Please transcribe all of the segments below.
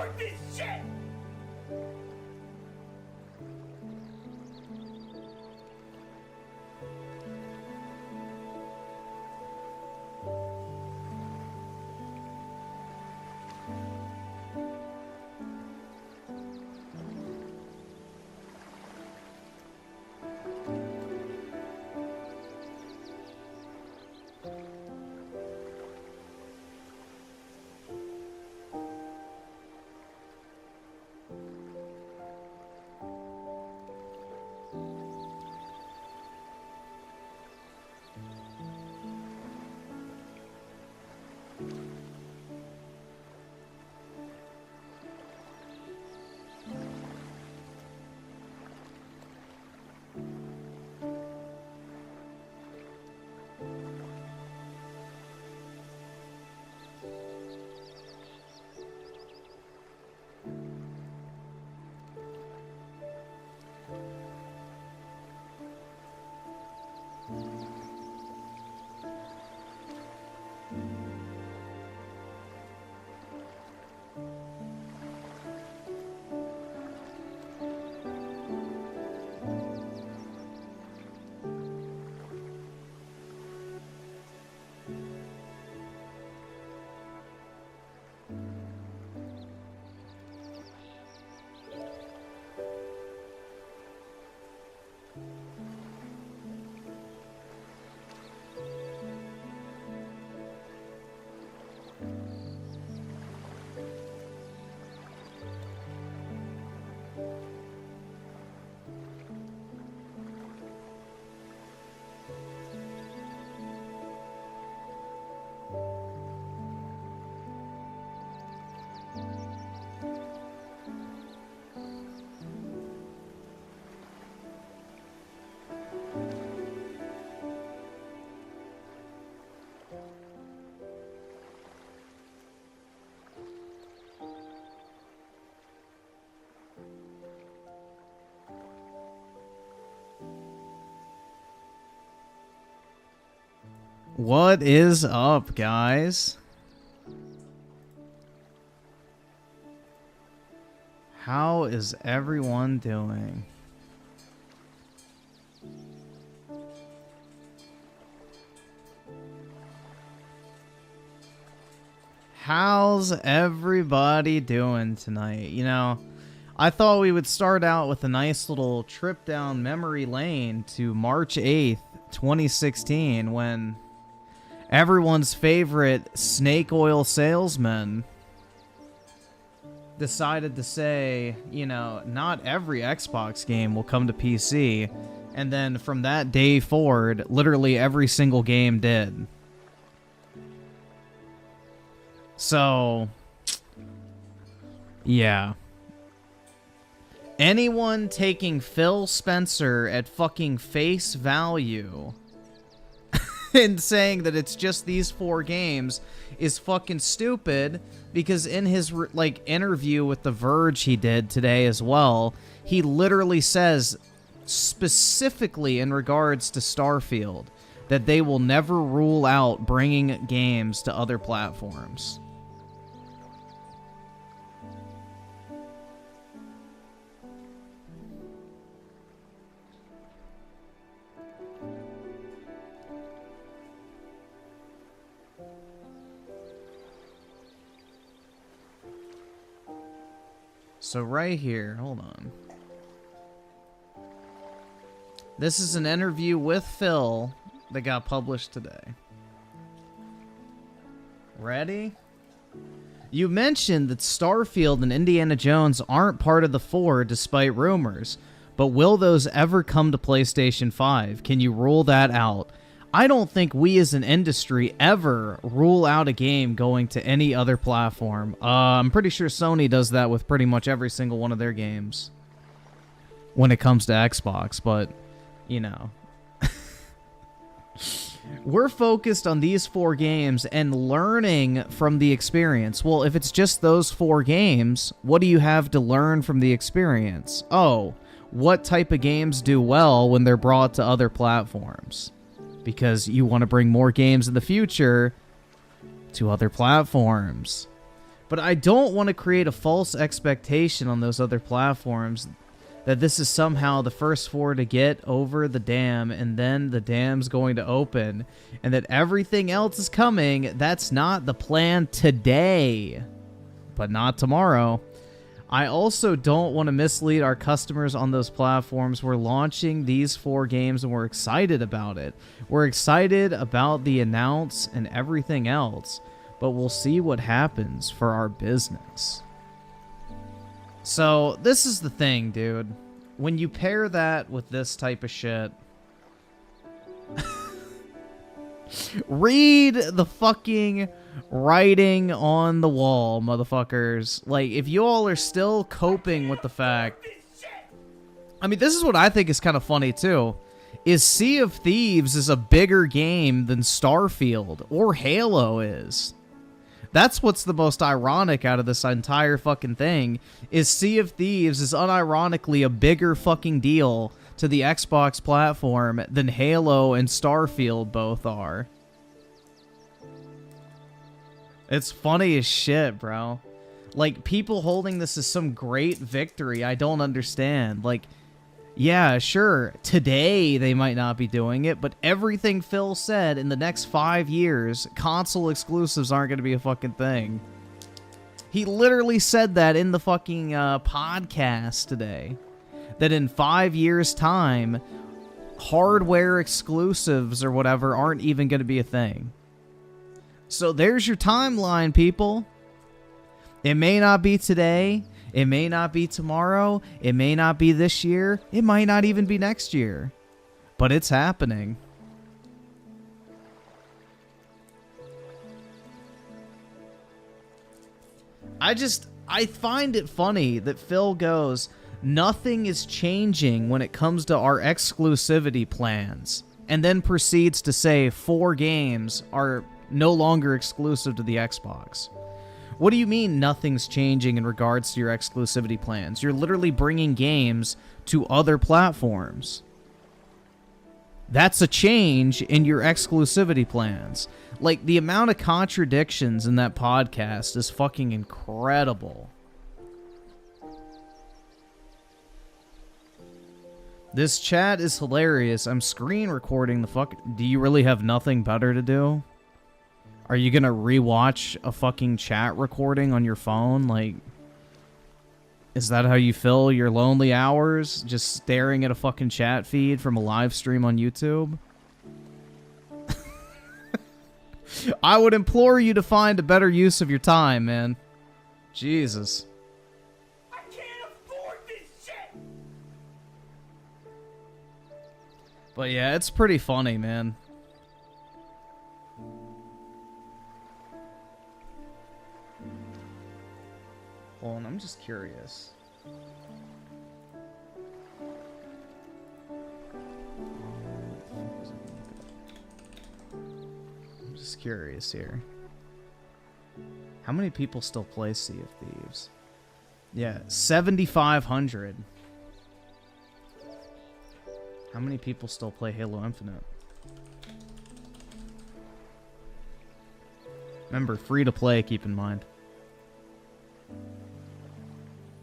afford this shit! What is up, guys? How is everyone doing? How's everybody doing tonight? You know, I thought we would start out with a nice little trip down memory lane to March 8th, 2016, when everyone's favorite snake oil salesman decided to say, you know, not every Xbox game will come to PC. And then from that day forward, literally every single game did. So, yeah. Anyone taking Phil Spencer at fucking face value and saying that it's just these 4 games is fucking stupid, because in his like interview with The Verge he did today as well, he literally says specifically in regards to Starfield that they will never rule out bringing games to other platforms. So right here, hold on. This is an interview with Phil that got published today. Ready? You mentioned that Starfield and Indiana Jones aren't part of the 4 despite rumors, but will those ever come to PlayStation 5? Can you rule that out? I don't think we as an industry ever rule out a game going to any other platform. I'm pretty sure Sony does that with pretty much every single one of their games when it comes to Xbox, but, you know. We're focused on these 4 games and learning from the experience. Well, if it's just those 4 games, what do you have to learn from the experience? Oh, what type of games do well when they're brought to other platforms? Because you want to bring more games in the future to other platforms. But I don't want to create a false expectation on those other platforms that this is somehow the first 4 to get over the dam, and then the dam's going to open, and that everything else is coming. That's not the plan today, but not tomorrow. I also don't want to mislead our customers on those platforms. We're launching these 4 games and we're excited about it. We're excited about the announce and everything else, but we'll see what happens for our business. So this is the thing, dude. When you pair that with this type of shit, read the fucking writing on the wall, motherfuckers. Like, if you all are still coping with the fact... I mean, this is what I think is kind of funny, too. Is Sea of Thieves is a bigger game than Starfield, or Halo is. That's what's the most ironic out of this entire fucking thing, is Sea of Thieves is unironically a bigger fucking deal to the Xbox platform than Halo and Starfield both are. It's funny as shit, bro. Like, people holding this as some great victory, I don't understand. Like, yeah, sure, today they might not be doing it, but everything Phil said, in the next 5 years, console exclusives aren't going to be a fucking thing. He literally said that in the fucking podcast today. That in 5 years' time, hardware exclusives or whatever aren't even going to be a thing. So there's your timeline, people. It may not be today. It may not be tomorrow. It may not be this year. It might not even be next year. But it's happening. I find it funny that Phil goes, nothing is changing when it comes to our exclusivity plans, and then proceeds to say 4 games are no longer exclusive to the Xbox. What do you mean nothing's changing in regards to your exclusivity plans? You're literally bringing games to other platforms. That's a change in your exclusivity plans. Like, the amount of contradictions in that podcast is fucking incredible. This chat is hilarious. I'm screen recording the fuck... Do you really have nothing better to do? Are you gonna rewatch a fucking chat recording on your phone? Like, is that how you fill your lonely hours? Just staring at a fucking chat feed from a live stream on YouTube? I would implore you to find a better use of your time, man. Jesus. I can't afford this shit! But yeah, it's pretty funny, man. Hold on, I'm just curious. I'm just curious here. How many people still play Sea of Thieves? Yeah, 7,500. How many people still play Halo Infinite? Remember, free to play, keep in mind.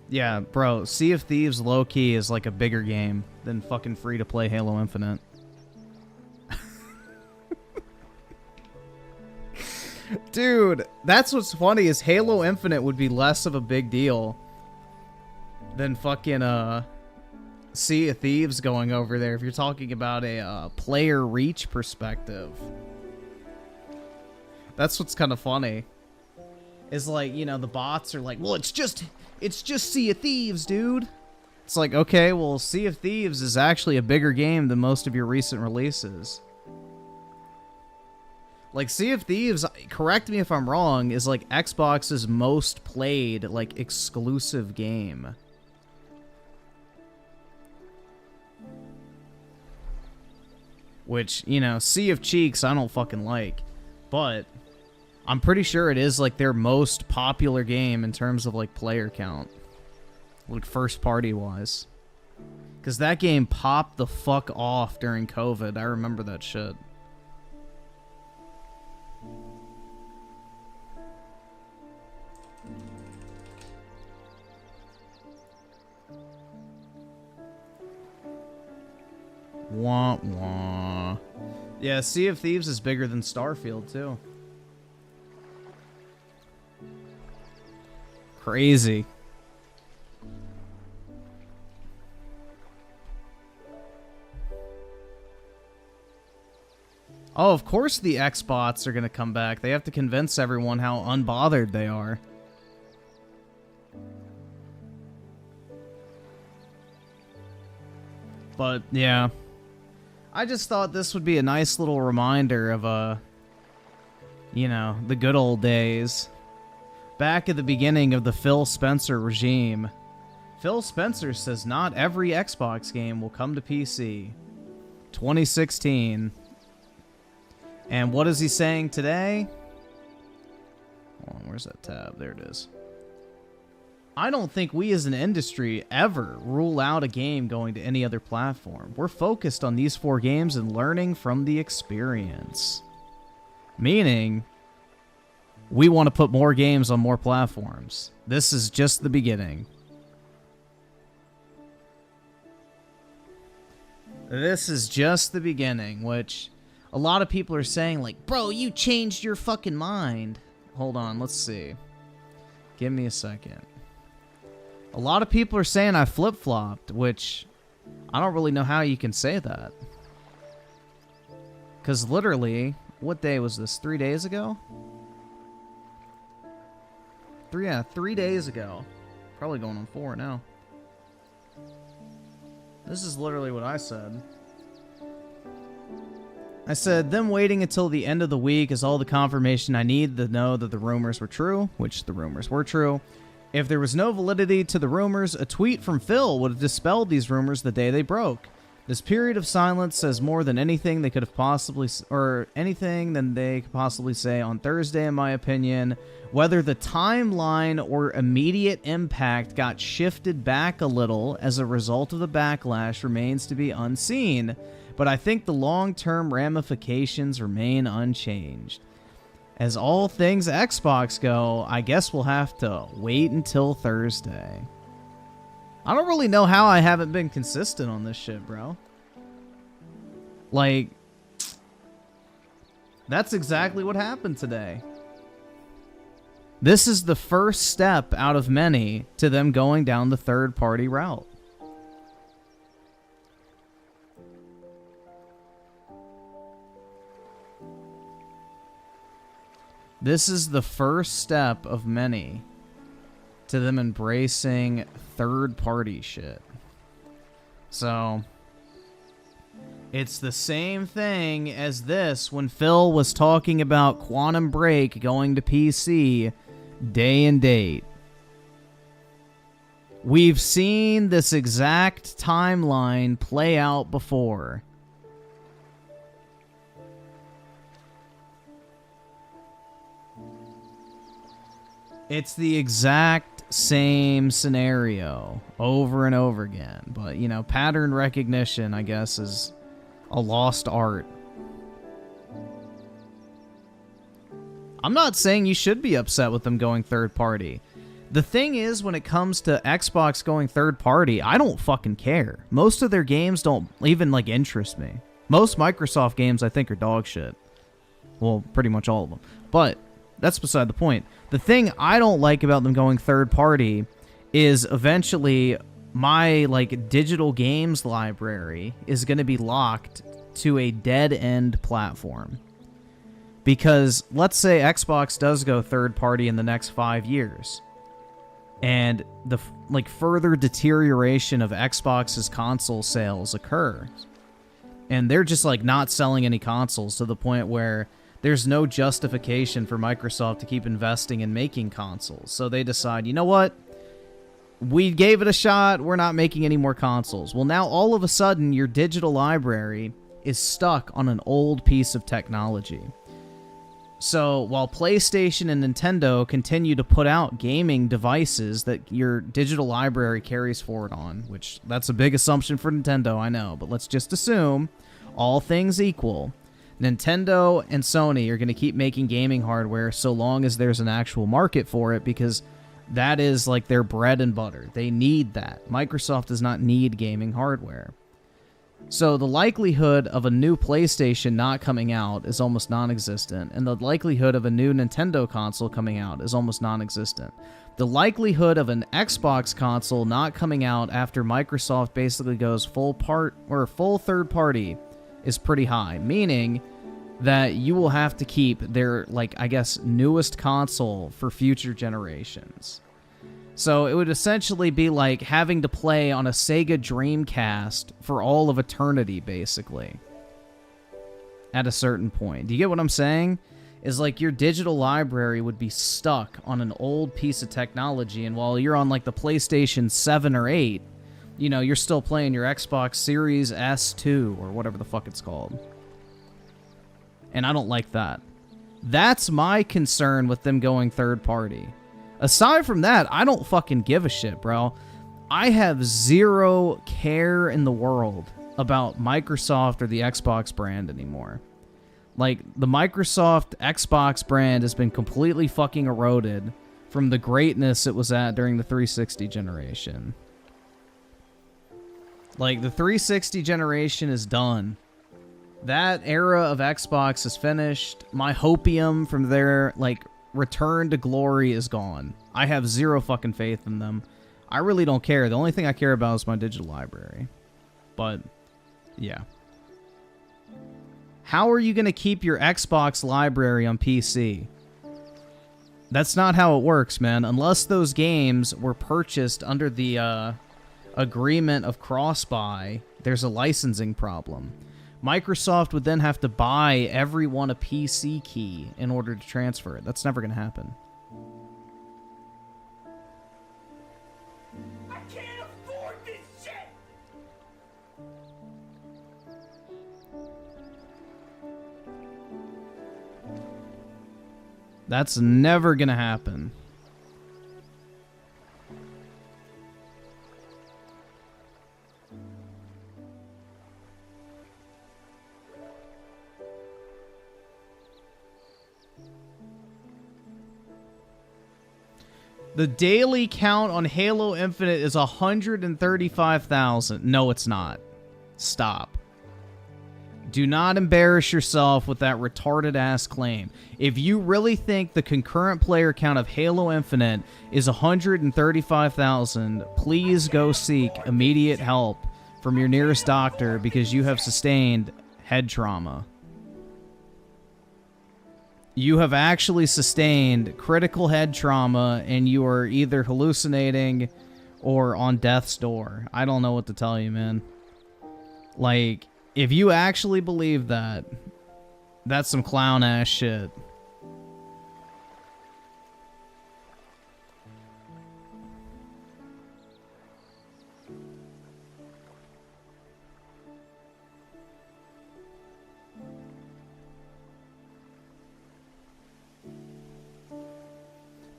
Yeah, bro, Sea of Thieves low-key is like a bigger game than fucking free-to-play Halo Infinite. Dude, that's what's funny is Halo Infinite would be less of a big deal than fucking, Sea of Thieves going over there if you're talking about a player reach perspective. That's what's kind of funny. Is like, you know, the bots are like, well, it's just Sea of Thieves, dude. It's like, okay, well, Sea of Thieves is actually a bigger game than most of your recent releases. Like, Sea of Thieves, correct me if I'm wrong, is like Xbox's most played, like, exclusive game. Which, you know, Sea of Cheeks I don't fucking like. But I'm pretty sure it is, like, their most popular game in terms of, like, player count. Like, first party-wise. Because that game popped the fuck off during COVID. I remember that shit. Wah, wah. Yeah, Sea of Thieves is bigger than Starfield, too. Crazy. Oh, of course the Xbots are going to come back. They have to convince everyone how unbothered they are. But, yeah. I just thought this would be a nice little reminder of, you know, the good old days. Back at the beginning of the Phil Spencer regime. Phil Spencer says not every Xbox game will come to PC. 2016. And what is he saying today? Hold on, where's that tab? There it is. I don't think we as an industry ever rule out a game going to any other platform. We're focused on these 4 games and learning from the experience. Meaning, we want to put more games on more platforms. This is just the beginning. This is just the beginning, which a lot of people are saying, like, bro, you changed your fucking mind. Hold on, let's see. Give me a second. A lot of people are saying I flip-flopped, which I don't really know how you can say that. Because literally, what day was this? 3 days ago? 3 days ago. Probably going on 4 now. This is literally what I said. I said, them waiting until the end of the week is all the confirmation I need to know that the rumors were true, which the rumors were true. If there was no validity to the rumors, a tweet from Phil would have dispelled these rumors the day they broke. This period of silence says more than anything they could have possibly, or anything than they could possibly say on Thursday, in my opinion. Whether the timeline or immediate impact got shifted back a little as a result of the backlash remains to be unseen. but I think the long-term ramifications remain unchanged. As all things Xbox go, I guess we'll have to wait until Thursday. I don't really know how I haven't been consistent on this shit, bro. Like, that's exactly what happened today. This is the first step out of many to them going down the third-party route. This is the first step of many to them embracing third-party shit. So, it's the same thing as this when Phil was talking about Quantum Break going to PC day and date. We've seen this exact timeline play out before. It's the exact same scenario over and over again. But, you know, pattern recognition, I guess, is a lost art. I'm not saying you should be upset with them going third party. The thing is, when it comes to Xbox going third party, I don't fucking care. Most of their games don't even, like, interest me. Most Microsoft games, I think, are dog shit. Well, pretty much all of them. But that's beside the point. The thing I don't like about them going third party is eventually my, like, digital games library is going to be locked to a dead-end platform. Because let's say Xbox does go third party in the next 5 years, and the like further deterioration of Xbox's console sales occurs, and they're just like not selling any consoles to the point where there's no justification for Microsoft to keep investing in making consoles. So they decide, you know what? We gave it a shot. We're not making any more consoles. Well, now all of a sudden, your digital library is stuck on an old piece of technology. So while PlayStation and Nintendo continue to put out gaming devices that your digital library carries forward on, which that's a big assumption for Nintendo, I know, but let's just assume, all things equal, Nintendo and Sony are going to keep making gaming hardware so long as there's an actual market for it, because that is like their bread and butter. They need that. Microsoft does not need gaming hardware. So the likelihood of a new PlayStation not coming out is almost non-existent, and the likelihood of a new Nintendo console coming out is almost non-existent. The likelihood of an Xbox console not coming out after Microsoft basically goes full third party is pretty high, meaning that you will have to keep their, like, I guess, newest console for future generations. So it would essentially be like having to play on a Sega Dreamcast for all of eternity, basically. At a certain point. Do you get what I'm saying? Is like your digital library would be stuck on an old piece of technology, and while you're on like the PlayStation 7 or 8, you know, you're still playing your Xbox Series S2 or whatever the fuck it's called. And I don't like that. That's my concern with them going third party. Aside from that, I don't fucking give a shit, bro. I have zero care in the world about Microsoft or the Xbox brand anymore. Like, the Microsoft Xbox brand has been completely fucking eroded from the greatness it was at during the 360 generation. Like, the 360 generation is done. That era of Xbox is finished. My hopium from their, like, return to glory is gone. I have zero fucking faith in them. I really don't care. The only thing I care about is my digital library. But, yeah. How are you going to keep your Xbox library on PC? That's not how it works, man. Unless those games were purchased under the agreement of cross-buy, there's a licensing problem. Microsoft would then have to buy everyone a PC key in order to transfer it. That's never going to happen. I can't afford this shit! That's never going to happen. The daily count on Halo Infinite is 135,000. No, it's not. Stop. Do not embarrass yourself with that retarded-ass claim. If you really think the concurrent player count of Halo Infinite is 135,000, please go seek immediate help from your nearest doctor because you have sustained head trauma. You have actually sustained critical head trauma, and you are either hallucinating or on death's door. I don't know what to tell you, man. Like, if you actually believe that, that's some clown-ass shit.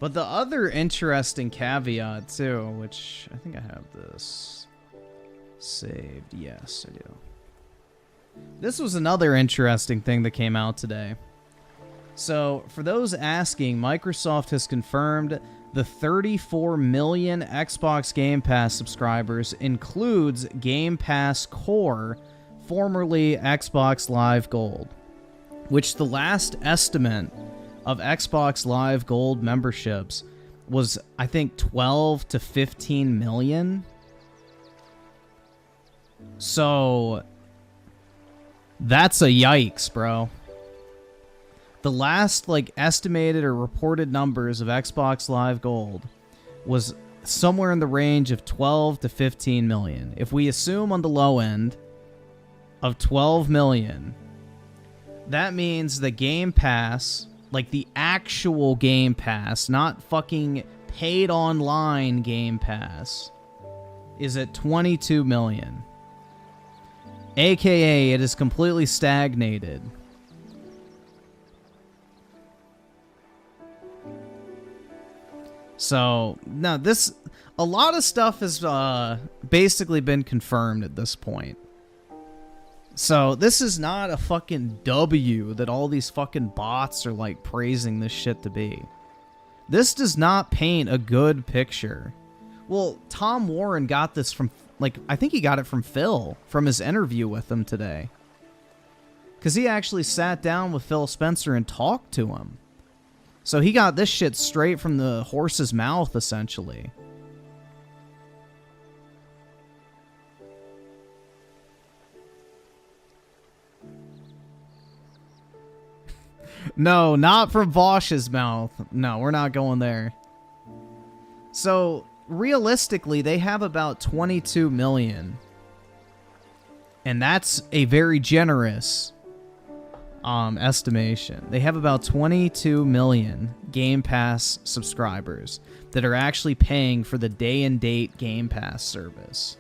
But the other interesting caveat, too, which I think I have this saved. Yes, I do. This was another interesting thing that came out today. So, for those asking, Microsoft has confirmed the 34 million Xbox Game Pass subscribers includes Game Pass Core, formerly Xbox Live Gold, which the last estimate of Xbox Live Gold memberships was, I think, 12 to 15 million. So that's a yikes, bro. The last, like, estimated or reported numbers of Xbox Live Gold was somewhere in the range of 12 to 15 million. If we assume on the low end of 12 million, that means the Game Pass, like the actual Game Pass, not fucking paid online Game Pass, is at 22 million. AKA, it is completely stagnated. So, now this, a lot of stuff has basically been confirmed at this point. So, this is not a fucking W that all these fucking bots are, like, praising this shit to be. This does not paint a good picture. Well, Tom Warren got this from, like, I think he got it from Phil, from his interview with him today. Because he actually sat down with Phil Spencer and talked to him. So he got this shit straight from the horse's mouth, essentially. No, not from Vosh's mouth. No, we're not going there. So, realistically, they have about 22 million. And that's a very generous estimation. They have about 22 million Game Pass subscribers that are actually paying for the day-and-date Game Pass service.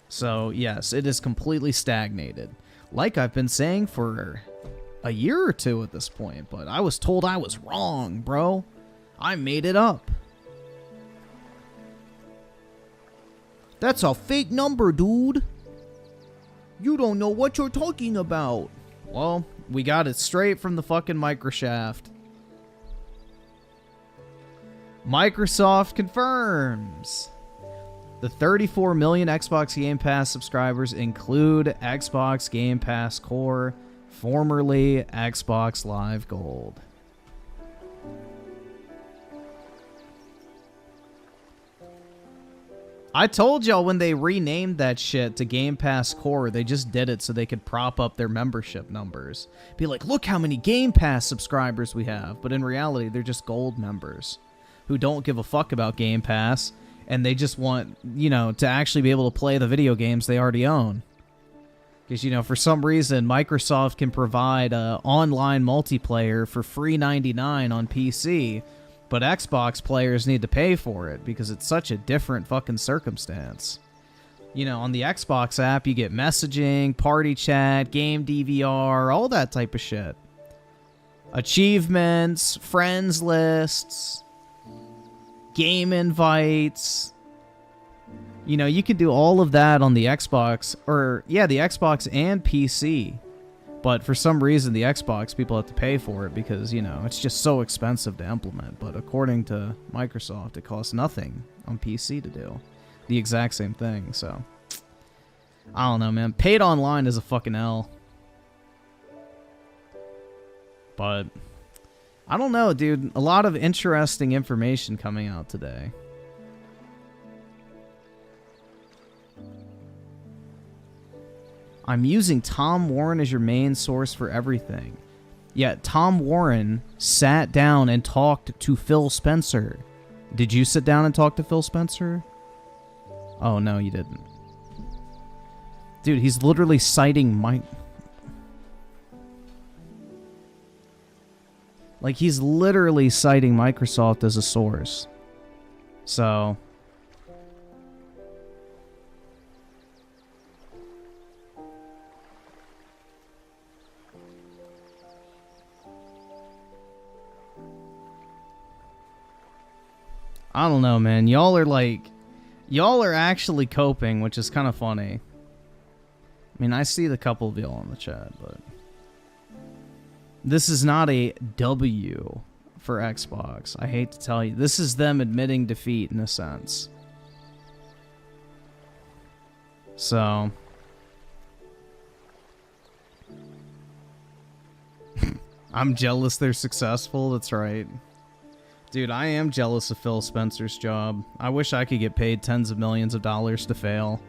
So, yes, it is completely stagnated. Like I've been saying for a year or two at this point, but I was told I was wrong, bro. I made it up. That's a fake number, dude. You don't know what you're talking about. Well, we got it straight from the fucking Microshaft. Microsoft confirms. The 34 million Xbox Game Pass subscribers include Xbox Game Pass Core, formerly Xbox Live Gold. I told y'all when they renamed that shit to Game Pass Core, they just did it so they could prop up their membership numbers. Be like, look how many Game Pass subscribers we have. But in reality, they're just gold members who don't give a fuck about Game Pass, and they just want, you know, to actually be able to play the video games they already own. Because, you know, for some reason, Microsoft can provide online multiplayer for free $99 on PC, but Xbox players need to pay for it because it's such a different fucking circumstance. You know, on the Xbox app, you get messaging, party chat, game DVR, all that type of shit. Achievements, friends lists, game invites. You know, you can do all of that on the Xbox, or, yeah, the Xbox and PC. But for some reason, the Xbox, people have to pay for it because, you know, it's just so expensive to implement. But according to Microsoft, it costs nothing on PC to do the exact same thing. So, I don't know, man. Paid online is a fucking L. But, I don't know, dude. A lot of interesting information coming out today. I'm using Tom Warren as your main source for everything. Yet Tom Warren sat down and talked to Phil Spencer. Did you sit down and talk to Phil Spencer? Oh, no, you didn't. Dude, he's literally citing Mike. Like, he's literally citing Microsoft as a source. So... I don't know, man. Y'all are actually coping, which is kind of funny. I mean, I see the couple of y'all in the chat, but this is not a W for Xbox. I hate to tell you. This is them admitting defeat in a sense. So, I'm jealous they're successful. That's right. Dude, I am jealous of Phil Spencer's job. I wish I could get paid tens of millions of dollars to fail.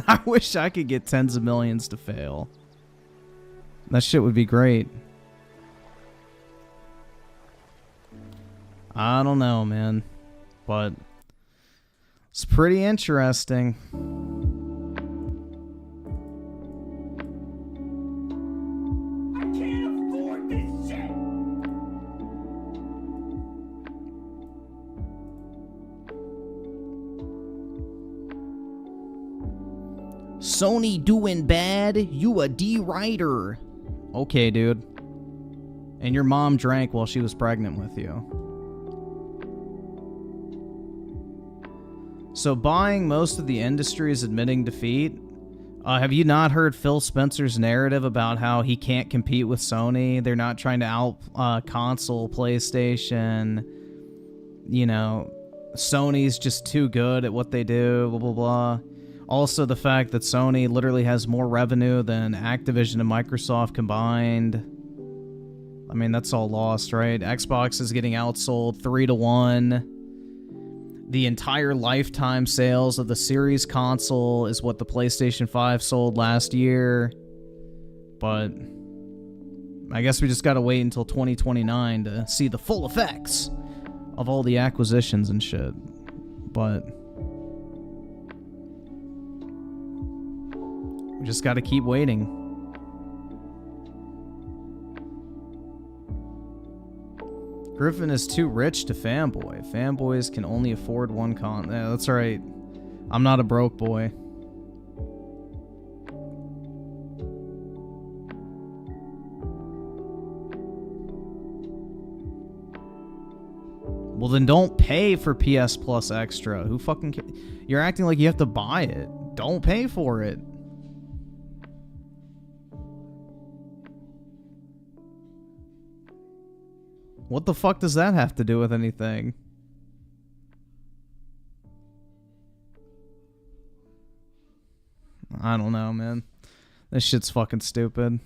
I wish I could get tens of millions to fail. That shit would be great. I don't know, man. But it's pretty interesting. Sony doing bad, you a D-writer. Okay, dude. And your mom drank while she was pregnant with you. So buying most of the industry is admitting defeat. Have you not heard Phil Spencer's narrative about how he can't compete with Sony? They're not trying to out-console PlayStation. You know, Sony's just too good at what they do, blah, blah, blah. Also, the fact that Sony literally has more revenue than Activision and Microsoft combined. I mean, that's all lost, right? Xbox is getting outsold 3-1. The entire lifetime sales of the Series console is what the PlayStation 5 sold last year. But I guess we just gotta wait until 2029 to see the full effects of all the acquisitions and shit. But we just gotta keep waiting. Griffin is too rich to fanboy. Fanboys can only afford one Yeah, that's right. I'm not a broke boy. Well, then don't pay for PS Plus Extra. Who fucking You're acting like you have to buy it. Don't pay for it. What the fuck does that have to do with anything? I don't know, man. This shit's fucking stupid.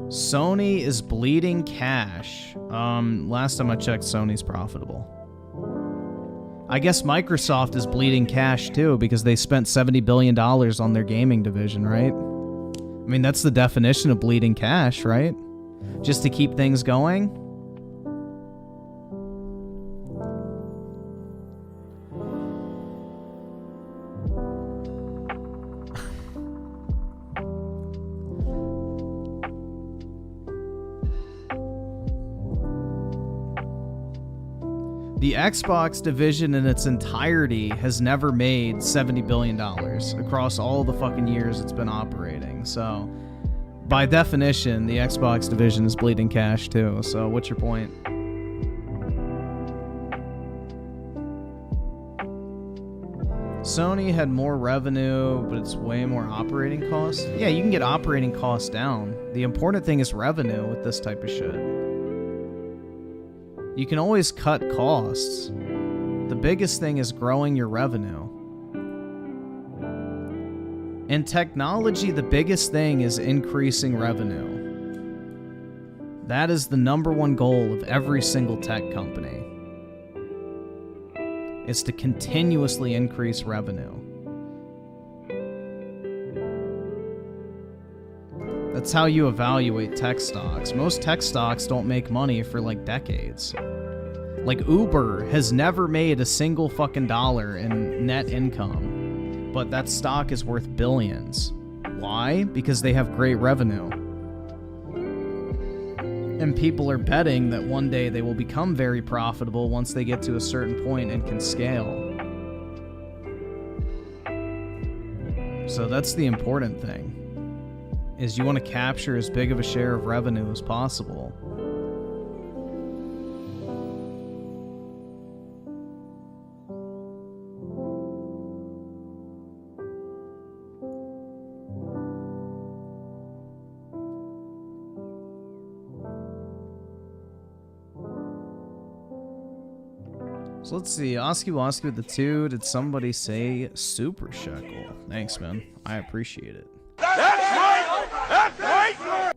Sony is bleeding cash. Last time I checked, Sony's profitable. I guess Microsoft is bleeding cash too because they spent $70 billion on their gaming division, right? I mean, that's the definition of bleeding cash, right? Just to keep things going. The Xbox division in its entirety has never made $70 billion across all the fucking years it's been operating. So, by definition, the Xbox division is bleeding cash too. So, what's your point? Sony had more revenue, but it's way more operating costs. Yeah, you can get operating costs down. The important thing is revenue with this type of shit. You can always cut costs. The biggest thing is growing your revenue. In technology, the biggest thing is increasing revenue. That is the #1 goal of every single tech company. Is to continuously increase revenue. That's how you evaluate tech stocks. Most tech stocks don't make money for like decades. Like Uber has never made a single fucking dollar in net income, but that stock is worth billions. Why? Because they have great revenue. And people are betting that one day they will become very profitable once they get to a certain point and can scale. So that's the important thing, is you want to capture as big of a share of revenue as possible. So let's see, Oski Woski with the 2. Did somebody say super shekel? Thanks, man. I appreciate it. That's right! That's right!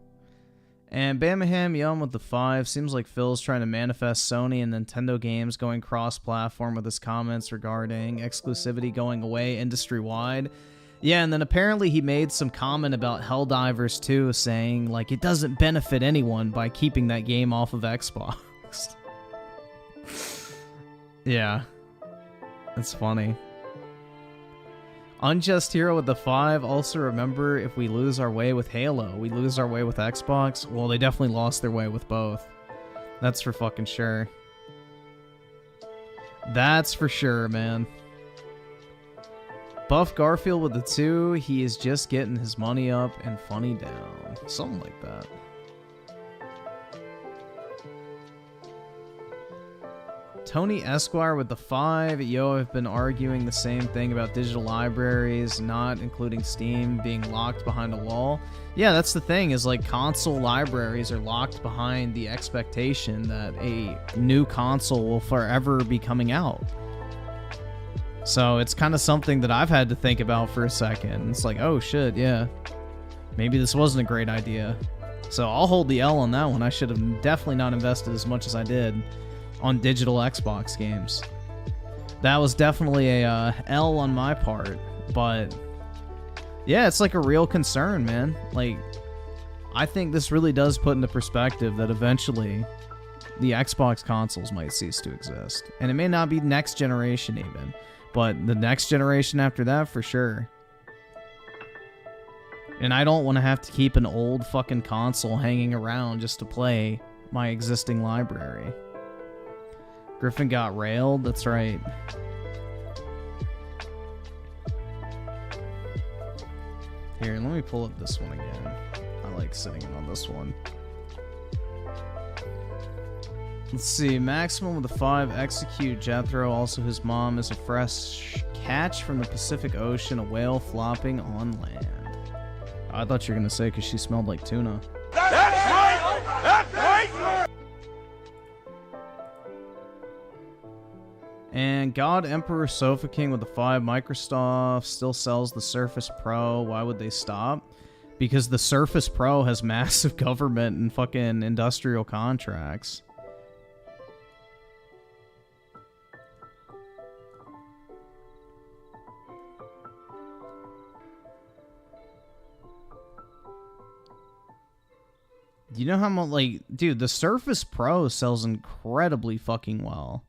And Bamaham Yum with the 5. Seems like Phil's trying to manifest Sony and Nintendo games going cross-platform with his comments regarding exclusivity going away industry-wide. Yeah, and then apparently he made some comment about Helldivers 2, saying, like, it doesn't benefit anyone by keeping that game off of Xbox. Yeah, that's funny. Unjust Hero with the 5. Also remember, if we lose our way with Halo, we lose our way with Xbox. Well, they definitely lost their way with both. That's for fucking sure. That's for sure, man. Buff Garfield with the 2. He is just getting his money up and funny down. Something like that. Tony Esquire with the 5. Yo, I've been arguing the same thing about digital libraries, not including Steam, being locked behind a wall. Yeah, that's the thing, is like console libraries are locked behind the expectation that a new console will forever be coming out. So it's kind of something that I've had to think about for a second. It's like, oh shit, yeah. Maybe this wasn't a great idea. So I'll hold the L on that one. I should have definitely not invested as much as I did on digital Xbox games. That was definitely a L on my part, but yeah, it's like a real concern, man. Like, I think this really does put into perspective that eventually the Xbox consoles might cease to exist. And it may not be next generation even, but the next generation after that for sure. And I don't want to have to keep an old fucking console hanging around just to play my existing library. Griffin got railed, that's right. Here, let me pull up this one again. I like sitting in on this one. Let's see, Maximum with the 5. Execute Jethro. Also, his mom is a fresh catch from the Pacific Ocean, a whale flopping on land. I thought you were going to say because she smelled like tuna. That's right! That's right! And God Emperor Sofa King with the 5. Microsoft still sells the Surface Pro. Why would they stop? Because the Surface Pro has massive government and fucking industrial contracts. You know how much, like, dude, the Surface Pro sells incredibly fucking well.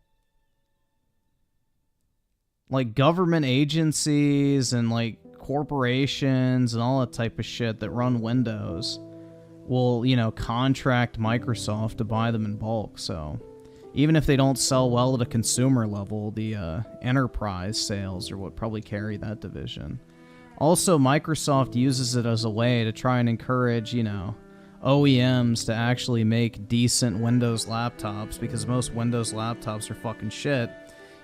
Like, government agencies and, like, corporations and all that type of shit that run Windows will, you know, contract Microsoft to buy them in bulk. So, Even if they don't sell well at a consumer level, the enterprise sales are what probably carry that division. Also, Microsoft uses it as a way to try and encourage, you know, OEMs to actually make decent Windows laptops, because most Windows laptops are fucking shit.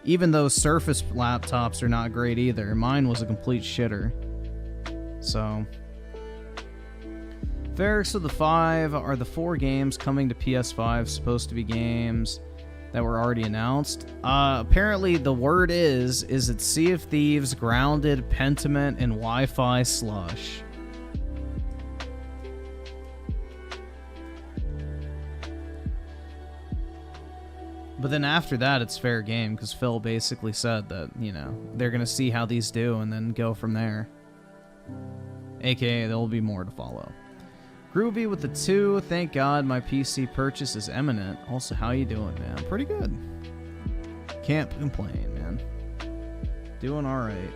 Even though Surface laptops are not great either. Mine was a complete shitter. So, Ferrex of the 5, are the 4 games coming to PS5 supposed to be games that were already announced? Apparently the word is it's Sea of Thieves, Grounded, Pentiment, and Wi-Fi Slush. But then after that, it's fair game, because Phil basically said that, you know, they're going to see how these do and then go from there. AKA, there will be more to follow. Groovy with the 2. Thank God my PC purchase is imminent. Also, how you doing, man? Pretty good. Can't complain, man. Doing alright.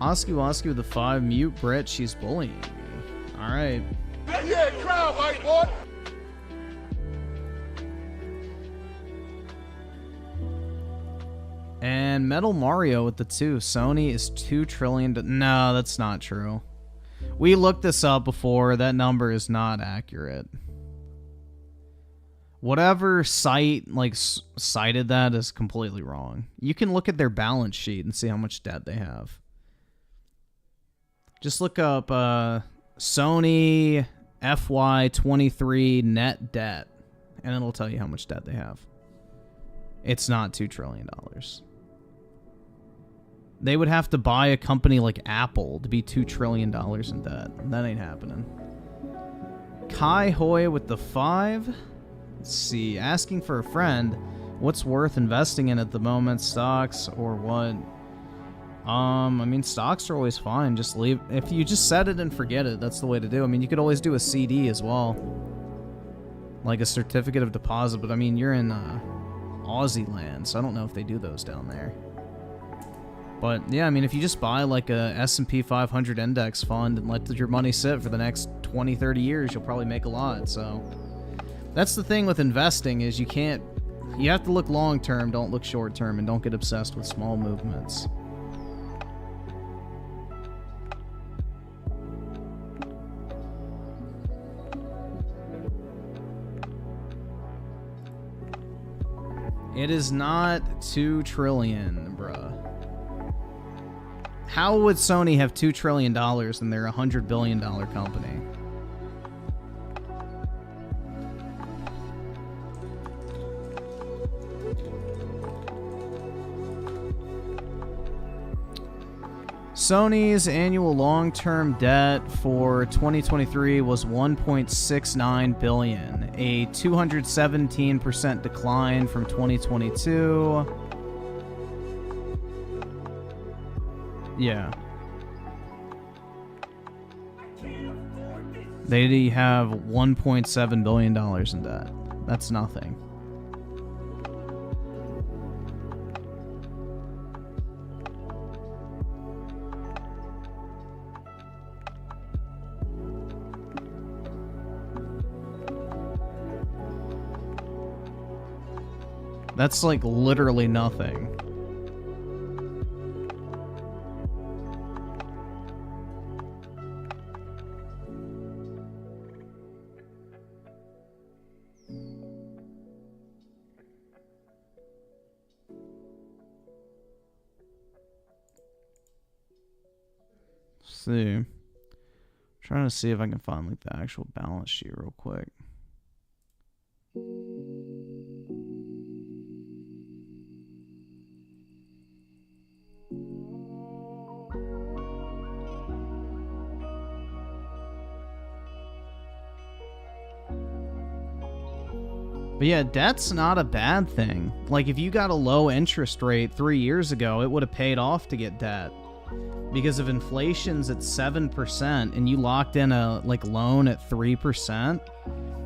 Oski with the 5. Mute Brit, she's bullying me. Alright. Yeah, crowd, white boy. And Metal Mario with the 2. Sony is $2 trillion. No, that's not true. We looked this up before. That number is not accurate. Whatever site cited that is completely wrong. You can look at their balance sheet and see how much debt they have. Just look up Sony FY23 net debt, and it'll tell you how much debt they have. It's not $2 trillion. They would have to buy a company like Apple to be $2 trillion in debt. That ain't happening. Kai Hoy with the 5. Let's see. Asking for a friend. What's worth investing in at the moment? Stocks or what? I mean, stocks are always fine. Just leave. If you just set it and forget it, that's the way to do. I mean, you could always do a CD as well. Like a certificate of deposit. But I mean, you're in Aussie land, so I don't know if they do those down there. But yeah, I mean, if you just buy like a S&P 500 index fund and let your money sit for the next 20, 30 years, you'll probably make a lot. So that's the thing with investing, is you have to look long term, don't look short term, and don't get obsessed with small movements. It is not $2 trillion, bruh. How would Sony have $2 trillion and they're a $100 billion company? Sony's annual long-term debt for 2023 was $1.69 billion, a 217% decline from 2022. Yeah. They have $1.7 billion in debt. That's nothing. That's like literally nothing. See. Trying to see if I can find like the actual balance sheet real quick. But yeah, debt's not a bad thing. Like, if you got a low interest rate 3 years ago, it would have paid off to get debt. Because if inflation's at 7% and you locked in a loan at 3%,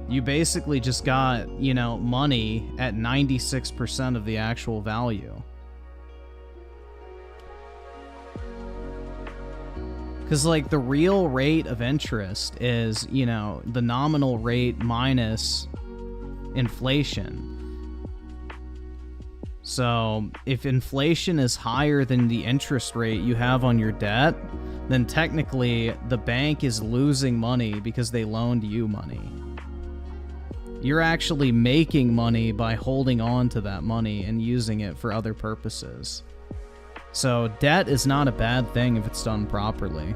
you basically just got, you know, money at 96% of the actual value. Because, like, the real rate of interest is, you know, the nominal rate minus inflation. So, if inflation is higher than the interest rate you have on your debt, then technically the bank is losing money because they loaned you money. You're actually making money by holding on to that money and using it for other purposes. So debt is not a bad thing if it's done properly.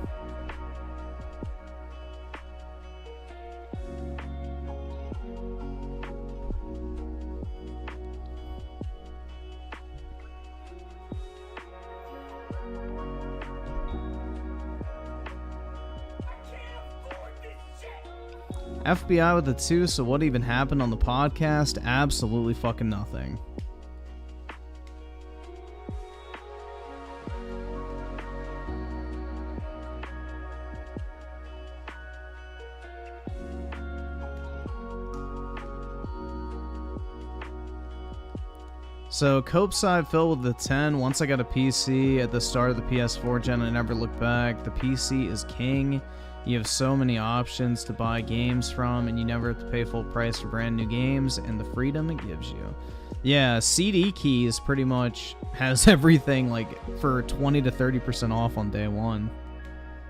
FBI with the 2, so what even happened on the podcast? Absolutely fucking nothing. So, Cope side filled with the 10. Once I got a PC at the start of the PS4 gen, I never looked back. The PC is king. You have so many options to buy games from, and you never have to pay full price for brand new games, and the freedom it gives you. Yeah, CD Keys pretty much has everything, like, for 20 to 30% off on day one.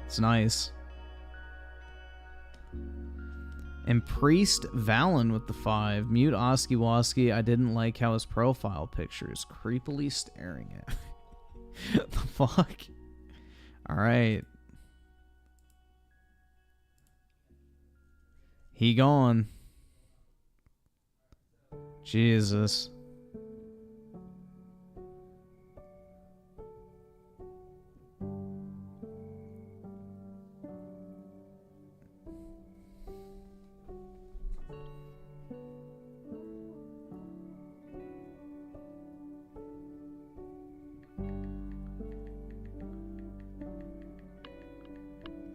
It's nice. And Priest Valen with the 5. Mute Oski Woski. I didn't like how his profile picture is creepily staring at me. The fuck? Alright. He gone. Jesus.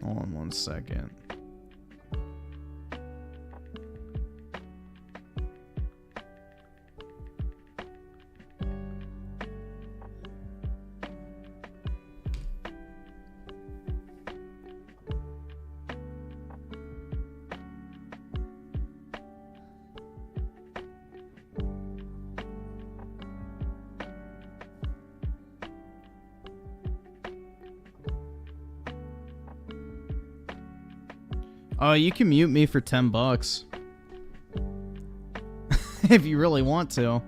Hold on 1 second. Oh, you can mute me for $10. If you really want to.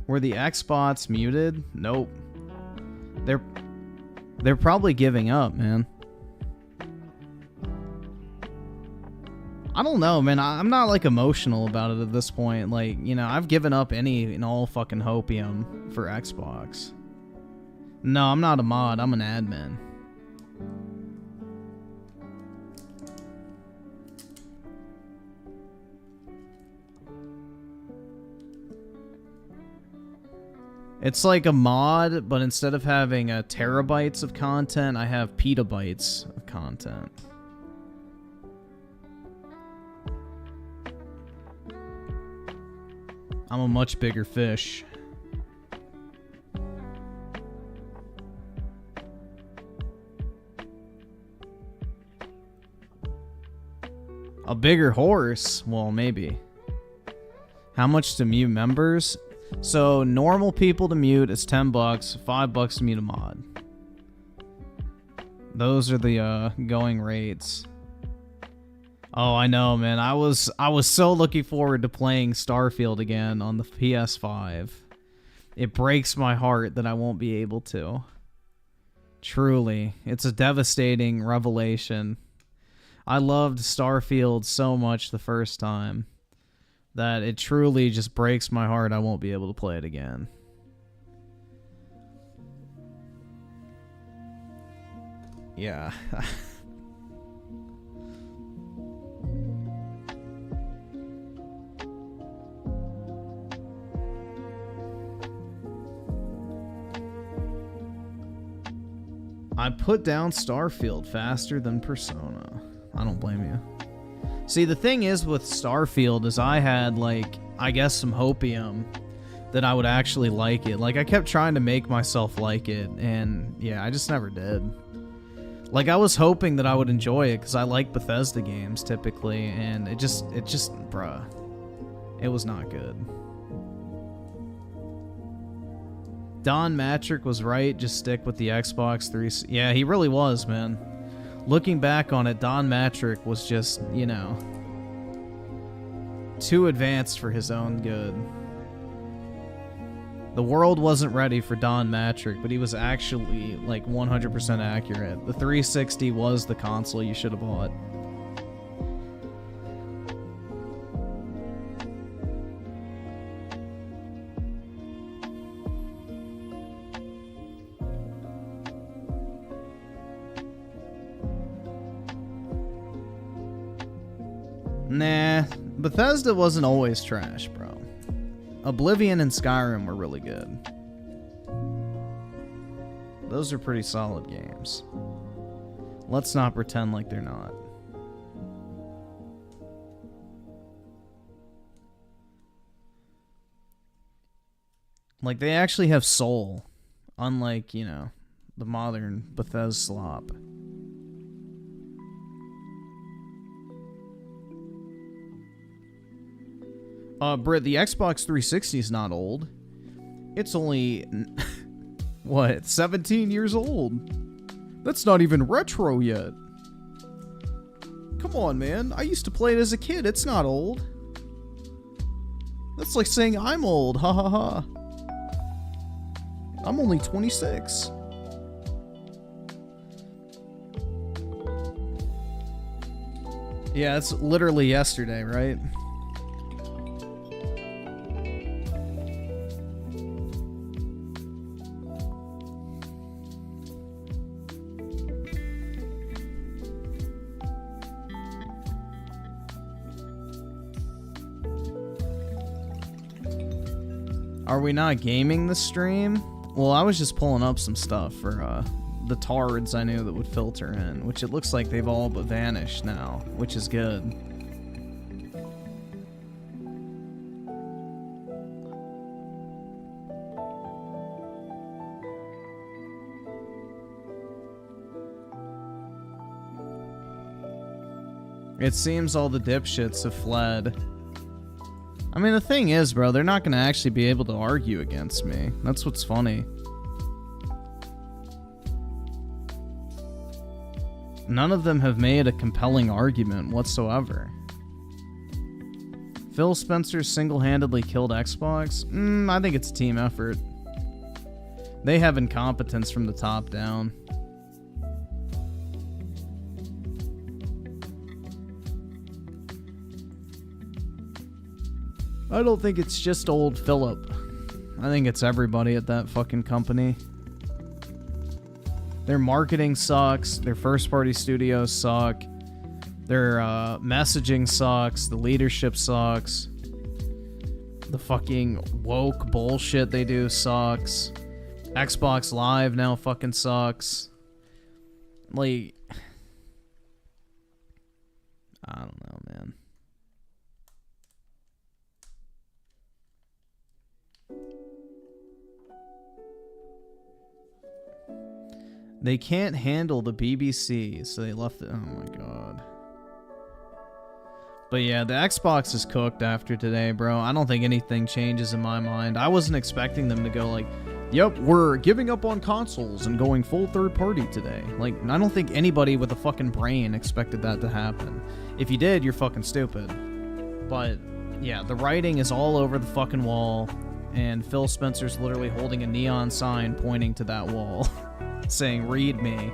Were the Xbots muted? Nope. They're probably giving up, man. I don't know, man. I'm not, like, emotional about it at this point. Like, you know, I've given up any and all fucking hopium for Xbox. No, I'm not a mod. I'm an admin. It's like a mod, but instead of having terabytes of content, I have petabytes of content. I'm a much bigger fish. A bigger horse? Well, maybe. How much to mute members? So, normal people to mute is $10, $5 to mute a mod. Those are the going rates. Oh, I know, man. I was so looking forward to playing Starfield again on the PS5. It breaks my heart that I won't be able to. Truly, it's a devastating revelation. I loved Starfield so much the first time that it truly just breaks my heart I won't be able to play it again. Yeah. I put down Starfield faster than Persona. I don't blame you. See, the thing is with Starfield is I had, like, I guess some hopium that I would actually like it. Like, I kept trying to make myself like it, and yeah, I just never did. Like, I was hoping that I would enjoy it, because I like Bethesda games, typically, and it just, bruh, it was not good. Don Matrick was right, just stick with the Xbox 360. Yeah, he really was, man. Looking back on it, Don Matrick was just, you know, too advanced for his own good. The world wasn't ready for Don Matrick, but he was actually, like, 100% accurate. The 360 was the console you should have bought. Nah, Bethesda wasn't always trash, bro. Oblivion and Skyrim were really good. Those are pretty solid games. Let's not pretend like they're not. Like, they actually have soul. Unlike, you know, the modern Bethesda slop. Britt, the Xbox 360 is not old. It's only, what, 17 years old? That's not even retro yet. Come on, man. I used to play it as a kid. It's not old. That's like saying I'm old. Ha ha ha. I'm only 26. Yeah, it's literally yesterday, right? Are we not gaming the stream? Well, I was just pulling up some stuff for the tards I knew that would filter in, which it looks like they've all but vanished now, which is good. It seems all the dipshits have fled. I mean, the thing is, bro, they're not going to actually be able to argue against me. That's what's funny. None of them have made a compelling argument whatsoever. Phil Spencer single-handedly killed Xbox? I think it's a team effort. They have incompetence from the top down. I don't think it's just old Philip. I think it's everybody at that fucking company. Their marketing sucks. Their first-party studios suck. Their messaging sucks. The leadership sucks. The fucking woke bullshit they do sucks. Xbox Live now fucking sucks. Like, I don't know, man. They can't handle the BBC, so they left it. Oh my god. But yeah, the Xbox is cooked after today, bro. I don't think anything changes in my mind. I wasn't expecting them to go like, yep, we're giving up on consoles and going full third party today. Like, I don't think anybody with a fucking brain expected that to happen. If you did, you're fucking stupid. But yeah, the writing is all over the fucking wall, and Phil Spencer's literally holding a neon sign pointing to that wall. Saying, read me.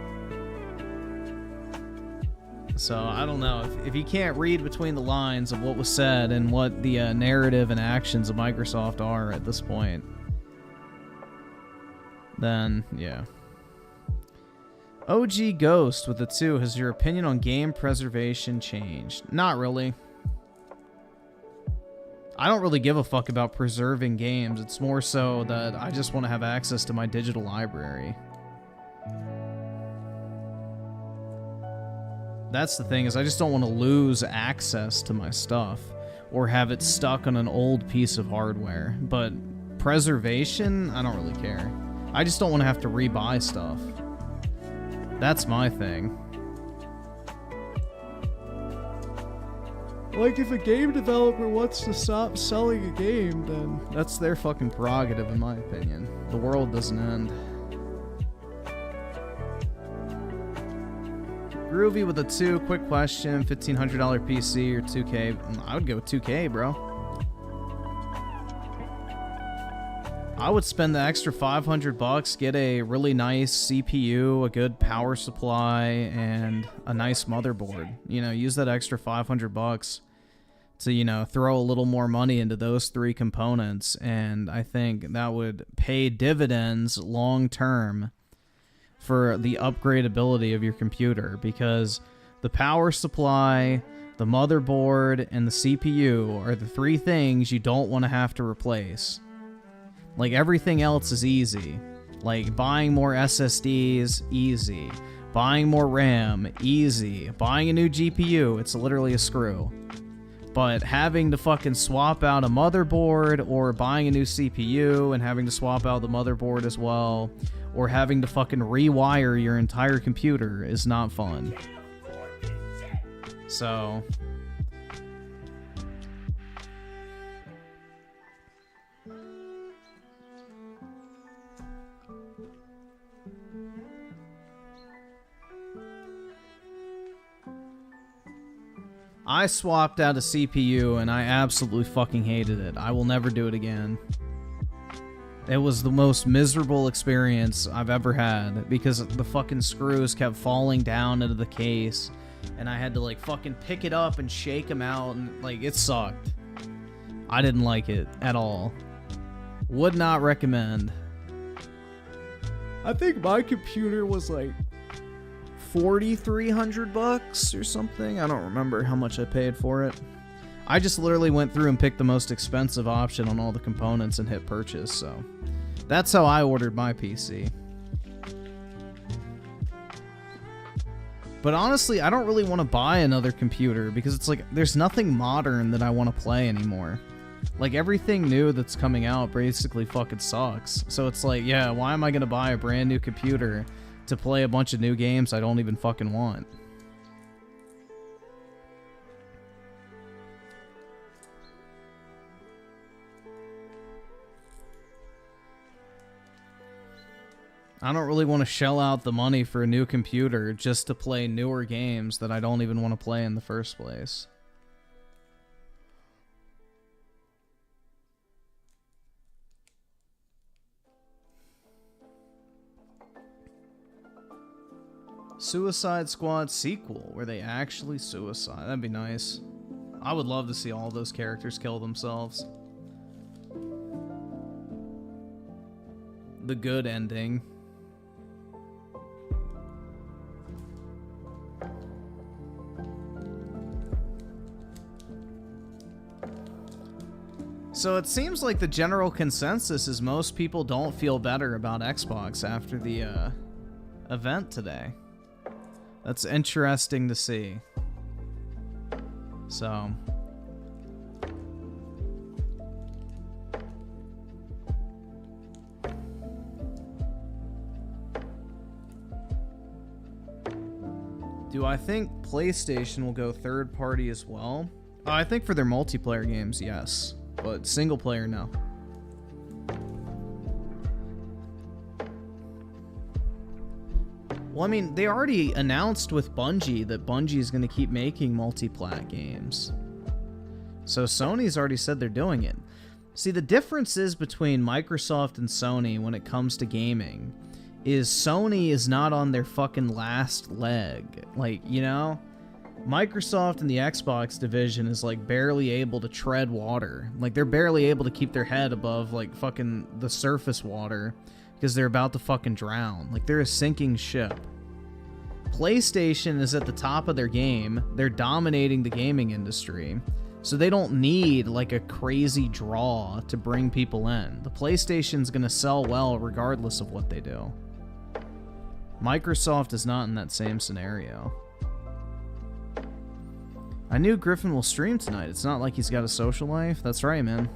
So, I don't know. If you can't read between the lines of what was said and what the narrative and actions of Microsoft are at this point, then, yeah. OG Ghost with the 2, has your opinion on game preservation changed? Not really. I don't really give a fuck about preserving games. It's more so that I just want to have access to my digital library. That's the thing, is I just don't want to lose access to my stuff or have it stuck on an old piece of hardware. But preservation, I don't really care. I just don't want to have to rebuy stuff. That's my thing. Like, if a game developer wants to stop selling a game, then that's their fucking prerogative, in my opinion. The world doesn't end. Groovy with a 2. Quick question. $1,500 PC or 2K? I would go with 2K, bro. I would spend the extra $500, get a really nice CPU, a good power supply, and a nice motherboard. You know, use that extra $500 to, you know, throw a little more money into those 3 components, and I think that would pay dividends long term for the upgradability of your computer, because the power supply, the motherboard, and the CPU are the 3 things you don't want to have to replace. Like, everything else is easy. Like, buying more SSDs, easy. Buying more RAM, easy. Buying a new GPU, it's literally a screw. But having to fucking swap out a motherboard, or buying a new CPU and having to swap out the motherboard as well, or having to fucking rewire your entire computer is not fun. So... I swapped out a CPU and I absolutely fucking hated it. I will never do it again. It was the most miserable experience I've ever had because the fucking screws kept falling down into the case and I had to like fucking pick it up and shake them out, and like, it sucked. I didn't like it at all. Would not recommend. I think my computer was like $4,300 or something. I don't remember how much I paid for it. I just literally went through and picked the most expensive option on all the components and hit purchase, so that's how I ordered my PC. But honestly, I don't really want to buy another computer because it's like there's nothing modern that I want to play anymore. Like, everything new that's coming out basically fucking sucks. So it's like, yeah, why am I going to buy a brand new computer to play a bunch of new games I don't even fucking want? I don't really want to shell out the money for a new computer just to play newer games that I don't even want to play in the first place. Suicide Squad sequel, where they actually suicide. That'd be nice. I would love to see all those characters kill themselves. The good ending. So it seems like the general consensus is most people don't feel better about Xbox after the event today. That's interesting to see. So... do I think PlayStation will go third party as well? I think for their multiplayer games, yes. But single player, no. Well, I mean, they already announced with Bungie that Bungie is going to keep making multi-plat games. So Sony's already said they're doing it. See, the differences between Microsoft and Sony when it comes to gaming is Sony is not on their fucking last leg. Like, you know? Microsoft and the Xbox division is like barely able to tread water. Like, they're barely able to keep their head above like fucking the surface water because they're about to fucking drown. Like, they're a sinking ship. PlayStation is at the top of their game. They're dominating the gaming industry. So they don't need like a crazy draw to bring people in. The PlayStation's gonna sell well regardless of what they do. Microsoft is not in that same scenario. I knew Griffin will stream tonight. It's not like he's got a social life. That's right, man.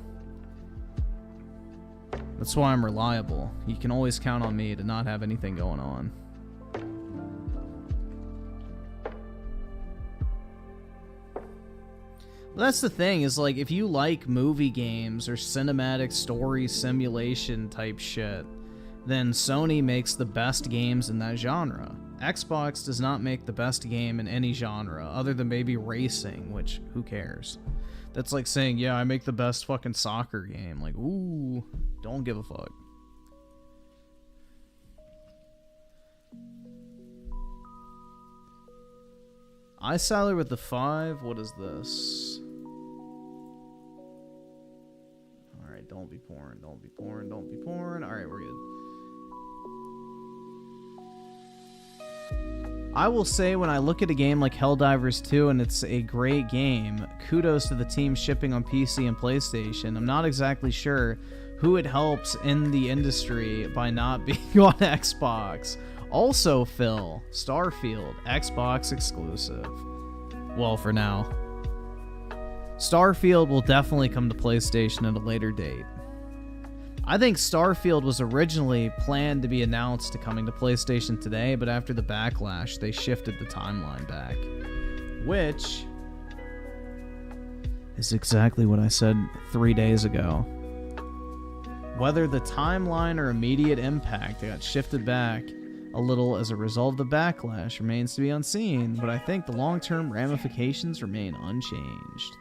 That's why I'm reliable. You can always count on me to not have anything going on. But that's the thing, is like, if you like movie games or cinematic story simulation type shit, then Sony makes the best games in that genre. Xbox does not make the best game in any genre, other than maybe racing, which, who cares? That's like saying, yeah, I make the best fucking soccer game. Like, ooh, don't give a fuck. I salary with the 5. What is this? Alright, don't be porn, don't be porn, don't be porn. Alright, we're good. I will say, when I look at a game like Helldivers 2 and it's a great game, kudos to the team shipping on PC and PlayStation. I'm not exactly sure who it helps in the industry by not being on Xbox. Also, Phil, Starfield, Xbox exclusive. Well, for now. Starfield will definitely come to PlayStation at a later date. I think Starfield was originally planned to be announced to coming to PlayStation today, but after the backlash, they shifted the timeline back. Which is exactly what I said 3 days ago. Whether the timeline or immediate impact got shifted back a little as a result of the backlash remains to be unseen, but I think the long-term ramifications remain unchanged.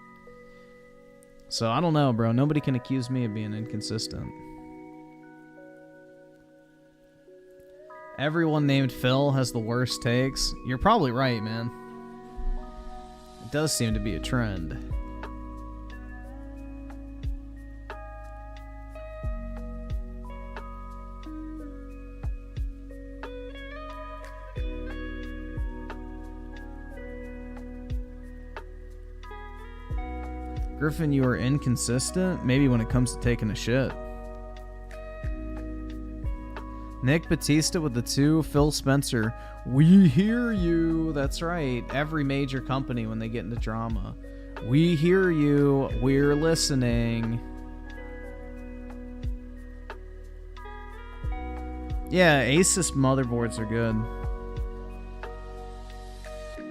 So I don't know, bro. Nobody can accuse me of being inconsistent. Everyone named Phil has the worst takes. You're probably right, man. It does seem to be a trend. Griffin, you are inconsistent? Maybe when it comes to taking a shit. Nick Batista with the 2, Phil Spencer. We hear you. That's right. Every major company, when they get into drama. We hear you. We're listening. Yeah, Asus motherboards are good.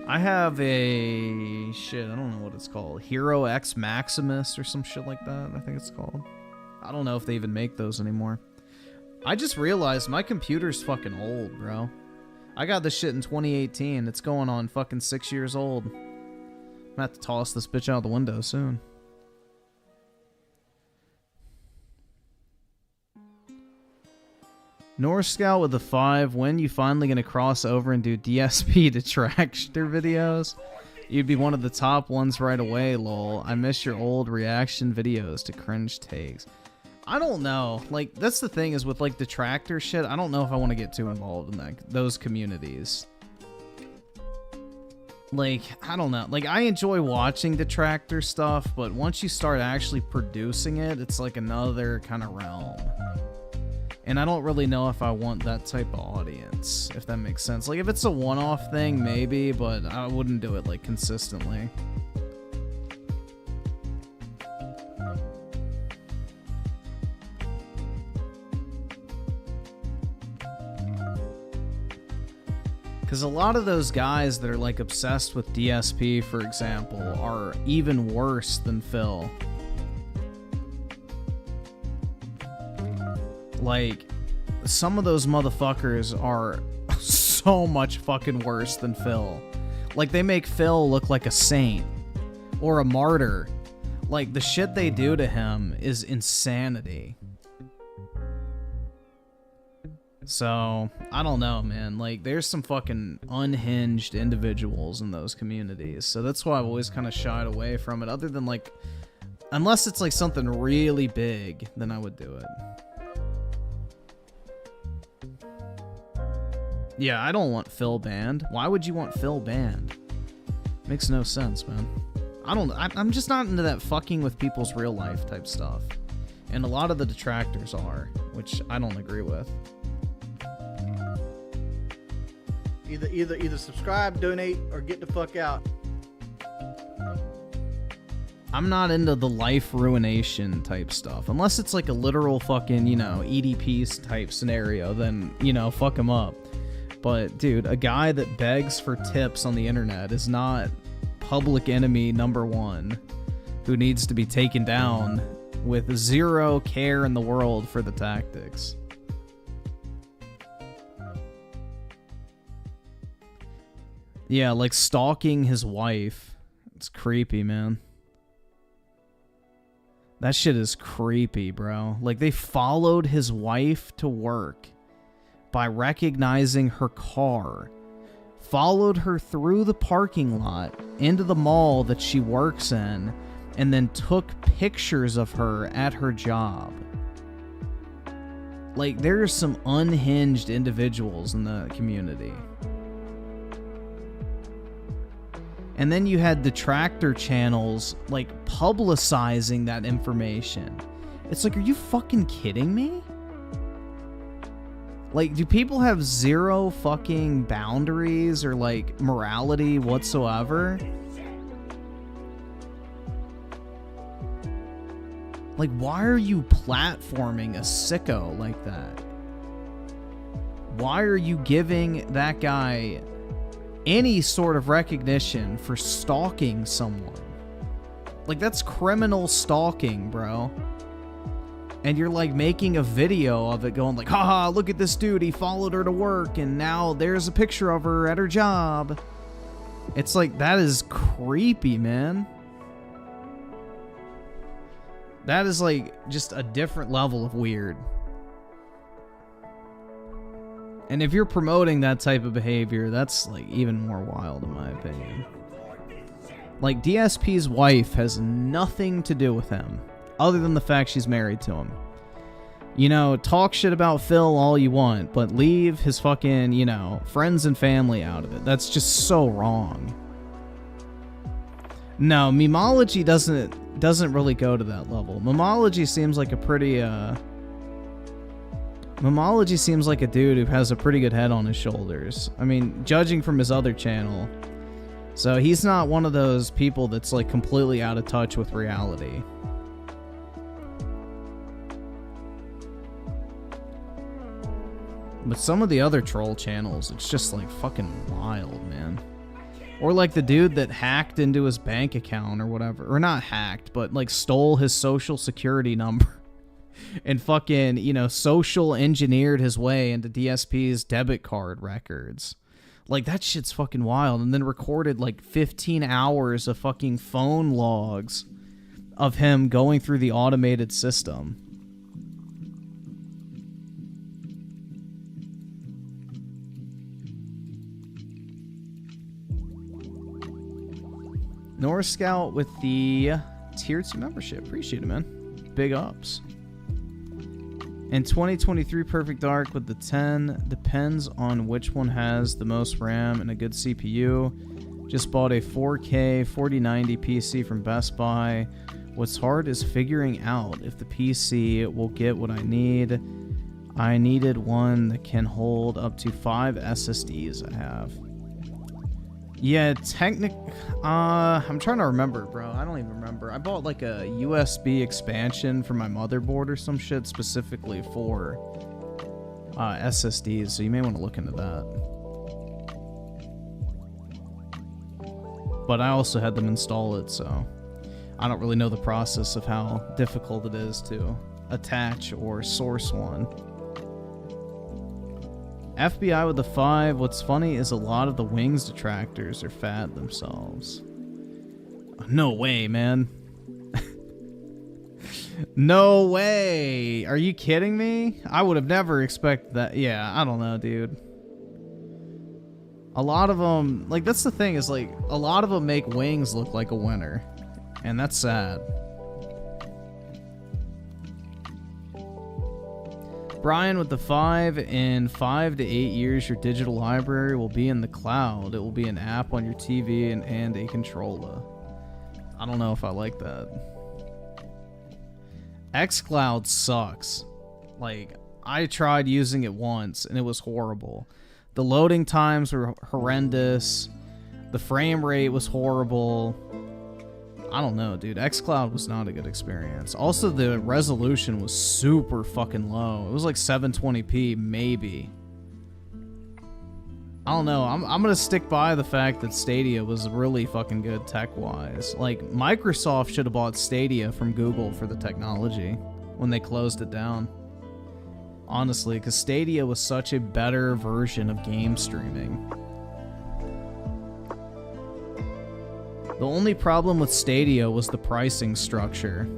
I have a... shit, I don't know what it's called. Hero X Maximus or some shit like that, I think it's called. I don't know if they even make those anymore. I just realized my computer's fucking old, bro. I got this shit in 2018. It's going on fucking 6 years old. I'm gonna have to toss this bitch out the window soon. North Scout with the 5. When you finally gonna cross over and do DSP detractor videos? You'd be one of the top ones right away, lol. I miss your old reaction videos to cringe takes. I don't know. Like, that's the thing, is with like detractor shit, I don't know if I want to get too involved in those communities. Like, I don't know. Like, I enjoy watching detractor stuff, but once you start actually producing it, it's like another kind of realm. And I don't really know if I want that type of audience, if that makes sense. Like, if it's a one-off thing, maybe, but I wouldn't do it, like, consistently. Because a lot of those guys that are, like, obsessed with DSP, for example, are even worse than Phil. Like, some of those motherfuckers are so much fucking worse than Phil. Like, they make Phil look like a saint or a martyr. Like, the shit they do to him is insanity. So, I don't know, man. Like, there's some fucking unhinged individuals in those communities. So that's why I've always kind of shied away from it. Other than, like, unless it's, like, something really big, then I would do it. Yeah, I don't want Phil banned. Why would you want Phil banned? Makes no sense, man. I'm just not into that fucking with people's real life type stuff. And a lot of the detractors are, which I don't agree with. Either subscribe, donate, or get the fuck out. I'm not into the life ruination type stuff. Unless it's like a literal fucking, you know, EDP type scenario, then, you know, fuck him up. But, dude, a guy that begs for tips on the internet is not public enemy #1 who needs to be taken down with zero care in the world for the tactics. Yeah, like stalking his wife. It's creepy, man. That shit is creepy, bro. Like, they followed his wife to work by recognizing her car, followed her through the parking lot into the mall that she works in, and then took pictures of her at her job. Like, there's some unhinged individuals in the community. And then you had detractor channels, like, publicizing that information. It's like, are you fucking kidding me? Like, do people have zero fucking boundaries or, like, morality whatsoever? Like, why are you platforming a sicko like that? Why are you giving that guy any sort of recognition for stalking someone? Like, that's criminal stalking, bro. And you're like making a video of it going like, haha, look at this dude, he followed her to work and now there's a picture of her at her job. It's like, that is creepy, man. That is like just a different level of weird. And if you're promoting that type of behavior, that's like even more wild in my opinion. Like, DSP's wife has nothing to do with him other than the fact she's married to him. You know, talk shit about Phil all you want, but leave his fucking, you know, friends and family out of it. That's just so wrong. No, memology doesn't really go to that level. Memology seems like a pretty Memology seems like a dude who has a pretty good head on his shoulders. I mean, judging from his other channel. So he's not one of those people that's like completely out of touch with reality. But some of the other troll channels, it's just like fucking wild, man. Or like the dude that hacked into his bank account or whatever. Or not hacked, but like stole his social security number. And fucking, you know, social engineered his way into DSP's debit card records. Like, that shit's fucking wild. And then recorded like 15 hours of fucking phone logs of him going through the automated system. North Scout with the Tier 2 membership. Appreciate it, man. Big ups. And 2023 Perfect Dark with the 10. Depends on which one has the most RAM and a good CPU. Just bought a 4K 4090 PC from Best Buy. What's hard is figuring out if the PC will get what I need. I needed one that can hold up to 5 SSDs I have. Yeah, I'm trying to remember, bro. I don't even remember. I bought like a USB expansion for my motherboard or some shit specifically for SSDs, so you may want to look into that. But I also had them install it, so I don't really know the process of how difficult it is to attach or source one. FBI with the 5. What's funny is a lot of the Wings detractors are fat themselves. No way, man. No way. Are you kidding me? I would have never expected that. Yeah, I don't know, dude. A lot of them, like, that's the thing is, like, a lot of them make Wings look like a winner. And that's sad. Brian with the 5. In 5 to 8 years, your digital library will be in the cloud. It will be an app on your TV and a controller. I don't know if I like that. xCloud sucks. Like, I tried using it once and it was horrible. The loading times were horrendous. The frame rate was horrible. I don't know, dude. xCloud was not a good experience. Also, the resolution was super fucking low. It was like 720p, maybe. I don't know. I'm gonna stick by the fact that Stadia was really fucking good tech-wise. Like, Microsoft should have bought Stadia from Google for the technology when they closed it down. Honestly, because Stadia was such a better version of game streaming. The only problem with Stadia was the pricing structure.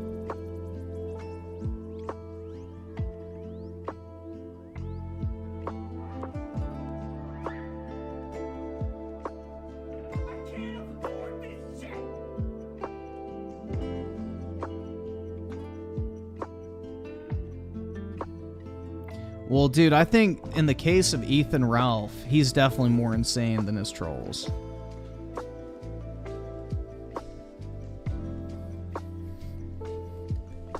Well, dude, I think in the case of Ethan Ralph, he's definitely more insane than his trolls.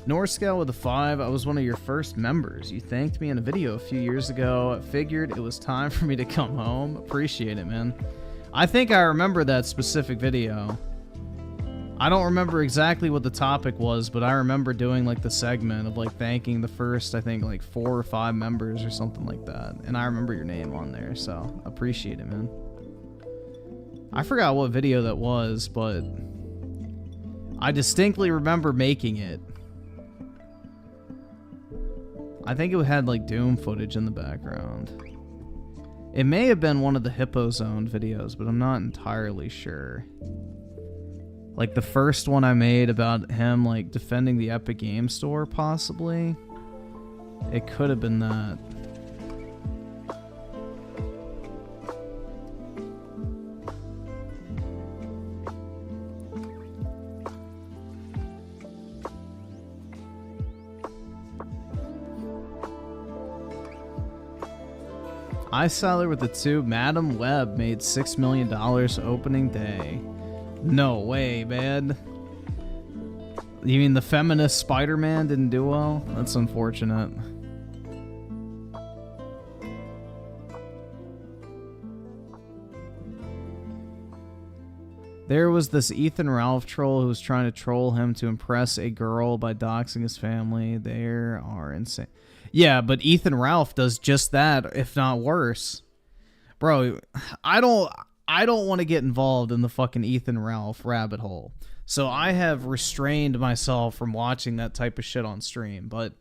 Norscale with a 5, I was one of your first members. You thanked me in a video a few years ago. I figured it was time for me to come home. Appreciate it, man. I think I remember that specific video. I don't remember exactly what the topic was, but I remember doing like the segment of like thanking the first, I think like 4 or 5 members or something like that. And I remember your name on there, so appreciate it, man. I forgot what video that was, but I distinctly remember making it. I think it had like Doom footage in the background. It may have been one of the Hippo Zone videos, but I'm not entirely sure. Like the first one I made about him like defending the Epic Game Store, possibly. It could have been that. iSolid with the 2. Madam Web made $6 million opening day. No way, man. You mean the feminist Spider-Man didn't do well? That's unfortunate. There was this Ethan Ralph troll who was trying to troll him to impress a girl by doxing his family. They are insane. Yeah, but Ethan Ralph does just that, if not worse. Bro, I don't want to get involved in the fucking Ethan Ralph rabbit hole. So I have restrained myself from watching that type of shit on stream. But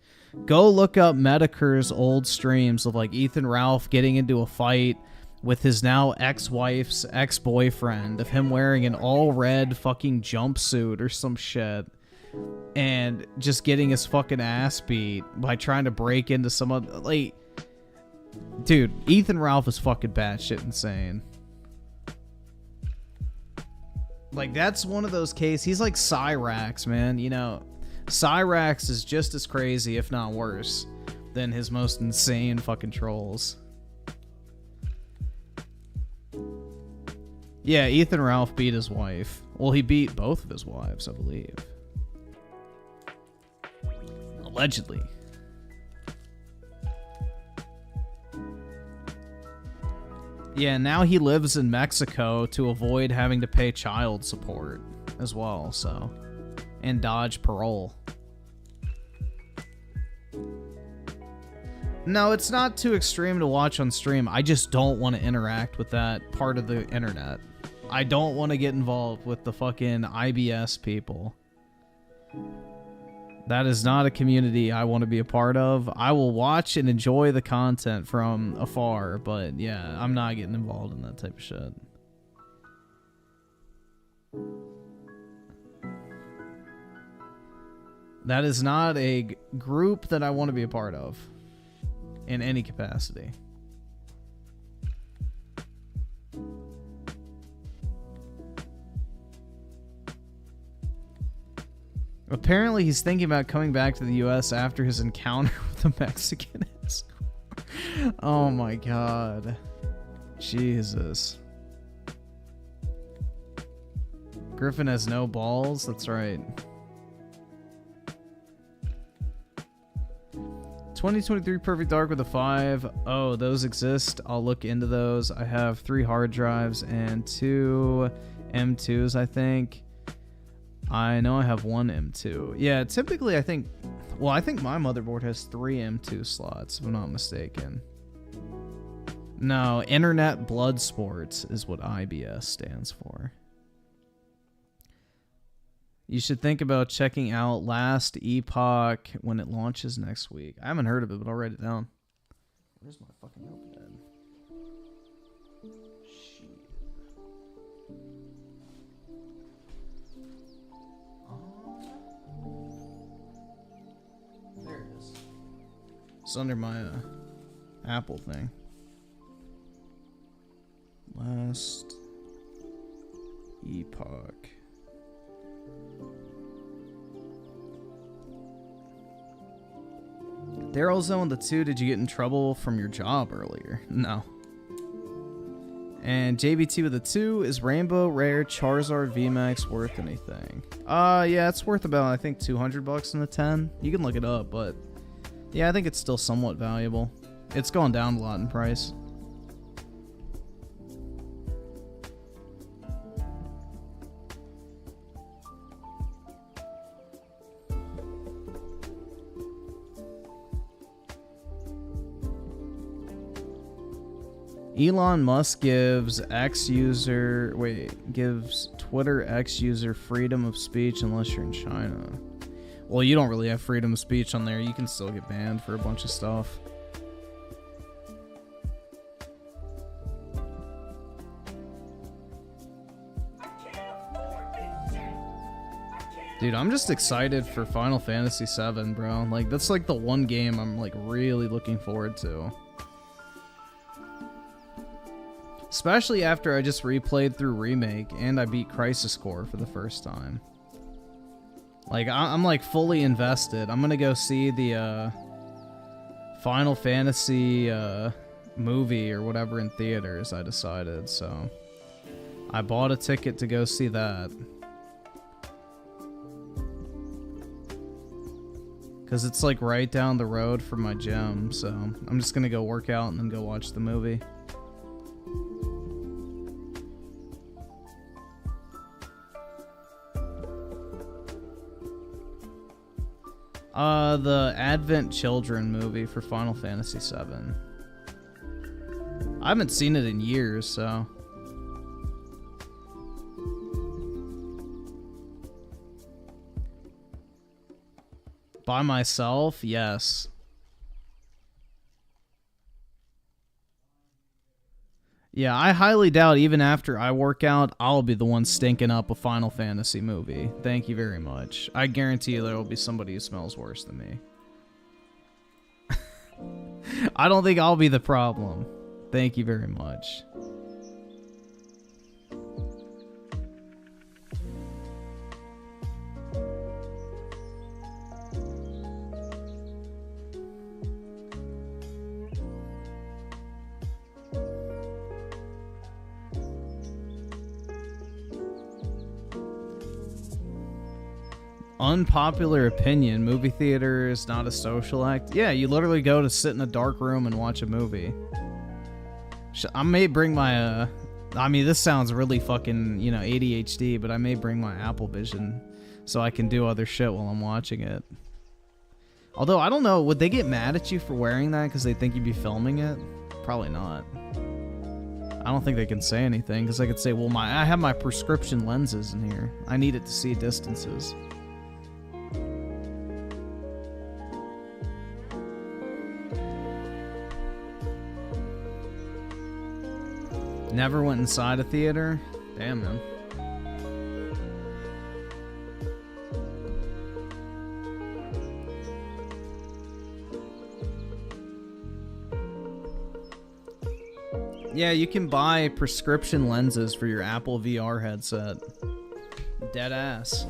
go look up Medicare's old streams of like Ethan Ralph getting into a fight with his now ex-wife's ex-boyfriend, of him wearing an all-red fucking jumpsuit or some shit. And just getting his fucking ass beat by trying to break into some other... Like, dude, Ethan Ralph is fucking batshit insane. Like, that's one of those cases. He's like Cyrax, man. You know, Cyrax is just as crazy, if not worse, than his most insane fucking trolls. Yeah, Ethan Ralph beat his wife. Well, he beat both of his wives, I believe. Allegedly. Yeah, now he lives in Mexico to avoid having to pay child support as well, so. And dodge parole. No, it's not too extreme to watch on stream. I just don't want to interact with that part of the internet. I don't want to get involved with the fucking IBS people. That is not a community I want to be a part of. I will watch and enjoy the content from afar, but yeah, I'm not getting involved in that type of shit. That is not a group that I want to be a part of in any capacity. Apparently, he's thinking about coming back to the U.S. after his encounter with a Mexican escort. Oh my god. Jesus. Griffin has no balls? That's right. 2023 Perfect Dark with a 5. Oh, those exist. I'll look into those. I have 3 hard drives and 2 M2s, I think. I know I have one M2. Yeah, typically I think... Well, I think my motherboard has 3 M2 slots, if I'm not mistaken. No, Internet Blood Sports is what IBS stands for. You should think about checking out Last Epoch when it launches next week. I haven't heard of it, but I'll write it down. Where's my fucking notepad? Shit. There it is. It's under my Apple thing. Last Epoch. Daryl Zone the 2, did you get in trouble from your job earlier? No. And JBT with the 2, is Rainbow Rare Charizard VMAX worth anything? Yeah, it's worth about, I think, $200 in the 10. You can look it up, but yeah, I think it's still somewhat valuable. It's gone down a lot in price. Elon Musk gives gives Twitter X user freedom of speech unless you're in China. Well, you don't really have freedom of speech on there. You can still get banned for a bunch of stuff. Dude, I'm just excited for Final Fantasy VII, bro. Like, that's like the one game I'm like really looking forward to. Especially after I just replayed through Remake and I beat Crisis Core for the first time. Like, I'm like fully invested. I'm gonna go see the Final Fantasy movie or whatever in theaters, I decided. So I bought a ticket to go see that. Because it's like right down the road from my gym. So I'm just gonna go work out and then go watch the movie. The Advent Children movie for Final Fantasy VII. I haven't seen it in years, so... By myself? Yes. Yeah, I highly doubt even after I work out, I'll be the one stinking up a Final Fantasy movie. Thank you very much. I guarantee you there will be somebody who smells worse than me. I don't think I'll be the problem. Thank you very much. Unpopular opinion, movie theater is not a social act. Yeah, you literally go to sit in a dark room and watch a movie. I may bring my, I mean, this sounds really fucking, you know, ADHD, but I may bring my Apple Vision so I can do other shit while I'm watching it. Although, I don't know, would they get mad at you for wearing that because they think you'd be filming it? Probably not. I don't think they can say anything because I could say, well, I have my prescription lenses in here. I need it to see distances. Never went inside a theater? Damn, man. Yeah, you can buy prescription lenses for your Apple VR headset. Dead ass.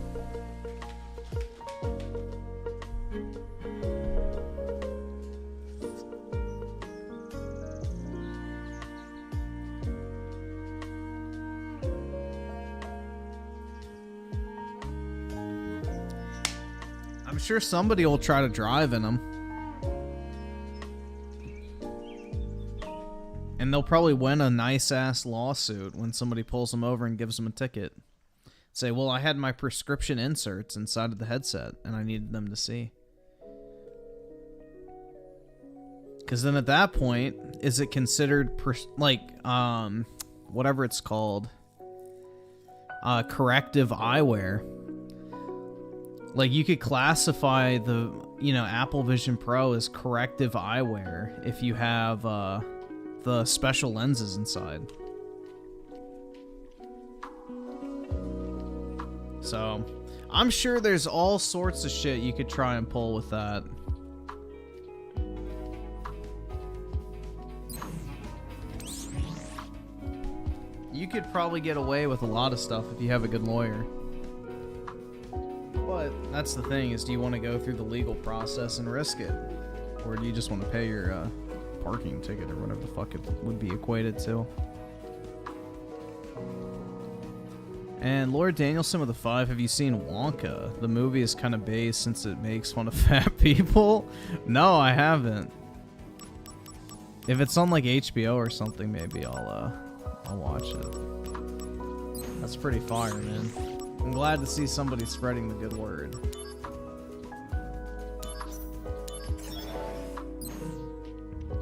I'm sure somebody will try to drive in them. And they'll probably win a nice-ass lawsuit when somebody pulls them over and gives them a ticket. Say, well, I had my prescription inserts inside of the headset, and I needed them to see. Because then at that point, is it considered, whatever it's called, corrective eyewear? Like, you could classify the, Apple Vision Pro as corrective eyewear if you have the special lenses inside. So, I'm sure there's all sorts of shit you could try and pull with that. You could probably get away with a lot of stuff if you have a good lawyer. But that's the thing, is do you want to go through the legal process and risk it? Or do you just want to pay your parking ticket or whatever the fuck it would be equated to? And Lord Danielson with a 5, have you seen Wonka? The movie is kind of based since it makes fun of fat people. No, I haven't. If it's on like HBO or something, maybe I'll watch it. That's pretty fire, man. I'm glad to see somebody spreading the good word.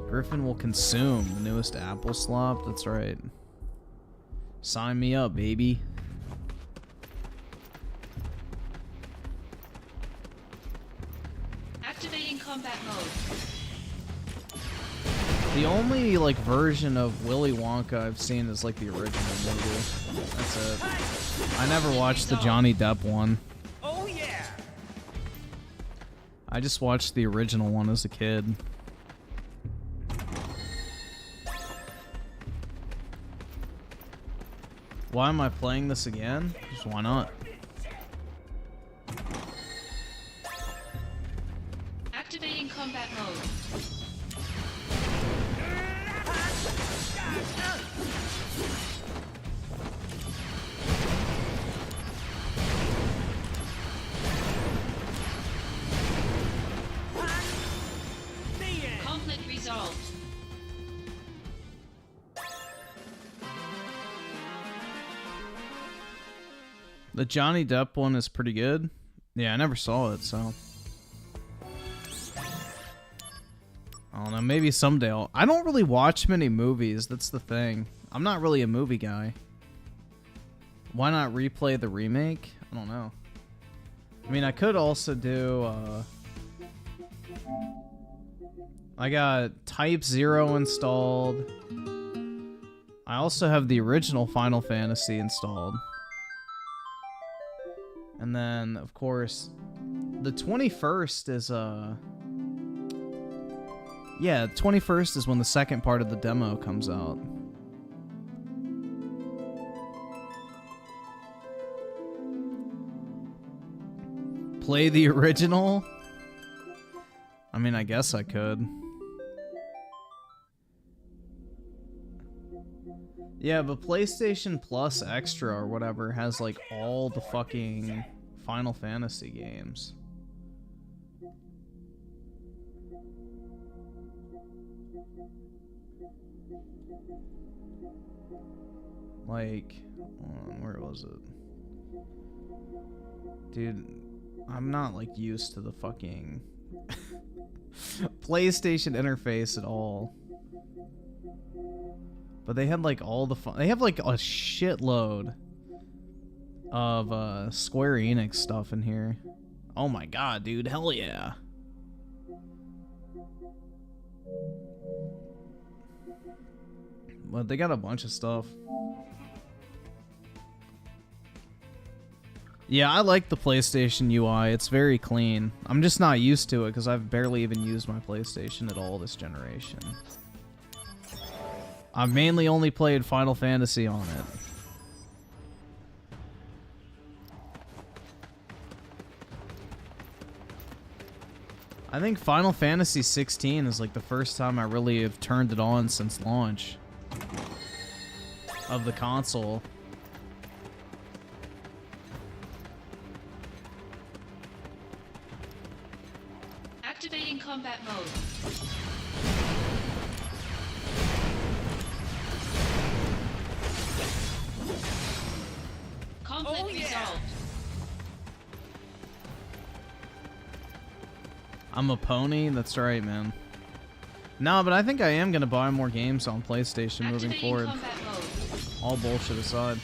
Griffin will consume the newest Apple slop. That's right. Sign me up, baby. Activating combat mode. The only version of Willy Wonka I've seen is the original movie. That's it. I never watched the Johnny Depp one. Oh yeah. I just watched the original one as a kid. Why am I playing this again? Just why not? Activating combat mode. Conflict resolved. The Johnny Depp one is pretty good. Yeah, I never saw it, so I don't know, maybe someday I don't really watch many movies, that's the thing. I'm not really a movie guy. Why not replay the remake? I don't know. I mean, I could also do, I got Type 0 installed. I also have the original Final Fantasy installed. And then, of course, the 21st is, yeah, 21st is when the second part of the demo comes out. Play the original? I mean, I guess I could. Yeah, but PlayStation Plus Extra or whatever has all the fucking Final Fantasy games. Where was it? Dude, I'm not used to the fucking PlayStation interface at all. But they had all the fun. They have a shitload of Square Enix stuff in here. Oh my god, dude, hell yeah. But they got a bunch of stuff. Yeah, I like the PlayStation UI. It's very clean. I'm just not used to it because I've barely even used my PlayStation at all this generation. I've mainly only played Final Fantasy on it. I think Final Fantasy 16 is the first time I really have turned it on since launch of the console. Activating combat mode. Conflict Oh, yeah. resolved. I'm a pony? That's right, man. No, but I think I am going to buy more games on PlayStation moving Activating forward. combat mode. All bullshit aside.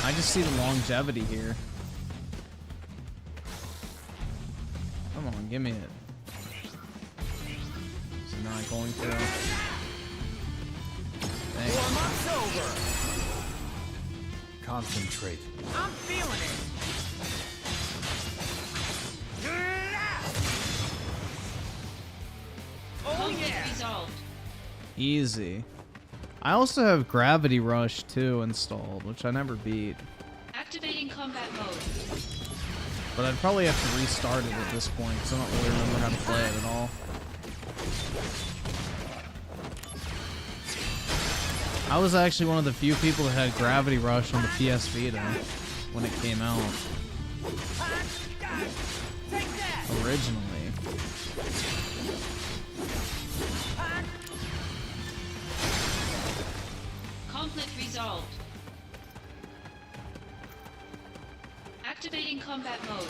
I just see the longevity here. Come on, give me it. It's not going through. Thanks. Warm-up's over. Concentrate. I'm feeling it. Oh, Conflict yeah. resolved. Easy. I also have Gravity Rush 2 installed, which I never beat. Activating combat mode. But I'd probably have to restart it at this point, because I don't really remember how to play it at all. I was actually one of the few people that had Gravity Rush on the PS Vita when it came out. Take that. Originally. Conflict resolved. Activating combat mode.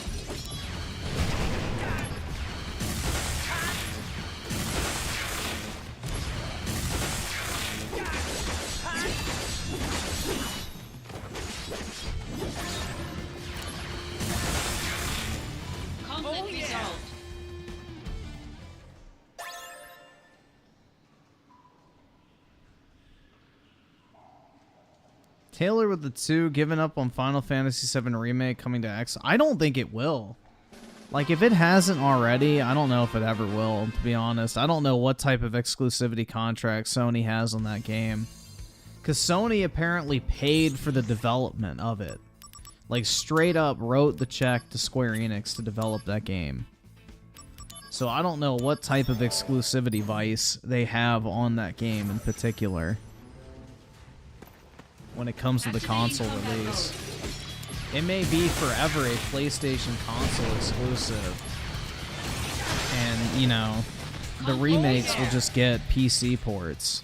Conflict Oh, yeah. resolved. Taylor with the 2 giving up on Final Fantasy VII Remake coming to X. I don't think it will. Like, if it hasn't already, I don't know if it ever will, to be honest. I don't know what type of exclusivity contract Sony has on that game. Because Sony apparently paid for the development of it. Like, straight up wrote the check to Square Enix to develop that game. So I don't know what type of exclusivity vice they have on that game in particular when it comes to the console release. It may be forever a PlayStation console exclusive. And, you know, the remakes will just get PC ports.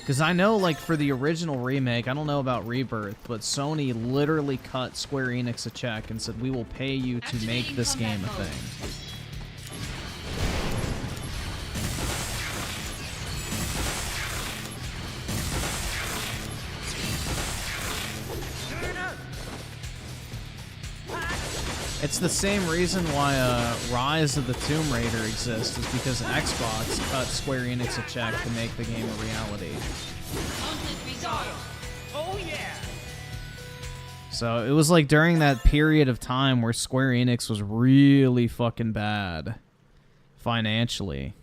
Because I know, like, for the original remake, I don't know about Rebirth, but Sony literally cut Square Enix a check and said, we will pay you to make this game a thing. It's the same reason why Rise of the Tomb Raider exists, is because Xbox cut Square Enix a check to make the game a reality. Conflict resolved. Oh, yeah. So it was like during that period of time where Square Enix was really fucking bad financially.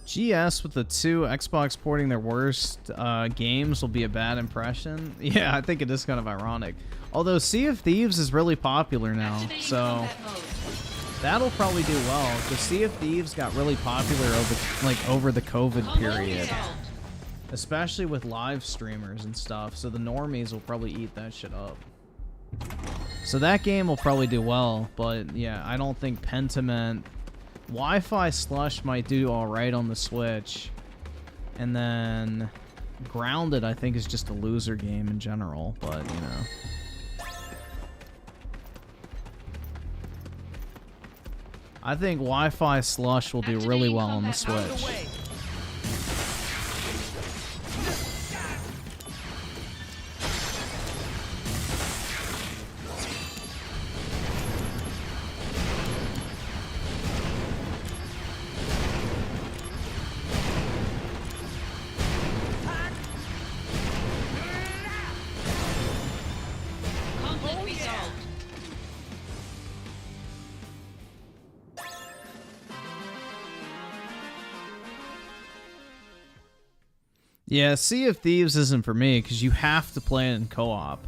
GS with the 2 Xbox porting their worst games will be a bad impression. Yeah, I think it is kind of ironic. Although Sea of Thieves is really popular now, Activating so combat mode. that'll probably do well. Because Sea of Thieves got really popular over the COVID Conflict period, resolved. especially with live streamers and stuff. So the normies will probably eat that shit up. So that game will probably do well, but yeah, I don't think Pentiment. Wi-Fi Slush might do alright on the Switch. And then Grounded, I think, is just a loser game in general, but, you know. I think Wi-Fi Slush will do really well on the Activating Out of the Switch. way. Conflict Oh, yeah. resolved. Yeah, Sea of Thieves isn't for me, because you have to play it in co-op.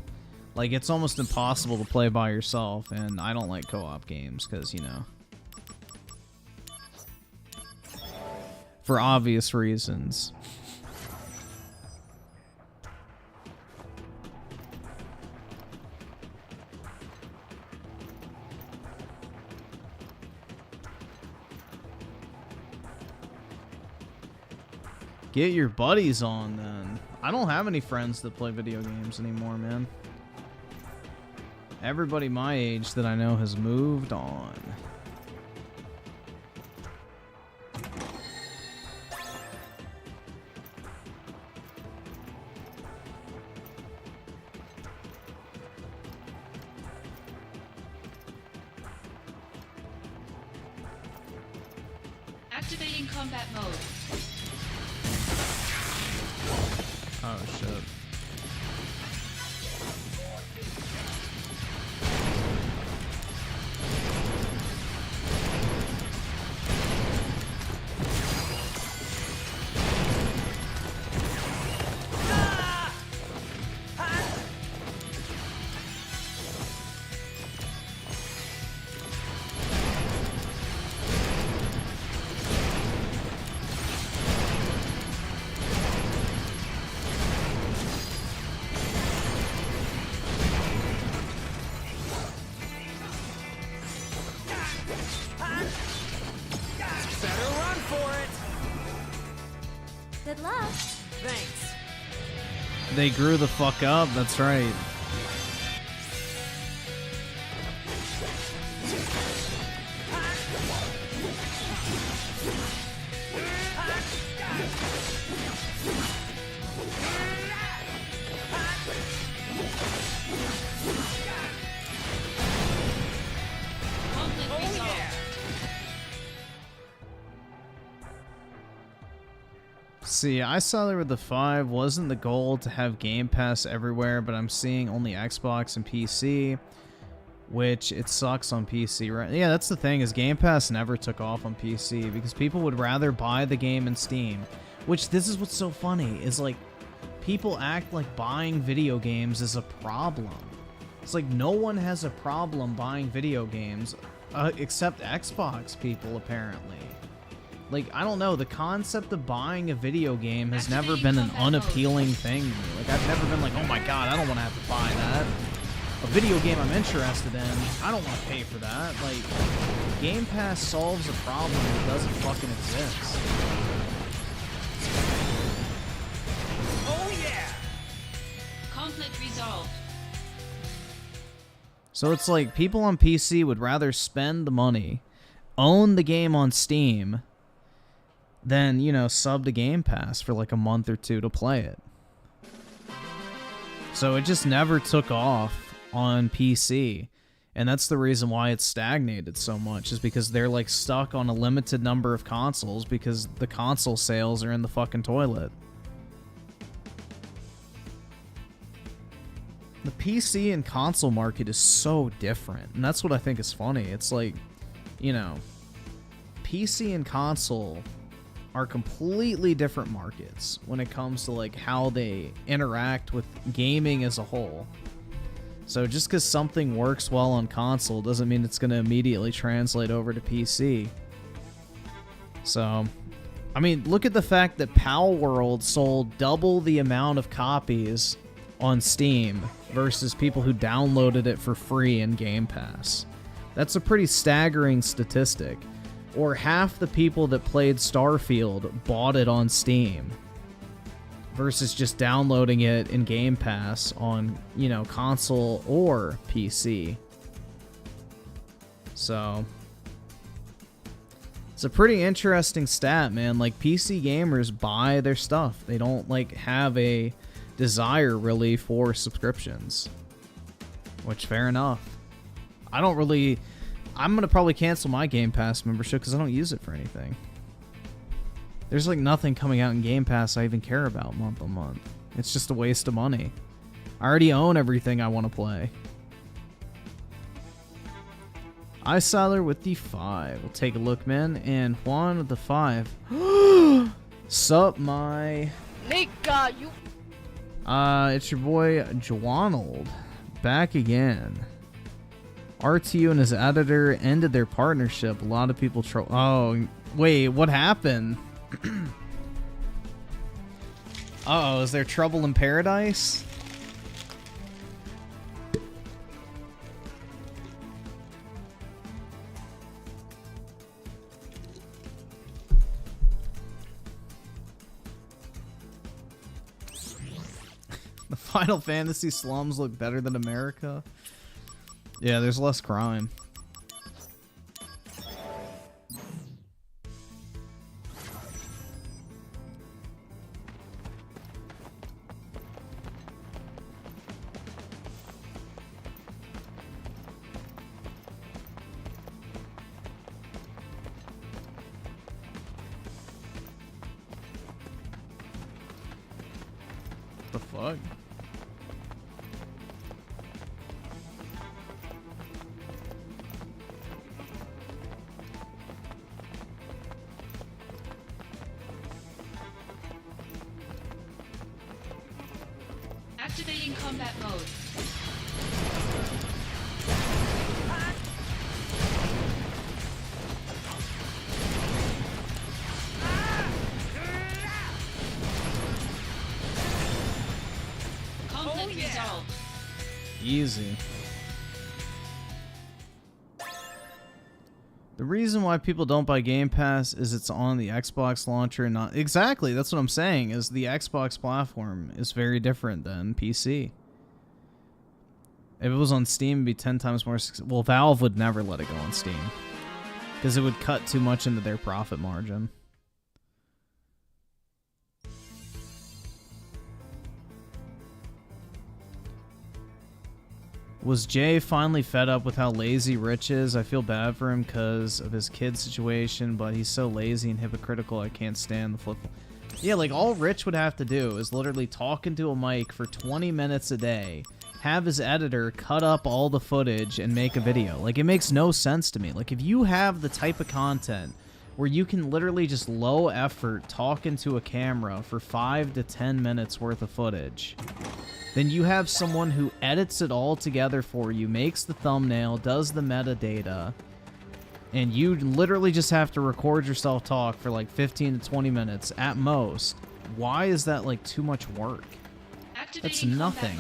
Like, it's almost impossible to play by yourself, and I don't like co-op games, because, you know, for obvious reasons. Get your buddies on, then. I don't have any friends that play video games anymore, man. Everybody my age that I know has moved on. Activating combat mode. Oh, shit. Better run for it. Good luck. Thanks. They grew the fuck up, that's right. Conflict resolved. See, I saw there with the 5 wasn't the goal to have Game Pass everywhere, but I'm seeing only Xbox and PC, which it sucks on PC, right? Yeah, that's the thing, is Game Pass never took off on PC because people would rather buy the game in Steam, which this is what's so funny, is like people act like buying video games is a problem. It's like no one has a problem buying video games except Xbox people, apparently. Like, I don't know, the concept of buying a video game has never been an unappealing thing to me. Like, I've never been like, oh my god, I don't want to have to buy that. A video game I'm interested in, I don't want to pay for that. Like, Game Pass solves a problem that doesn't fucking exist. Oh yeah. Conflict resolved. So it's like, people on PC would rather spend the money, own the game on Steam, than, you know, sub to Game Pass for like a month or two to play it. So it just never took off on PC. And that's the reason why it's stagnated so much, is because they're like stuck on a limited number of consoles because the console sales are in the fucking toilet. The PC and console market is so different, and that's what I think is funny. It's like, you know, PC and console are completely different markets when it comes to like how they interact with gaming as a whole. So just because something works well on console doesn't mean it's going to immediately translate over to PC. So, I mean, look at the fact that Pal World sold double the amount of copies on Steam versus people who downloaded it for free in Game Pass. That's a pretty staggering statistic. Or half the people that played Starfield bought it on Steam versus just downloading it in Game Pass on, you know, console or PC. So it's a pretty interesting stat, man. Like, PC gamers buy their stuff. They don't like have a desire really for subscriptions, which fair enough. I'm going to probably cancel my Game Pass membership because I don't use it for anything. There's like nothing coming out in Game Pass I even care about month on month. It's just a waste of money. I already own everything I want to play. iSiler with the 5. We'll take a look, man. And Juan with the 5. Sup, my... Nigga, you... It's your boy, Jwanald. Back again. RTU and his editor ended their partnership. A lot of people troll. Oh, wait, what happened? Uh-oh, is there trouble in paradise? The Final Fantasy slums look better than America. Yeah, there's less crime. The fuck? Activating combat mode. Conflict resolved. Easy. The reason why people don't buy Game Pass is it's on the Xbox launcher and not... Exactly, that's what I'm saying, is the Xbox platform is very different than PC. If it was on Steam, it'd be 10 times more... Well, Valve would never let it go on Steam. Because it would cut too much into their profit margin. Was Jay finally fed up with how lazy Rich is? I feel bad for him because of his kid situation, but he's so lazy and hypocritical I can't stand the flip. Yeah, like all Rich would have to do is literally talk into a mic for 20 minutes a day, have his editor cut up all the footage and make a video. Like, it makes no sense to me. Like, if you have the type of content where you can literally just low effort talk into a camera for 5 to 10 minutes worth of footage, then you have someone who edits it all together for you, makes the thumbnail, does the metadata, and you literally just have to record yourself talk for like 15 to 20 minutes at most. Why is that like too much work? That's nothing.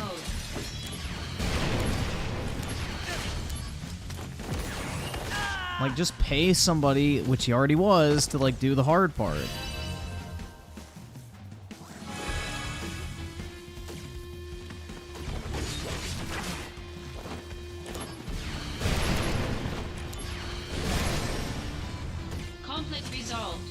Like, just pay somebody, which he already was, to like do the hard part. Conflict resolved.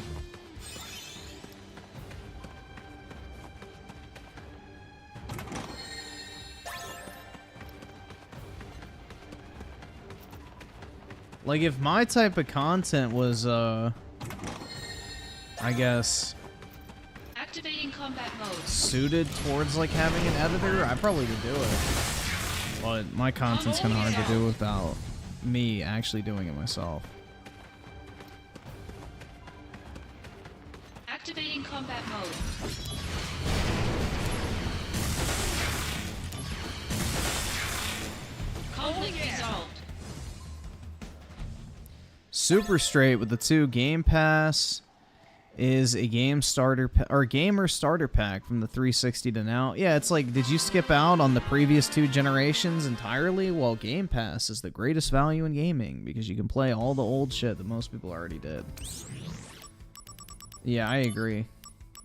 Like, if my type of content was, I guess, Activating combat mode. suited towards, like, having an editor, I probably would do it. But my content's kind of hard to do without me actually doing it myself. Activating combat mode. Conflict resolved. Super straight with the 2 Game Pass is a game starter or gamer starter pack from the 360 to now. Yeah, it's like, did you skip out on the previous 2 generations entirely? Well, Game Pass is the greatest value in gaming because you can play all the old shit that most people already did. Yeah, I agree.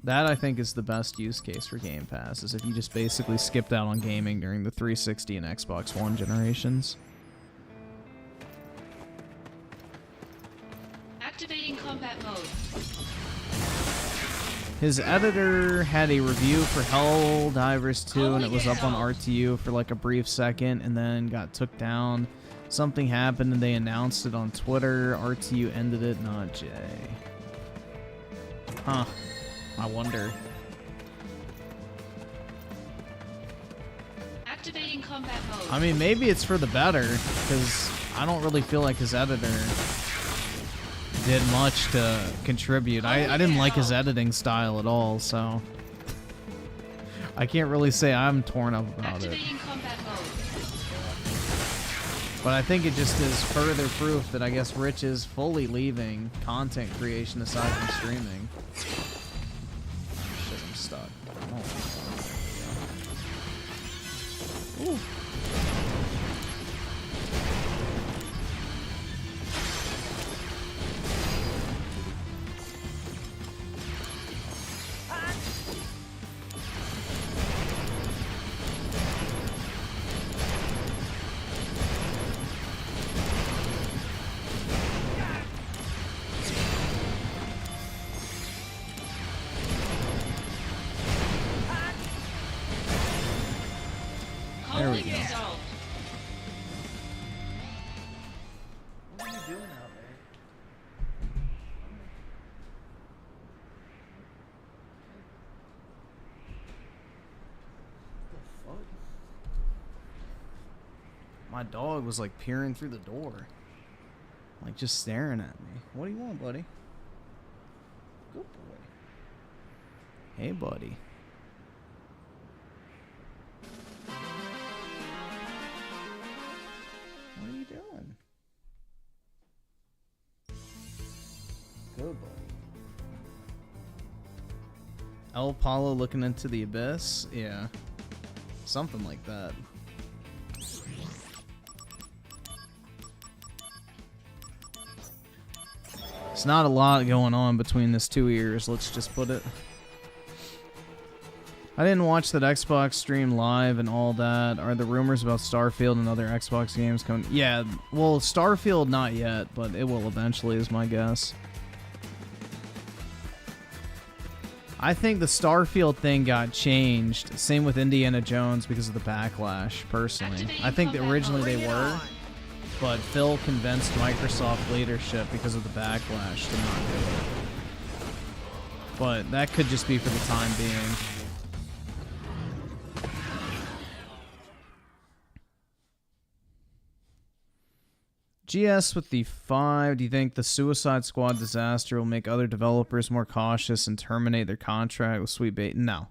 That, I think, is the best use case for Game Pass, is if you just basically skipped out on gaming during the 360 and Xbox One generations. Activating combat mode. His editor had a review for Helldivers 2, and it was up on RTU for like a brief second, and then got took down. Something happened, and they announced it on Twitter. RTU ended it, not Jay. Huh. I wonder. Activating combat mode. I mean, maybe it's for the better, because I don't really feel like his editor did much to contribute. I didn't like his editing style at all, so I can't really say I'm torn up about it. Activating combat mode. But I think it just is further proof that I guess Rich is fully leaving content creation aside from streaming. Shit, I'm stuck. Oh. Ooh. Conflict resolved. What are you doing out there? What the fuck? My dog was like peering through the door. Like just staring at me. What do you want, buddy? Good boy. Hey, buddy. What are you doing? Good boy. El Apollo looking into the abyss? Yeah. Something like that. It's not a lot going on between this 2 years, let's just put it. I didn't watch that Xbox stream live and all that. Are the rumors about Starfield and other Xbox games coming? Yeah, well, Starfield not yet, but it will eventually is my guess. I think the Starfield thing got changed. Same with Indiana Jones because of the backlash, personally. I think that originally they were, but Phil convinced Microsoft leadership because of the backlash to not do it. But that could just be for the time being. GS with the 5. Do you think the Suicide Squad disaster will make other developers more cautious and terminate their contract with Sweet Baby? No.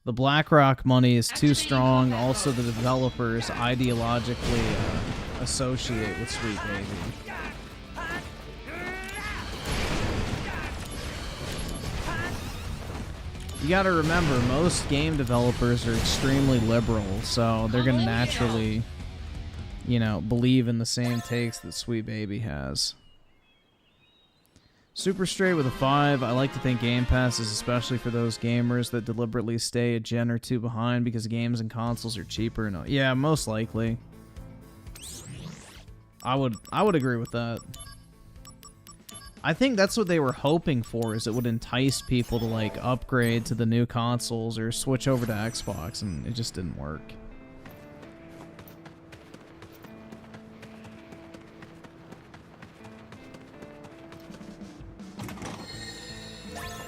The BlackRock money is too strong. Also, the developers ideologically associate with Sweet Baby. You gotta remember, most game developers are extremely liberal, so they're gonna naturally, you know, believe in the same takes that Sweet Baby has. Super Straight with a 5. I like to think Game Pass is especially for those gamers that deliberately stay a gen or two behind because games and consoles are cheaper. No, yeah, most likely. I would agree with that. I think that's what they were hoping for, is it would entice people to like upgrade to the new consoles or switch over to Xbox, and it just didn't work.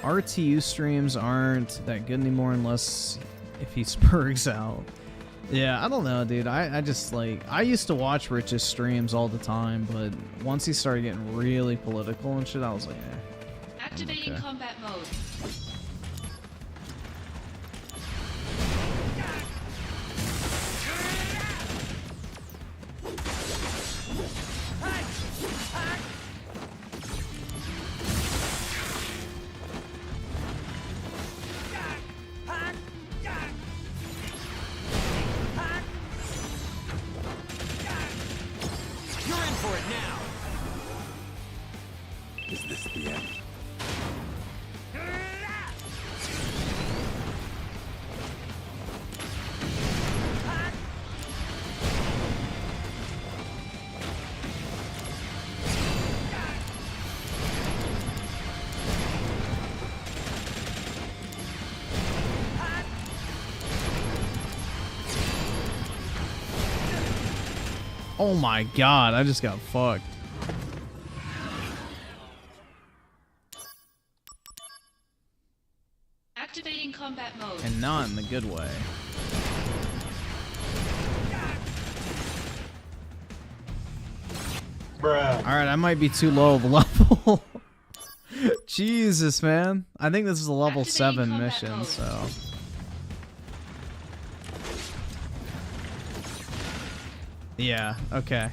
RTU streams aren't that good anymore unless if he spurgs out. Yeah, I don't know, dude. I just like, I used to watch Rich's streams all the time, but once he started getting really political and shit, I was like, eh. Activating okay. combat mode. Oh my god, I just got fucked. Activating combat mode. And not in the good way. Bruh. Alright, I might be too low of a level. Jesus, man. I think this is a level Activating 7 combat mission, mode. so... Yeah, okay.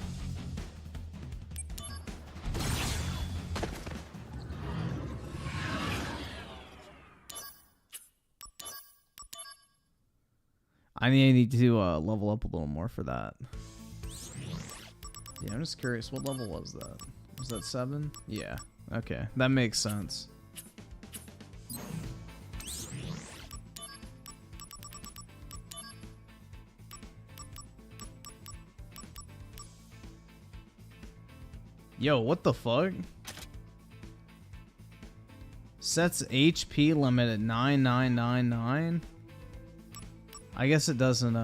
I need to level up a little more for that. Yeah, I'm just curious, what level was that? Was that 7? Yeah, okay. That makes sense. Yo, what the fuck? Sets HP limit at 9999. I guess it doesn't,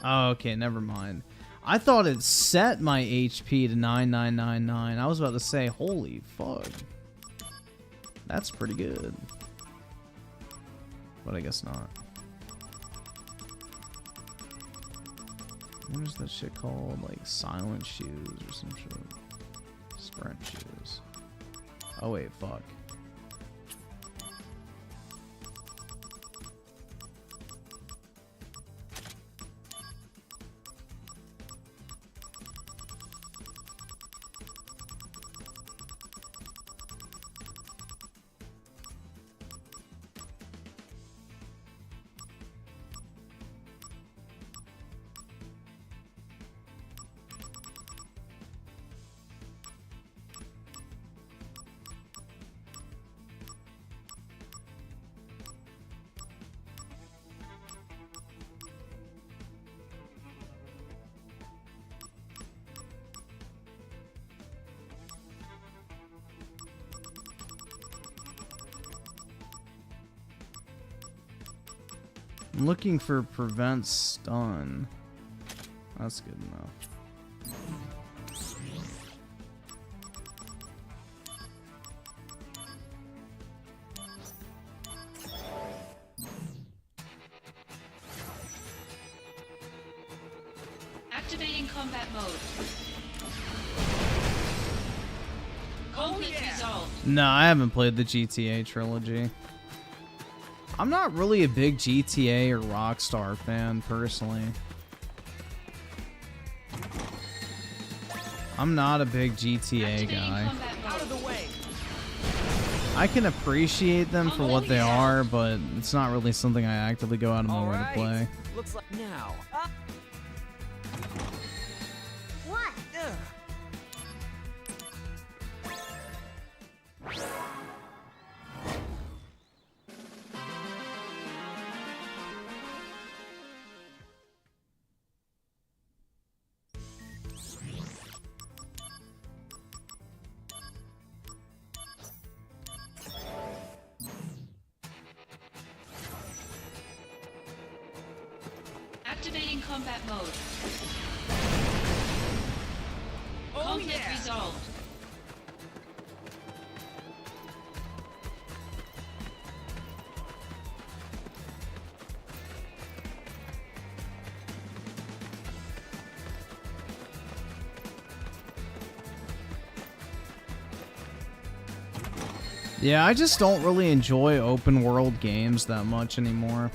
Oh, okay, never mind. I thought it set my HP to 9999. I was about to say, holy fuck. That's pretty good. But I guess not. What is that shit called? Like silent shoes or some shit. Sprint shoes. Oh wait, fuck. I'm looking for prevent stun. That's good enough. Activating combat mode. Conflict resolved. No, I haven't played the GTA trilogy. I'm not really a big GTA or Rockstar fan, personally. I'm not a big GTA guy. Out of the way. I can appreciate them for what they are, but it's not really something I actively go out of my way to play. Looks like now. What? Ugh. Activating combat mode. Oh, Conflict yeah. resolved. Yeah, I just don't really enjoy open world games that much anymore.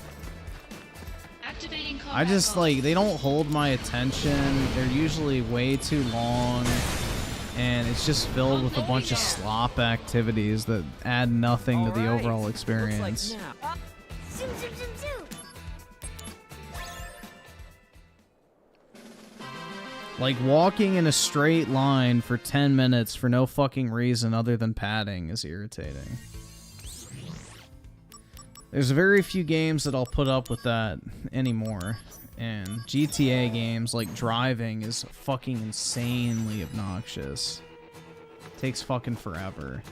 Activating combat I just mode. like, they don't hold my attention. They're usually way too long. And it's just filled with a bunch of slop activities that add nothing to the Alright. overall experience. Looks like now. Zoom, zoom, zoom, zoom. Like walking in a straight line for 10 minutes for no fucking reason other than padding is irritating. There's very few games that I'll put up with that anymore. And GTA games, like driving, is fucking insanely obnoxious. Takes fucking forever.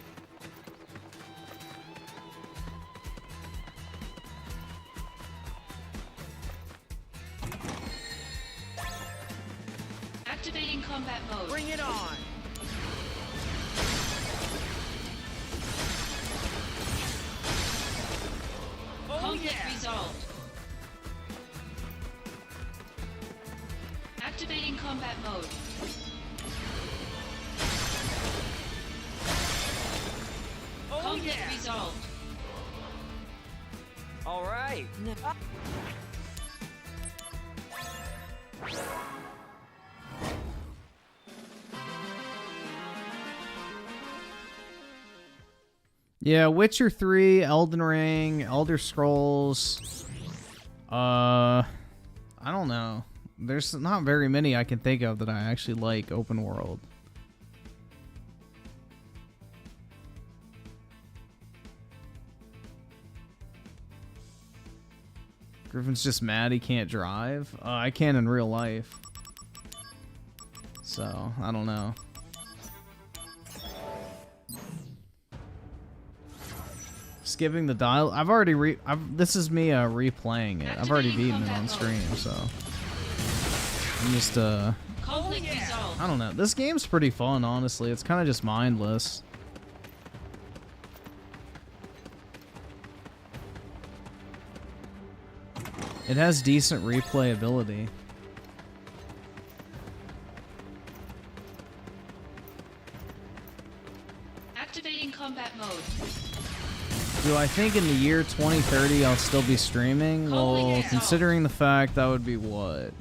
Activating combat mode. Bring it on. Oh, Conflict yeah. resolved. Activating combat mode. Oh, Conflict yeah. resolved. All right. Yeah, Witcher 3, Elden Ring, Elder Scrolls. I don't know. There's not very many I can think of that I actually like open world. Griffin's just mad he can't drive. I can in real life. So, I don't know. Skipping the dial. I've already this is me replaying it. I've already beaten it on stream, so I'm just I don't know. This game's pretty fun, honestly. It's kind of just mindless. It has decent replayability. Activating combat mode. Do I think in the year 2030 I'll still be streaming? Well, considering the fact that would be what?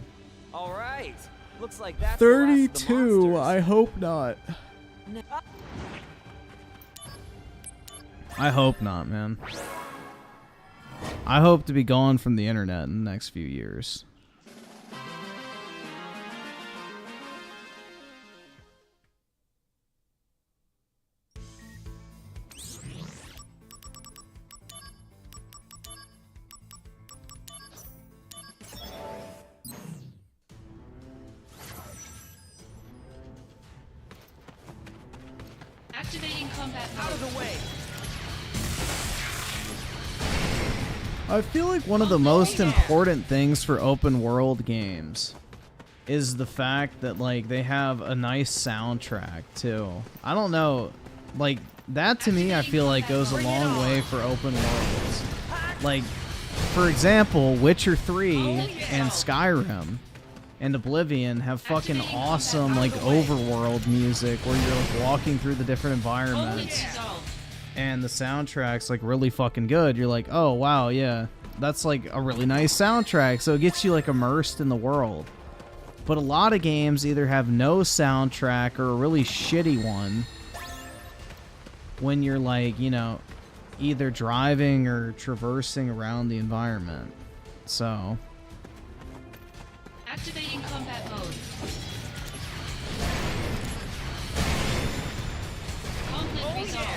All right. Looks like that's 32. I hope not. I hope not, man. I hope to be gone from the internet in the next few years. Activating combat mode. Out of the way. I feel like one of the most important things for open world games is the fact that like they have a nice soundtrack too. I don't know, like that to me I feel like goes a long way for open worlds. Like for example, Witcher 3 and Skyrim and Oblivion have fucking awesome like overworld music where you're like walking through the different environments. And the soundtrack's like really fucking good. You're like, oh wow, yeah, that's like a really nice soundtrack. So it gets you like immersed in the world. But a lot of games either have no soundtrack or a really shitty one when you're like, you know, either driving or traversing around the environment. So Activating combat mode. Conflict resolved.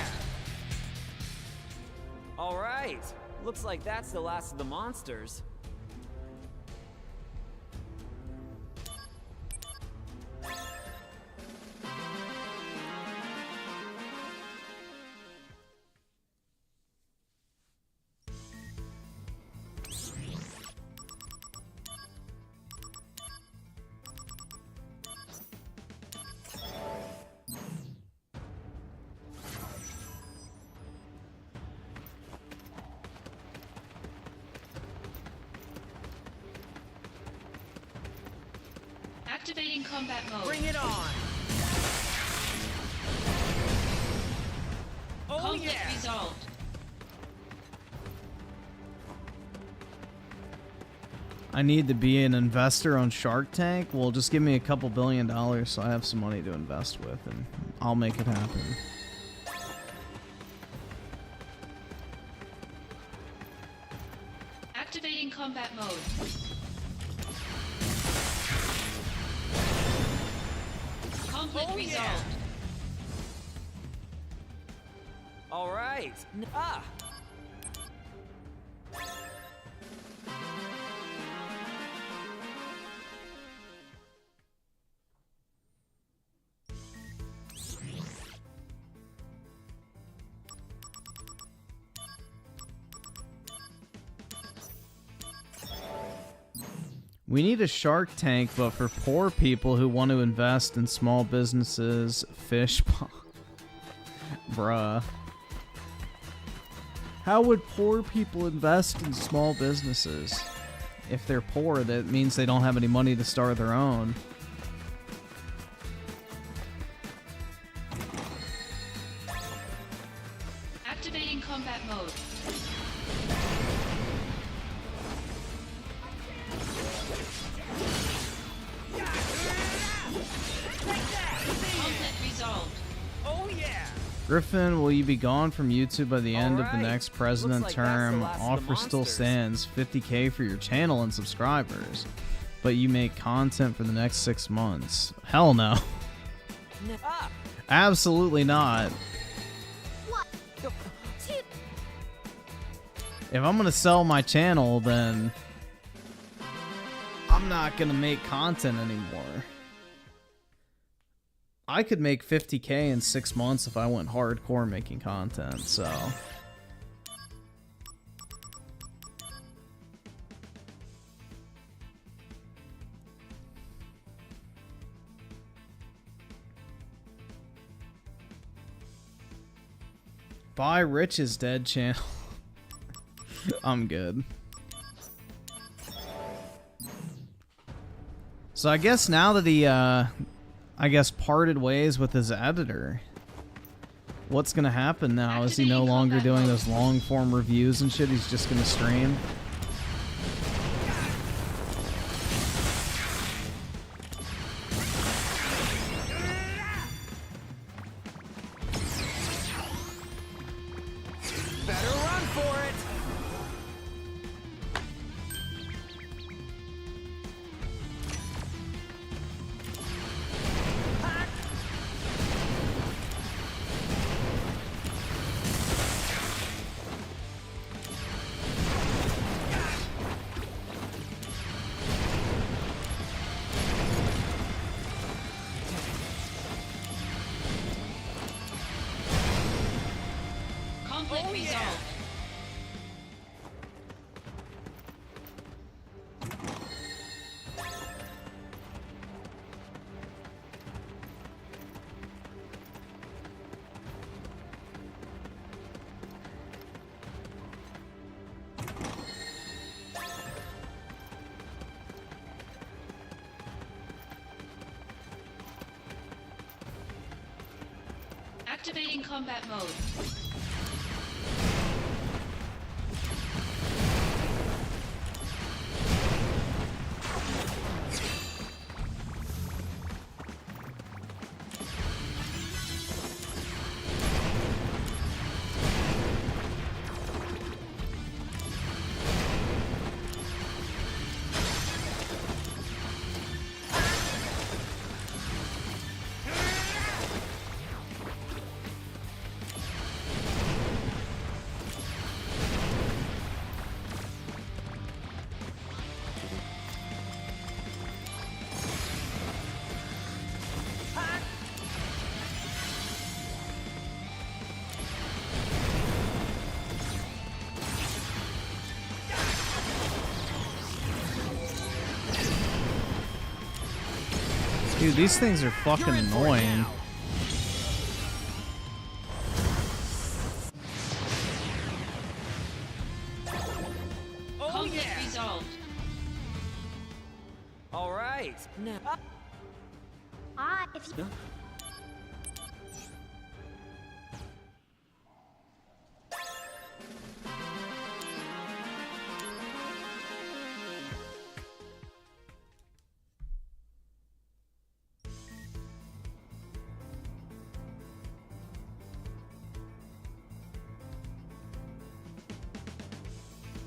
All right. Looks like that's the last of the monsters. Activating combat mode. Bring it on. Oh Conflict yeah. resolved. I need to be an investor on Shark Tank. Well, just give me a couple $1 billion so I have some money to invest with, and I'll make it happen. Activating combat mode. Conflict resolved. All right. Ah. We need a Shark Tank, but for poor people who want to invest in small businesses, fish pond. Bruh. How would poor people invest in small businesses? If they're poor, that means they don't have any money to start their own. Activating combat mode. Griffin, will you be gone from YouTube by the end of the Alright. next president Looks like that's the term? last of the Offer still monsters. stands. 50K for your channel and subscribers. But you make content for the next 6 months. Hell no. Ah! Absolutely not. What? Two. If I'm gonna sell my channel, then I'm not gonna make content anymore. I could make 50K in 6 months if I went hardcore making content, so. Buy Rich is Dead channel. I'm good. So I guess now that he, I guess parted ways with his editor, what's gonna happen now? Is he no Activating longer combat doing mode. those long form reviews and shit? He's just gonna stream? Better run for it! Conflict resolved. Activating combat mode. Dude, these things are fucking You're in for it annoying. now. Oh Conflict yeah! resolved. All right. Now. If you...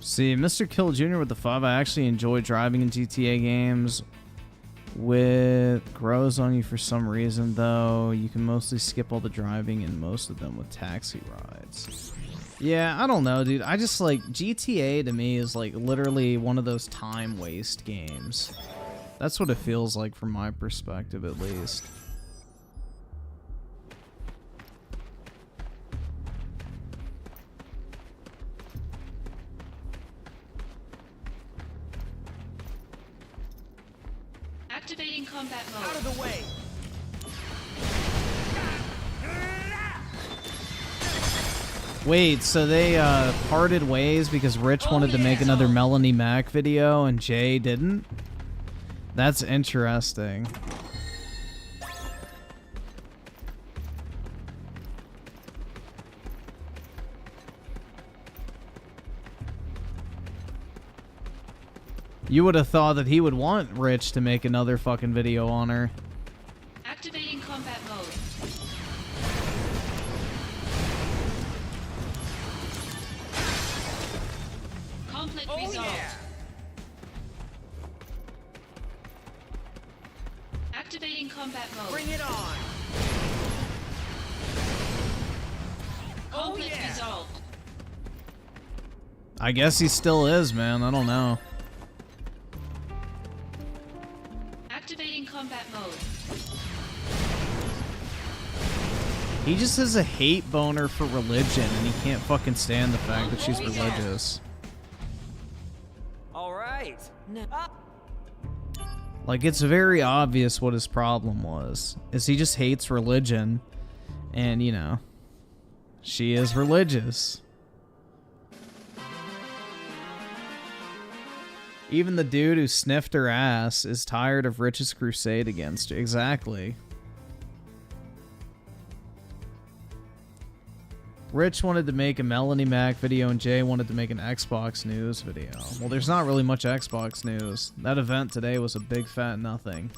See, Mr. Kill Jr. with the 5, I actually enjoy driving in GTA games. With grows on you for some reason, though. You can mostly skip all the driving and most of them with taxi rides. Yeah, I don't know, dude. I just like GTA to me is like literally one of those time waste games. That's what it feels like from my perspective, at least. Activating combat Out mode. of the way! Wait, so they parted ways because Rich Oh, wanted to make yeah. another Melanie Mac video and Jay didn't? That's interesting. You would have thought that he would want Rich to make another fucking video on her. Activating combat mode. Conflict Oh resolved. yeah. Activating combat mode. Bring it on. Conflict yeah. resolved. I guess he still is, man. I don't know. Activating combat mode. He just has a hate boner for religion, and he can't fucking stand the fact that she's religious. All right. Like, it's very obvious what his problem was. Is he just hates religion, and, you know, she is religious. Even the dude who sniffed her ass is tired of Rich's crusade against her. Exactly. Rich wanted to make a Melanie Mac video and Jay wanted to make an Xbox News video. Well, there's not really much Xbox News. That event today was a big fat nothing.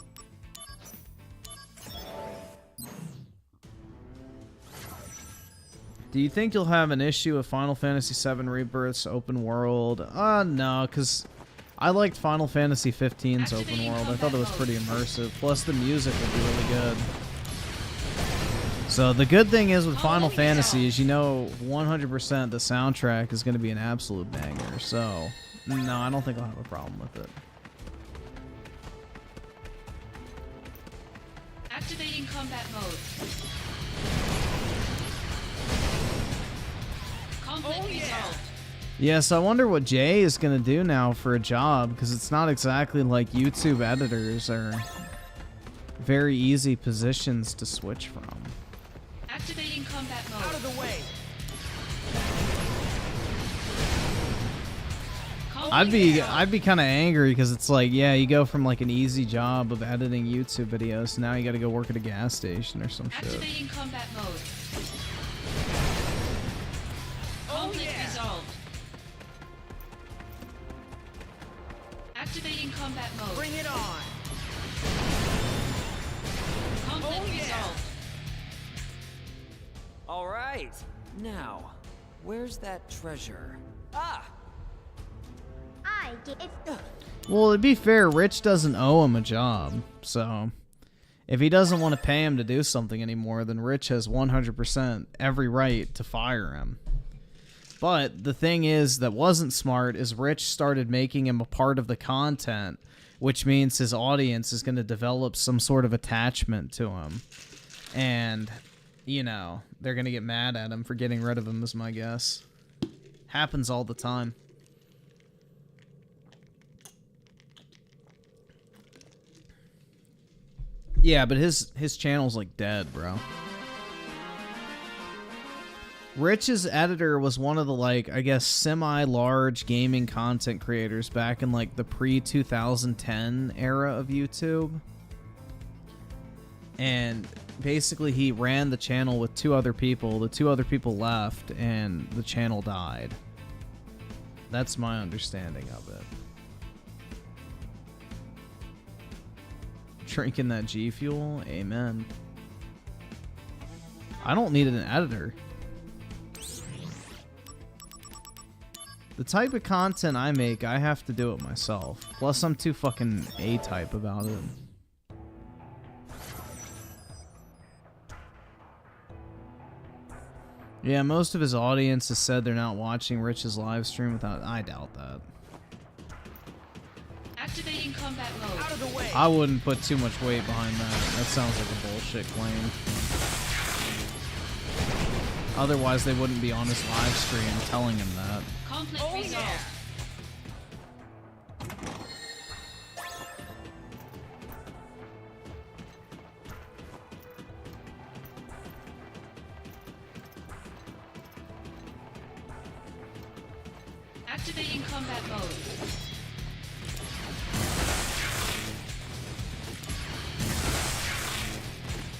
Do you think you'll have an issue with Final Fantasy VII Rebirth's open world? No, because I liked Final Fantasy 15's open world. I thought it was pretty immersive. Plus, the music would be really good. So the good thing is with Final Fantasy is, you know, 100% the soundtrack is going to be an absolute banger. So, no, I don't think I'll have a problem with it. Activating combat mode. Conflict resolved. Yeah, so I wonder what Jay is going to do now for a job, because it's not exactly like YouTube editors are very easy positions to switch from. Activating combat mode. Out of the way. I'd be kind of angry because it's like, yeah, you go from like an easy job of editing YouTube videos, now you got to go work at a gas station or some shit. Activating combat mode. Conflict resolved. Activating combat mode. Bring it on. Conflict resolved. All right. Now, where's that treasure? Ah! I get it. Well, to be fair, Rich doesn't owe him a job, so if he doesn't want to pay him to do something anymore, then Rich has 100% every right to fire him. But the thing is that wasn't smart is Rich started making him a part of the content, which means his audience is going to develop some sort of attachment to him. And, you know, they're going to get mad at him for getting rid of him, is my guess. Happens all the time. Yeah, but his channel's like dead, bro. Rich's editor was one of the, like, I guess, semi-large gaming content creators back in, like, the pre-2010 era of YouTube. And basically he ran the channel with two other people. The two other people left, and the channel died. That's my understanding of it. Drinking that G Fuel? Amen. I don't need an editor. The type of content I make, I have to do it myself. Plus, I'm too fucking A-type about it. Yeah, most of his audience has said they're not watching Rich's live stream without... I doubt that. Activating combat mode. Out of the way. I wouldn't put too much weight behind that. That sounds like a bullshit claim. Otherwise, they wouldn't be on his live stream telling him that. Conflict resolved. Activating combat mode.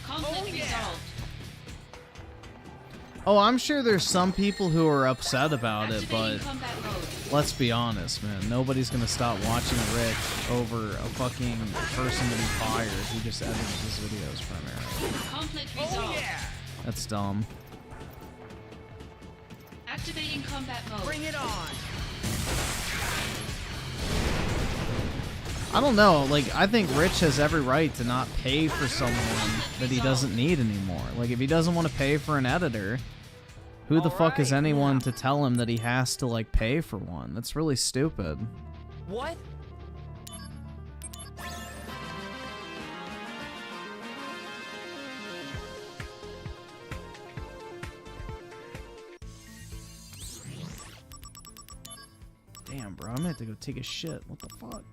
Conflict resolved. Oh, I'm sure there's some people who are upset about it, Activating but combat mode. let's be honest, man. Nobody's gonna stop watching Rich over a fucking person to be fired who just edits his videos primarily. Conflict resolved. That's dumb. Activating combat mode. Bring it on. I don't know. Like, I think Rich has every right to not pay for someone that he doesn't need anymore. Like, if he doesn't want to pay for an editor, who the fuck is anyone to tell him that he has to, like, pay for one? That's really stupid. What? Damn, bro, I'm gonna have to go take a shit. What the fuck?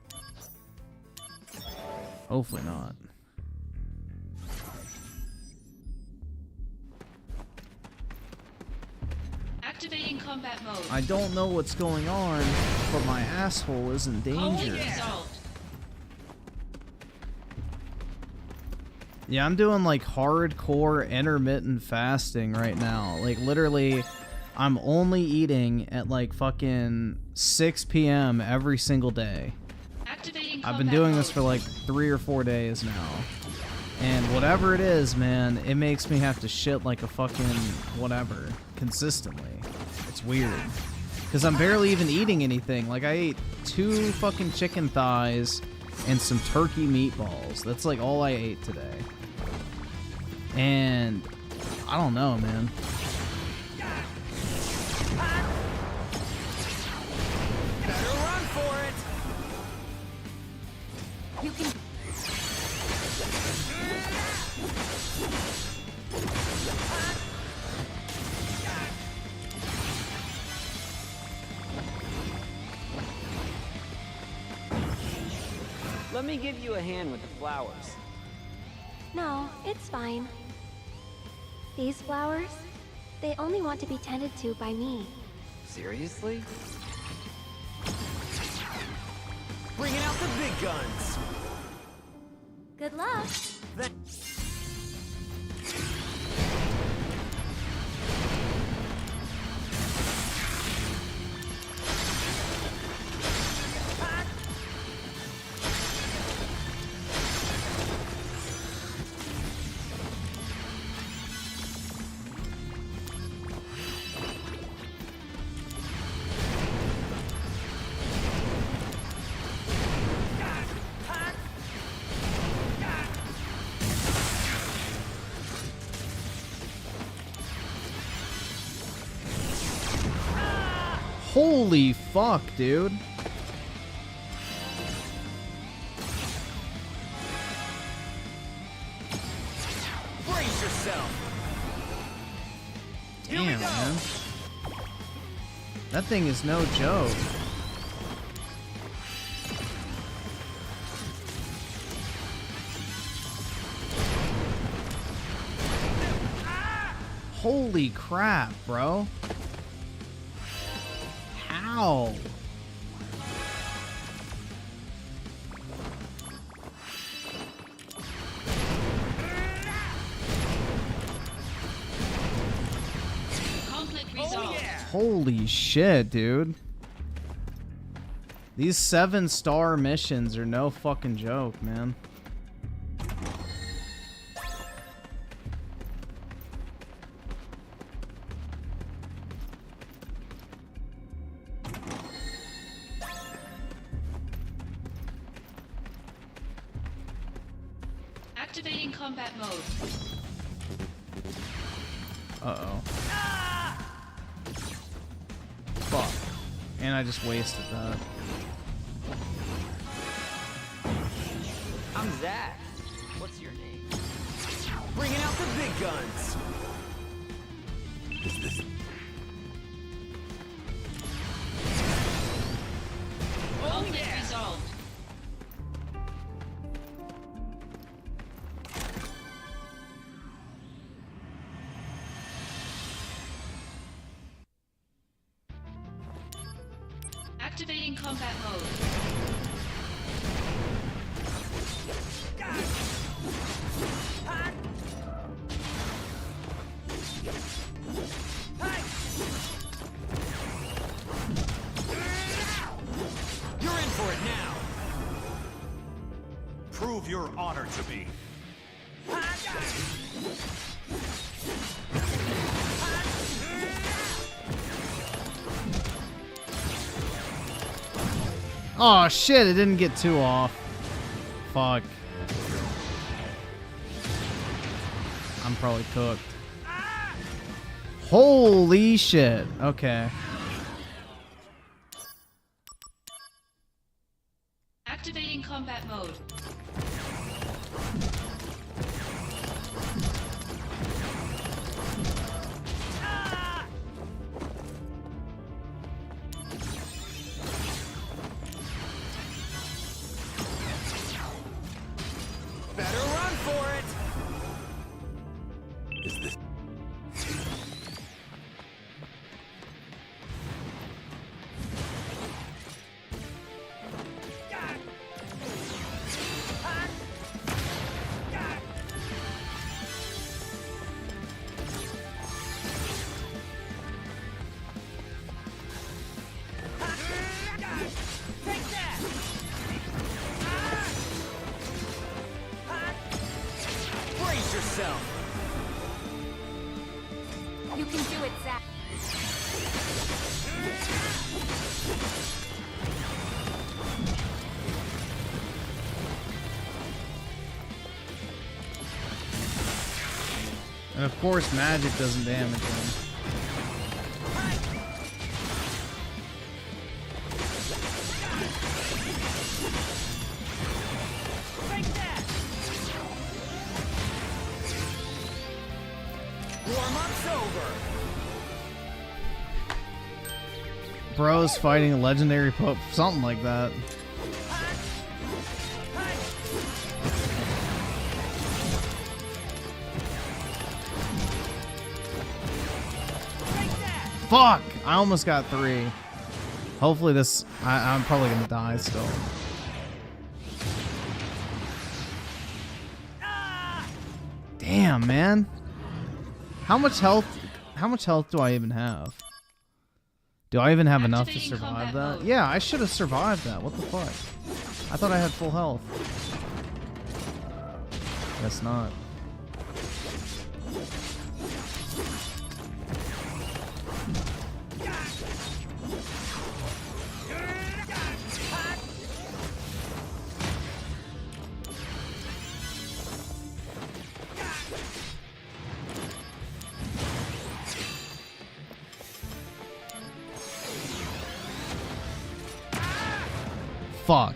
Hopefully not. Activating combat mode. I don't know what's going on, but my asshole is in danger. Conflict resolved. Yeah, I'm doing like hardcore intermittent fasting right now. Like literally, I'm only eating at like fucking 6 p.m. every single day. Activating I've been combat doing mode. this for like 3 or 4 days now. And whatever it is, man, it makes me have to shit like a fucking whatever consistently. It's weird. Because I'm barely even eating anything. Like I ate 2 fucking chicken thighs and some turkey meatballs. That's like all I ate today. And I don't know, man. Better run for it! You can. Let me give you a hand with the flowers. No, it's fine. These flowers, they only want to be tended to by me. Seriously? Bringing out the big guns! Good luck. That Holy fuck, dude. brace yourself! Damn, man. That thing is no joke. Holy crap, bro. How? Conflict resolved. Holy shit, dude. These 7-star missions are no fucking joke, man. Activating combat mode. Uh-oh. Fuck. And I just wasted that. I'm Zach. What's your name? Bringing out the big guns! Conflict resolved. Activating combat mode. You're in for it now! Prove your honor to me. Oh shit, it didn't get 2 off. Fuck. I'm probably cooked. Holy shit. Okay. Activating combat mode. Better run for it! Is this... Brace yourself! You can do it, Zack. And of course, magic doesn't damage him. Warm-up's over! Bro's fighting a legendary Pope, something like that. Fuck! I almost got 3. Hopefully this... I'm probably gonna die still. Damn, man. How much health do I even have? Do I even have enough to Activating survive combat that? mode. Yeah, I should have survived that. What the fuck? I thought I had full health. Guess not. Fuck.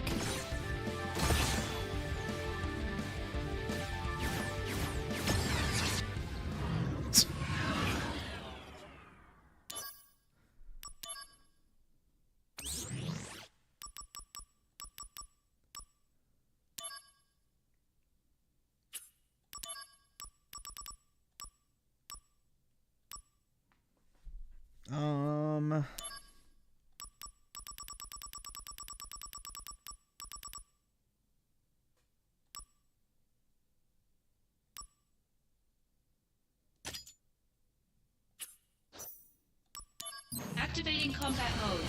Activating combat mode.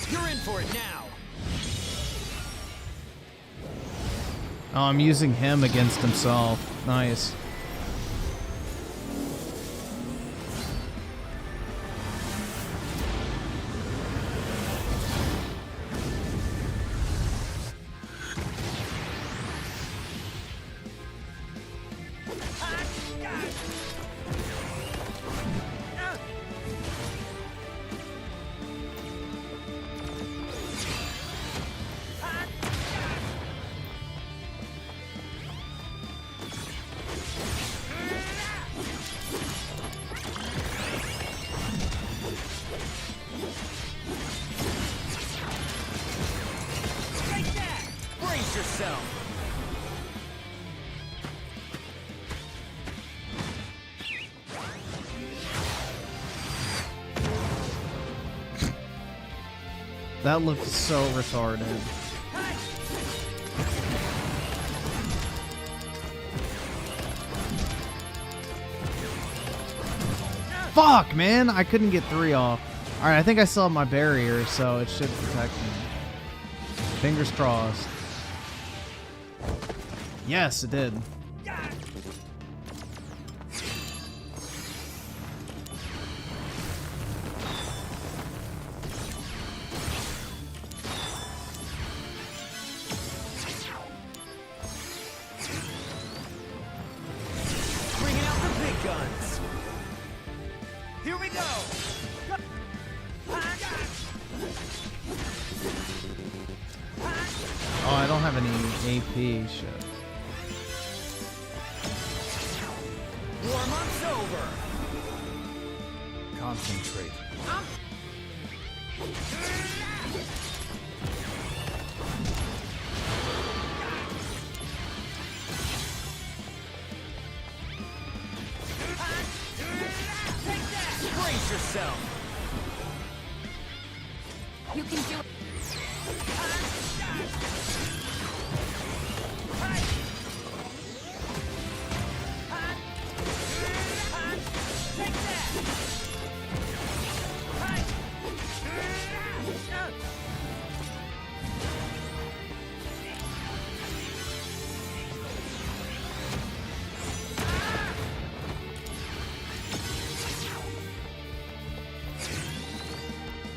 You're in for it now! Oh, I'm using him against himself. Nice. Brace yourself! That looked so retarded. Fuck, man! I couldn't get 3 off. Alright, I think I still have my barrier, so it should protect me. Fingers crossed. Yes, it did. Bringing out the big guns. Here we go. Oh, I don't have any AP shit. Warm-up's over. Concentrate. Brace yourself. You can do it.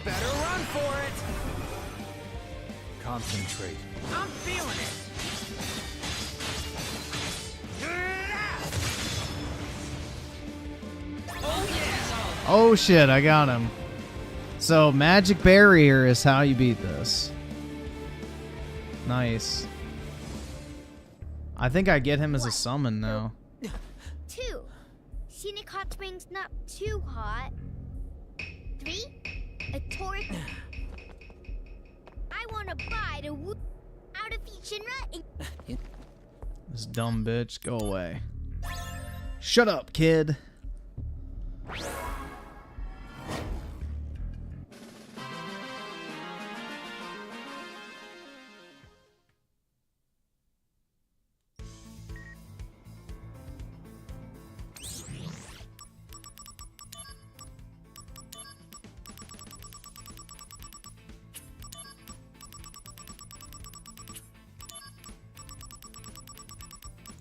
Better run for it. Concentrate. I'm feeling it. Oh yeah. Oh shit, I got him. So, magic barrier is how you beat this. Nice. I think I get him as a summon now. 2. Scenic hot springs not too hot. 3. A tourist. I want to buy the out of Shinra and This dumb bitch, go away. Shut up, kid.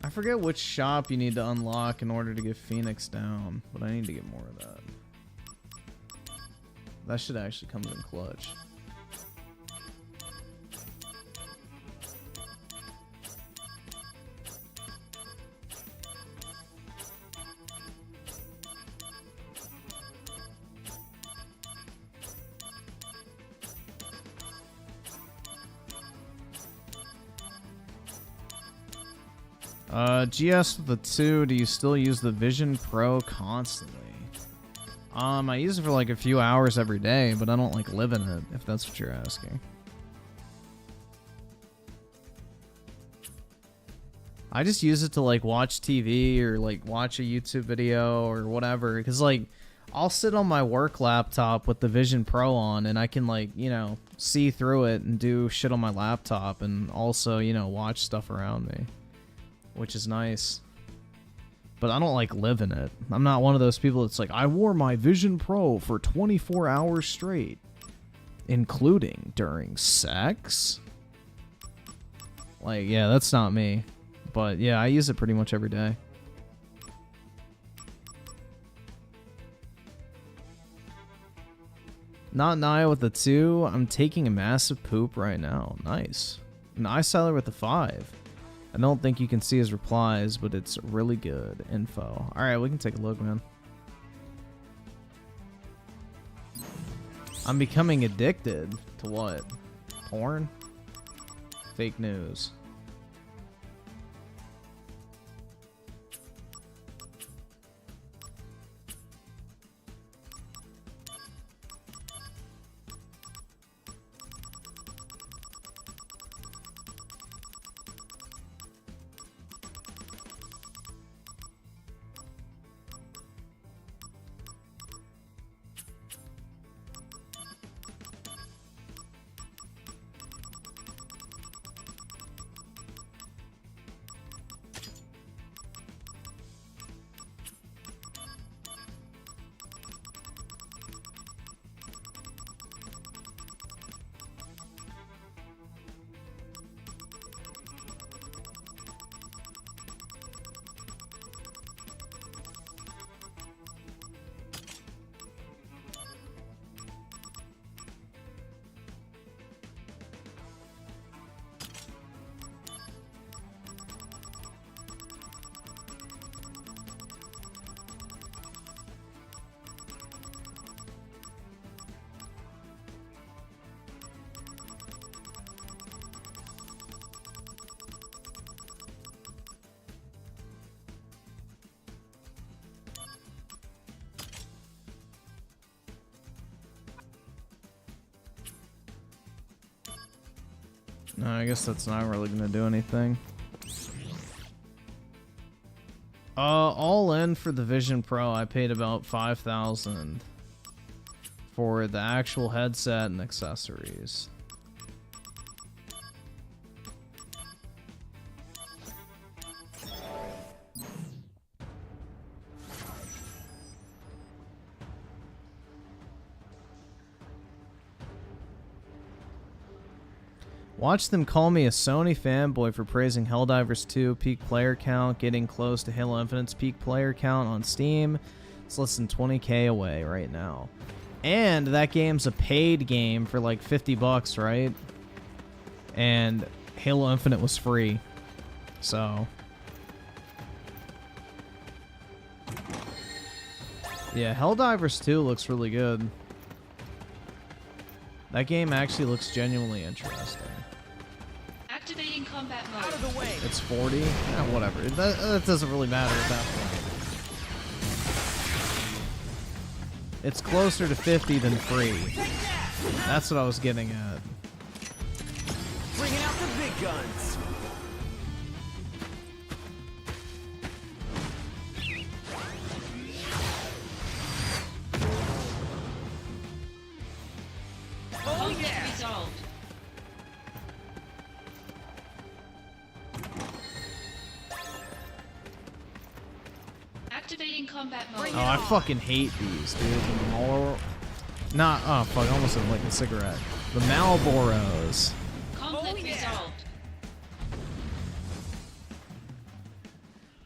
I forget which shop you need to unlock in order to get Phoenix down, but I need to get more of that. That should actually come in clutch. GS with the 2, do you still use the Vision Pro constantly? I use it for like a few hours every day, but I don't like live in it, if that's what you're asking. I just use it to like watch TV or like watch a YouTube video or whatever, because like I'll sit on my work laptop with the Vision Pro on and I can like, you know, see through it and do shit on my laptop and also, you know, watch stuff around me, which is nice. But I don't like live in it. I'm not one of those people that's like, I wore my Vision Pro for 24 hours straight, including during sex. Like, yeah, that's not me. But yeah, I use it pretty much every day. Not Naya with the 2. I'm taking a massive poop right now. Nice. An Icesailor with the 5. I don't think you can see his replies, but it's really good info. Alright, we can take a look, man. I'm becoming addicted to what? Porn? Fake news. No, I guess that's not really gonna do anything. All in for the Vision Pro, I paid about $5,000 for the actual headset and accessories. Watch them call me a Sony fanboy for praising Helldivers 2 peak player count, getting close to Halo Infinite's peak player count on Steam. It's less than 20k away right now. And that game's a paid game for like $50, right? And Halo Infinite was free. So yeah, Helldivers 2 looks really good. That game actually looks genuinely interesting. Activating combat mode. Out of the way. It's 40? Whatever. That doesn't really matter at that point. It's closer to 50 than free. That's what I was getting at. Bringing out the big guns. Oh Conflict yeah. resolved. Activating combat mode. Bring Oh, I fucking hate these, dude. The Not, oh fuck, I almost like a cigarette. The Marlboros. Conflict Oh, yeah. resolved.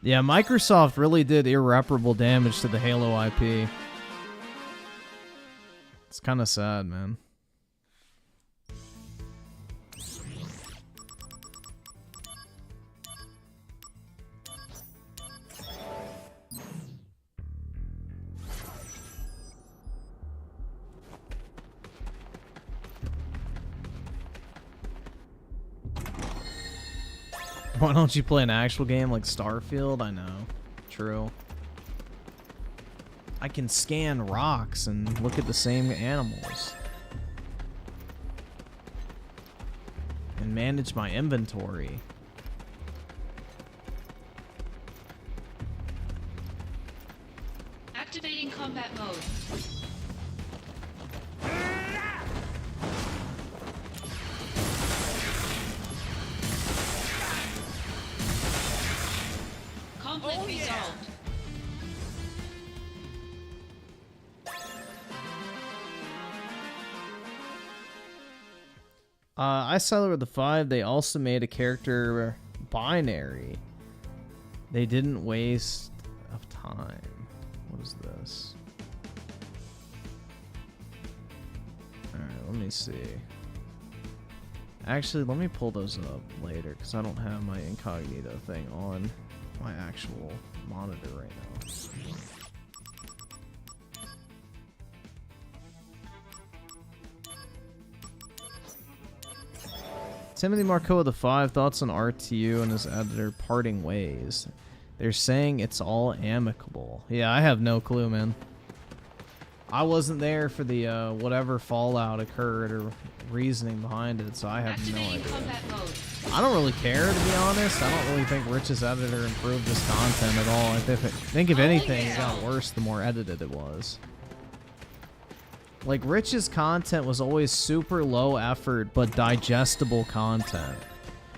Yeah, Microsoft really did irreparable damage to the Halo IP. It's kind of sad, man. Why don't you play an actual game like Starfield? I know. True. I can scan rocks and look at the same animals. And manage my inventory. Activating combat mode. Conflict Oh, yeah. resolved. I saw with the 5, they also made a character binary. They didn't waste of time. What is this? Alright, let me see. Actually, let me pull those up later because I don't have my incognito thing on my actual monitor right now. Timothy Marco of the 5 thoughts on RTU and his editor parting ways. They're saying it's all amicable. Yeah, I have no clue, man. I wasn't there for the whatever fallout occurred or reasoning behind it, so I have no Activating idea. combat mode. I don't really care, to be honest. I don't really think Rich's editor improved this content at all. I think if anything, it got worse the more edited it was. Like, Rich's content was always super low effort, but digestible content.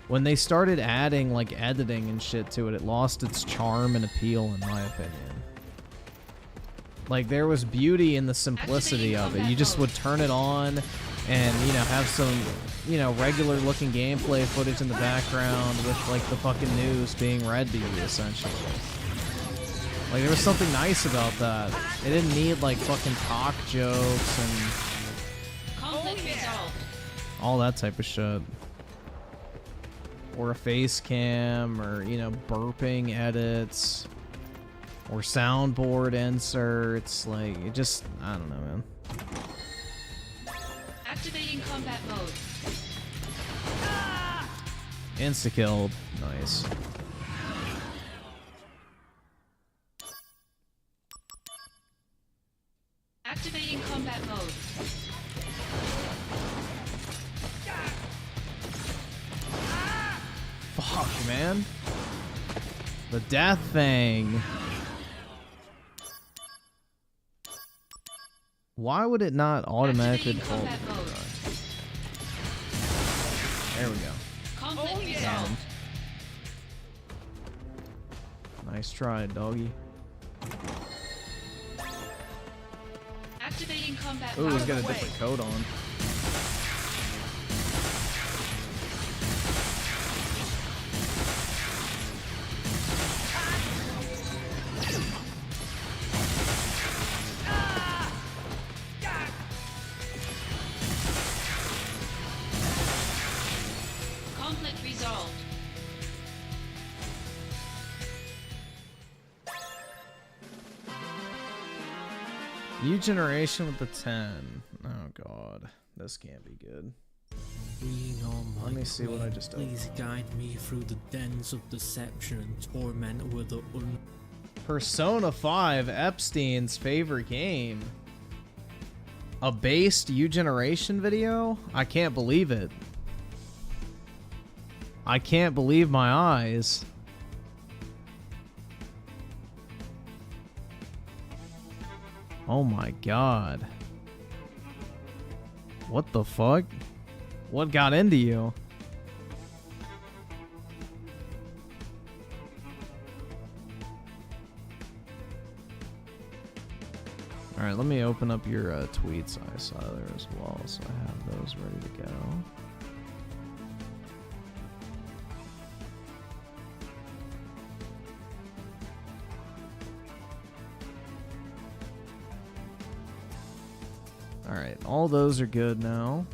When they started adding, like, editing and shit to it, it lost its charm and appeal, in my opinion. Like, there was beauty in the simplicity of it. You just would turn it on and, you know, have some, you know, regular looking gameplay footage in the background with, like, the fucking news being read to you, essentially. Like, there was something nice about that. It didn't need, like, fucking talk jokes and Conflict resolved. all that type of shit. Or a face cam, or, you know, burping edits. Or soundboard inserts. Like, it just, I don't know, man. Activating combat mode. Insta-killed. Nice. Activating combat mode. Fuck, man. The death thing. Why would it not automatically Activating pull? combat mode. There we go. Conflict resolved. Nice try, doggy. Activating combat Ooh, he's mode. got a different coat on. Conflict resolved. New generation with the 10. Oh god, this can't be good. Let me see what I just did. Please guide me through the dens of deception and torment with the Persona 5, Epstein's favorite game. A based U generation video? I can't believe it. I can't believe my eyes. Oh my god. What the fuck? What got into you? Alright, let me open up your tweets I saw there as well, so I have those ready to go. Alright, all those are good now.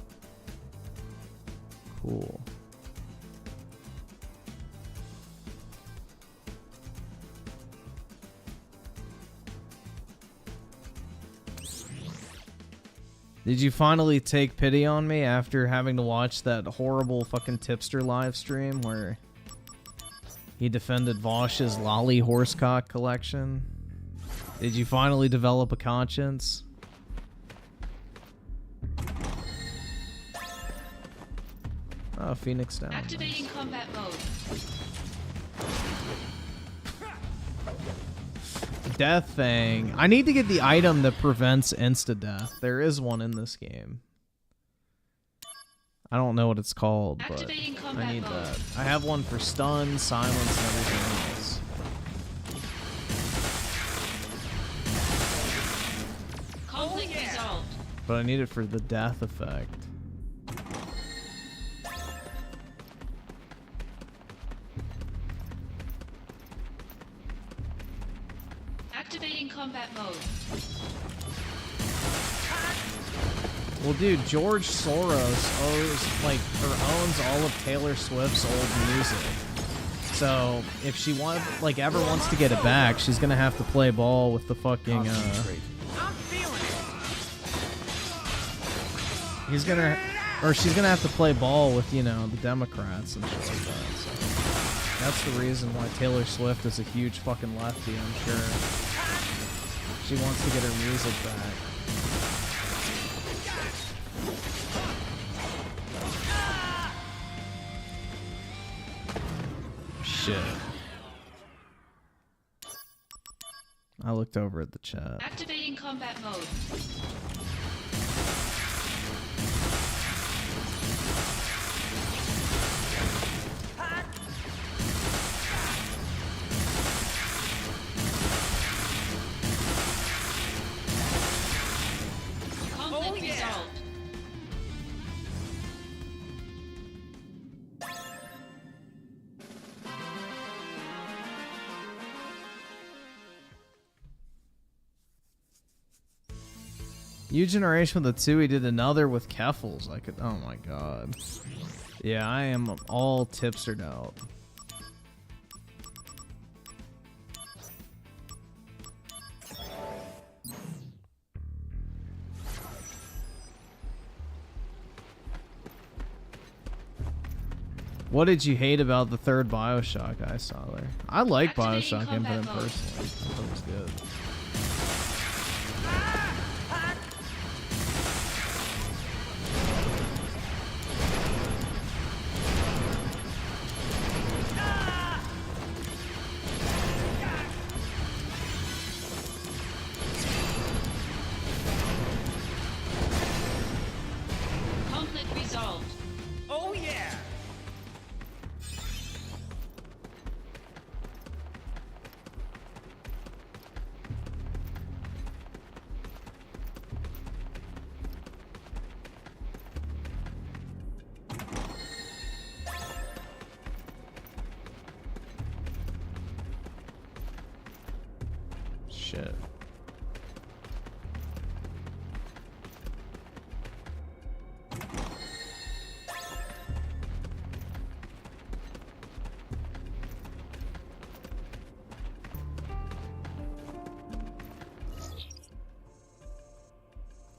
Cool. Did you finally take pity on me after having to watch that horrible fucking tipster live stream where he defended Vosh's lolly horsecock collection? Did you finally develop a conscience? Oh, Phoenix down. Activating combat mode. Death thing. I need to get the item that prevents insta-death. There is one in this game. I don't know what it's called, but Activating I combat need mode. that. I have one for stun, silence, and everything else. Conflict resolved. But I need it for the death effect. Activating combat mode. Well, dude, George Soros owns all of Taylor Swift's old music. So if she ever wants to get it back, she's gonna have to play ball with the fucking. I'm feeling it. She's gonna have to play ball with the Democrats and shit like that. So that's the reason why Taylor Swift is a huge fucking lefty. I'm sure she wants to get her music back. Shit. I looked over at the chat. Activating combat mode. Conflict resolved. U generation with the 2, he did another with Keffels. Oh my god. Yeah, I am all tipstered out. What did you hate about the third Bioshock I saw there? I like Activating Bioshock combat Infinite mode. personally. I thought it was good. shit.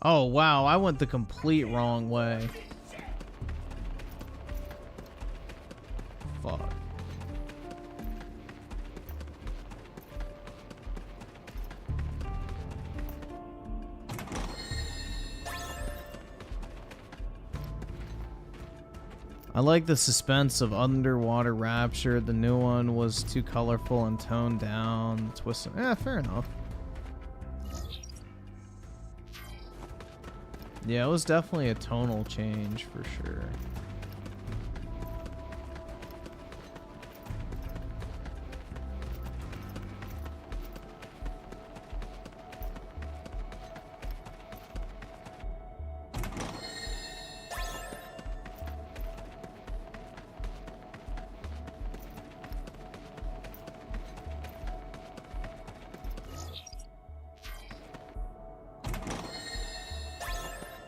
Oh, wow, I went the complete wrong way. Fuck. I like the suspense of Underwater Rapture. The new one was too colorful and toned down. Twist. Yeah, fair enough. Yeah, it was definitely a tonal change for sure.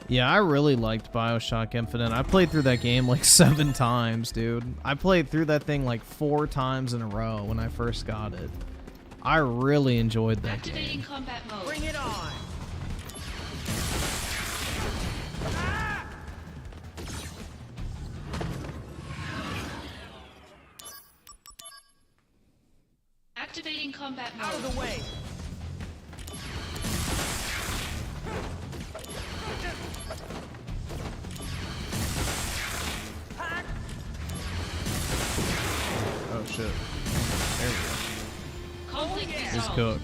Yeah, I really liked BioShock Infinite. I played through that game like 7 times, dude. I played through that thing like 4 times in a row when I first got it. I really enjoyed that Activating game. combat mode. Bring it on. Activating combat Out of mode. the way. Oh shit. There we go. Conflict It's resolved. cooked.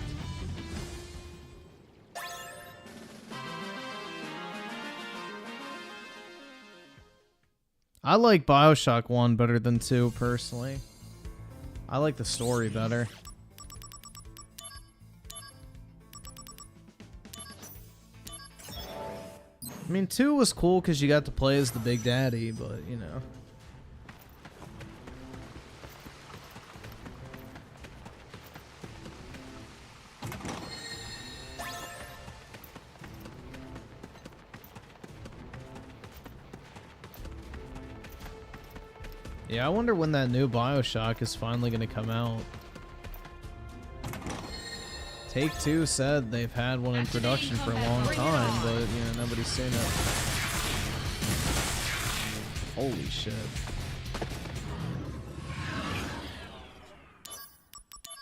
I like BioShock 1 better than 2 personally. I like the story better. I mean, 2 was cool because you got to play as the Big Daddy, but, you know. Yeah, I wonder when that new BioShock is finally going to come out. Take-Two said they've had one in production for a long time, but, you know, nobody's seen it. Holy shit.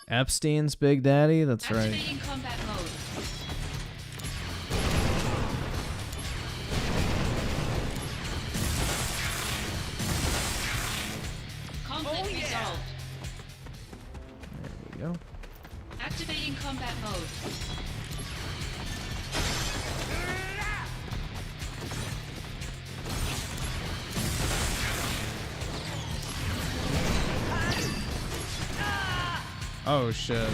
Epstein's Big Daddy? That's right. Activating combat mode. Conflict resolved. There we go. Activating combat mode. Oh shit.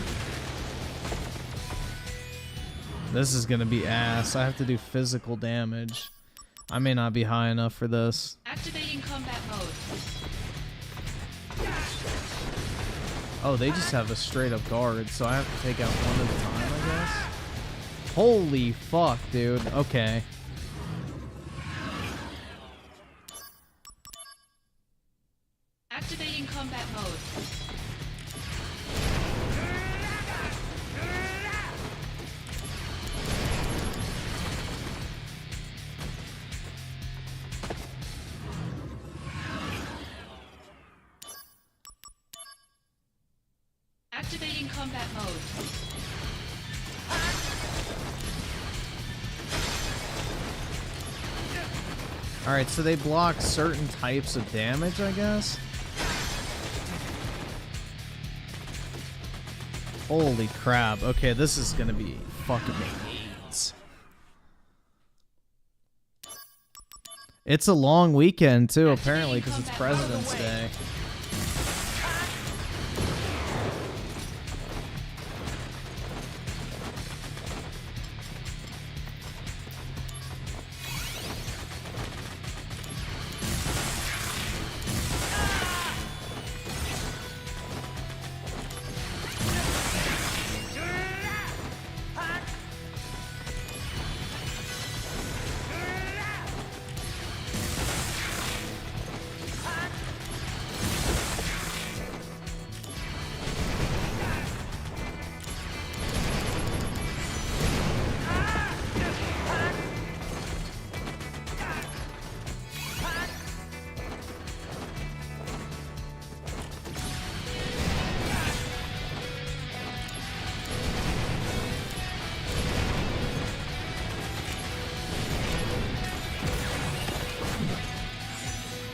This is gonna be ass. I have to do physical damage. I may not be high enough for this. Activating combat mode. Oh, they just have a straight up guard, so I have to take out one at a time, I guess. Holy fuck, dude. Okay. Activating combat mode. Activating combat mode. Alright, so they block certain types of damage, I guess? Holy crap. Okay, this is gonna be fucking AIDS. It's a long weekend, too, apparently, because it's President's Day.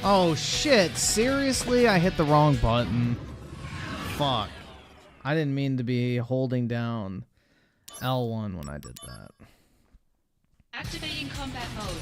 Oh shit, seriously? I hit the wrong button. Fuck. I didn't mean to be holding down L1 when I did that. Activating combat mode.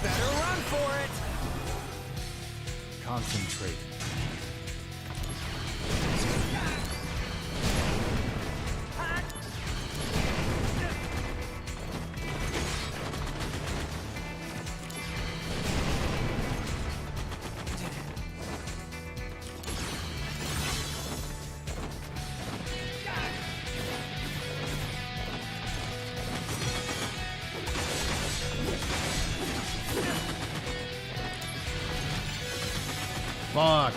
Better run for it. Concentrate. Fuck.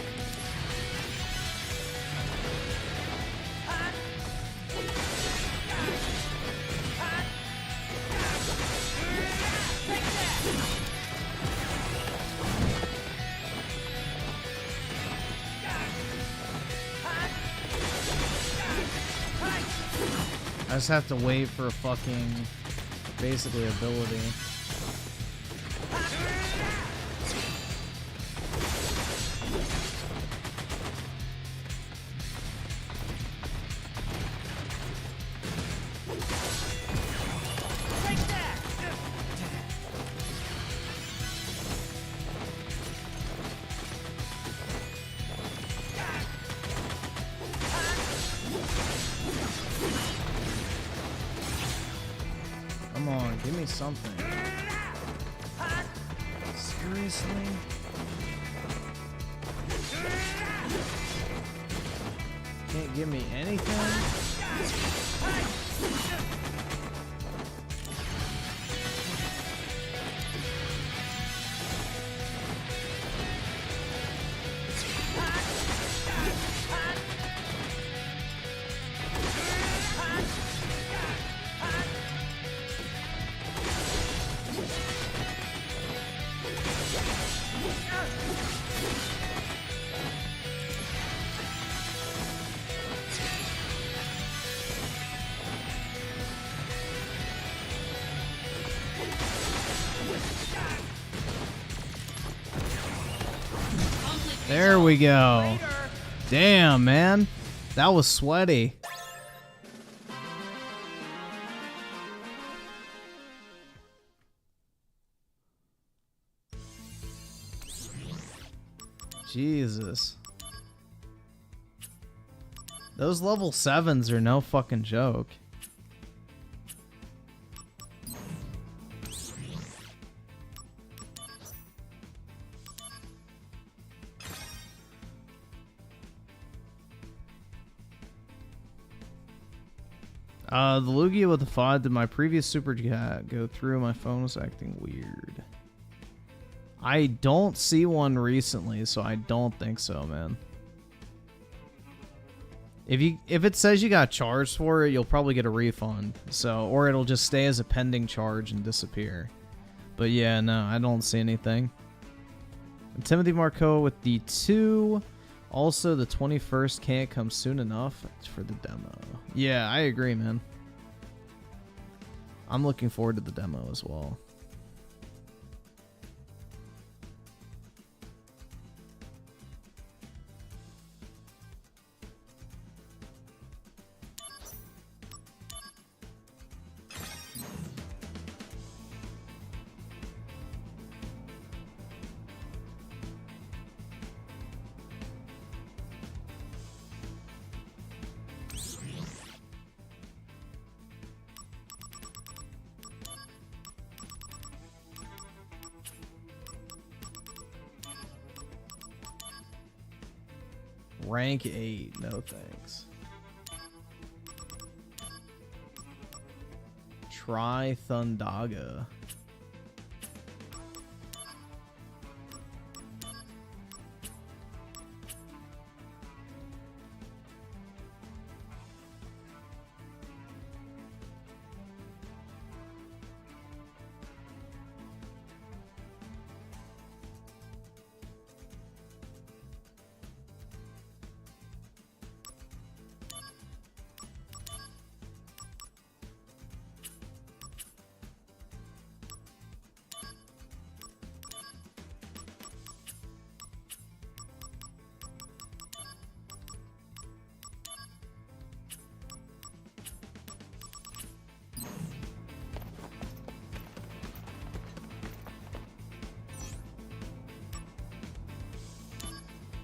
I just have to wait for a fucking, basically, ability. Come on, give me something. Seriously? Can't give me anything? There we go. Damn, man. That was sweaty. Jesus. Those level 7s are no fucking joke. The Lugia with the FOD, did my previous super chat go through? My phone was acting weird. I don't see one recently, so I don't think so, man. If it says you got charged for it, you'll probably get a refund. So, or it'll just stay as a pending charge and disappear. But yeah, no, I don't see anything. And Timothy Marco with the 2. Also, the 21st can't come soon enough for the demo. Yeah, I agree, man. I'm looking forward to the demo as well. Rank 8, no thanks. Try Thundaga.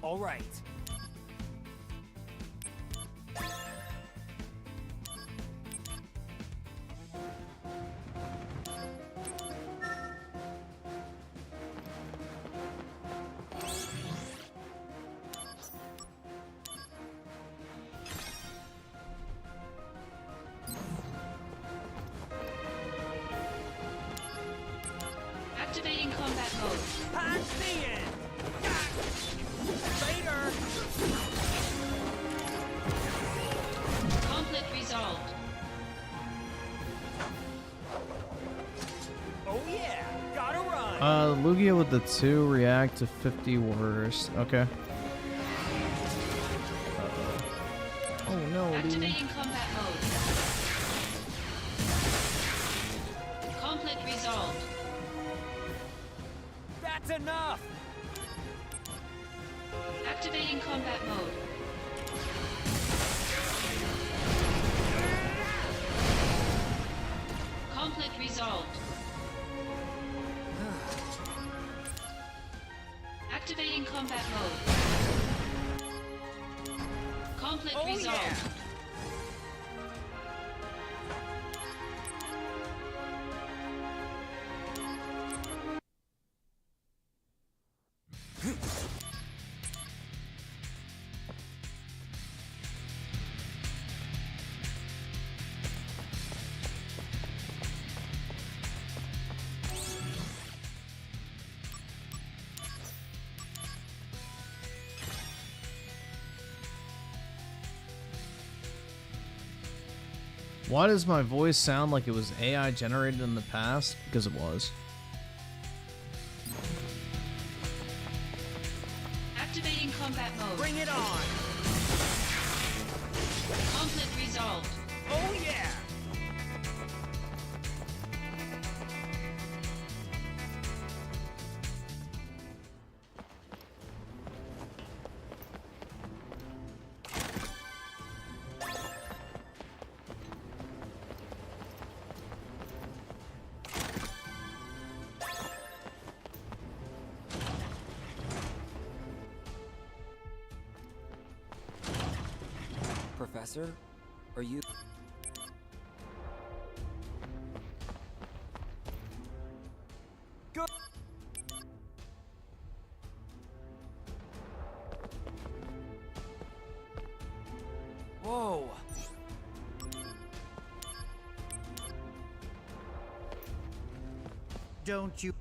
All right. Activating combat mode. I see it! Later! Conflict resolved. Oh yeah! Gotta run! Lugia with the 2 react to 50 worst. Okay. Oh no, dude. Activating combat mode. Conflict resolved. That's enough! Activating combat mode. Conflict resolved. Activating combat mode. Conflict Oh resolved. yeah! Why does my voice sound like it was AI generated in the past? Because it was. Activating combat mode. Bring it on! Conflict resolved. Oh yeah! Professor, are you... Go! Whoa! Don't you...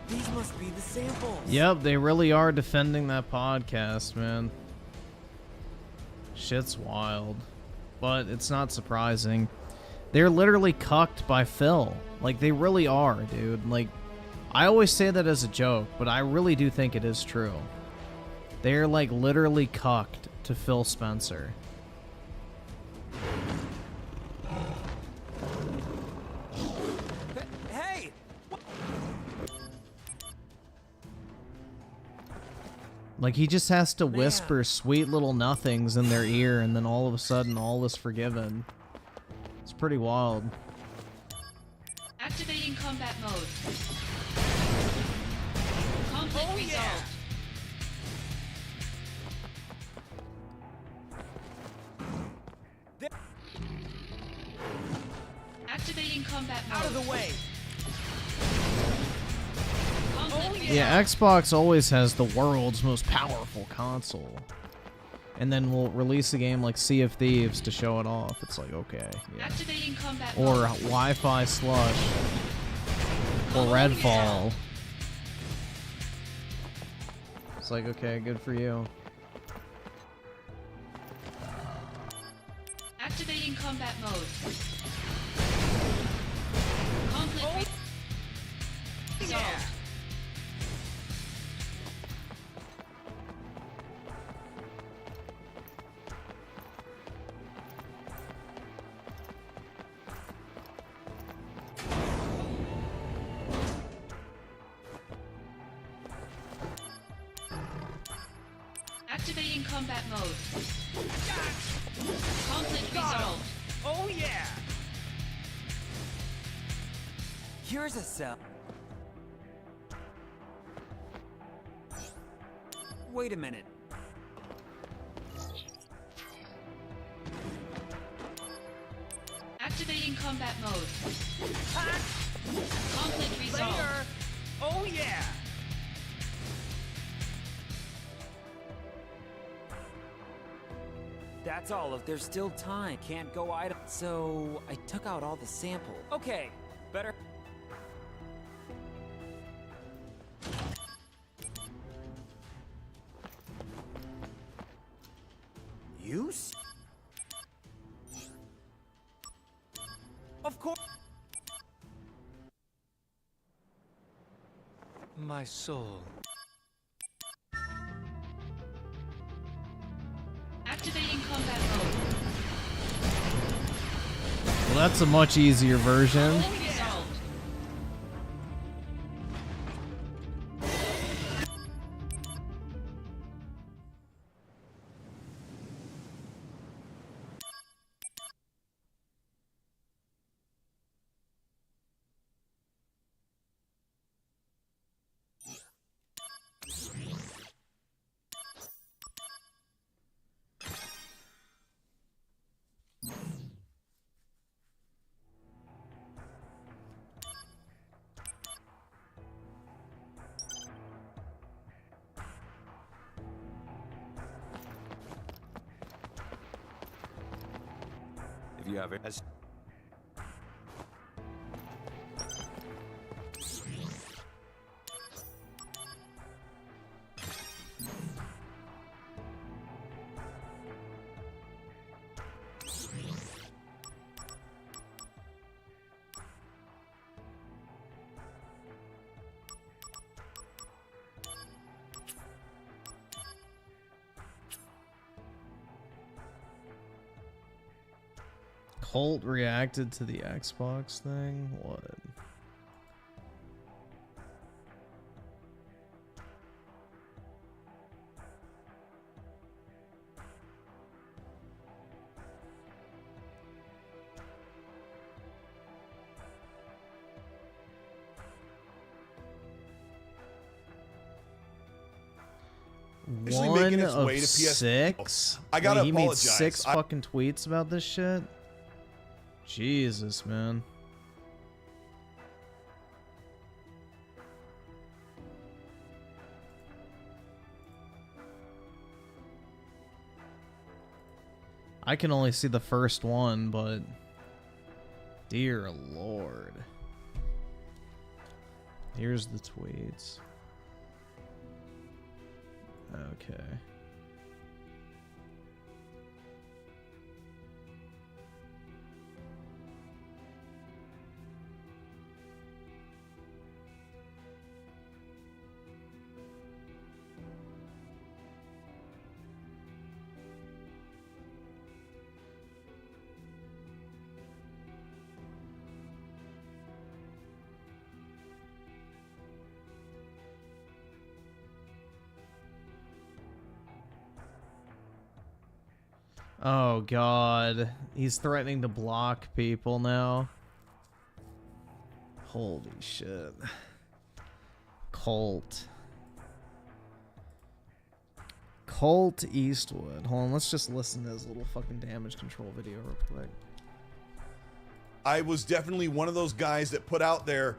These must be the samples. Yep, they really are defending that podcast, man. Shit's wild. But it's not surprising. They're literally cucked by Phil. Like, they really are, dude. Like, I always say that as a joke, but I really do think it is true. They're, like, literally cucked to Phil Spencer. Hey! Like, he just has to whisper sweet little nothings in their ear, and then all of a sudden, all is forgiven. It's pretty wild. Activating combat mode. Conflict Oh, resolved. yeah. Activating combat mode. Out of the way! Conflict Oh, resolved. Yeah, Xbox always has the world's most powerful console. And then we'll release a game like Sea of Thieves to show it off. It's like, okay, yeah. Activating combat Or mode. Wi-Fi Slush. Or Oh, Redfall. It's like, okay, good for you. Activating combat mode. Conflict resolved. Yeah! Activating combat mode. Conflict resolved. Oh yeah! Here's a cell. Wait a minute. Activating combat mode. Conflict resolved. Later! Oh yeah! That's all of there's still time. Can't go item. So I took out all the sample. Okay, better. Use? Of course. My soul. Activating combat mode. Well, that's a much easier version. Conflict resolved. If you have it as Colt reacted to the Xbox thing? What? Actually One making its of way to PS. 6? I gotta Wait, he made apologize. 6 fucking tweets about this shit? Jesus, man. I can only see the first one, but dear lord. Here's the tweets. Okay. Oh god, he's threatening to block people now. Holy shit. Colt Eastwood. Hold on, let's just listen to his little fucking damage control video real quick. I was definitely one of those guys that put out there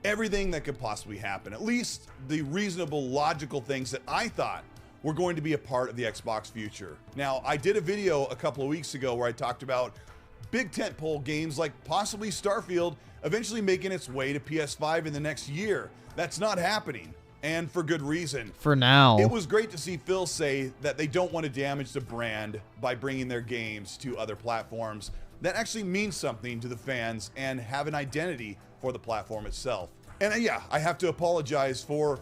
everything that could possibly happen, at least the reasonable, logical things that I thought were going to be a part of the Xbox future. Now, I did a video a couple of weeks ago where I talked about big tentpole games like possibly Starfield eventually making its way to PS5 in the next year. That's not happening, and for good reason. For now. It was great to see Phil say that they don't want to damage the brand by bringing their games to other platforms that actually mean something to the fans and have an identity for the platform itself. And yeah, I have to apologize for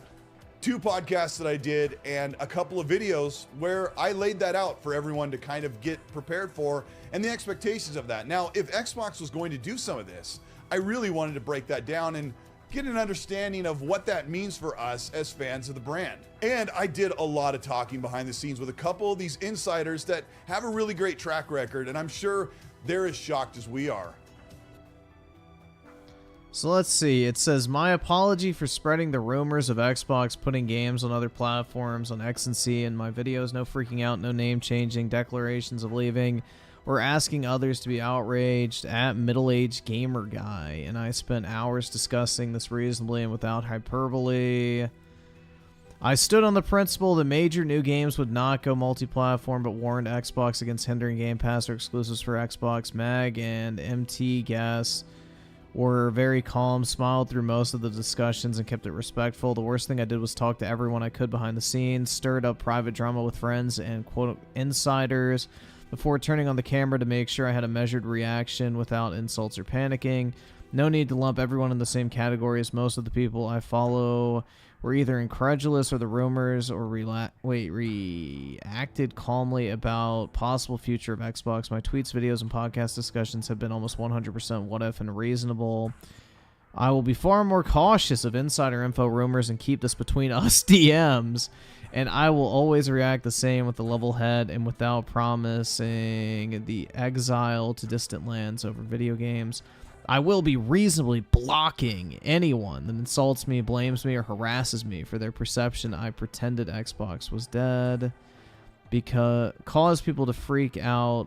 2 podcasts that I did and a couple of videos where I laid that out for everyone to kind of get prepared for and the expectations of that. Now, if Xbox was going to do some of this, I really wanted to break that down and get an understanding of what that means for us as fans of the brand. And I did a lot of talking behind the scenes with a couple of these insiders that have a really great track record, and I'm sure they're as shocked as we are. So let's see. It says, my apology for spreading the rumors of Xbox putting games on other platforms on X and C in my videos. No freaking out, no name changing, declarations of leaving, or asking others to be outraged at middle-aged gamer guy. And I spent hours discussing this reasonably and without hyperbole. I stood on the principle that major new games would not go multi-platform, but warned Xbox against hindering Game Pass or exclusives for Xbox. Mag and MT guests were very calm, smiled through most of the discussions, and kept it respectful. The worst thing I did was talk to everyone I could behind the scenes, stirred up private drama with friends and quote insiders before turning on the camera to make sure I had a measured reaction without insults or panicking. No need to lump everyone in the same category, as most of the people I follow were either incredulous or the rumors, or reacted calmly about possible future of Xbox. My tweets, videos, and podcast discussions have been almost 100% what if and reasonable. I will be far more cautious of insider info, rumors, and keep this between us DMs. And I will always react the same with a level head and without promising the exile to distant lands over video games. I will be reasonably blocking anyone that insults me, blames me, or harasses me for their perception I pretended Xbox was dead, because cause people to freak out,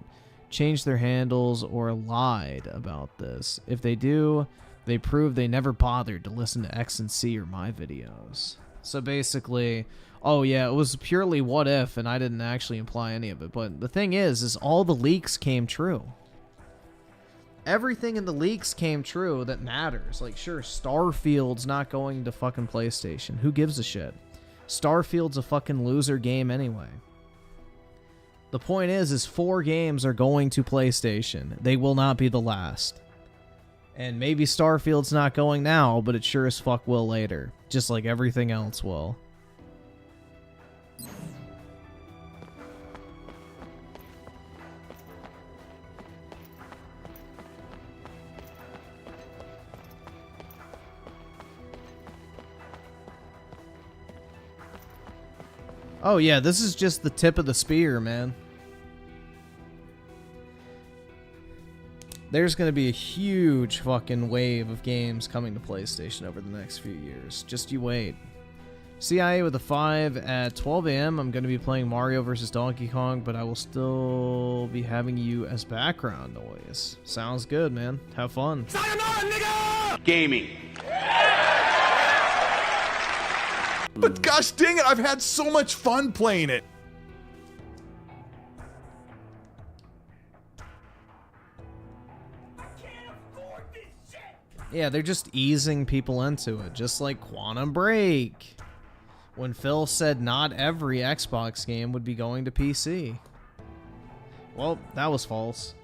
change their handles, or lied about this. If they do, they prove they never bothered to listen to X and C or my videos. So basically, oh yeah, it was purely what if, and I didn't actually imply any of it. But the thing is all the leaks came true. Everything in the leaks came true that matters. Like, sure, Starfield's not going to fucking PlayStation. Who gives a shit? Starfield's a fucking loser game anyway. The point is 4 games are going to PlayStation. They will not be the last. And maybe Starfield's not going now, but it sure as fuck will later. Just like everything else will. Oh yeah, this is just the tip of the spear, man. There's going to be a huge fucking wave of games coming to PlayStation over the next few years. Just you wait. CIA with a 5 at 12 a.m. I'm going to be playing Mario vs. Donkey Kong, but I will still be having you as background noise. Sounds good, man. Have fun. Sayonara, nigga! Gaming. But gosh dang it, I've had so much fun playing it. Yeah, they're just easing people into it, just like Quantum Break. When Phil said not every Xbox game would be going to PC. Well, that was false.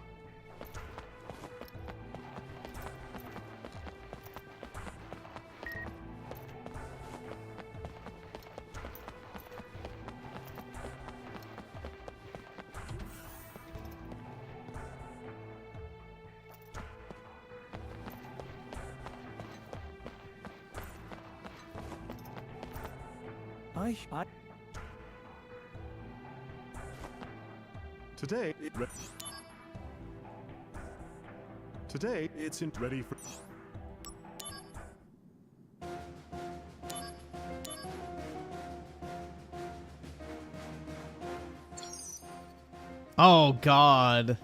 Today it's ready for. Oh God.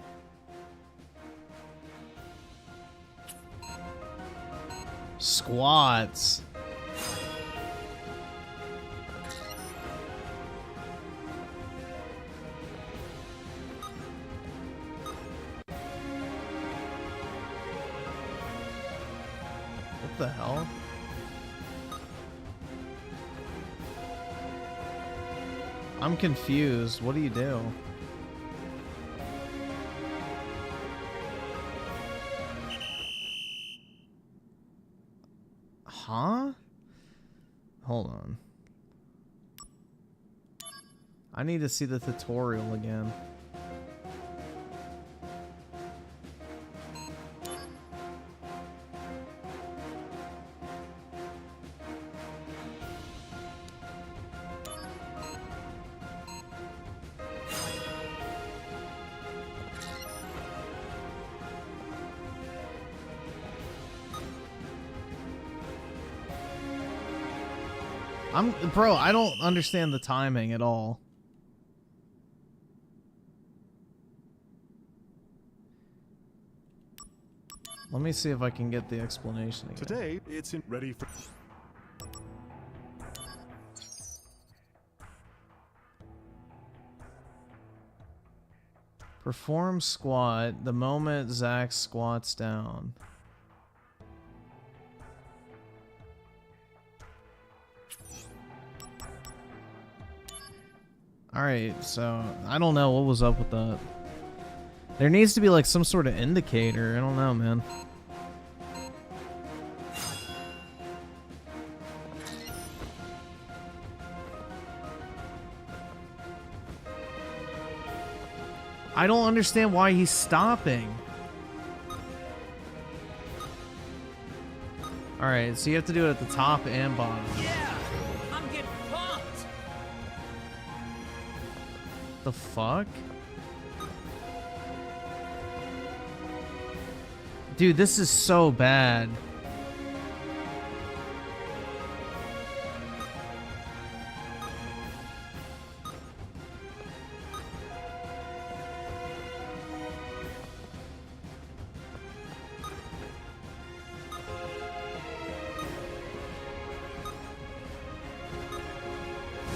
Squats. What the hell? I'm confused. What do you do? Huh? Hold on. I need to see the tutorial again. Bro, I don't understand the timing at all. Let me see if I can get the explanation again. Today, it's ready for... Perform squat the moment Zach squats down. Alright, so I don't know what was up with that. There needs to be like some sort of indicator. I don't know, man. I don't understand why he's stopping. Alright, so you have to do it at the top and bottom. Yeah, I'm getting pumped. The fuck? Dude, this is so bad.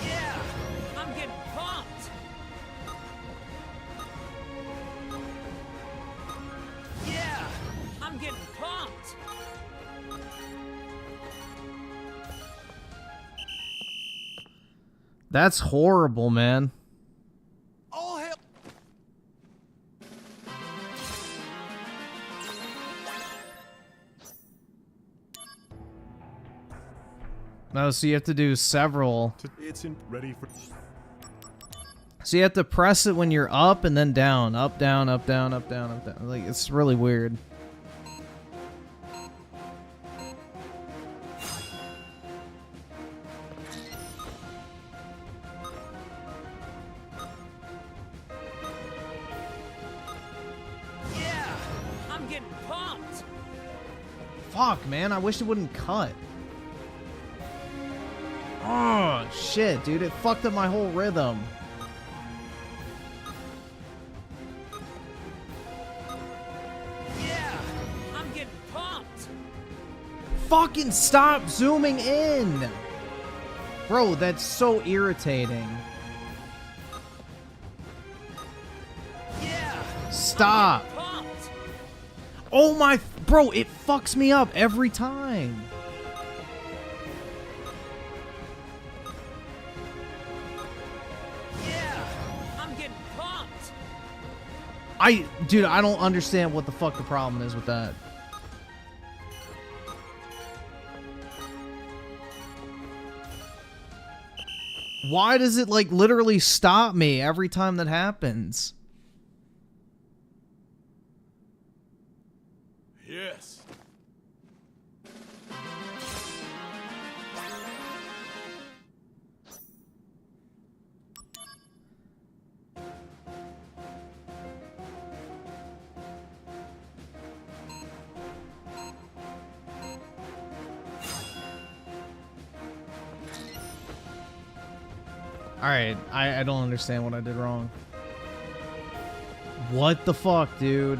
Yeah, I'm getting pumped. Yeah, I'm getting pumped. That's horrible, man. All hell. No, so you have to do several. It's ready for... So you have to press it when you're up and then down. Up, down, up, down, up, down, up, down. Like, it's really weird. Yeah, I'm getting pumped. Fuck, man. I wish it wouldn't cut. Oh, shit, dude. It fucked up my whole rhythm. Yeah, I'm getting pumped. Fucking stop zooming in. Bro, that's so irritating. Yeah, Stop. pumped. Oh my... Bro, it fucks me up every time. Yeah, I'm getting pumped. Dude, I don't understand what the fuck the problem is with that. Why does it, like, literally stop me every time that happens? Yes. Alright, I don't understand what I did wrong. What the fuck, dude?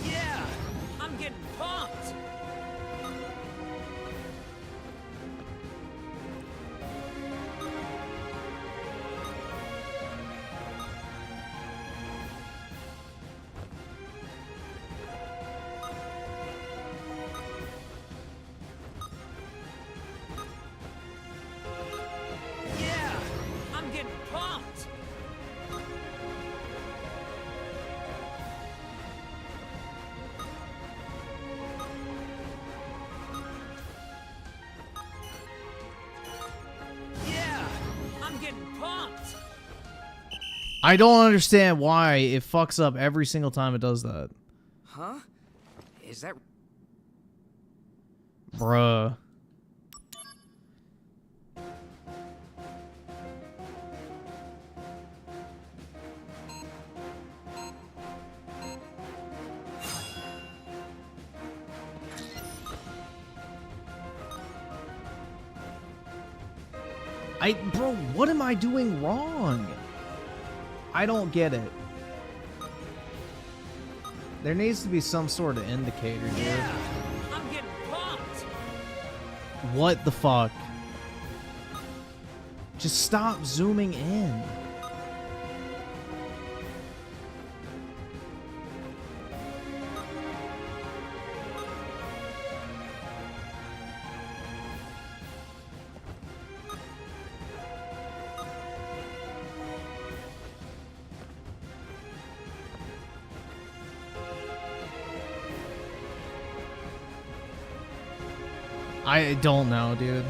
Yeah, I'm getting pumped. Yeah, I'm getting pumped. Yeah, I'm getting pumped. I don't understand why it fucks up every single time it does that. Huh? Is that... Bruh. Bro, what am I doing wrong? I don't get it. There needs to be some sort of indicator, dude. Yeah, I'm getting pumped. What the fuck? Just stop zooming in. I don't know, dude.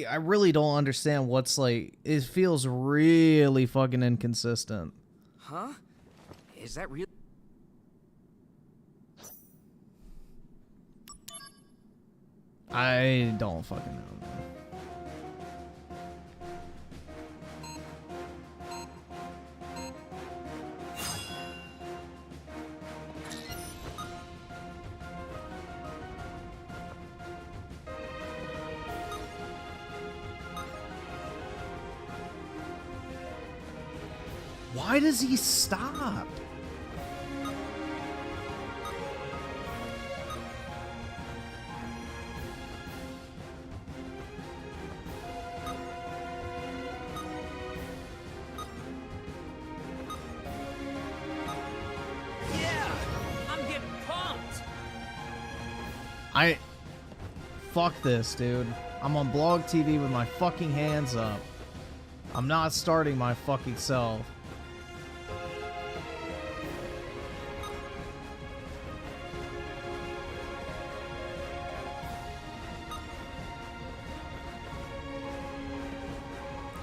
I really don't understand what's like. It feels really fucking inconsistent. Huh? Is that real? I don't fucking know, man. Why does he stop? Yeah, I'm getting pumped. Fuck this, dude. I'm on blog TV with my fucking hands up. I'm not starting my fucking self.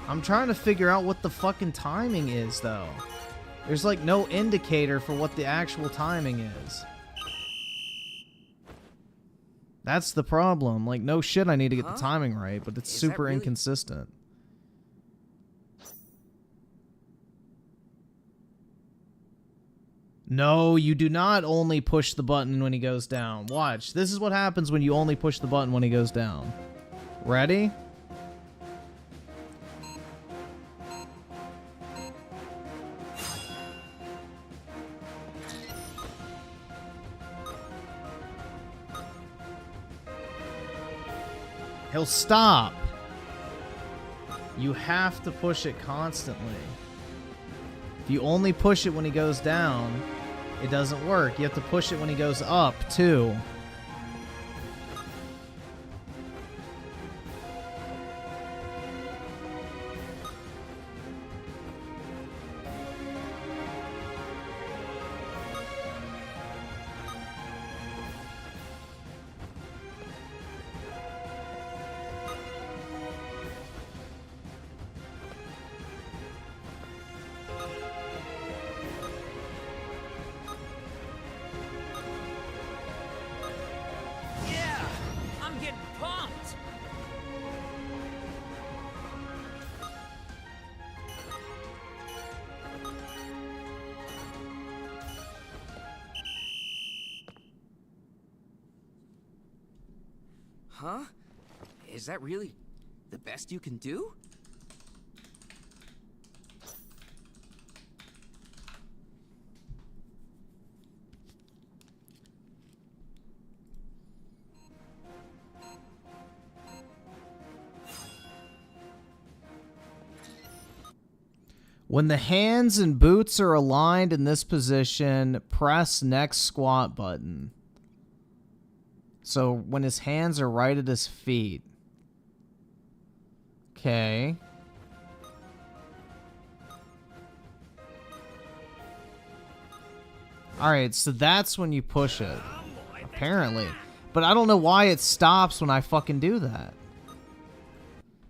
I'm trying to figure out what the fucking timing is, though. There's like no indicator for what the actual timing is. That's the problem. Like, no shit, I need to get the timing right, but it's Is that super really- inconsistent. No, you do not only push the button when he goes down. Watch. This is what happens when you only push the button when he goes down. Ready? He'll stop. You have to push it constantly. If you only push it when he goes down, it doesn't work. You have to push it when he goes up, too. Yeah, I'm getting pumped. Huh? Is that really the best you can do? When the hands and boots are aligned in this position, press next squat button. So when his hands are right at his feet. Okay. Alright, so that's when you push it. Apparently. But I don't know why it stops when I fucking do that.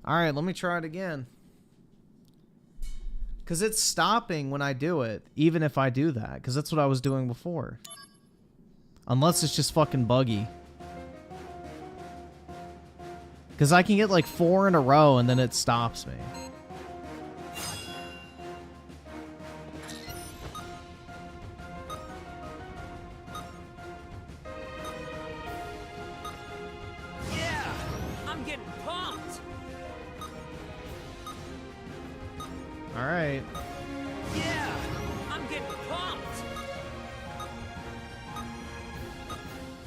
Alright, let me try it again. Because it's stopping when I do it, even if I do that. Because that's what I was doing before. Unless it's just fucking buggy. Because I can get like 4 in a row and then it stops me. Yeah, I'm getting pumped. All right. Yeah, I'm getting pumped.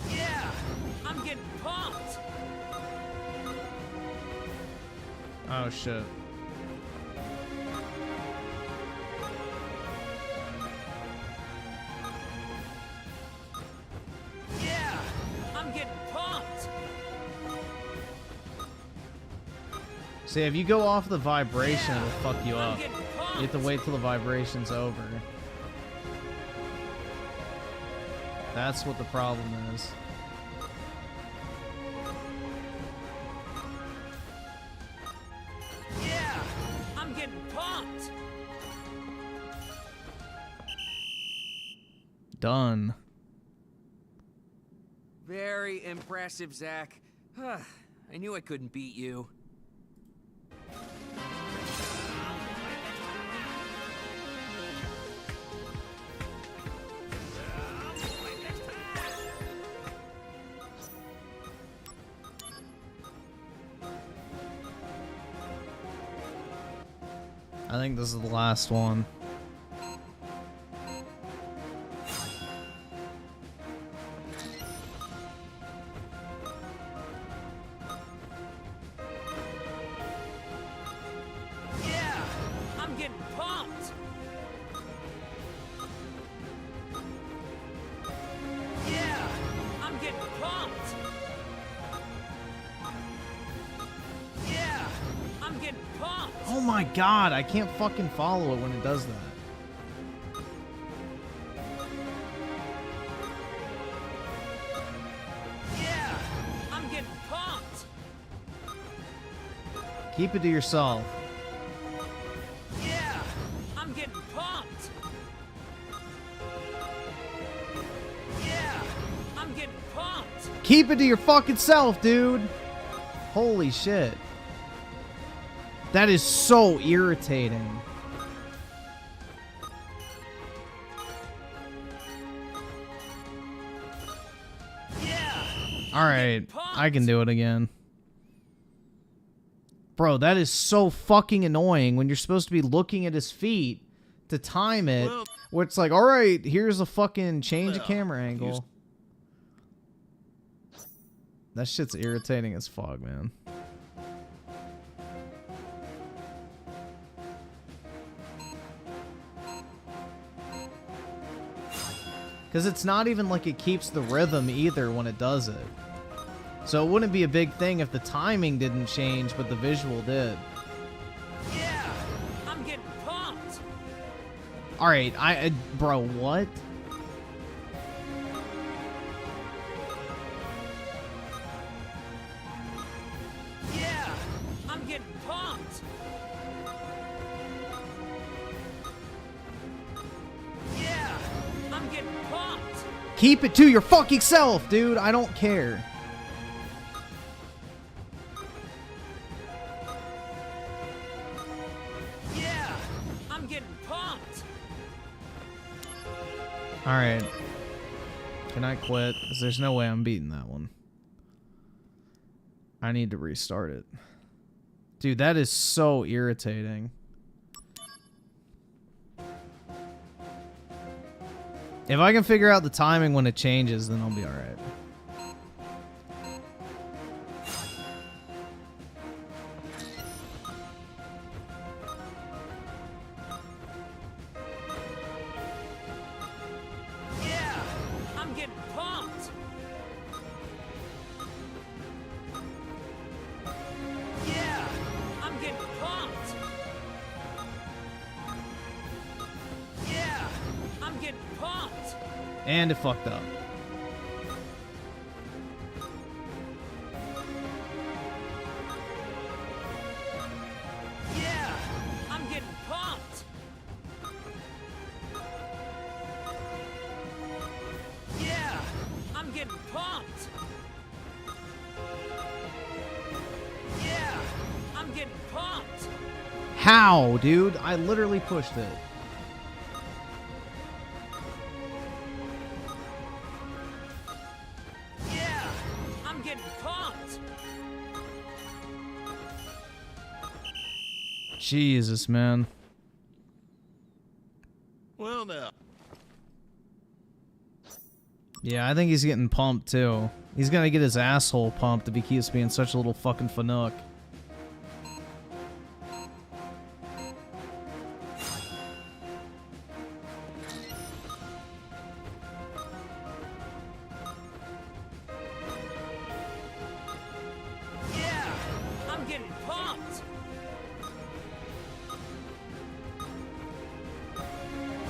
Yeah, I'm getting pumped. Oh shit. Yeah, I'm getting pumped. See, if you go off the vibration, Yeah, it'll fuck you I'm up. getting You pumped. have to wait till the vibration's over. That's what the problem is. Yeah, I'm getting pumped. Done. Very impressive, Zach. I knew I couldn't beat you. I think this is the last one. Yeah, I'm getting pumped. Yeah, I'm getting pumped. Yeah, I'm getting pumped. Oh my god, I can't fucking follow it when it does that. Yeah, I'm getting pumped. Keep it to yourself. Yeah, I'm getting pumped. Yeah, I'm getting pumped. Keep it to your fucking self, dude. Holy shit. That is so irritating. Yeah, Alright, I can do it again. Bro, that is so fucking annoying when you're supposed to be looking at his feet to time it. Where it's like, alright, here's a fucking change of camera angle. That shit's irritating as fuck, man. Because it's not even like it keeps the rhythm either when it does it. So it wouldn't be a big thing if the timing didn't change, but the visual did. yeah, I'm getting pumped. Alright, bro, what? Yeah, I'm getting pumped. Yeah, I'm getting pumped. Keep it to your fucking self, dude. I don't care. Yeah, I'm getting pumped. Alright. Can I quit? Because there's no way I'm beating that one. I need to restart it. Dude, that is so irritating. If I can figure out the timing when it changes, then I'll be alright. Yeah, I'm getting pumped. Yeah, I'm getting pumped. Yeah, I'm getting pumped. And it fucked up. Yeah, I'm getting pumped. Yeah, I'm getting pumped. How, dude? I literally pushed it. Yeah, I'm getting pumped. Jesus, man. Well, now. Yeah, I think he's getting pumped too. He's gonna get his asshole pumped if he keeps being such a little fucking fanook. Yeah, I'm getting pumped.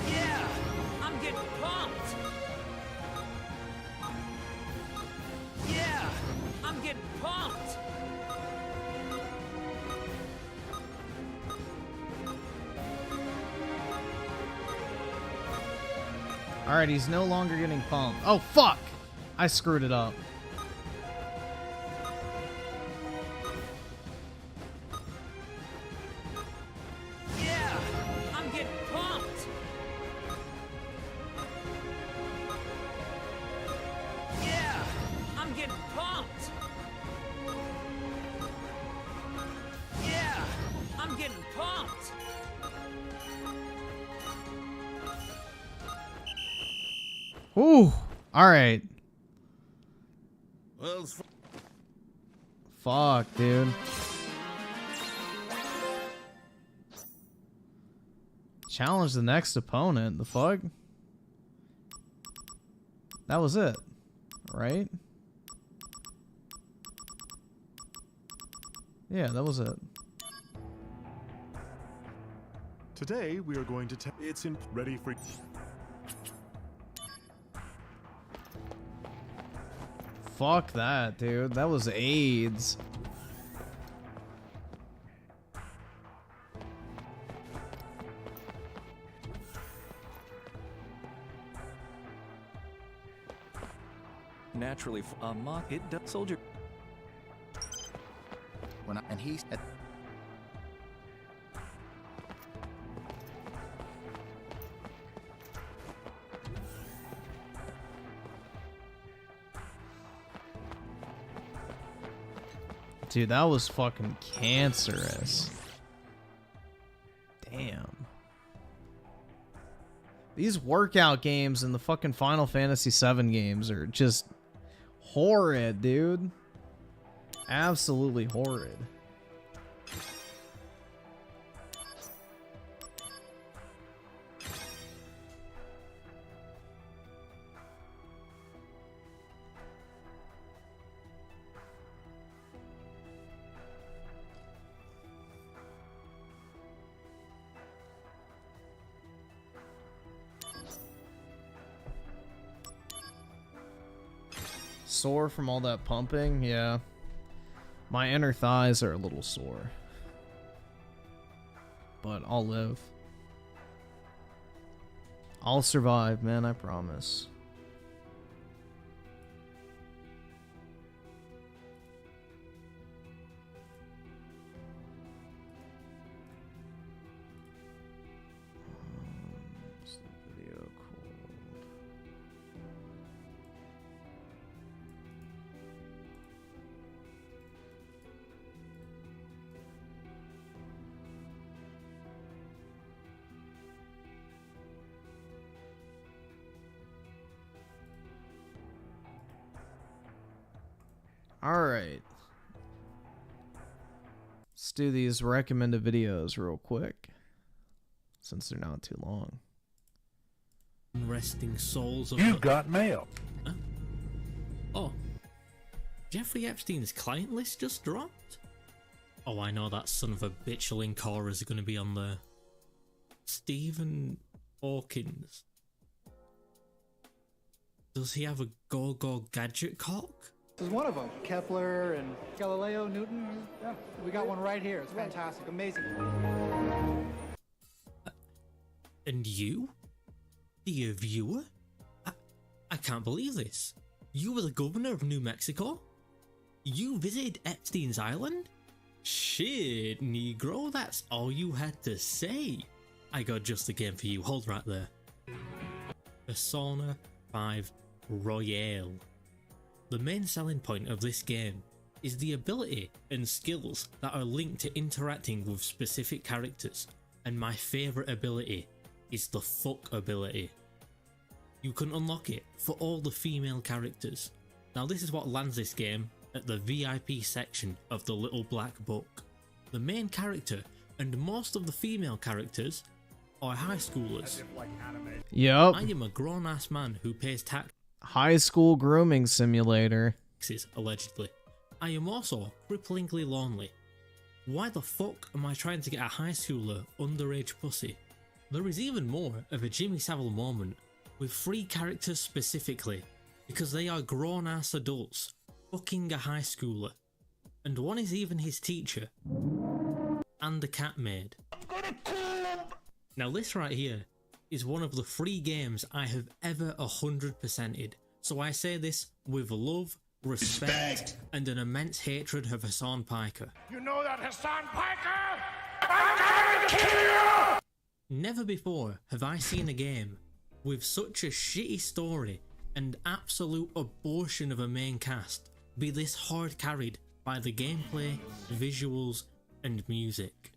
Yeah, I'm getting pumped. Yeah, I'm getting pumped. Alright, he's no longer getting pumped. Oh, fuck! I screwed it up. Yeah, I'm getting pumped. Yeah, I'm getting pumped. Yeah, I'm getting pumped. Ooh! Alright. Well, it's Fuck, dude. Challenge the next opponent. The fuck? That was it. Right? Yeah, that was it. Today we are going to it's in ready for Fuck that, dude. That was AIDS. Naturally, it does soldier. And he's at Dude, that was fucking cancerous. Damn. These workout games and the fucking Final Fantasy VII games are just horrid, dude. Absolutely horrid. Sore from all that pumping? Yeah. My inner thighs are a little sore. But I'll live. I'll survive, man, I promise. What's the video called? Alright. Let's do these recommended videos real quick. Since they're not too long. Unresting souls of You've got mail. Huh? Oh. Jeffrey Epstein's client list just dropped? Oh, I know that son of a bitch Linkora is going to be on there. Stephen Hawkins. Does he have a go-go gadget cock? This is one of them. Kepler and Galileo, Newton. Yeah, we got one right here. It's fantastic, amazing. And you? Dear viewer? I can't believe this. You were the governor of New Mexico? You visited Epstein's Island? Shit, Negro, that's all you had to say. I got just the game for you, hold right there. Persona 5 Royale. The main selling point of this game is the ability and skills that are linked to interacting with specific characters, and my favourite ability is the fuck ability. You can unlock it for all the female characters. Now this is what lands this game at the VIP section of the Little Black Book. The main character and most of the female characters are high schoolers. Yep. I am a grown ass man who pays taxes, High school grooming simulator. allegedly. I am also cripplingly lonely. Why the fuck am I trying to get a high schooler underage pussy? There is even more of a Jimmy Savile moment with 3 characters specifically, because they are grown ass adults fucking a high schooler, and one is even his teacher and the cat maid. Now this right here is one of the 3 games I have ever 100%ed, so I say this with love, respect, and an immense hatred of Hassan Piker. You know that, Hassan Piker? I'm gonna kill you! Never before have I seen a game with such a shitty story and absolute abortion of a main cast be this hard carried by the gameplay, visuals, and music.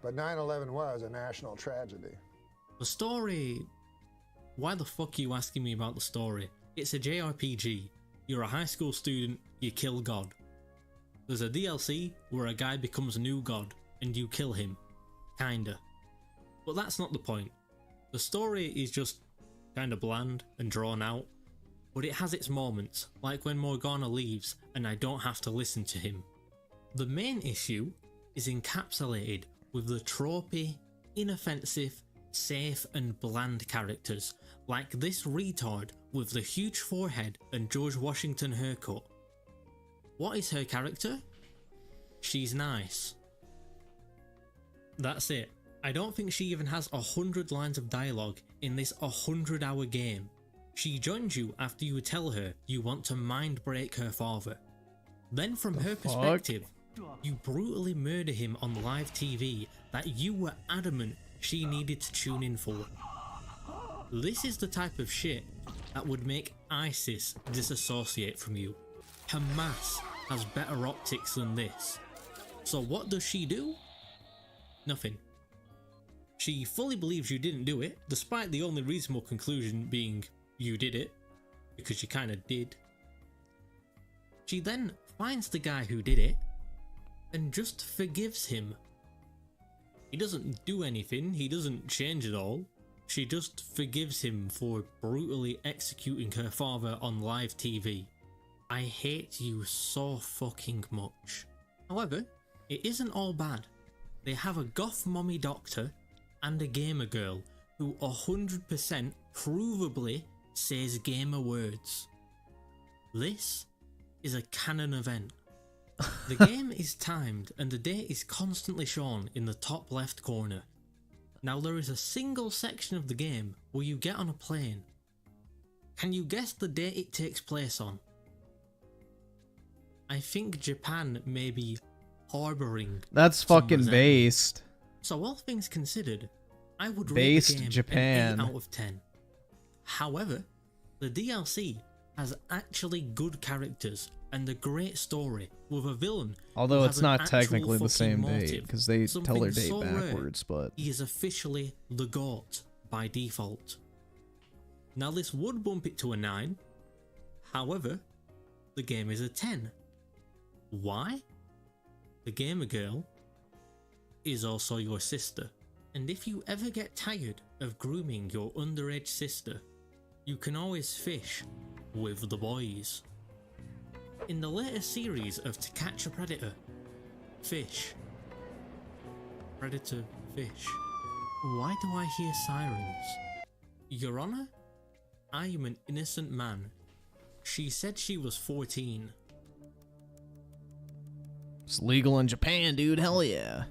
But 9/11 was a national tragedy. The story... Why the fuck are you asking me about the story? It's a JRPG. You're a high school student, you kill God. There's a DLC where a guy becomes a new god and you kill him. Kinda. But that's not the point. The story is just kinda bland and drawn out, but it has its moments, like when Morgana leaves and I don't have to listen to him. The main issue is encapsulated with the tropey, inoffensive, safe and bland characters, like this retard with the huge forehead and George Washington haircut. What is her character? She's nice. That's it. I don't think she even has 100 lines of dialogue in this 100-hour game. She joins you after you tell her you want to mind break her father. Then from her perspective, you brutally murder him on live TV that you were adamant she needed to tune in for. This is the type of shit that would make ISIS disassociate from you. Hamas has better optics than this. So what does she do? Nothing. She fully believes you didn't do it, despite the only reasonable conclusion being you did it, because you kinda did. She then finds the guy who did it, and just forgives him. He doesn't do anything, he doesn't change at all. She just forgives him for brutally executing her father on live TV. I hate you so fucking much. However, it isn't all bad. They have a goth mommy doctor and a gamer girl who 100% provably says gamer words. This is a canon event. The game is timed and the date is constantly shown in the top left corner. Now there is a single section of the game where you get on a plane. Can you guess the date it takes place on? I think Japan may be harbouring. That's fucking based. So all things considered, I would rate Based the game Japan. an 8 out of 10. However, the DLC has actually good characters and a great story with a villain. Although who it's has an not actual technically the same fucking date, motive. because they tell their Something date so rare, backwards, but... he is officially the GOAT by default. Now this would bump it to a 9, however, the game is a 10. Why? The gamer girl is also your sister, and if you ever get tired of grooming your underage sister, you can always fish with the boys. In the latest series of To Catch a Predator, fish. Predator, fish. Why do I hear sirens? Your Honor, I am an innocent man. She said she was 14. It's legal in Japan, dude. Hell yeah.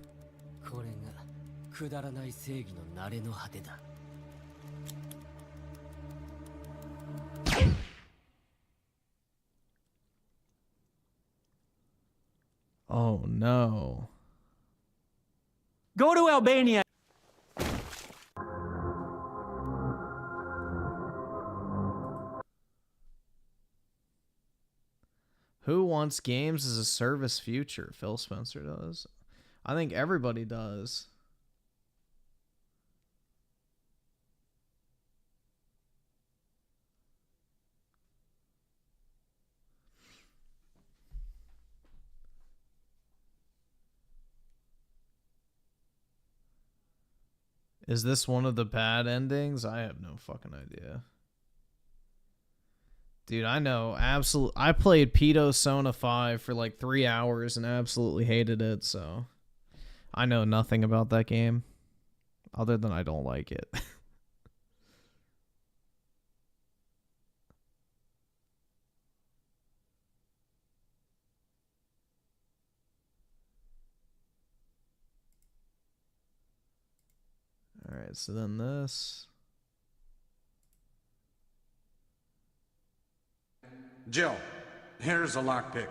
Oh no. Go to Albania. Who wants games as a service future? Phil Spencer does. I think everybody does. Is this one of the bad endings? I have no fucking idea. Dude, I know. I played Persona 5 for like 3 hours and absolutely hated it, so I know nothing about that game other than I don't like it. Alright, so then this. Jill, here's a lockpick.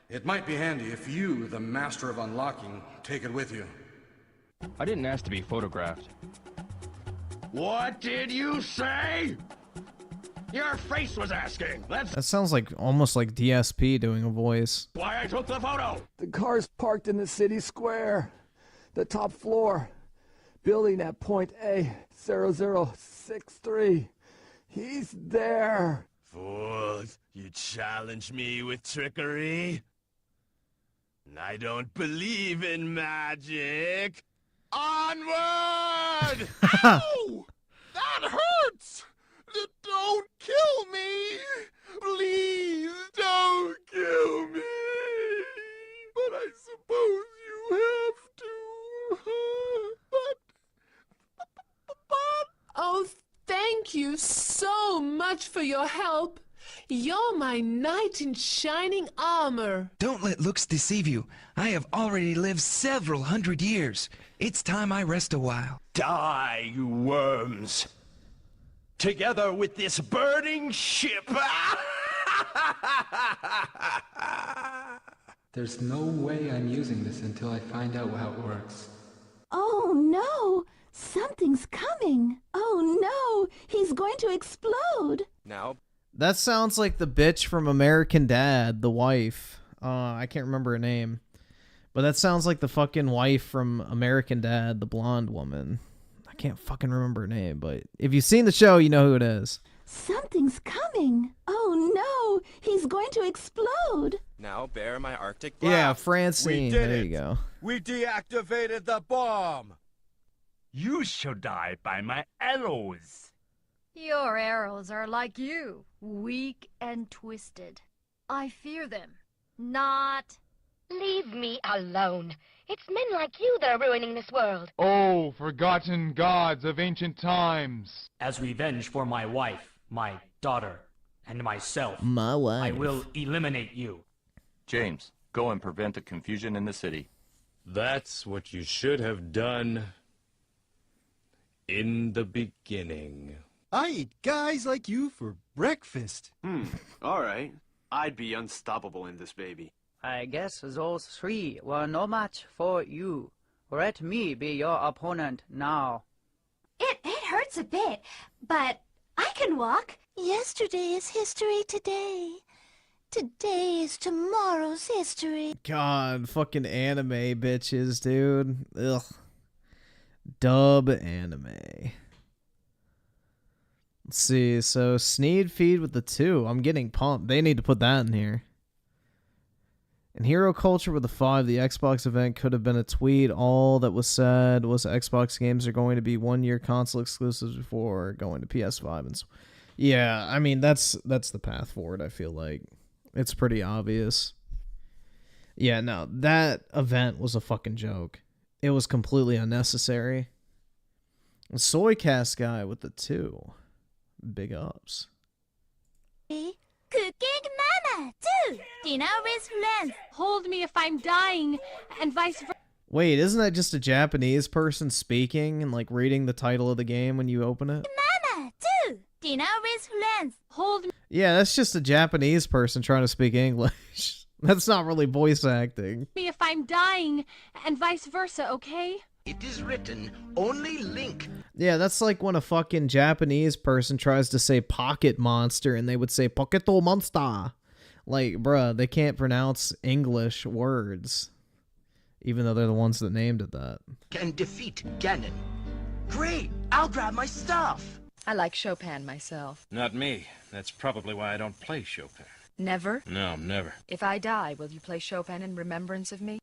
It might be handy if you, the master of unlocking, take it with you. I didn't ask to be photographed. What did you say? Your face was asking. That's That sounds like almost like DSP doing a voice. why I took the photo. The car's parked in the city square. The top floor. Building at point A0063. He's there. Fools, you challenge me with trickery? I don't believe in magic. Onward! Ow! That hurts! Don't kill me! Please don't kill me! But I suppose you have to. Oh, thank you so much for your help. You're my knight in shining armor. Don't let looks deceive you. I have already lived several hundred years. It's time I rest a while. Die, you worms! Together with this burning ship! There's no way I'm using this until I find out how it works. Oh no! Something's coming! Oh no! He's going to explode! Now, That sounds like the bitch from American Dad, the wife. I can't remember her name. But that sounds like the fucking wife from American Dad, the blonde woman. I can't fucking remember her name, but if you've seen the show, you know who it is. Something's coming! Oh no! He's going to explode! now bear my Arctic Yeah, blast. Francine. There you go. We deactivated the bomb! You shall die by my arrows. Your arrows are like you, weak and twisted. I fear them. Not. Leave me alone. It's men like you that are ruining this world. Oh, forgotten gods of ancient times. As revenge for my wife, my daughter, and myself, My wife. I will eliminate you. James, go and prevent the confusion in the city. That's what you should have done in the beginning. I eat guys like you for breakfast. Alright. I'd be unstoppable in this baby. I guess those three were no match for you. Let me be your opponent now. It hurts a bit, but I can walk. Yesterday is history today. Today is tomorrow's history. God, fucking anime bitches, dude. Ugh. Dub anime. Let's see, so Sneed feed with the 2. I'm getting pumped. They need to put that in here. In Hero Culture with the 5, the Xbox event could have been a tweet. All that was said was Xbox games are going to be 1-year console exclusives before going to PS5. And yeah, I mean, that's the path forward, I feel like. It's pretty obvious. Yeah, no, that event was a fucking joke. It was completely unnecessary. Soycast guy with the 2. Big ups. Cooking Mama, too. Dinner with friends. Hold me if I'm dying, and vice versa. Wait, isn't that just a Japanese person speaking and like reading the title of the game when you open it? Mama, too. Dinner with friends. Hold me. Yeah, that's just a Japanese person trying to speak English. That's not really voice acting. Me if I'm dying, and vice versa, okay? It is written, only Link. Yeah, that's like when a fucking Japanese person tries to say pocket monster and they would say poketo monster. Like, bruh, they can't pronounce English words. Even though they're the ones that named it that. Can defeat Ganon. Great! I'll grab my stuff! I like Chopin myself. Not me. That's probably why I don't play Chopin. Never? No, never. If I die, will you play Chopin in remembrance of me?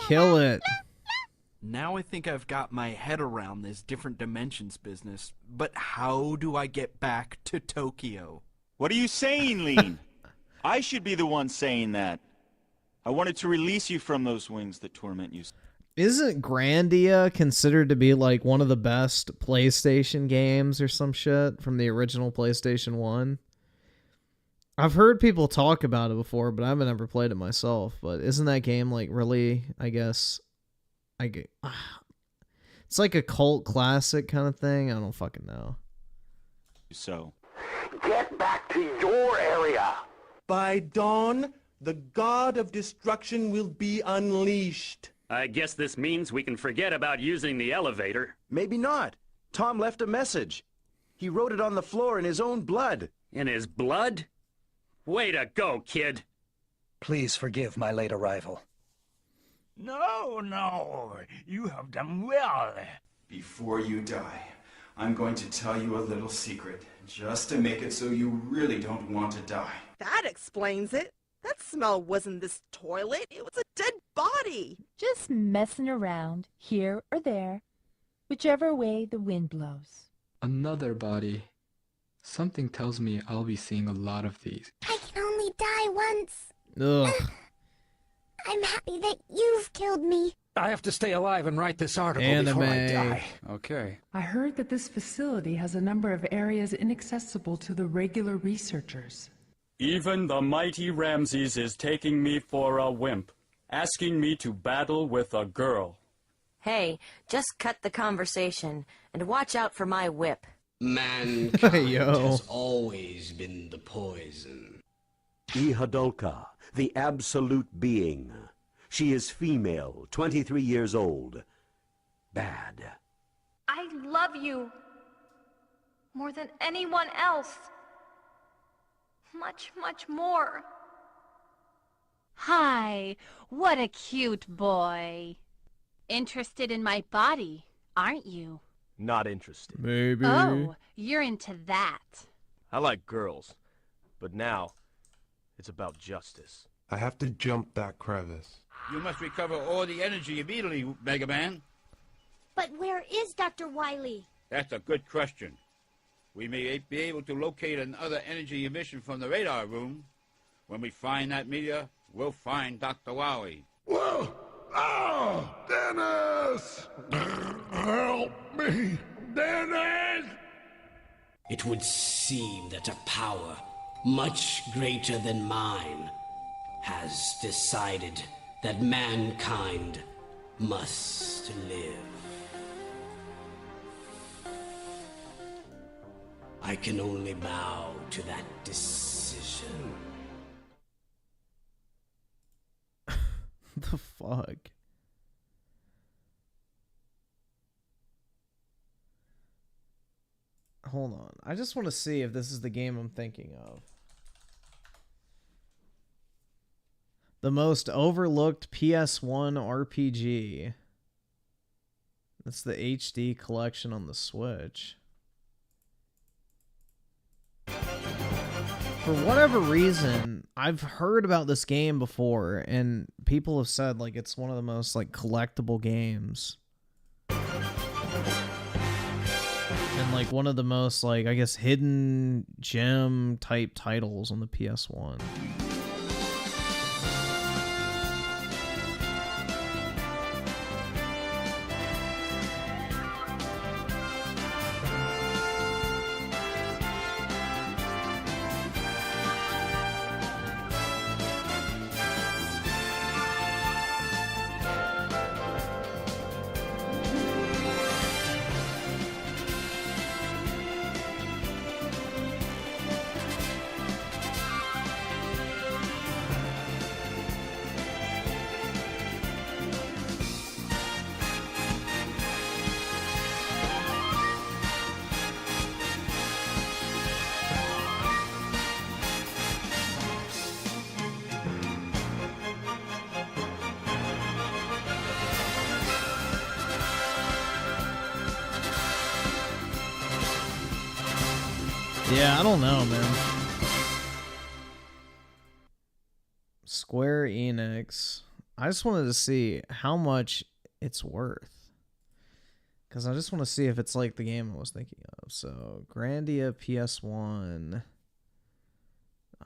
Kill it. Now I think I've got my head around this different dimensions business, but how do I get back to Tokyo? What are you saying, Lean? I should be the one saying that. I wanted to release you from those wings that torment you. Isn't Grandia considered to be like one of the best PlayStation games or some shit from the original PlayStation 1? I've heard people talk about it before, but I haven't ever played it myself. But isn't that game like really, I guess, it's like a cult classic kind of thing? I don't fucking know. So, Get back to your area! By dawn, the god of destruction will be unleashed. I guess this means we can forget about using the elevator. Maybe not. Tom left a message. He wrote it on the floor in his own blood. In his blood? Way to go, kid. Please forgive my late arrival. No, no. You have done well. Before you die, I'm going to tell you a little secret, just to make it so you really don't want to die. That explains it. That smell wasn't this toilet. It was a dead body. Just messing around, here or there, whichever way the wind blows. Another body. Something tells me I'll be seeing a lot of these. I can only die once. Ugh. I'm happy that you've killed me. I have to stay alive and write this article before I die. Okay. I heard that this facility has a number of areas inaccessible to the regular researchers. Even the mighty Ramses is taking me for a wimp, asking me to battle with a girl. Hey, just cut the conversation and watch out for my whip. Mankind has always been the poison. Ihadolka, the absolute being. She is female, 23 years old. Bad. I love you more than anyone else. Much, much more. Hi, what a cute boy. Interested in my body, aren't you? Not interested. Maybe. Oh, you're into that. I like girls, but now it's about justice. I have to jump that crevice. You must recover all the energy immediately, Mega Man. But where is Dr. Wily? That's a good question. We may be able to locate another energy emission from the radar room. When we find that meteor, we'll find Dr. Wily. Whoa! Oh! Dennis! Help me! Dennis! It would seem that a power much greater than mine has decided that mankind must live. I can only bow to that decision. The fuck? Hold on. I just want to see if this is the game I'm thinking of. The most overlooked PS1 RPG. That's the HD collection on the Switch. For whatever reason, I've heard about this game before, and people have said like it's one of the most like collectible games. And like one of the most like, I guess, hidden gem type titles on the PS1. Yeah, I don't know, man. Square Enix. I just wanted to see how much it's worth. Because I just want to see if it's like the game I was thinking of. So, Grandia PS1.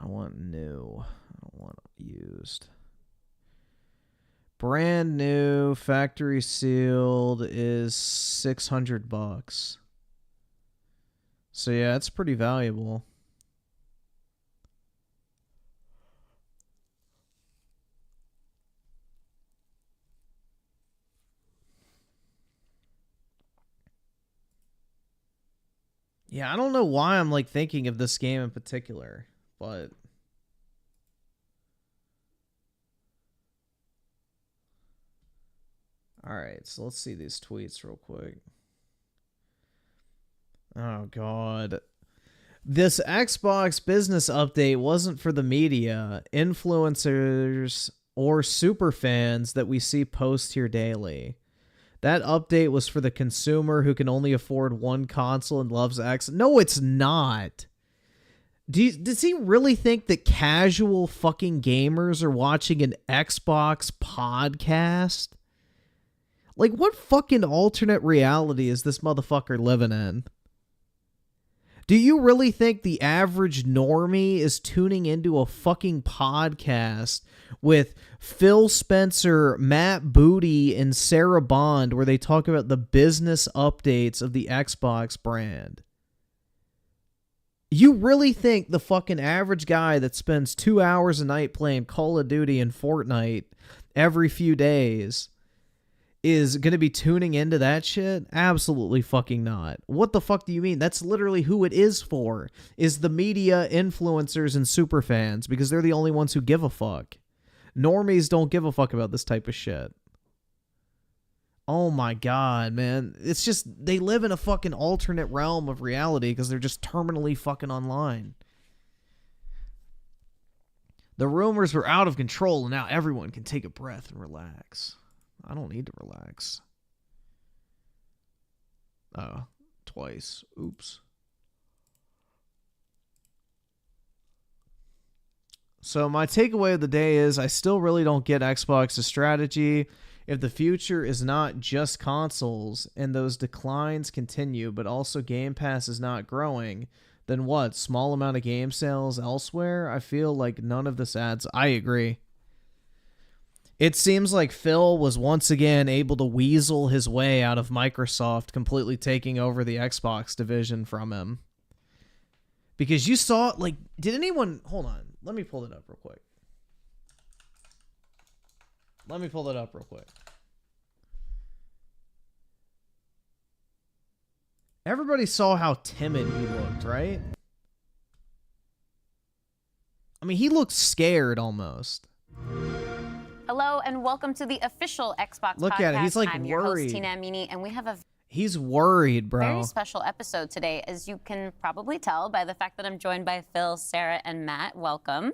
I want new. I don't want used. Brand new, factory sealed is $600. So yeah, it's pretty valuable. Yeah, I don't know why I'm like thinking of this game in particular, but all right, so let's see these tweets real quick. Oh god. This Xbox business update wasn't for the media, influencers, or super fans that we see post here daily. That update was for the consumer who can only afford one console and loves X. No, it's not. Does he really think that casual fucking gamers are watching an Xbox podcast? Like, what fucking alternate reality is this motherfucker living in? Do you really think the average normie is tuning into a fucking podcast with Phil Spencer, Matt Booty, and Sarah Bond where they talk about the business updates of the Xbox brand? You really think the fucking average guy that spends 2 hours a night playing Call of Duty and Fortnite every few days is going to be tuning into that shit? Absolutely fucking not. What the fuck do you mean? That's literally who it is for, is the media, influencers, and super fans, because they're the only ones who give a fuck. Normies don't give a fuck about this type of shit. Oh my god, man. It's just, they live in a fucking alternate realm of reality because they're just terminally fucking online. The rumors were out of control and now everyone can take a breath and relax. I don't need to relax. Oh, twice. Oops. So my takeaway of the day is I still really don't get Xbox's strategy. If the future is not just consoles and those declines continue, but also Game Pass is not growing, then what? Small amount of game sales elsewhere? I feel like none of this adds. I agree. It seems like Phil was once again able to weasel his way out of Microsoft completely taking over the Xbox division from him. Because you saw, like, did anyone... Hold on. Let me pull it up real quick. Everybody saw how timid he looked, right? I mean, he looked scared almost. Hello and welcome to the official Xbox Look podcast. at it. He's like I'm worried. your host, Tina Amini, and we have a He's worried, bro. very special episode today, as you can probably tell by the fact that I'm joined by Phil, Sarah, and Matt. Welcome.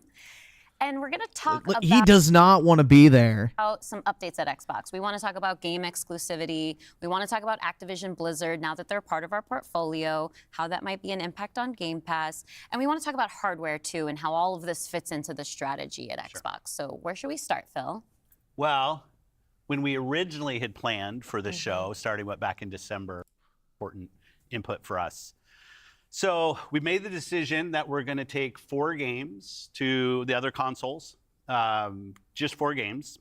And we're going to talk about... He does not want to be there. Some updates at Xbox. We want to talk about game exclusivity. We want to talk about Activision Blizzard, now that they're part of our portfolio, how that might be an impact on Game Pass. And we want to talk about hardware, too, and how all of this fits into the strategy at Xbox. So where should we start, Phil? Well, when we originally had planned for the show, starting back in December, important input for us. So we made the decision that we're going to take 4 games to the other consoles, just 4 games,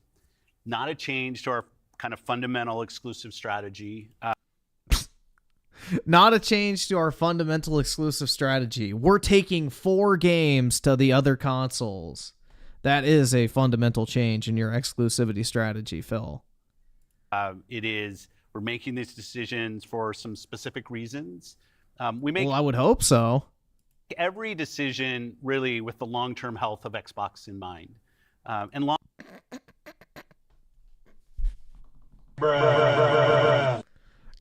not a change to our kind of fundamental exclusive strategy. Not a change to our fundamental exclusive strategy. We're taking 4 games to the other consoles. That is a fundamental change in your exclusivity strategy, Phil. It is. We're making these decisions for some specific reasons. Well, I would hope so. Every decision really with the long-term health of Xbox in mind.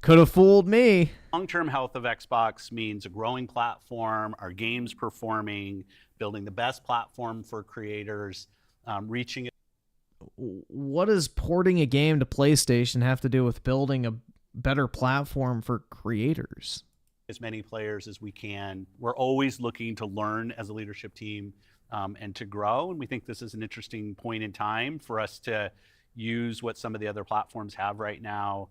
Could have fooled me. Long-term health of Xbox means a growing platform, our games performing, building the best platform for creators, reaching... What does porting a game to PlayStation have to do with building a better platform for creators? as many players as we can. We're always looking to learn as a leadership team and to grow. And we think this is an interesting point in time for us to use what some of the other platforms have right now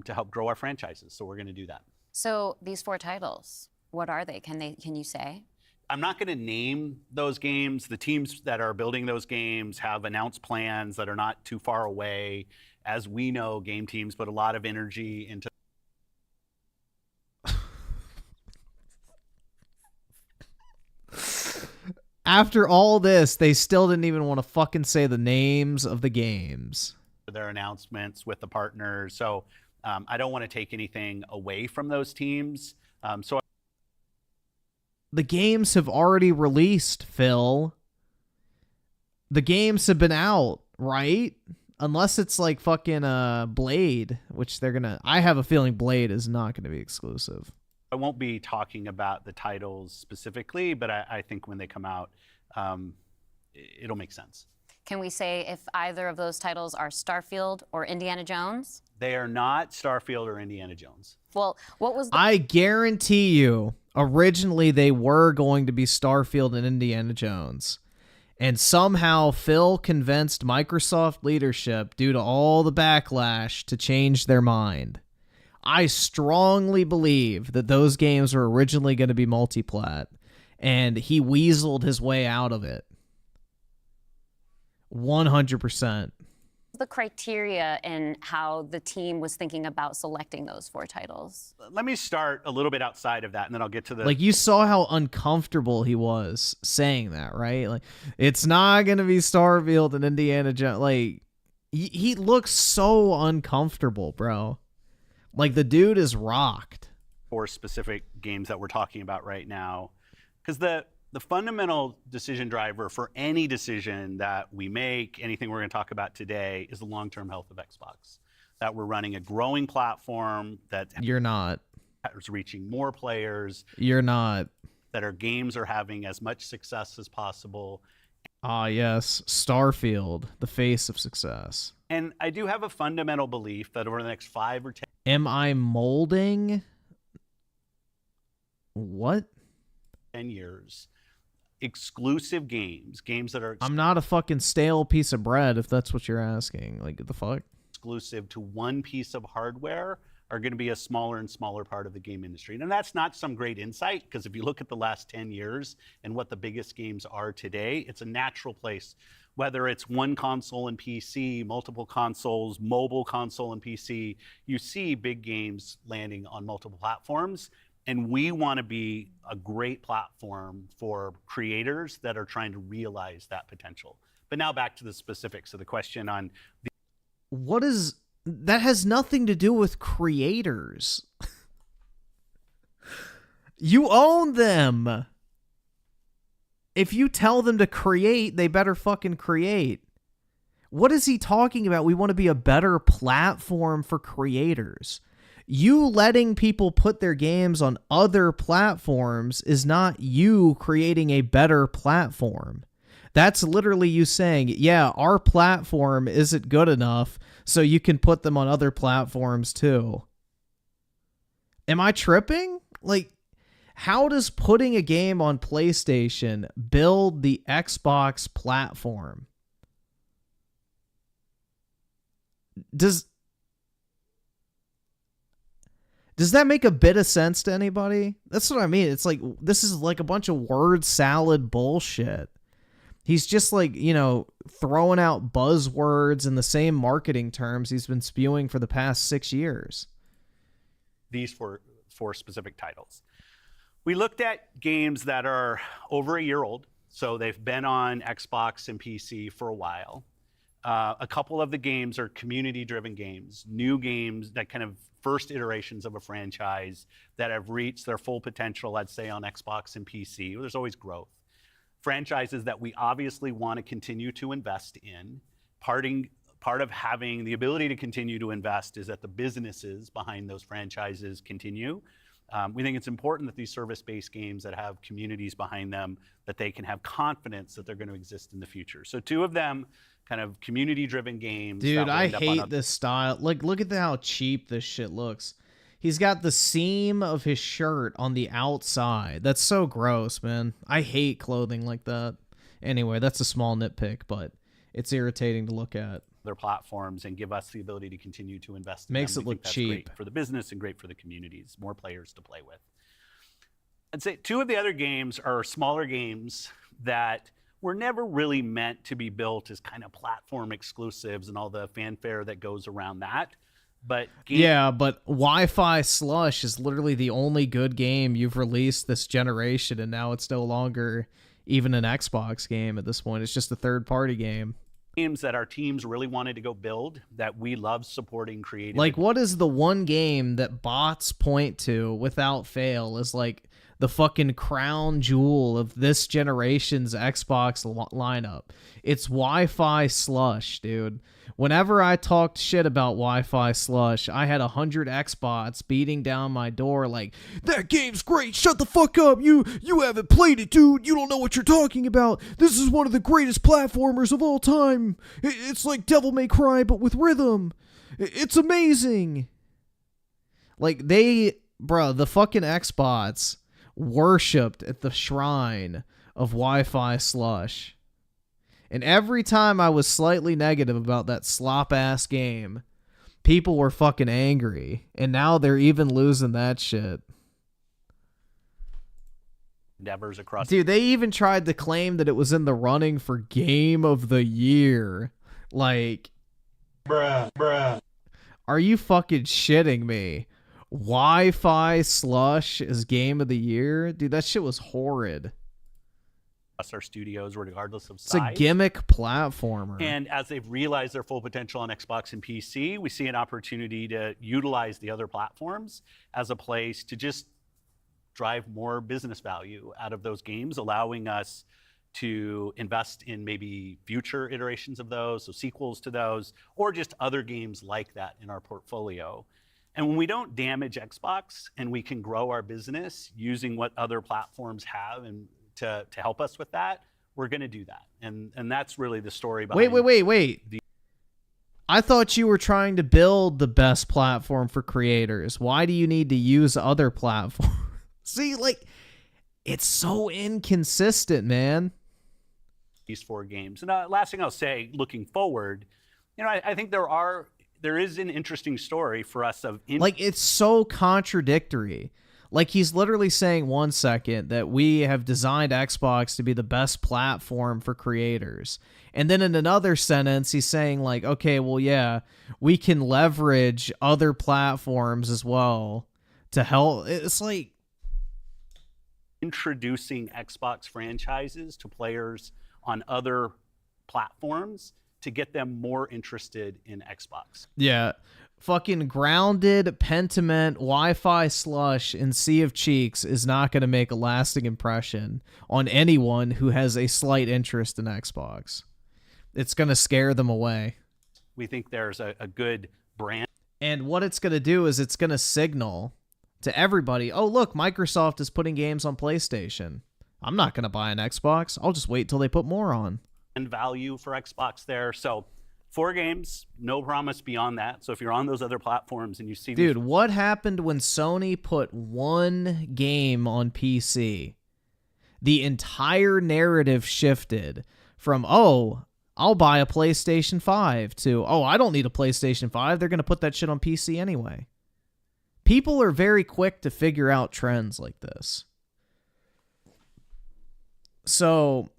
to help grow our franchises. So we're going to do that. So these 4 titles, what are they? Can you say? I'm not going to name those games. The teams that are building those games have announced plans that are not too far away. As we know, game teams put a lot of energy into After all this, they still didn't even want to fucking say the names of the games. Their announcements with the partners. So I don't want to take anything away from those teams. The games have already released, Phil. The games have been out, right? Unless it's like fucking Blade, which they're gonna... I have a feeling Blade is not going to be exclusive. I won't be talking about the titles specifically, but I think when they come out, it'll make sense. Can we say if either of those titles are Starfield or Indiana Jones? They are not Starfield or Indiana Jones. Well, what was I guarantee you, originally they were going to be Starfield and Indiana Jones. And somehow Phil convinced Microsoft leadership, due to all the backlash, to change their mind. I strongly believe that those games were originally going to be multiplat, and he weaseled his way out of it. 100%. the criteria and how the team was thinking about selecting those 4 titles? Let me start a little bit outside of that, and then I'll get to the... Like, you saw how uncomfortable he was saying that, right? Like, it's not going to be Starfield and Indiana Jones. Like, he looks so uncomfortable, bro. Like, the dude is rocked. 4 specific games that we're talking about right now. Because the fundamental decision driver for any decision that we make, anything we're going to talk about today, is the long-term health of Xbox. That we're running a growing platform that You're not. is reaching more players. You're not. That our games are having as much success as possible. Ah, yes. Starfield, the face of success. And I do have a fundamental belief that over the next 5 or 10... Am I molding? What? 10 years, exclusive games that are... I'm not a fucking stale piece of bread, if that's what you're asking. Like, what the fuck? Exclusive to one piece of hardware are going to be a smaller and smaller part of the game industry. And that's not some great insight, because if you look at the last 10 years and what the biggest games are today, it's a natural place. Whether it's one console and PC, multiple consoles, mobile console and PC, you see big games landing on multiple platforms. And we want to be a great platform for creators that are trying to realize that potential. But now back to the specifics of the question on... What is... That has nothing to do with creators. You own them. If you tell them to create, they better fucking create. What is he talking about? We want to be a better platform for creators. You letting people put their games on other platforms is not you creating a better platform. That's literally you saying, yeah, our platform isn't good enough, so you can put them on other platforms too. Am I tripping? Like, how does putting a game on PlayStation build the Xbox platform? Does that make a bit of sense to anybody? That's what I mean. It's like, this is like a bunch of word salad bullshit. He's just like, you know, throwing out buzzwords and the same marketing terms he's been spewing for the past 6 years. These four specific titles. We looked at games that are over a year old, so they've been on Xbox and PC for a while. A couple of the games are community-driven games, new games that kind of first iterations of a franchise that have reached their full potential, I'd say, on Xbox and PC. There's always growth. Franchises that we obviously want to continue to invest in. Part of having the ability to continue to invest is that the businesses behind those franchises continue. We think it's important that these service-based games that have communities behind them, that they can have confidence that they're going to exist in the future. So 2 of them, kind of community-driven games. Dude, I hate this style. Like, look at how cheap this shit looks. He's got the seam of his shirt on the outside. That's so gross, man. I hate clothing like that. Anyway, that's a small nitpick, but it's irritating to look at. Their platforms and give us the ability to continue to invest in Makes them. it We look think that's cheap. great for the business and great for the communities, more players to play with. I'd say two of the other games are smaller games that were never really meant to be built as kind of platform exclusives and all the fanfare that goes around that. But yeah, but Wi-Fi Slush is literally the only good game you've released this generation, and now it's no longer even an Xbox game at this point. It's just a third-party game. Games that our teams really wanted to go build that we love supporting creative. Like, what is the one game that bots point to without fail as like the fucking crown jewel of this generation's Xbox lineup? It's Wi-Fi Slush, dude. Whenever I talked shit about Wi-Fi Slush, I had 100 Xbots beating down my door like, that game's great, shut the fuck up, you haven't played it, dude, you don't know what you're talking about, this is one of the greatest platformers of all time, it's like Devil May Cry but with rhythm, it's amazing. Like, the fucking Xbots worshipped at the shrine of Wi-Fi Slush. And every time I was slightly negative about that slop-ass game, people were fucking angry. And now they're even losing that shit. Endeavors across. Dude, they even tried to claim that it was in the running for Game of the Year. Like, bruh. Are you fucking shitting me? Wi-Fi Slush is Game of the Year? Dude, that shit was horrid. Our studios, regardless of It's size. a gimmick platformer. And as they've realized their full potential on Xbox and PC, we see an opportunity to utilize the other platforms as a place to just drive more business value out of those games, allowing us to invest in maybe future iterations of those, so sequels to those, or just other games like that in our portfolio. And when we don't damage Xbox and we can grow our business using what other platforms have and to help us with that, we're going to do that. And that's really the story behind Wait. I thought you were trying to build the best platform for creators. Why do you need to use other platforms? See, like, it's so inconsistent, man. These 4 games. And last thing I'll say, looking forward, I think there is an interesting story for us of... Like, it's so contradictory. Like, he's literally saying 1 second that we have designed Xbox to be the best platform for creators. And then in another sentence, he's saying, like, okay, well, yeah, we can leverage other platforms as well to help. It's like... introducing Xbox franchises to players on other platforms to get them more interested in Xbox. Yeah. Fucking Grounded, Pentiment, Wi-Fi Slush, and Sea of Cheeks is not going to make a lasting impression on anyone who has a slight interest in Xbox. It's going to scare them away. We think there's a good brand. And what it's going to do is it's going to signal to everybody, oh, look, Microsoft is putting games on PlayStation. I'm not going to buy an Xbox. I'll just wait till they put more on. And value for Xbox there. So 4 games, no promise beyond that. So if you're on those other platforms and you see... Dude, what happened when Sony put 1 game on PC? The entire narrative shifted from, oh, I'll buy a PlayStation 5 to, oh, I don't need a PlayStation 5. They're going to put that shit on PC anyway. People are very quick to figure out trends like this. So...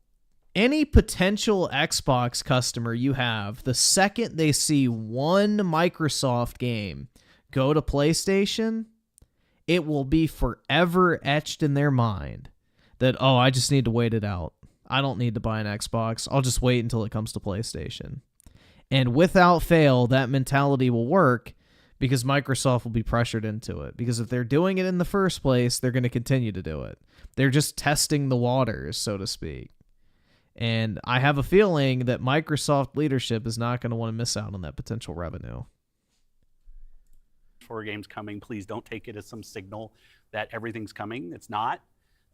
any potential Xbox customer you have, the second they see one Microsoft game go to PlayStation, it will be forever etched in their mind that, oh, I just need to wait it out. I don't need to buy an Xbox. I'll just wait until it comes to PlayStation. And without fail, that mentality will work because Microsoft will be pressured into it. Because if they're doing it in the first place, they're going to continue to do it. They're just testing the waters, so to speak. And I have a feeling that Microsoft leadership is not going to want to miss out on that potential revenue. 4 games coming. Please don't take it as some signal that everything's coming. It's not.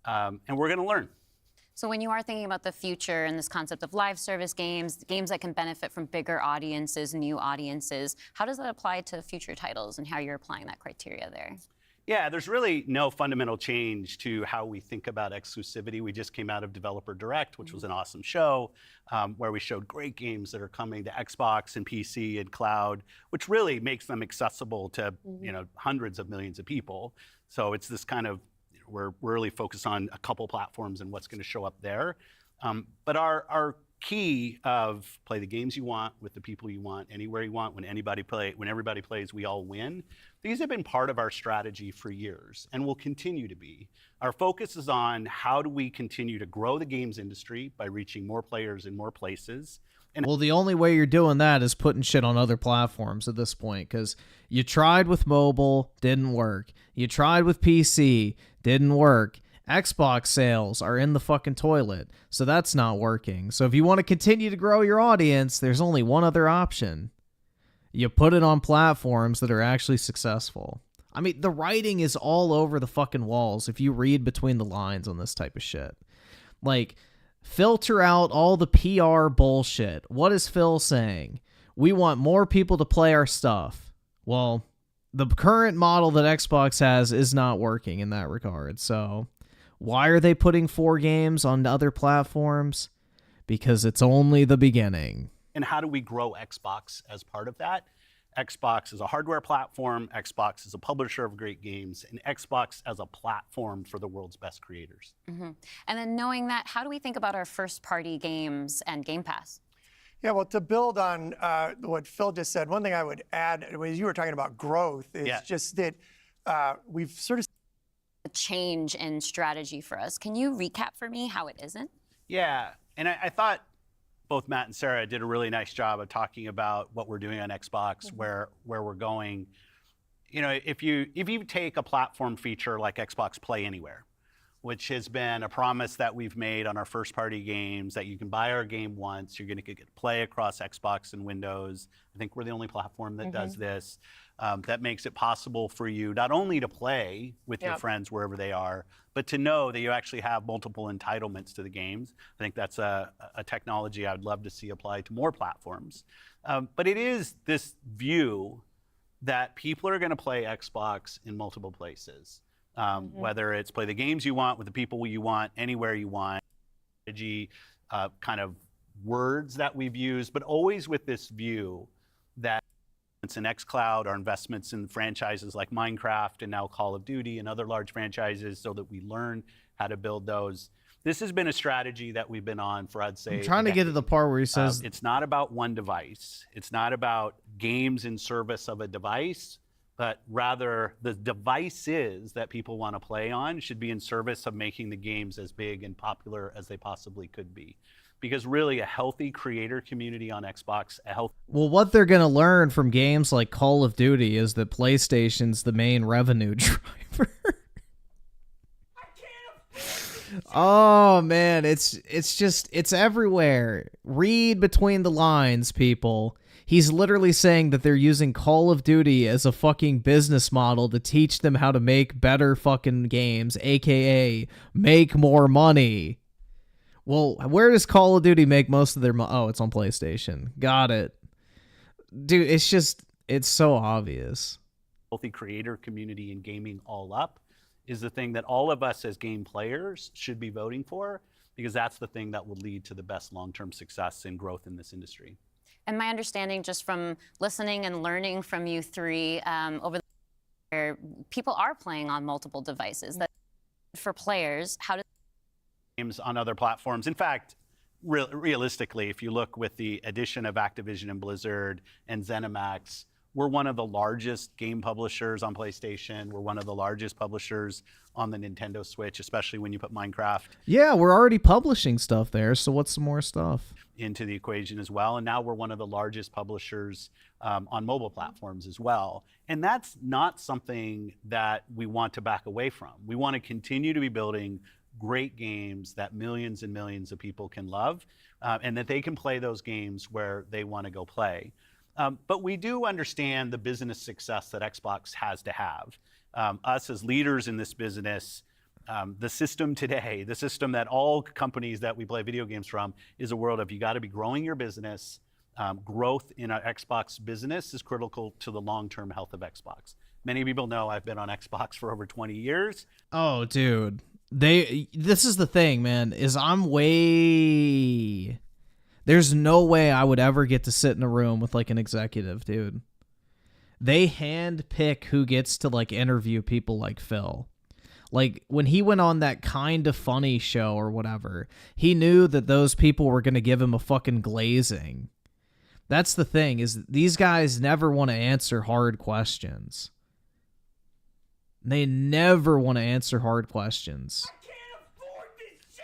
And we're going to learn. So when you are thinking about the future and this concept of live service games, games that can benefit from bigger audiences, new audiences, how does that apply to future titles and how you're applying that criteria there? Yeah, there's really no fundamental change to how we think about exclusivity. We just came out of Developer Direct, which was an awesome show, where we showed great games that are coming to Xbox and PC and cloud, which really makes them accessible to hundreds of millions of people. So it's this kind of, we're really focused on a couple platforms and what's going to show up there. But our key of play the games you want with the people you want, anywhere you want, when everybody plays, we all win. These have been part of our strategy for years and will continue to be. Our focus is on how do we continue to grow the games industry by reaching more players in more places. Well, the only way you're doing that is putting shit on other platforms at this point, because you tried with mobile, didn't work. You tried with PC, didn't work. Xbox sales are in the fucking toilet, so that's not working. So if you want to continue to grow your audience, there's only one other option. You put it on platforms that are actually successful. I mean, the writing is all over the fucking walls if you read between the lines on this type of shit. Like, filter out all the PR bullshit. What is Phil saying? We want more people to play our stuff. Well, the current model that Xbox has is not working in that regard, so why are they putting 4 games on other platforms? Because it's only the beginning. And how do we grow Xbox as part of that? Xbox is a hardware platform, Xbox is a publisher of great games, and Xbox as a platform for the world's best creators. And then knowing that, how do we think about our first-party games and Game Pass? Yeah, well, to build on what Phil just said, one thing I would add, when you were talking about growth, is just that we've sort of a change in strategy for us. Can you recap for me how it isn't? Yeah, and I thought both Matt and Sarah did a really nice job of talking about what we're doing on Xbox, where we're going. You know, if you take a platform feature like Xbox Play Anywhere, which has been a promise that we've made on our first-party games, that you can buy our game once, you're going to get play across Xbox and Windows. I think we're the only platform that does this. That makes it possible for you not only to play with your friends wherever they are, but to know that you actually have multiple entitlements to the games. I think that's a technology I would love to see applied to more platforms. But it is this view that people are going to play Xbox in multiple places. Whether it's play the games you want with the people you want, anywhere you want, kind of words that we've used, but always with this view that it's in xCloud, our investments in franchises like Minecraft and now Call of Duty and other large franchises so that we learn how to build those. This has been a strategy that we've been on for, I'd say, I'm trying to get to the part where he says it's not about one device. It's not about games in service of a device, but rather the devices that people want to play on should be in service of making the games as big and popular as they possibly could be. Because really, a healthy creator community on Xbox, well, what they're going to learn from games like Call of Duty is that PlayStation's the main revenue driver. Oh, man, it's everywhere. Read between the lines, people. He's literally saying that they're using Call of Duty as a fucking business model to teach them how to make better fucking games, aka make more money. Well, where does Call of Duty make most of their money? Oh, it's on PlayStation. Got it. Dude, it's so obvious. Healthy creator community and gaming all up is the thing that all of us as game players should be voting for, because that's the thing that will lead to the best long-term success and growth in this industry. And my understanding, just from listening and learning from you three over the year, people are playing on multiple devices. That for players, how do games on other platforms? In fact, realistically, if you look with the addition of Activision and Blizzard and ZeniMax, we're one of the largest game publishers on PlayStation. We're one of the largest publishers on the Nintendo Switch, especially when you put Minecraft. Yeah, we're already publishing stuff there, so what's some more stuff? Into the equation as well. And now we're one of the largest publishers on mobile platforms as well. And that's not something that we want to back away from. We want to continue to be building great games that millions and millions of people can love, and that they can play those games where they want to go play. But we do understand the business success that Xbox has to have. Us as leaders in this business, The system today, the system that all companies that we play video games from, is a world of you got to be growing your business. Growth in an Xbox business is critical to the long-term health of Xbox. Many people know I've been on Xbox for over 20 years. Oh, dude. This is the thing, man, is there's no way I would ever get to sit in a room with like an executive, dude. They hand pick who gets to like interview people like Phil. Like when he went on that Kind of Funny show or whatever, he knew that those people were going to give him a fucking glazing. That's the thing, is these guys never want to answer hard questions. They never want to answer hard questions.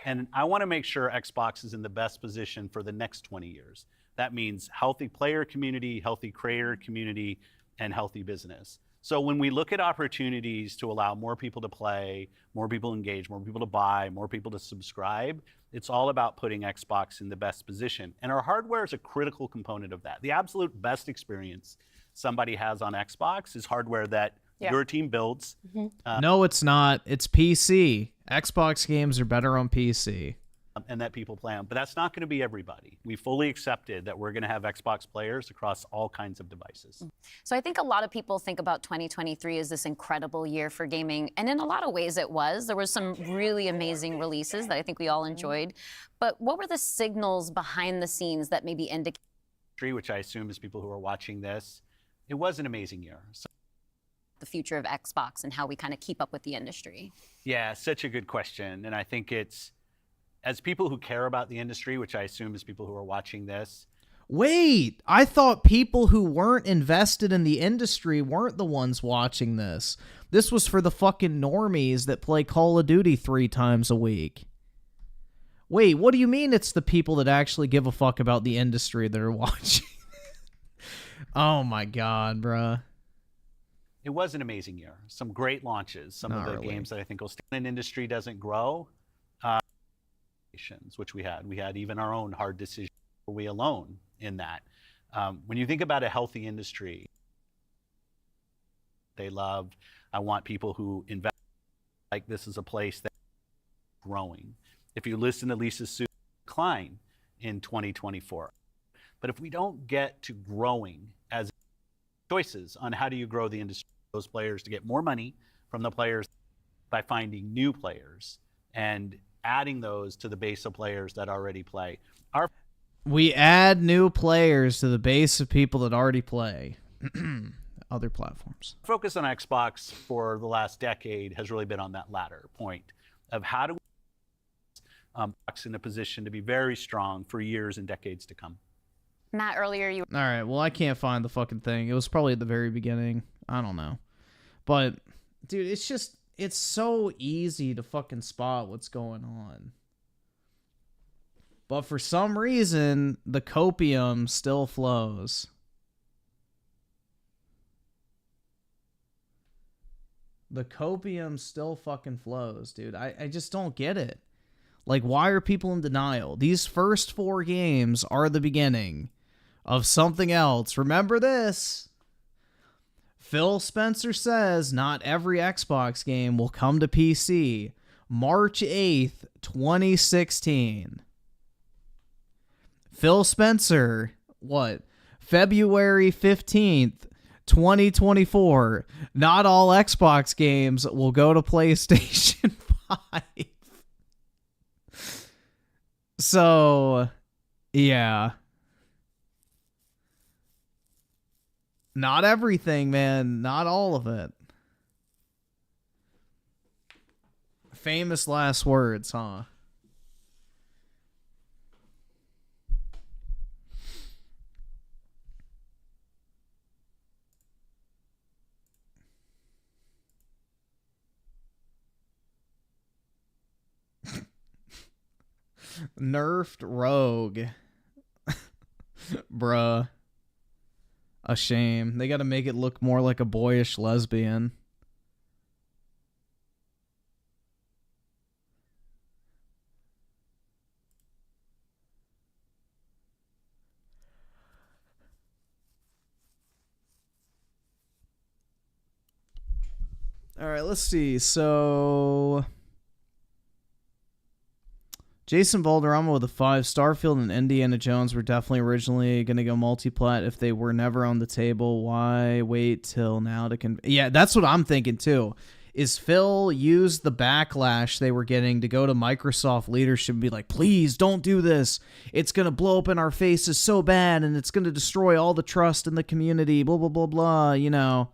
And I want to make sure Xbox is in the best position for the next 20 years. That means healthy player community, healthy creator community, and healthy business. So when we look at opportunities to allow more people to play, more people to engage, more people to buy, more people to subscribe, it's all about putting Xbox in the best position. And our hardware is a critical component of that. The absolute best experience somebody has on Xbox is hardware that your team builds. No, it's not. It's PC. Xbox games are better on PC. And that people play on. But that's not going to be everybody. We fully accepted that we're going to have Xbox players across all kinds of devices. So I think a lot of people think about 2023 as this incredible year for gaming. And in a lot of ways it was. There were some really amazing releases that I think we all enjoyed. But what were the signals behind the scenes that maybe indicate? Which I assume is people who are watching this. It was an amazing year. So the future of Xbox and how we kind of keep up with the industry. Yeah, such a good question. And I think it's, as people who care about the industry, which I assume is people who are watching this. Wait, I thought people who weren't invested in the industry weren't the ones watching this. This was for the fucking normies that play Call of Duty 3 times a week. Wait, what do you mean it's the people that actually give a fuck about the industry that are watching? Oh my god, bruh. It was an amazing year. Some great launches. Some of the games that I think will stay. An industry doesn't grow. Which we had. We had even our own hard decision. Were we alone in that? When you think about a healthy industry, they love. I want people who invest. Like this is a place that's growing. If you listen to Lisa Su, decline in 2024. But if we don't get to growing as choices on how do you grow the industry, those players to get more money from the players by finding new players and adding those to the base of players that already play. We add new players to the base of people that already play other platforms. Focus on Xbox for the last decade has really been on that latter point of how do we Xbox in a position to be very strong for years and decades to come. Matt, earlier you... All right, well, I can't find the fucking thing. It was probably at the very beginning. I don't know. But, dude, it's just... It's so easy to fucking spot what's going on. But for some reason, the copium still flows. The copium still fucking flows, dude. I just don't get it. Like, why are people in denial? These first 4 games are the beginning of something else. Remember this. Phil Spencer says not every Xbox game will come to PC. March 8th, 2016. Phil Spencer, what? February 15th, 2024. Not all Xbox games will go to PlayStation 5. So, yeah. Not everything, man. Not all of it. Famous last words, huh? Nerfed Rogue. Bruh. A shame. They gotta make it look more like a boyish lesbian. Alright, let's see. So... Jason Valderrama with a 5. Starfield and Indiana Jones were definitely originally going to go multi-plat if they were never on the table. Why wait till now to Yeah, that's what I'm thinking too. Is Phil used the backlash they were getting to go to Microsoft leadership and be like, please don't do this. It's going to blow up in our faces so bad and it's going to destroy all the trust in the community, blah, blah, blah, blah, you know.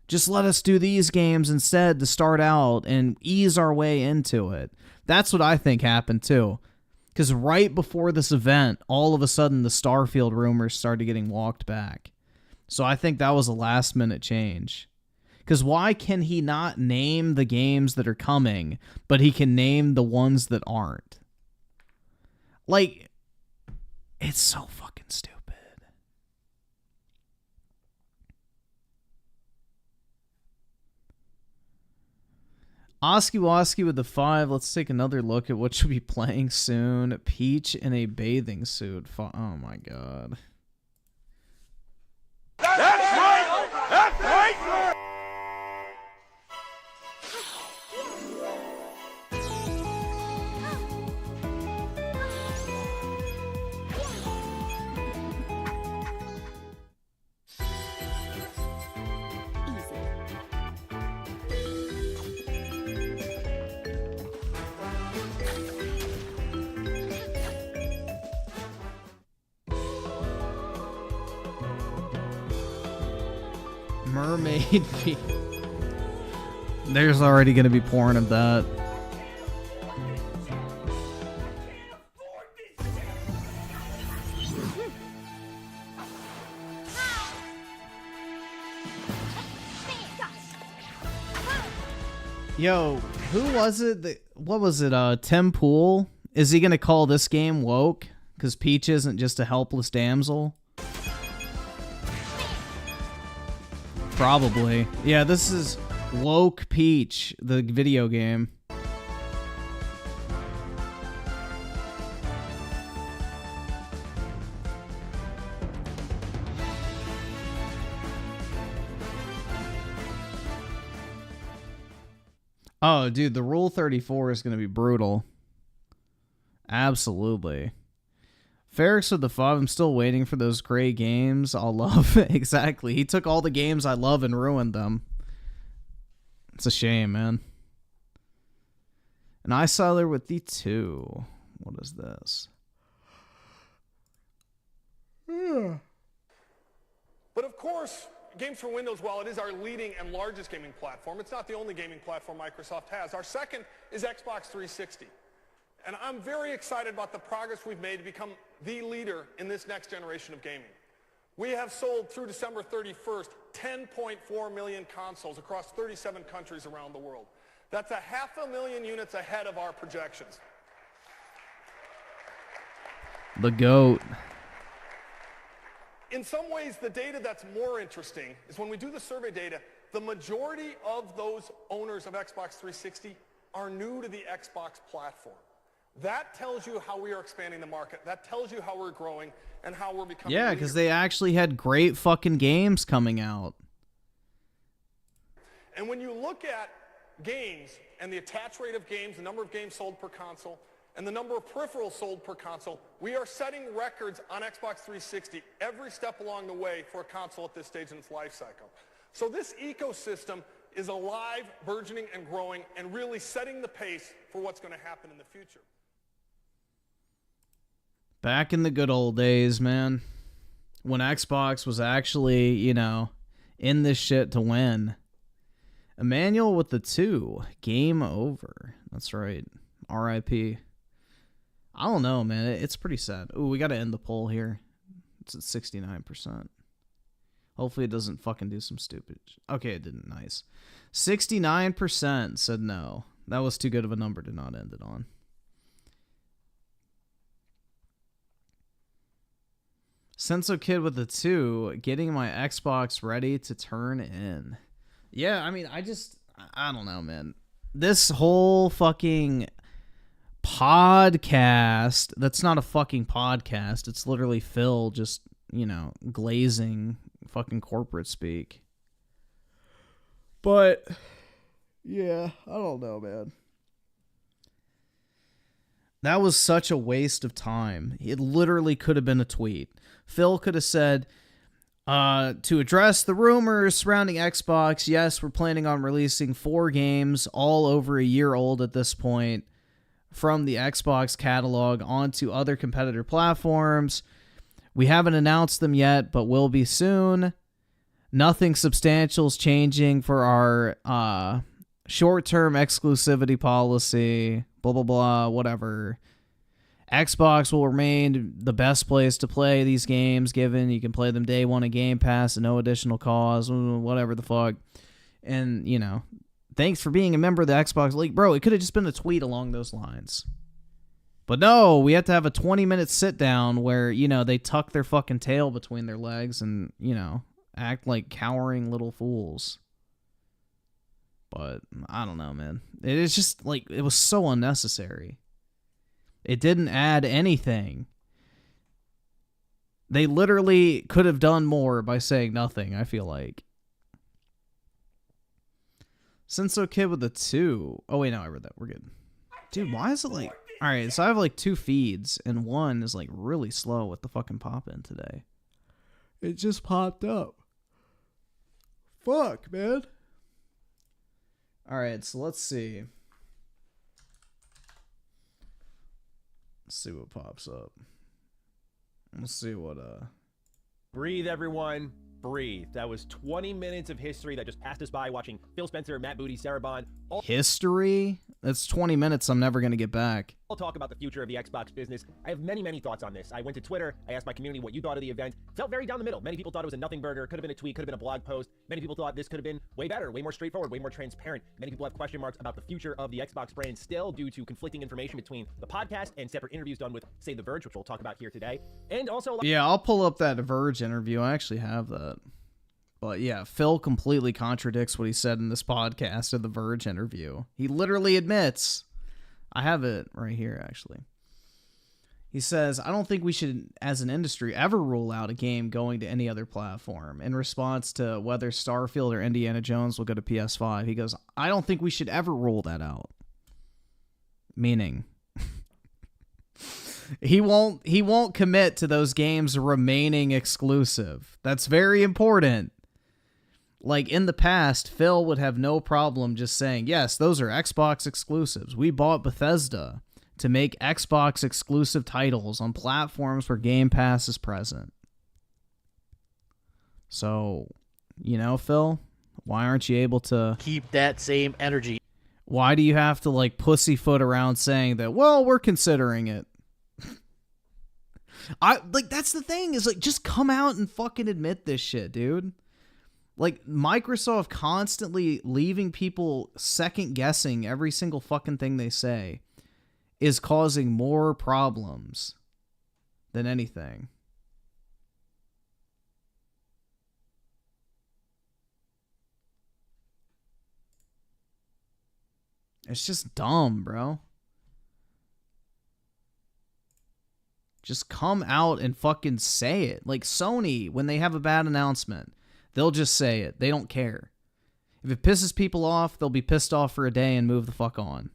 Just let us do these games instead to start out and ease our way into it. That's what I think happened too. Because right before this event, all of a sudden the Starfield rumors started getting walked back. So I think that was a last minute change. Because why can he not name the games that are coming, but he can name the ones that aren't? Like, it's so fucking stupid. Oski Woski with the 5. Let's take another look at what should be playing soon. Peach in a bathing suit. Oh my god. That's right! That's right! Mermaid Peach. There's already going to be porn of that. Yo, who was it? What was it? Tim Pool? Is he going to call this game woke? Because Peach isn't just a helpless damsel? Probably. Yeah, this is Woke Peach, the video game. Oh, dude, the Rule 34 is going to be brutal. Absolutely. Ferrex with the 5, I'm still waiting for those great games I'll love. Exactly. He took all the games I love and ruined them. It's a shame, man. An Eyesiler with the 2. What is this? But of course, Games for Windows, while it is our leading and largest gaming platform, it's not the only gaming platform Microsoft has. Our second is Xbox 360. And I'm very excited about the progress we've made to become the leader in this next generation of gaming. We have sold through December 31st 10.4 million consoles across 37 countries around the world. That's 500,000 units ahead of our projections. The GOAT. In some ways, the data that's more interesting is when we do the survey data, the majority of those owners of Xbox 360 are new to the Xbox platform. That tells you how we are expanding the market. That tells you how we're growing and how we're becoming. Yeah, because they actually had great fucking games coming out. And when you look at games and the attach rate of games, the number of games sold per console, and the number of peripherals sold per console, we are setting records on Xbox 360 every step along the way for a console at this stage in its life cycle. So this ecosystem is alive, burgeoning, and growing, and really setting the pace for what's going to happen in the future. Back in the good old days, man, when Xbox was actually, you know, in this shit to win. Emmanuel with the 2. Game over. That's right. R.I.P. I don't know, man. It's pretty sad. Ooh, we got to end the poll here. It's at 69%. Hopefully it doesn't fucking do some stupid... Okay, it didn't. Nice. 69% said no. That was too good of a number to not end it on. Senso Kid with the 2, getting my Xbox ready to turn in. Yeah, I mean, I don't know, man. This whole fucking podcast, that's not a fucking podcast. It's literally Phil just, you know, glazing fucking corporate speak. But, yeah, I don't know, man. That was such a waste of time. It literally could have been a tweet. Phil could have said, to address the rumors surrounding Xbox, yes, we're planning on releasing 4 games, all over a year old at this point, from the Xbox catalog onto other competitor platforms. We haven't announced them yet, but will be soon. Nothing substantial is changing for our short-term exclusivity policy, blah, blah, blah, whatever. Xbox will remain the best place to play these games, given you can play them day one of Game Pass at no additional cost, whatever the fuck. And, you know, thanks for being a member of the Xbox League. Bro, it could have just been a tweet along those lines. But no, we have to have a 20-minute sit-down where, you know, they tuck their fucking tail between their legs and, you know, act like cowering little fools. But I don't know, man. It is just, like, it was so unnecessary. It didn't add anything. They literally could have done more by saying nothing, I feel like. Senso Kid with the 2. Oh, wait, no, I read that. We're good. Dude, why is it like... Alright, so I have like 2 feeds, and one is like really slow with the fucking pop-in today. It just popped up. Fuck, man. Alright, so let's see. Let's see what pops up. Let's see what, Breathe, everyone. Breathe. That was 20 minutes of history that just passed us by watching Phil Spencer, Matt Booty, Sarah Bond. History? That's 20 minutes I'm never going to get back. I'll talk about the future of the Xbox business. I have many thoughts on this. I went to Twitter. I asked my community what you thought of the event. Felt very down the middle. Many people thought it was a nothing burger. Could have been a tweet. Could have been a blog post. Many people thought this could have been way better, way more straightforward, way more transparent. Many people have question marks about the future of the Xbox brand still due to conflicting information between the podcast and separate interviews done with, say, The Verge, which we'll talk about here today. And also... Yeah, I'll pull up that Verge interview. I actually have that. But yeah, Phil completely contradicts what he said in this podcast of the Verge interview. He literally admits, I have it right here actually. He says, I don't think we should, as an industry, ever rule out a game going to any other platform. In response to whether Starfield or Indiana Jones will go to PS5, he goes, I don't think we should ever rule that out. Meaning, he won't commit to those games remaining exclusive. That's very important. Like, in the past, Phil would have no problem just saying, yes, those are Xbox exclusives. We bought Bethesda to make Xbox exclusive titles on platforms where Game Pass is present. So, you know, Phil, why aren't you able to... keep that same energy? Why do you have to, like, pussyfoot around saying that, well, we're considering it? That's the thing, is, like, just come out and fucking admit this shit, dude. Like, Microsoft constantly leaving people second-guessing every single fucking thing they say is causing more problems than anything. It's just dumb, bro. Just come out and fucking say it. Like Sony, when they have a bad announcement, they'll just say it. They don't care. If it pisses people off, they'll be pissed off for a day and move the fuck on.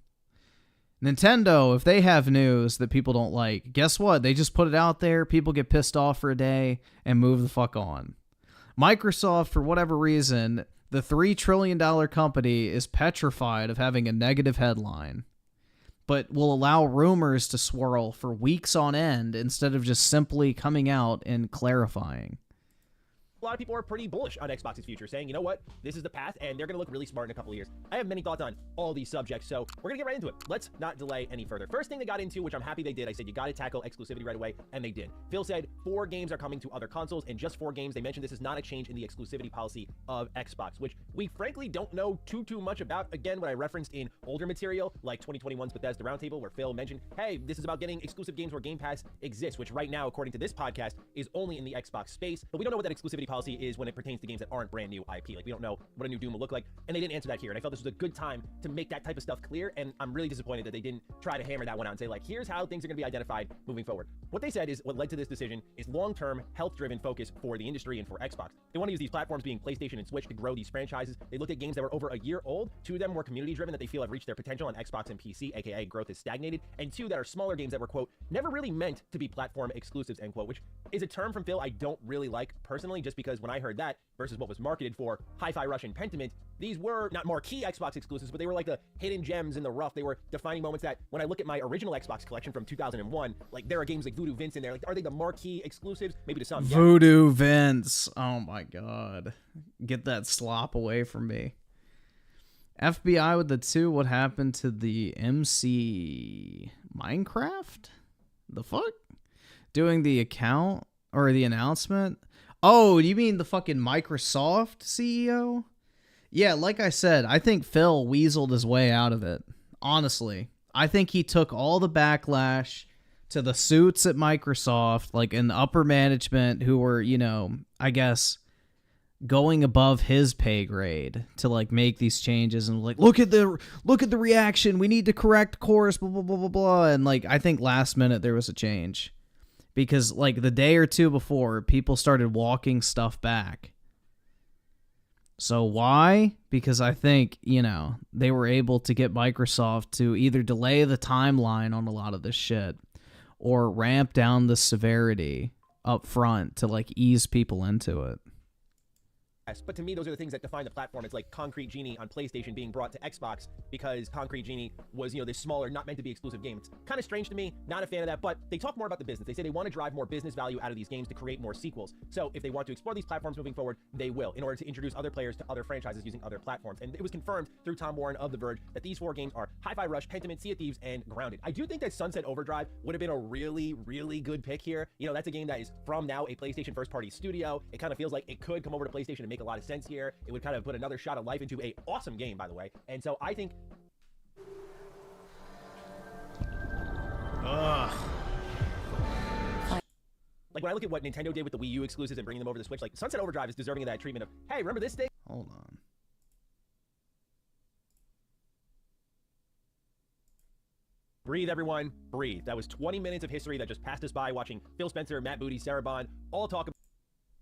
Nintendo, if they have news that people don't like, guess what? They just put it out there, people get pissed off for a day, and move the fuck on. Microsoft, for whatever reason, the $3 trillion company is petrified of having a negative headline, but will allow rumors to swirl for weeks on end instead of just simply coming out and clarifying. A lot of people are pretty bullish on Xbox's future, saying, you know what, this is the path, and they're going to look really smart in a couple of years. I have many thoughts on all these subjects, so we're going to get right into it. Let's not delay any further. First thing they got into, which I'm happy they did, I said you got to tackle exclusivity right away, and they did. Phil said 4 games are coming to other consoles, and just 4 games. They mentioned this is not a change in the exclusivity policy of Xbox, which we frankly don't know too much about. Again, what I referenced in older material, like 2021's Bethesda Roundtable, where Phil mentioned, hey, this is about getting exclusive games where Game Pass exists, which right now, according to this podcast, is only in the Xbox space, but we don't know what that exclusivity policy is when it pertains to games that aren't brand new IP. Like, we don't know what a new Doom will look like, and they didn't answer that here. And I felt this was a good time to make that type of stuff clear, and I'm really disappointed that they didn't try to hammer that one out and say, like, here's how things are going to be identified moving forward. What they said is what led to this decision is long-term, health-driven focus for the industry and for Xbox. They want to use these platforms being PlayStation and Switch to grow these franchises. They looked at games that were over a year old. 2 of them were community-driven that they feel have reached their potential on Xbox and PC, aka growth is stagnated, and 2 that are smaller games that were, quote, never really meant to be platform exclusives, end quote, which is a term from Phil I don't really like personally, just because when I heard that versus what was marketed for Hi-Fi Rush and Pentiment, these were not marquee Xbox exclusives, but they were like the hidden gems in the rough. They were defining moments that when I look at my original Xbox collection from 2001, like there are games like Voodoo Vince in there. Like, are they the marquee exclusives? Maybe to some. Voodoo Vince. Oh my God. Get that slop away from me. FBI with the 2. What happened to the MC Minecraft? The fuck? Doing the account or the announcement? Oh, you mean the fucking Microsoft CEO? Yeah, like I said, I think Phil weaseled his way out of it. Honestly, I think he took all the backlash to the suits at Microsoft, like in the upper management who were, you know, I guess going above his pay grade to like make these changes and like look at the reaction, we need to correct course, blah blah blah blah blah. And like I think last minute there was a change because like the day or two before people started walking stuff back. So why? Because I think, you know, they were able to get Microsoft to either delay the timeline on a lot of this shit or ramp down the severity up front to like ease people into it. But to me, those are the things that define the platform. It's like Concrete Genie on PlayStation being brought to Xbox because Concrete Genie was, you know, this smaller, not meant to be exclusive game. It's kind of strange to me, not a fan of that, but they talk more about the business. They say they want to drive more business value out of these games to create more sequels. So if they want to explore these platforms moving forward, they will, in order to introduce other players to other franchises using other platforms. And it was confirmed through Tom Warren of The Verge that these 4 games are Hi-Fi Rush, Pentiment, Sea of Thieves, and Grounded. I do think that Sunset Overdrive would have been a really, really good pick here. You know, that's a game that is from now a PlayStation first-party studio. It kind of feels like it could come over to PlayStation and make a lot of sense here. It would kind of put another shot of life into a awesome game, by the way. And so I think... Ugh. Like, when I look at what Nintendo did with the Wii U exclusives and bringing them over to the Switch, like, Sunset Overdrive is deserving of that treatment of, hey, remember this thing? Hold on. Breathe, everyone. Breathe. That was 20 minutes of history that just passed us by watching Phil Spencer, Matt Booty, Sarah Bond all talk about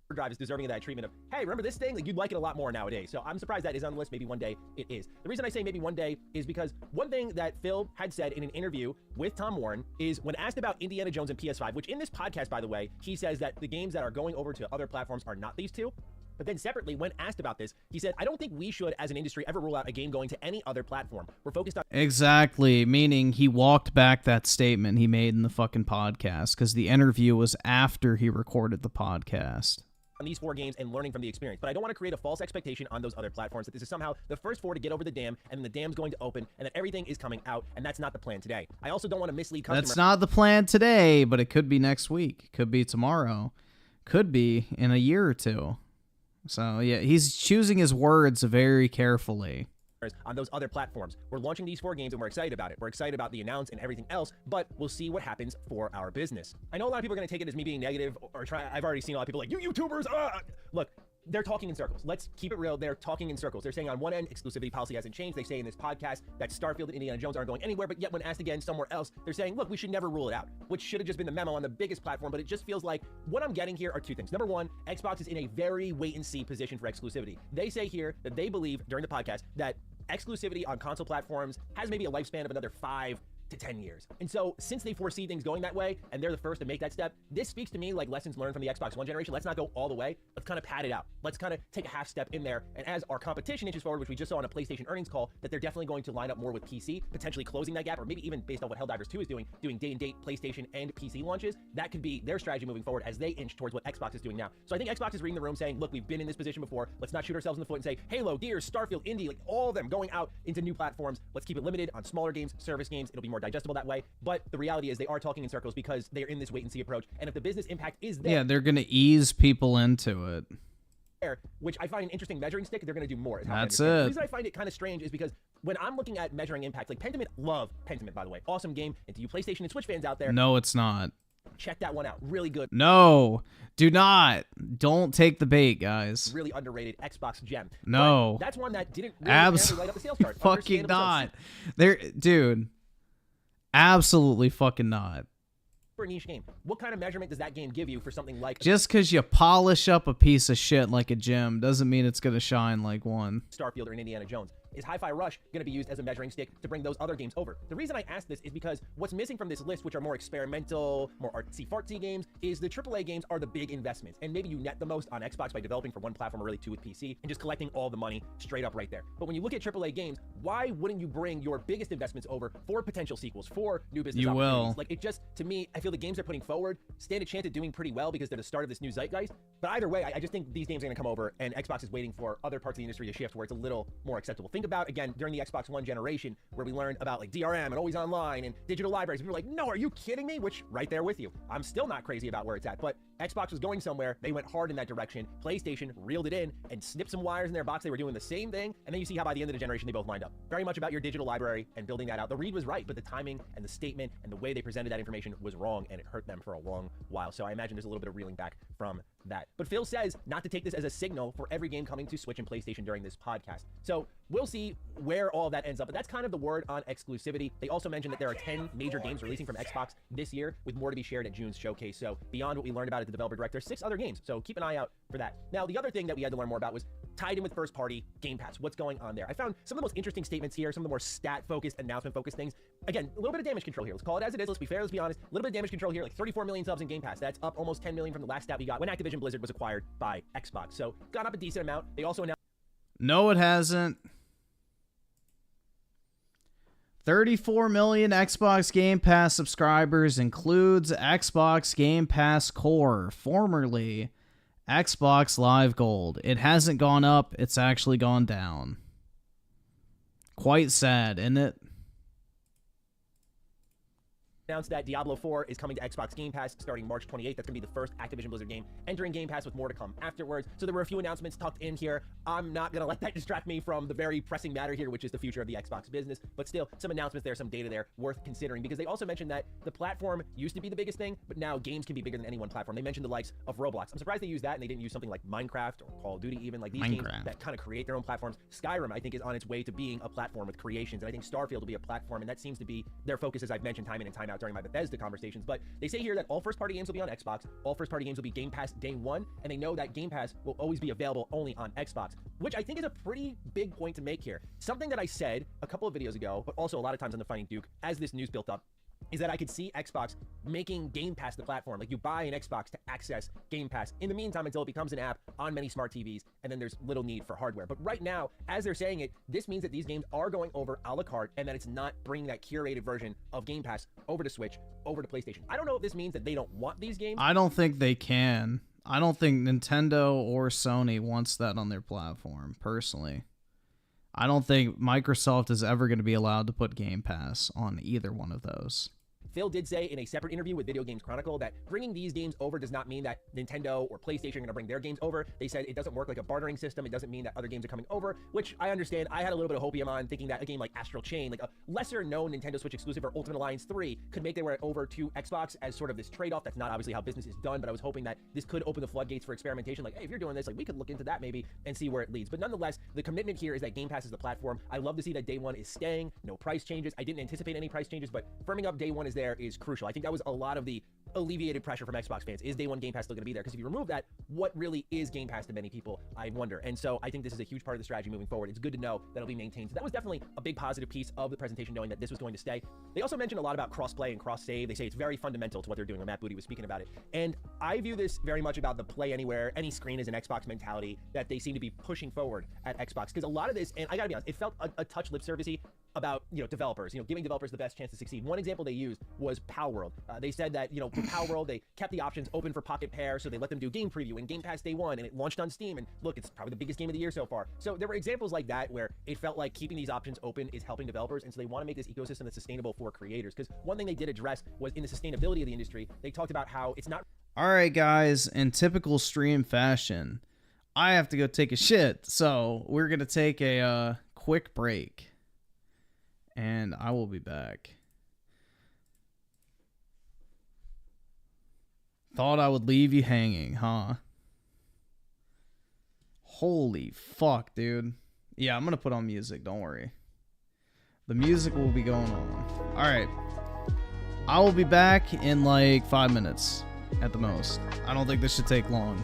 Overdrive is deserving of that treatment of, hey, remember this thing? Like, you'd like it a lot more nowadays. So I'm surprised that is on the list. Maybe one day it is. The reason I say maybe one day is because one thing that Phil had said in an interview with Tom Warren is when asked about Indiana Jones and PS5, which in this podcast, by the way, he says that the games that are going over to other platforms are not these 2. But then separately, when asked about this, he said, I don't think we should, as an industry, ever rule out a game going to any other platform. We're focused on... Exactly, meaning he walked back that statement he made in the fucking podcast because the interview was after he recorded the podcast. On these 4 games and learning from the experience. But I don't want to create a false expectation on those other platforms that this is somehow the first 4 to get over the dam and then the dam's going to open and that everything is coming out, and that's not the plan today. I also don't want to mislead customers. That's not the plan today, but it could be next week. Could be tomorrow. Could be in a year or 2. So, yeah, he's choosing his words very carefully. On those other platforms. We're launching these 4 games and we're excited about it. We're excited about the announce and everything else, but we'll see what happens for our business. I know a lot of people are going to take it as me being negative or try. I've already seen a lot of people like, you YouTubers, Look, they're talking in circles. Let's keep it real. They're talking in circles. They're saying on one end, exclusivity policy hasn't changed. They say in this podcast that Starfield and Indiana Jones aren't going anywhere, but yet when asked again somewhere else, they're saying, look, we should never rule it out, which should have just been the memo on the biggest platform, but it just feels like what I'm getting here are 2 things. Number one, Xbox is in a very wait-and-see position for exclusivity. They say here that they believe during the podcast that exclusivity on console platforms has maybe a lifespan of another 5 to 10 years. And so since they foresee things going that way and they're the first to make that step, this speaks to me like lessons learned from the Xbox One generation. Let's not go all the way. Let's kind of pad it out. Let's kind of take a half step in there. And as our competition inches forward, which we just saw on a PlayStation earnings call, that they're definitely going to line up more with PC, potentially closing that gap, or maybe even based on what Helldivers 2 is doing day and date PlayStation and PC launches. That could be their strategy moving forward as they inch towards what Xbox is doing now. So I think Xbox is reading the room saying, look, we've been in this position before. Let's not shoot ourselves in the foot and say, Halo, Gears, Starfield, Indie, like all of them going out into new platforms. Let's keep it limited on smaller games, service games. It'll be more digestible that way. But the reality is they are talking in circles because they're in this wait-and-see approach. And if the business impact is there... Yeah, they're going to ease people into it. Which I find an interesting measuring stick, they're going to do more. That's it. The reason I find it kind of strange is because when I'm looking at measuring impact, like Pentiment, love Pentiment, by the way. Awesome game. And to you PlayStation and Switch fans out there... No, it's not. check that one out. Really good. No, do not. Don't take the bait, guys. Really underrated Xbox gem. No. But that's one that didn't really light up the sales chart. Fucking not. There, dude. Absolutely fucking not. For a niche game, what kind of measurement does that game give you for something like just because you polish up a piece of shit like a gem doesn't mean it's gonna shine like one. Starfield or an Indiana Jones? Is Hi-Fi Rush going to be used as a measuring stick to bring those other games over? The reason I ask this is because what's missing from this list, which are more experimental, more artsy-fartsy games, is the AAA games are the big investments. And maybe you net the most on Xbox by developing for one platform or really two with PC and just collecting all the money straight up right there. But when you look at AAA games, why wouldn't you bring your biggest investments over for potential sequels, for new business opportunities? Like, it just, to me, I feel the games they're putting forward stand a chance at doing pretty well because they're the start of this new zeitgeist. But either way, I just think these games are going to come over and Xbox is waiting for other parts of the industry to shift where it's a little more acceptable. Think about, again, during the Xbox One generation, where we learned about like DRM and always online and digital libraries. We were like, no, are you kidding me? Which, right there with you. I'm still not crazy about where it's at, but Xbox was going somewhere. They went hard in that direction. PlayStation reeled it in and snipped some wires in their box. They were doing the same thing. And then you see how by the end of the generation, they both lined up. Very much about your digital library and building that out. The read was right, but the timing and the statement and the way they presented that information was wrong, and it hurt them for a long while. So I imagine there's a little bit of reeling back from that. But Phil says not to take this as a signal for every game coming to Switch and PlayStation during this podcast. So we'll see where all of that ends up. But that's kind of the word on exclusivity. They also mentioned that there are 10 major games releasing from Xbox this year, with more to be shared at June's showcase. So beyond what we learned about at the developer direct, there's 6 other games. So keep an eye out for that. Now, the other thing that we had to learn more about was tied in with first party Game Pass. What's going on there? I found some of the most interesting statements here, some of the more stat focused, announcement focused things. Again, a little bit of damage control here. Let's call it as it is. Let's be fair. Let's be honest. A little bit of damage control here, like 34 million subs in Game Pass. That's up almost 10 million from the last stat we got when Activision Blizzard was acquired by Xbox. So gone up a decent amount. They also announced. No, it hasn't. 34 million Xbox Game Pass subscribers includes Xbox Game Pass Core, formerly Xbox Live Gold. It hasn't gone up, it's actually gone down. Quite sad, isn't it? Announced that Diablo 4 is coming to Xbox Game Pass starting March 28th. That's going to be the first Activision Blizzard game entering Game Pass, with more to come afterwards. So there were a few announcements tucked in here. I'm not going to let that distract me from the very pressing matter here, which is the future of the Xbox business. But still, some announcements there, some data there worth considering, because they also mentioned that the platform used to be the biggest thing, but now games can be bigger than any one platform. They mentioned the likes of Roblox. I'm surprised they used that and they didn't use something like Minecraft or Call of Duty, even like these games that kind of create their own platforms. Skyrim, I think, is on its way to being a platform with creations, and I think Starfield will be a platform, and that seems to be their focus, as I've mentioned time in and time out during my Bethesda conversations. But they say here that all first-party games will be on Xbox, all first-party games will be Game Pass day one, and they know that Game Pass will always be available only on Xbox, which I think is a pretty big point to make here. Something that I said a couple of videos ago, but also a lot of times on the Finding Duke, as this news built up, is that I could see Xbox making Game Pass the platform. Like, you buy an Xbox to access Game Pass in the meantime until it becomes an app on many smart TVs, and then there's little need for hardware. But right now, as they're saying it, this means that these games are going over a la carte, and that it's not bringing that curated version of Game Pass over to Switch, over to PlayStation. I don't know if this means that they don't want these games. I don't think they can. I don't think Nintendo or Sony wants that on their platform, personally. I don't think Microsoft is ever going to be allowed to put Game Pass on either one of those. Phil did say in a separate interview with Video Games Chronicle that bringing these games over does not mean that Nintendo or PlayStation are going to bring their games over. They said it doesn't work like a bartering system. It doesn't mean that other games are coming over, which I understand. I had a little bit of hopium on thinking that a game like Astral Chain, like a lesser-known Nintendo Switch exclusive, or Ultimate Alliance 3, could make their way over to Xbox as sort of this trade-off. That's not obviously how business is done, but I was hoping that this could open the floodgates for experimentation. Like, hey, if you're doing this, like, we could look into that maybe and see where it leads. But nonetheless, the commitment here is that Game Pass is the platform. I love to see that day one is staying, no price changes. I didn't anticipate any price changes, but firming up day one is there is crucial. I think that was a lot of the alleviated pressure from Xbox fans. Is day one Game Pass still going to be there? Because if you remove that, what really is Game Pass to many people? I wonder. And so I think this is a huge part of the strategy moving forward. It's good to know that it'll be maintained. So that was definitely a big positive piece of the presentation, knowing that this was going to stay. They also mentioned a lot about cross-play and cross-save. They say it's very fundamental to what they're doing. Matt Booty was speaking about it. And I view this very much about the play anywhere, any screen is an Xbox mentality that they seem to be pushing forward at Xbox. Because a lot of this, and I gotta be honest, it felt a touch lip servicey about, developers, giving developers the best chance to succeed. One example they used was Palworld. They said that, for Palworld, they kept the options open for Pocket Pair, so they let them do game preview and Game Pass day one, and it launched on Steam, and look, it's probably the biggest game of the year so far. So there were examples like that where it felt like keeping these options open is helping developers, and so they want to make this ecosystem that's sustainable for creators. Because one thing they did address was in the sustainability of the industry, they talked about how it's not... All right, guys, in typical stream fashion, I have to go take a shit, so we're going to take a quick break, and I will be back. Thought I would leave you hanging, huh? Holy fuck, dude. Yeah, I'm gonna put on music, don't worry. The music will be going on. Alright. I will be back in like 5 minutes at the most. I don't think this should take long.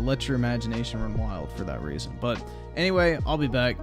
Let your imagination run wild for that reason. But anyway, I'll be back.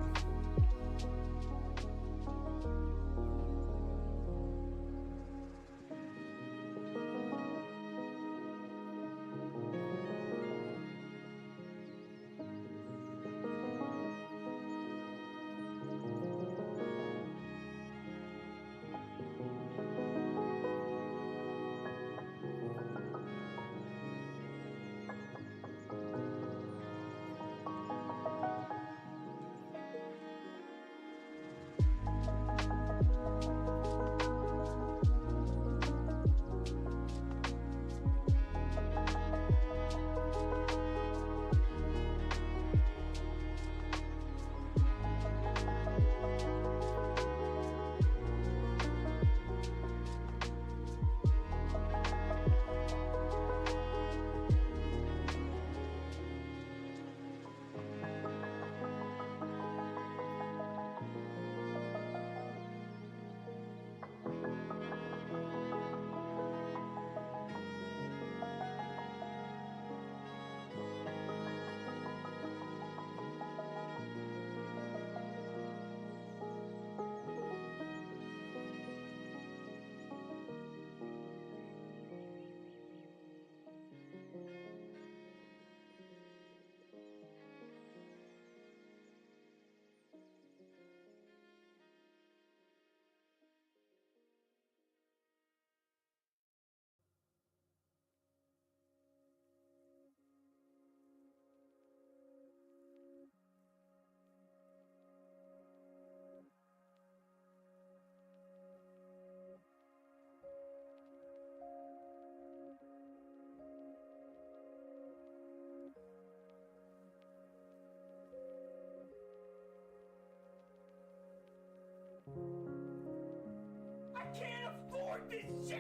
I can't afford this shit!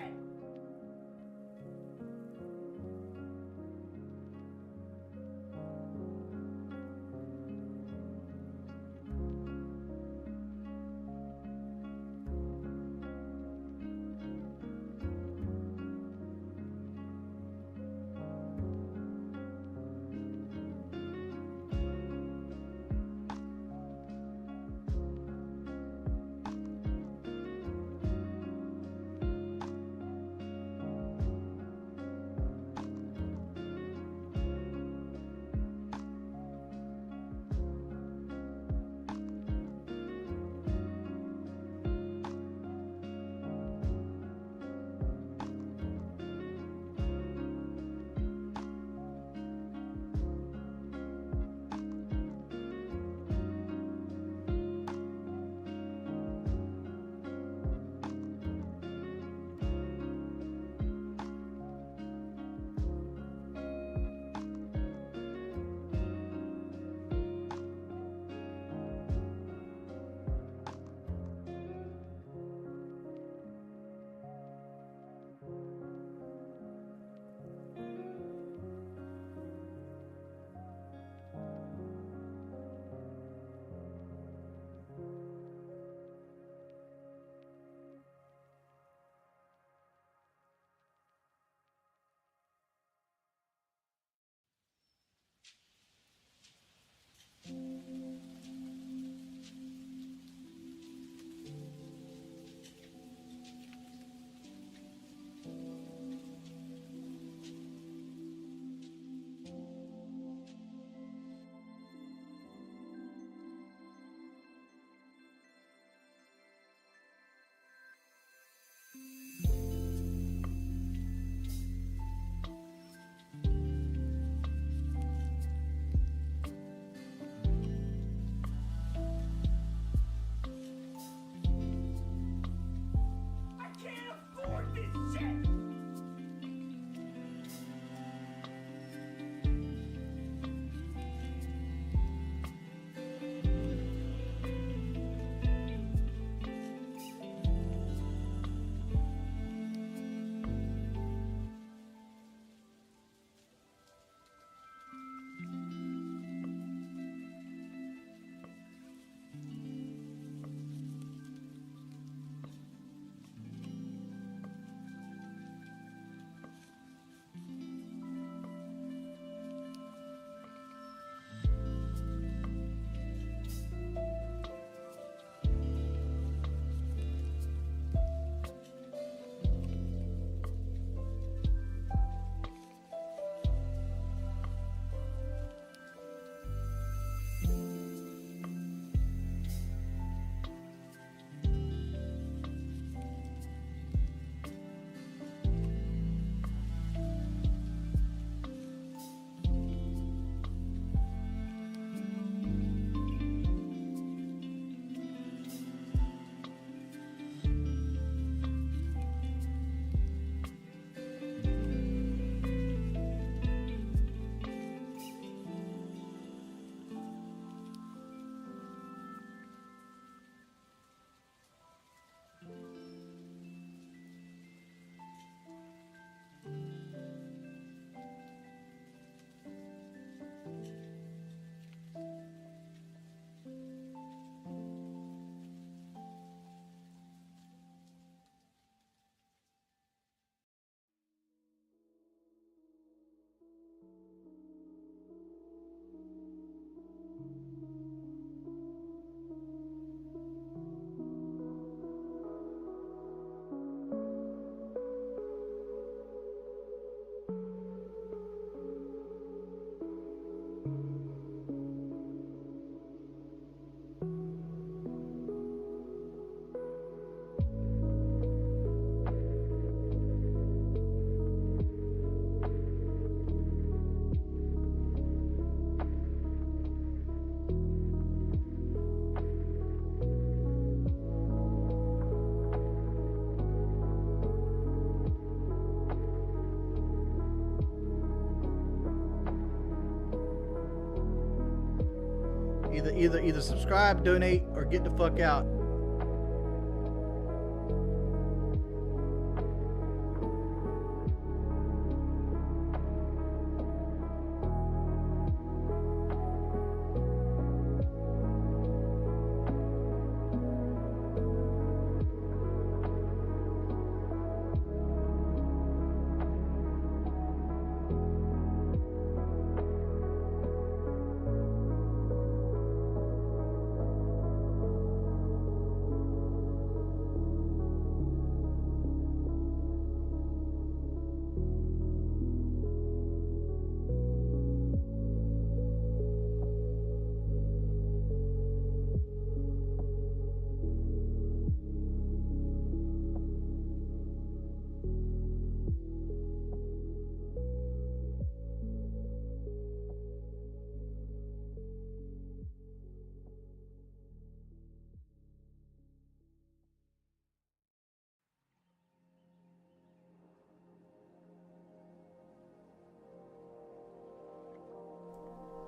either subscribe, donate, or get the fuck out.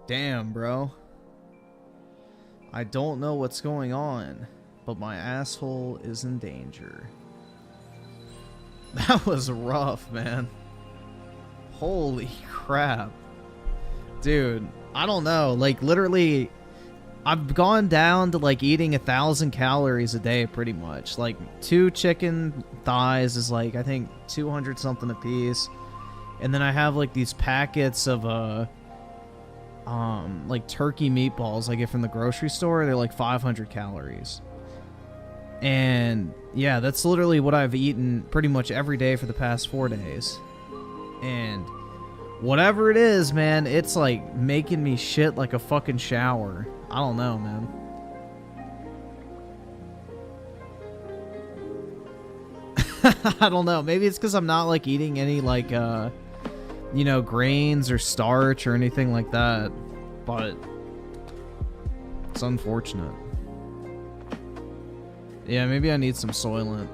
Damn, bro. I don't know what's going on, but my asshole is in danger. That was rough, man. Holy crap. Dude, I don't know. Like, literally, I've gone down to, like, eating 1,000 calories a day, pretty much. Like, 2 chicken thighs is, like, I think 200 something a piece. And then I have, like, these packets of, like turkey meatballs I get from the grocery store. They're like 500 calories. And yeah, that's literally what I've eaten pretty much every day for the past 4 days. And whatever it is, man, it's like making me shit like a fucking shower. I don't know, man. I don't know. Maybe it's because I'm not like eating any like you know, grains or starch or anything like that, but it's unfortunate. Yeah, maybe I need some Soylent.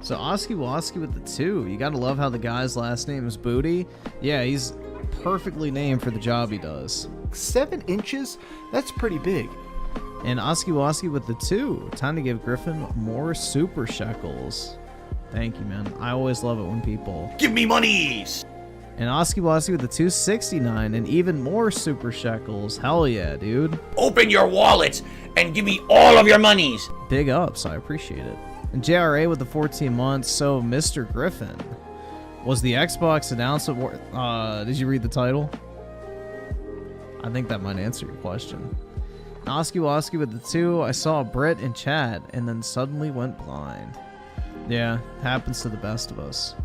So Oski Woski with the 2. You gotta love how the guy's last name is Booty. Yeah, he's perfectly named for the job he does. 7 inches? That's pretty big. And Oski Woski with the 2. Time to give Griffin more super shekels. Thank you, man. I always love it when people give me monies. And Oski Woski with the 269 and even more super shekels. Hell yeah, dude. Open your wallets and give me all of your monies. Big ups, I appreciate it. And JRA with the 14 months. So Mr. Griffin, was the Xbox announcement did you read the title? I think that might answer your question. Oski Woski with the 2. I saw Brett in chat and then suddenly went blind. Yeah, happens to the best of us.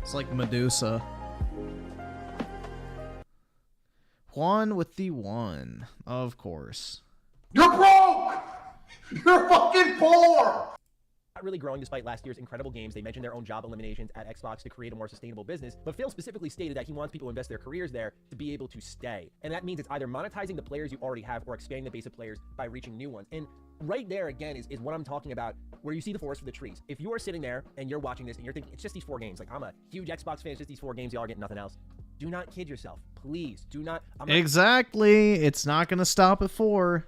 It's like Medusa. Juan with the 1, of course. You're broke! You're fucking poor! Not really growing despite last year's incredible games. They mentioned their own job eliminations at Xbox to create a more sustainable business, but Phil specifically stated that he wants people to invest their careers there to be able to stay. And that means it's either monetizing the players you already have or expanding the base of players by reaching new ones. And right there, again, is what I'm talking about, where you see the forest for the trees. If you are sitting there and you're watching this and you're thinking, it's just these 4 games. Like, I'm a huge Xbox fan, it's just these 4 games, y'all are getting nothing else. Do not kid yourself. Please, do not. Exactly. It's not going to stop at 4.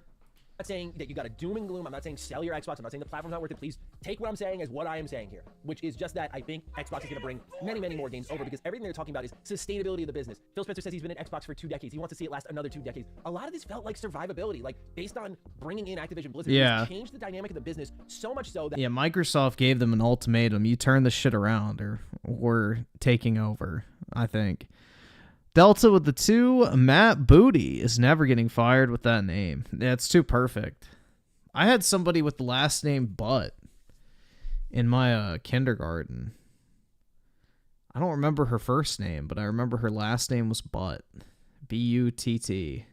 I'm not saying that you got to doom and gloom. I'm not saying sell your Xbox. I'm not saying the platform's not worth it. Please take what I'm saying as what I am saying here, which is just that I think Xbox is going to bring many, many more games over because everything they're talking about is sustainability of the business. Phil Spencer says he's been at Xbox for 2 decades. He wants to see it last another 2 decades. A lot of this felt like survivability, like based on bringing in Activision Blizzard. Yeah. It's changed the dynamic of the business so much so that... Yeah, Microsoft gave them an ultimatum. You turn this shit around or we're taking over, I think. Delta with the 2. Matt Booty is never getting fired with that name. That's too perfect. I had somebody with the last name Butt in my kindergarten. I don't remember her first name, but I remember her last name was Butt. B-U-T-T.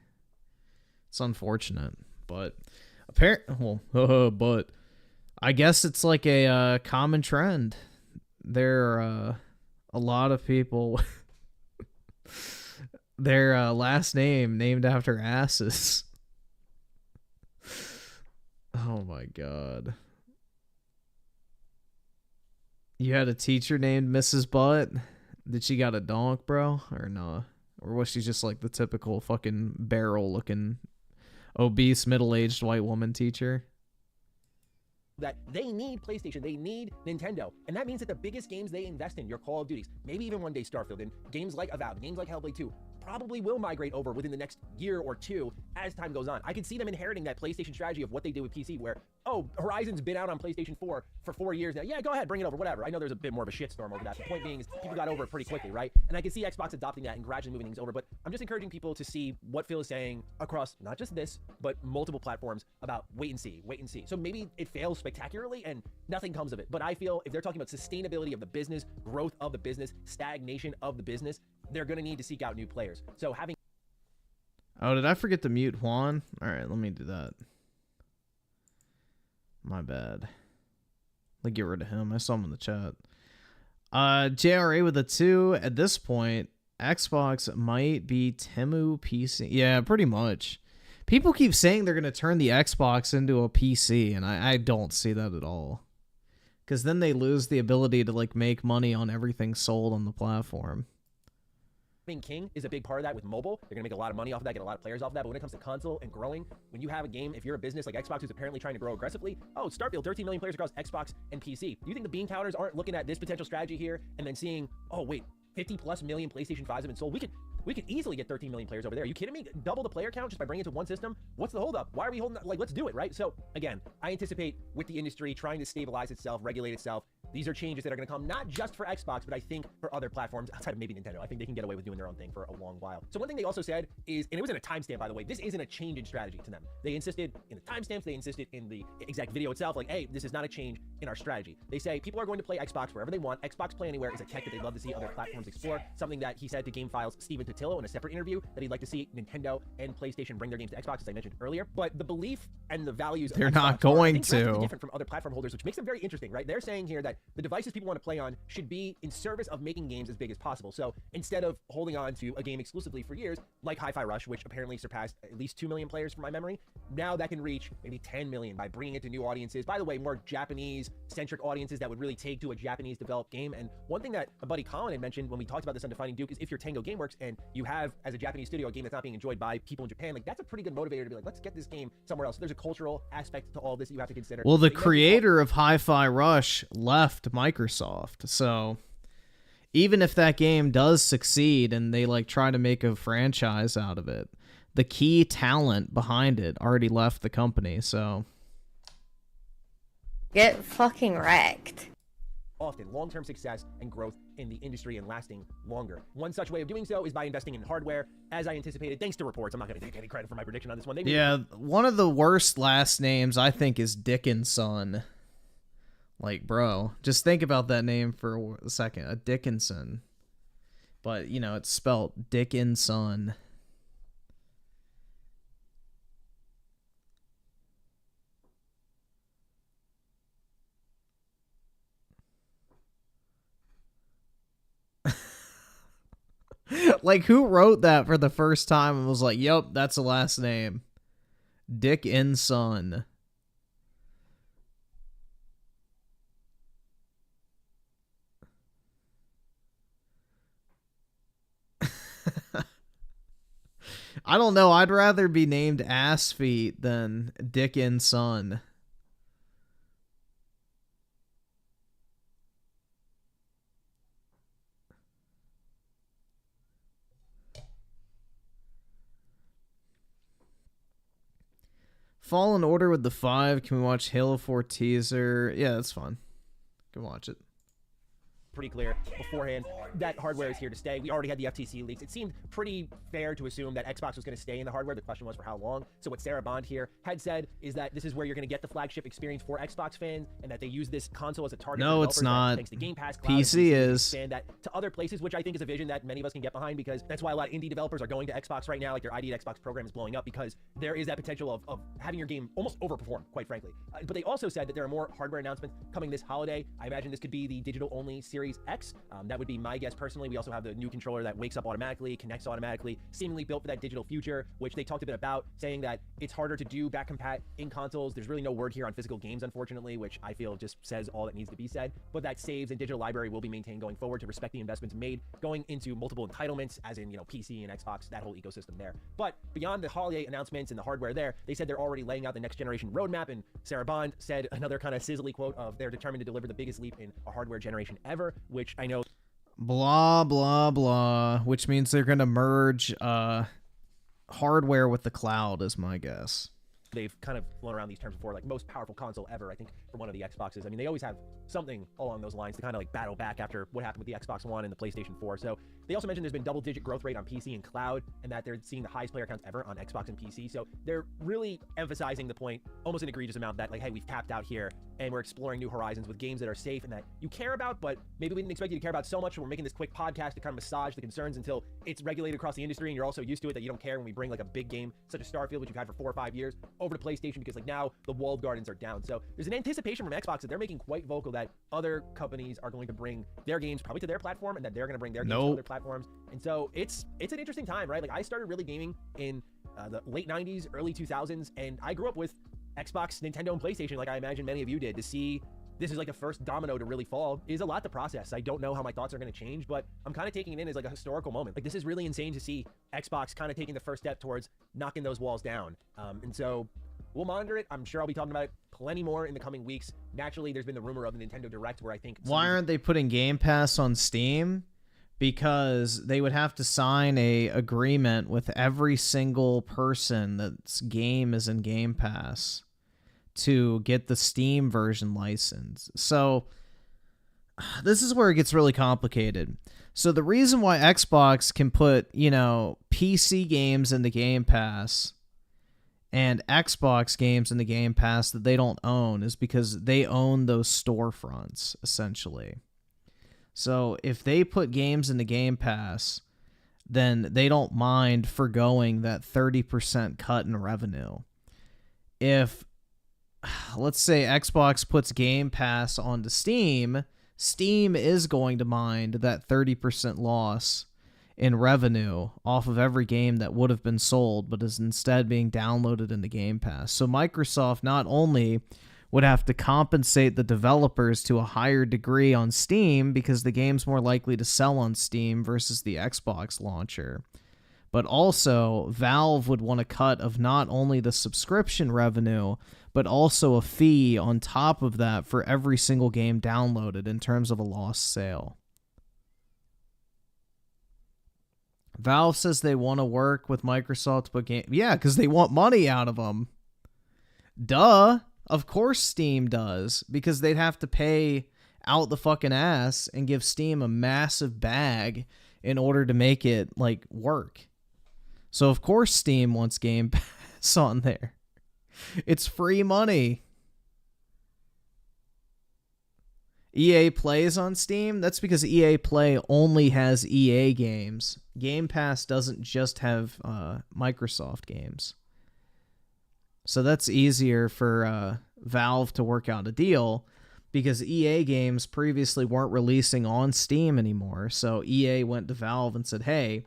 It's unfortunate, but apparently, well, but I guess it's like a common trend. There are a lot of people their last name named after asses. Oh my god. You had a teacher named Mrs. Butt? Did she got a donk, bro? Or no? Or was she just like the typical fucking barrel-looking, obese, middle-aged white woman teacher? That they need PlayStation, they need Nintendo, and that means that the biggest games they invest in, your Call of Duties, maybe even one day Starfield, and games like Avowed, games like Hellblade 2, probably will migrate over within the next year or two as time goes on. I can see them inheriting that PlayStation strategy of what they did with PC, where, oh, Horizon's been out on PlayStation 4 for 4 years now. Yeah, go ahead, bring it over, whatever. I know there's a bit more of a shitstorm over that. The point being is people got over it pretty quickly, right? And I can see Xbox adopting that and gradually moving things over, but I'm just encouraging people to see what Phil is saying across not just this, but multiple platforms about wait and see, wait and see. So maybe it fails spectacularly and nothing comes of it. But I feel if they're talking about sustainability of the business, growth of the business, stagnation of the business, they're going to need to seek out new players. So having... Oh, did I forget to mute Juan? Alright, let me do that. My bad. Let's get rid of him. I saw him in the chat. JRA with a 2. At this point, Xbox might be Temu PC. Yeah, pretty much. People keep saying they're going to turn the Xbox into a PC, and I don't see that at all. Because then they lose the ability to like make money on everything sold on the platform. King is a big part of that with mobile. They're gonna make a lot of money off of that, get a lot of players off of that. But when it comes to console and growing, when you have a game, if you're a business like Xbox who's apparently trying to grow aggressively, oh, Starfield, 13 million players across Xbox and PC. Do you think the bean counters aren't looking at this potential strategy here and then seeing, oh wait, 50+ million PlayStation 5s have been sold? We could easily get 13 million players over there. Are you kidding me? Double the player count just by bringing it to one system? What's the holdup? Why are we holding that? Like, let's do it, right? So again, I anticipate with the industry trying to stabilize itself, regulate itself, these are changes that are going to come not just for Xbox, but I think for other platforms outside of maybe Nintendo. I think they can get away with doing their own thing for a long while. So one thing they also said is, and it was in a timestamp, by the way, this isn't a change in strategy to them. They insisted in the timestamps, they insisted in the exact video itself, like, hey, this is not a change in our strategy. They say people are going to play Xbox wherever they want. Xbox Play Anywhere is a tech that they'd love to see other platforms explore, something that he said to GameFile's Stephen Totillo in a separate interview, that he'd like to see Nintendo and PlayStation bring their games to Xbox, as I mentioned earlier. But the belief and the values they're of not Xbox going are, to different from other platform holders, which makes them very interesting, right? They're saying here that the devices people want to play on should be in service of making games as big as possible. So instead of holding on to a game exclusively for years, like Hi-Fi Rush, which apparently surpassed at least 2 million players from my memory, now that can reach maybe 10 million by bringing it to new audiences. By the way, more Japanese-centric audiences that would really take to a Japanese-developed game. And one thing that my buddy Colin had mentioned when we talked about this on Defining Duke is if you're Tango Gameworks and you have, as a Japanese studio, a game that's not being enjoyed by people in Japan, like that's a pretty good motivator to be like, let's get this game somewhere else. So there's a cultural aspect to all this that you have to consider. Well, the creator of Hi-Fi Rush left Microsoft, so even if that game does succeed and they like try to make a franchise out of it, the key talent behind it already left the company, so get fucking wrecked. Often long-term success and growth in the industry and lasting longer. One such way of doing so is by investing in hardware, as I anticipated, thanks to reports. I'm not going to take any credit for my prediction on this one. Yeah, one of the worst last names, I think, is Dickinson. Like, bro, just think about that name for a second. A Dickinson. But, you know, it's spelled Dickinson. Like, who wrote that for the first time and was like, yep, that's the last name. Dickinson. I don't know. I'd rather be named Ass Feet than Dickinson. Fallen Order with the 5. Can we watch Halo 4 teaser? Yeah, that's fun. Can watch it. Pretty clear beforehand that hardware is here to stay. We already had the FTC leaks. It seemed pretty fair to assume that Xbox was going to stay in the hardware. The question was for how long. So what Sarah Bond here had said is that this is where you're going to get the flagship experience for Xbox fans, and that they use this console as a target. No, it's not. Thanks to Game Pass, Cloud, PC is. Expand that to other places, which I think is a vision that many of us can get behind, because that's why a lot of indie developers are going to Xbox right now. Like their ID at Xbox program is blowing up because there is that potential of having your game almost overperform, quite frankly. But they also said that there are more hardware announcements coming this holiday. I imagine this could be the digital-only Series Series X. That would be my guess personally. We also have the new controller that wakes up automatically, connects automatically, seemingly built for that digital future, which they talked a bit about, saying that it's harder to do back compat in consoles. There's really no word here on physical games, unfortunately, which I feel just says all that needs to be said. But that saves and digital library will be maintained going forward to respect the investments made going into multiple entitlements, as in, PC and Xbox, that whole ecosystem there. But beyond the holiday announcements and the hardware there, they said they're already laying out the next generation roadmap, and Sarah Bond said another kind of sizzly quote of they're determined to deliver the biggest leap in a hardware generation ever, which I know blah blah blah, which means they're gonna merge hardware with the cloud is my guess. they've kind of flown around these terms before, like most powerful console ever, I think, for one of the Xboxes. I mean, they always have something along those lines to kind of like battle back after what happened with the Xbox One and the PlayStation 4. So they also mentioned there's been double-digit growth rate on PC and cloud, and that they're seeing the highest player counts ever on Xbox and PC. So they're really emphasizing the point, almost an egregious amount, that like, hey, we've tapped out here and we're exploring new horizons with games that are safe and that you care about, but maybe we didn't expect you to care about so much. So we're making this quick podcast to kind of massage the concerns until it's regulated across the industry and you're also used to it, that you don't care when we bring like a big game such as Starfield, which you've had for 4 or 5 years, over to PlayStation, because like now the walled gardens are down. So there's an anticipation from Xbox that they're making quite vocal that other companies are going to bring their games probably to their platform, and that they're going to bring their games to other platforms. And so it's an interesting time, right? Like I started really gaming in the late 90s, early 2000s, and I grew up with Xbox, Nintendo, and PlayStation, like I imagine many of you did. To see this is like the first domino to really fall is a lot to process. I don't know how my thoughts are going to change, but I'm kind of taking it in as like a historical moment. Like this is really insane to see Xbox kind of taking the first step towards knocking those walls down. And so we'll monitor it. I'm sure I'll be talking about it plenty more in the coming weeks. Naturally, there's been the rumor of the Nintendo Direct where I think... Why aren't they putting Game Pass on Steam? Because they would have to sign a agreement with every single person that's game is in Game Pass to get the Steam version license. So this is where it gets really complicated. So the reason why Xbox can put, PC games in the Game Pass and Xbox games in the Game Pass that they don't own is because they own those storefronts, essentially. So if they put games in the Game Pass, then they don't mind forgoing that 30% cut in revenue. If, let's say, Xbox puts Game Pass onto Steam, Steam is going to mind that 30% loss in revenue off of every game that would have been sold but is instead being downloaded in the Game Pass. So Microsoft not only would have to compensate the developers to a higher degree on Steam because the game's more likely to sell on Steam versus the Xbox launcher, but also Valve would want a cut of not only the subscription revenue, but also a fee on top of that for every single game downloaded in terms of a lost sale. Valve says they want to work with Microsoft to put game... Yeah, because they want money out of them. Duh. Of course Steam does, because they'd have to pay out the fucking ass and give Steam a massive bag in order to make it, work. So of course Steam wants Game Pass on there. It's free money. EA Plays on Steam? That's because EA Play only has EA games. Game Pass doesn't just have Microsoft games. So that's easier for Valve to work out a deal because EA games previously weren't releasing on Steam anymore. So EA went to Valve and said, hey,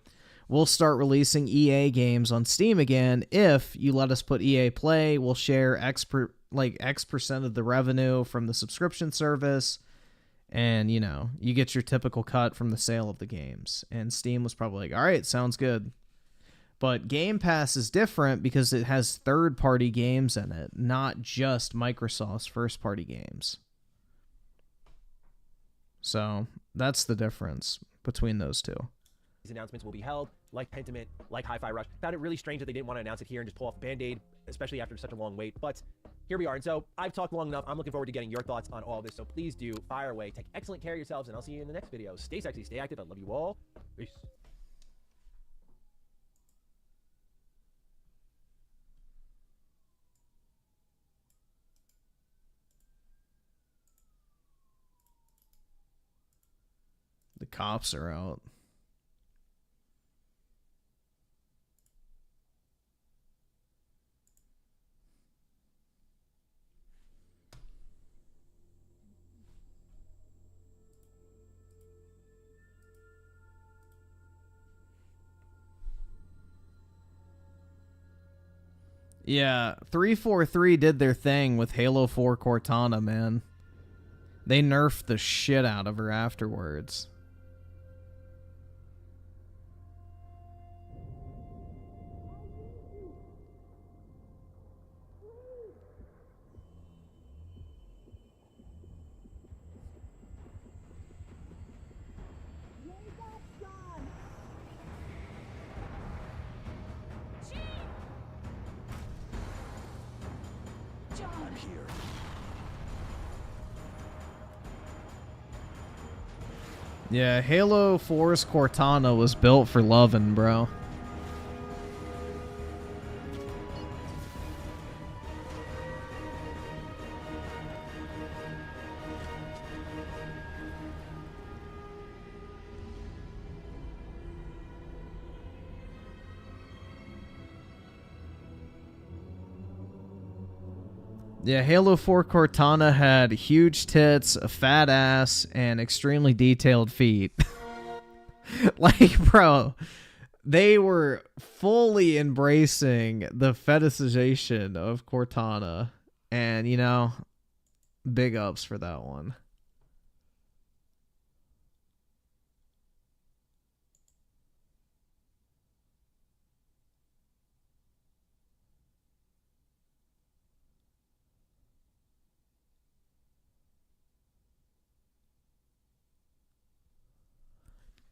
we'll start releasing EA games on Steam again if you let us put EA Play. We'll share X percent of the revenue from the subscription service. And, you get your typical cut from the sale of the games. And Steam was probably like, all right, sounds good. But Game Pass is different because it has third-party games in it, not just Microsoft's first-party games. So that's the difference between those two. These announcements will be held, like Pentiment, like Hi-Fi Rush. Found it really strange that they didn't want to announce it here and just pull off Band-Aid, especially after such a long wait. But here we are. And so I've talked long enough. I'm looking forward to getting your thoughts on all this. So please do fire away. Take excellent care of yourselves, and I'll see you in the next video. Stay sexy, stay active. I love you all. Peace. The cops are out. Yeah, 343 did their thing with Halo 4 Cortana, man. They nerfed the shit out of her afterwards. Yeah, Halo 4's Cortana was built for lovin', bro. Yeah, Halo 4 Cortana had huge tits, a fat ass, and extremely detailed feet. Like, bro, they were fully embracing the fetishization of Cortana. And, you know, big ups for that one.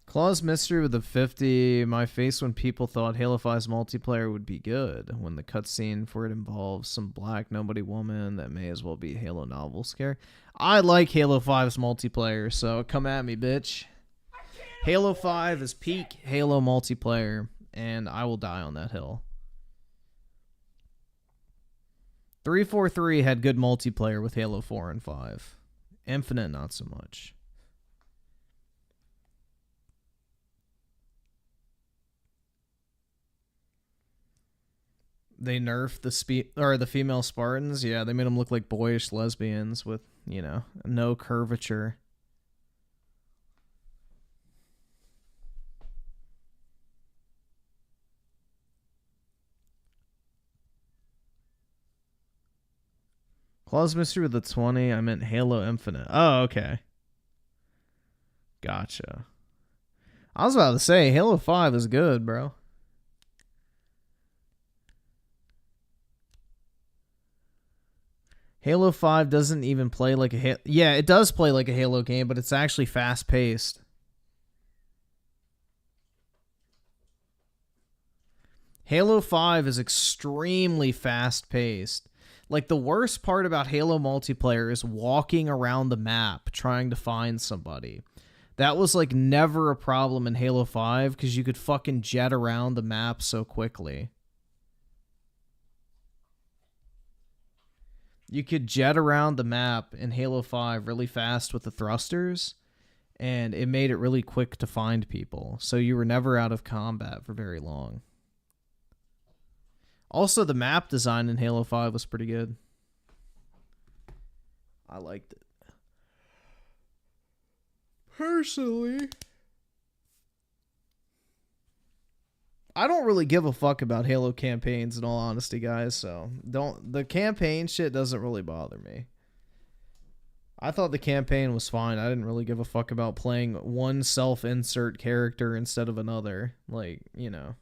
Claw's Mystery with a 50. My face when people thought Halo 5's multiplayer would be good. When the cutscene for it involves some black nobody woman that may as well be a Halo novel scare. I like Halo 5's multiplayer, so come at me, bitch. Halo 5 is peak Halo multiplayer, and I will die on that hill. 343 had good multiplayer with Halo 4 and 5. Infinite, not so much. They nerfed the female Spartans. Yeah, they made them look like boyish lesbians with, you know, no curvature. Claw's Mystery with a 20. I meant Halo Infinite. Oh, okay. Gotcha. I was about to say, Halo 5 is good, bro. Halo 5 doesn't even play like a Halo... Yeah, it does play like a Halo game, but it's actually fast-paced. Halo 5 is extremely fast-paced. Like, the worst part about Halo multiplayer is walking around the map trying to find somebody. That was, like, never a problem in Halo 5 because you could fucking jet around the map so quickly. You could jet around the map in Halo 5 really fast with the thrusters, and it made it really quick to find people, so you were never out of combat for very long. Also, the map design in Halo 5 was pretty good. I liked it. Personally, I don't really give a fuck about Halo campaigns, in all honesty, guys, so the campaign shit doesn't really bother me. I thought the campaign was fine. I didn't really give a fuck about playing one self-insert character instead of another. Like, you know.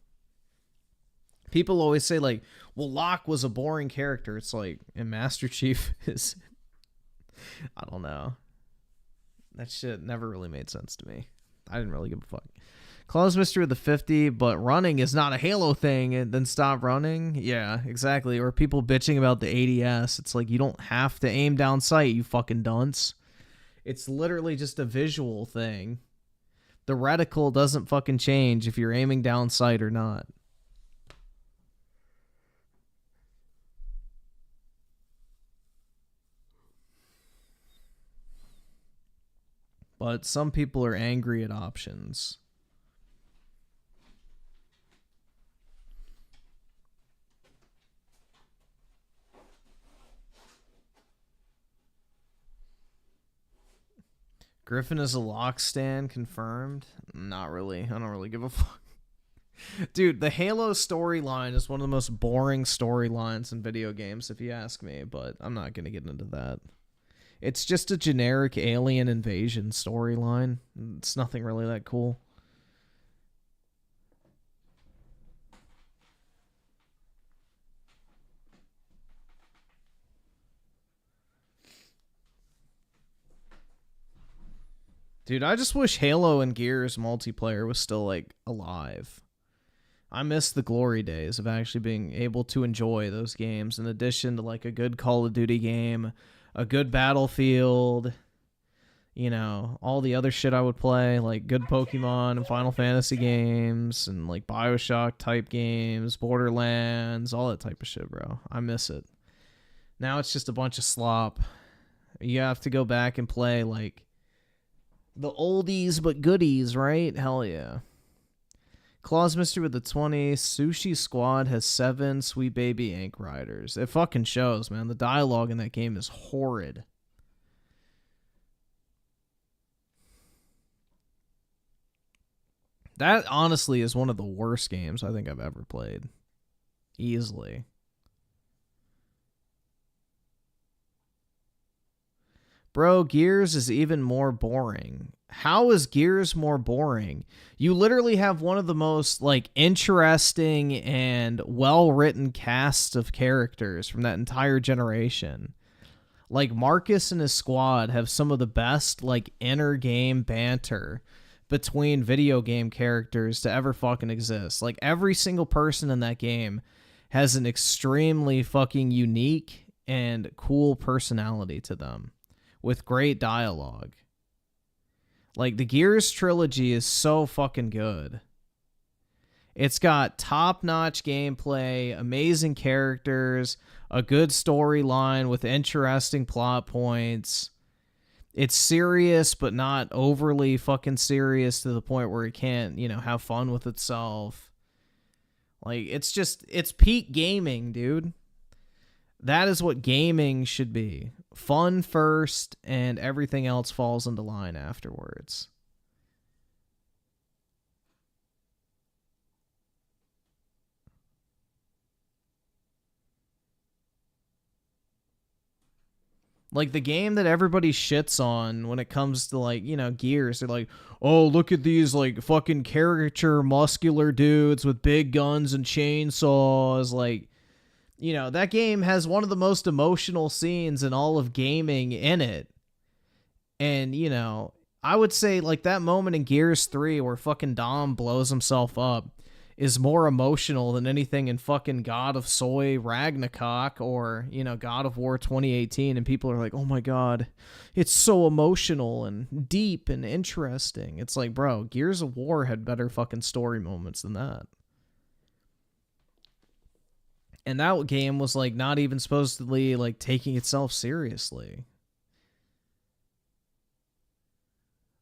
People always say, like, well, Locke was a boring character. It's like, and Master Chief is... I don't know. That shit never really made sense to me. I didn't really give a fuck. Claw's Mystery with the 50, but running is not a Halo thing, and then stop running? Yeah, exactly. Or people bitching about the ADS. It's like, you don't have to aim down sight, you fucking dunce. It's literally just a visual thing. The reticle doesn't fucking change if you're aiming down sight or not. But some people are angry at options. Griffin is a lock stand, confirmed? Not really. I don't really give a fuck. Dude, the Halo storyline is one of the most boring storylines in video games, if you ask me, but I'm not going to get into that. It's just a generic alien invasion storyline. It's nothing really that cool. Dude, I just wish Halo and Gears multiplayer was still, like, alive. I miss the glory days of actually being able to enjoy those games in addition to, like, a good Call of Duty game, a good Battlefield, you know, all the other shit I would play, like good Pokemon and Final Fantasy games and, like, BioShock type games, Borderlands, all that type of shit, bro. I miss it. Now it's just a bunch of slop. You have to go back and play, like, the oldies but goodies, right? Hell yeah. Claus Mystery with the 20. Sushi Squad has 7 Sweet Baby Ink Riders. It fucking shows, man. The dialogue in that game is horrid. That honestly is one of the worst games I think I've ever played. Easily. Bro, Gears is even more boring. How is Gears more boring? You literally have one of the most, like, interesting and well-written casts of characters from that entire generation. Like, Marcus and his squad have some of the best, like, inner game banter between video game characters to ever fucking exist. Like, every single person in that game has an extremely fucking unique and cool personality to them, with great dialogue. Like, the Gears trilogy is so fucking good. It's got top-notch gameplay, amazing characters, a good storyline with interesting plot points. It's serious, but not overly fucking serious to the point where it can't, you know, have fun with itself. Like, it's peak gaming, dude. That is what gaming should be. Fun first, and everything else falls into line afterwards. Like, the game that everybody shits on when it comes to, like, you know, Gears, they're like, oh, look at these, like, fucking caricature muscular dudes with big guns and chainsaws, like, you know, that game has one of the most emotional scenes in all of gaming in it. And, you know, I would say, like, that moment in Gears 3 where fucking Dom blows himself up is more emotional than anything in fucking God of Soy Ragnarok or, you know, God of War 2018. And people are like, oh my God, it's so emotional and deep and interesting. It's like, bro, Gears of War had better fucking story moments than that. And that game was, like, not even supposedly, like, taking itself seriously.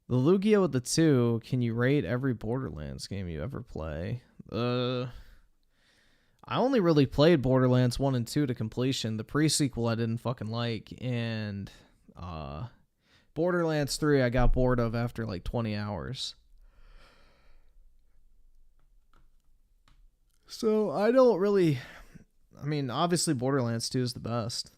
The Lugia with the 2, can you rate every Borderlands game you ever play? I only really played Borderlands 1 and 2 to completion. The pre-sequel I didn't fucking like. And Borderlands 3 I got bored of after, like, 20 hours. So I don't really... I mean, obviously Borderlands 2 is the best.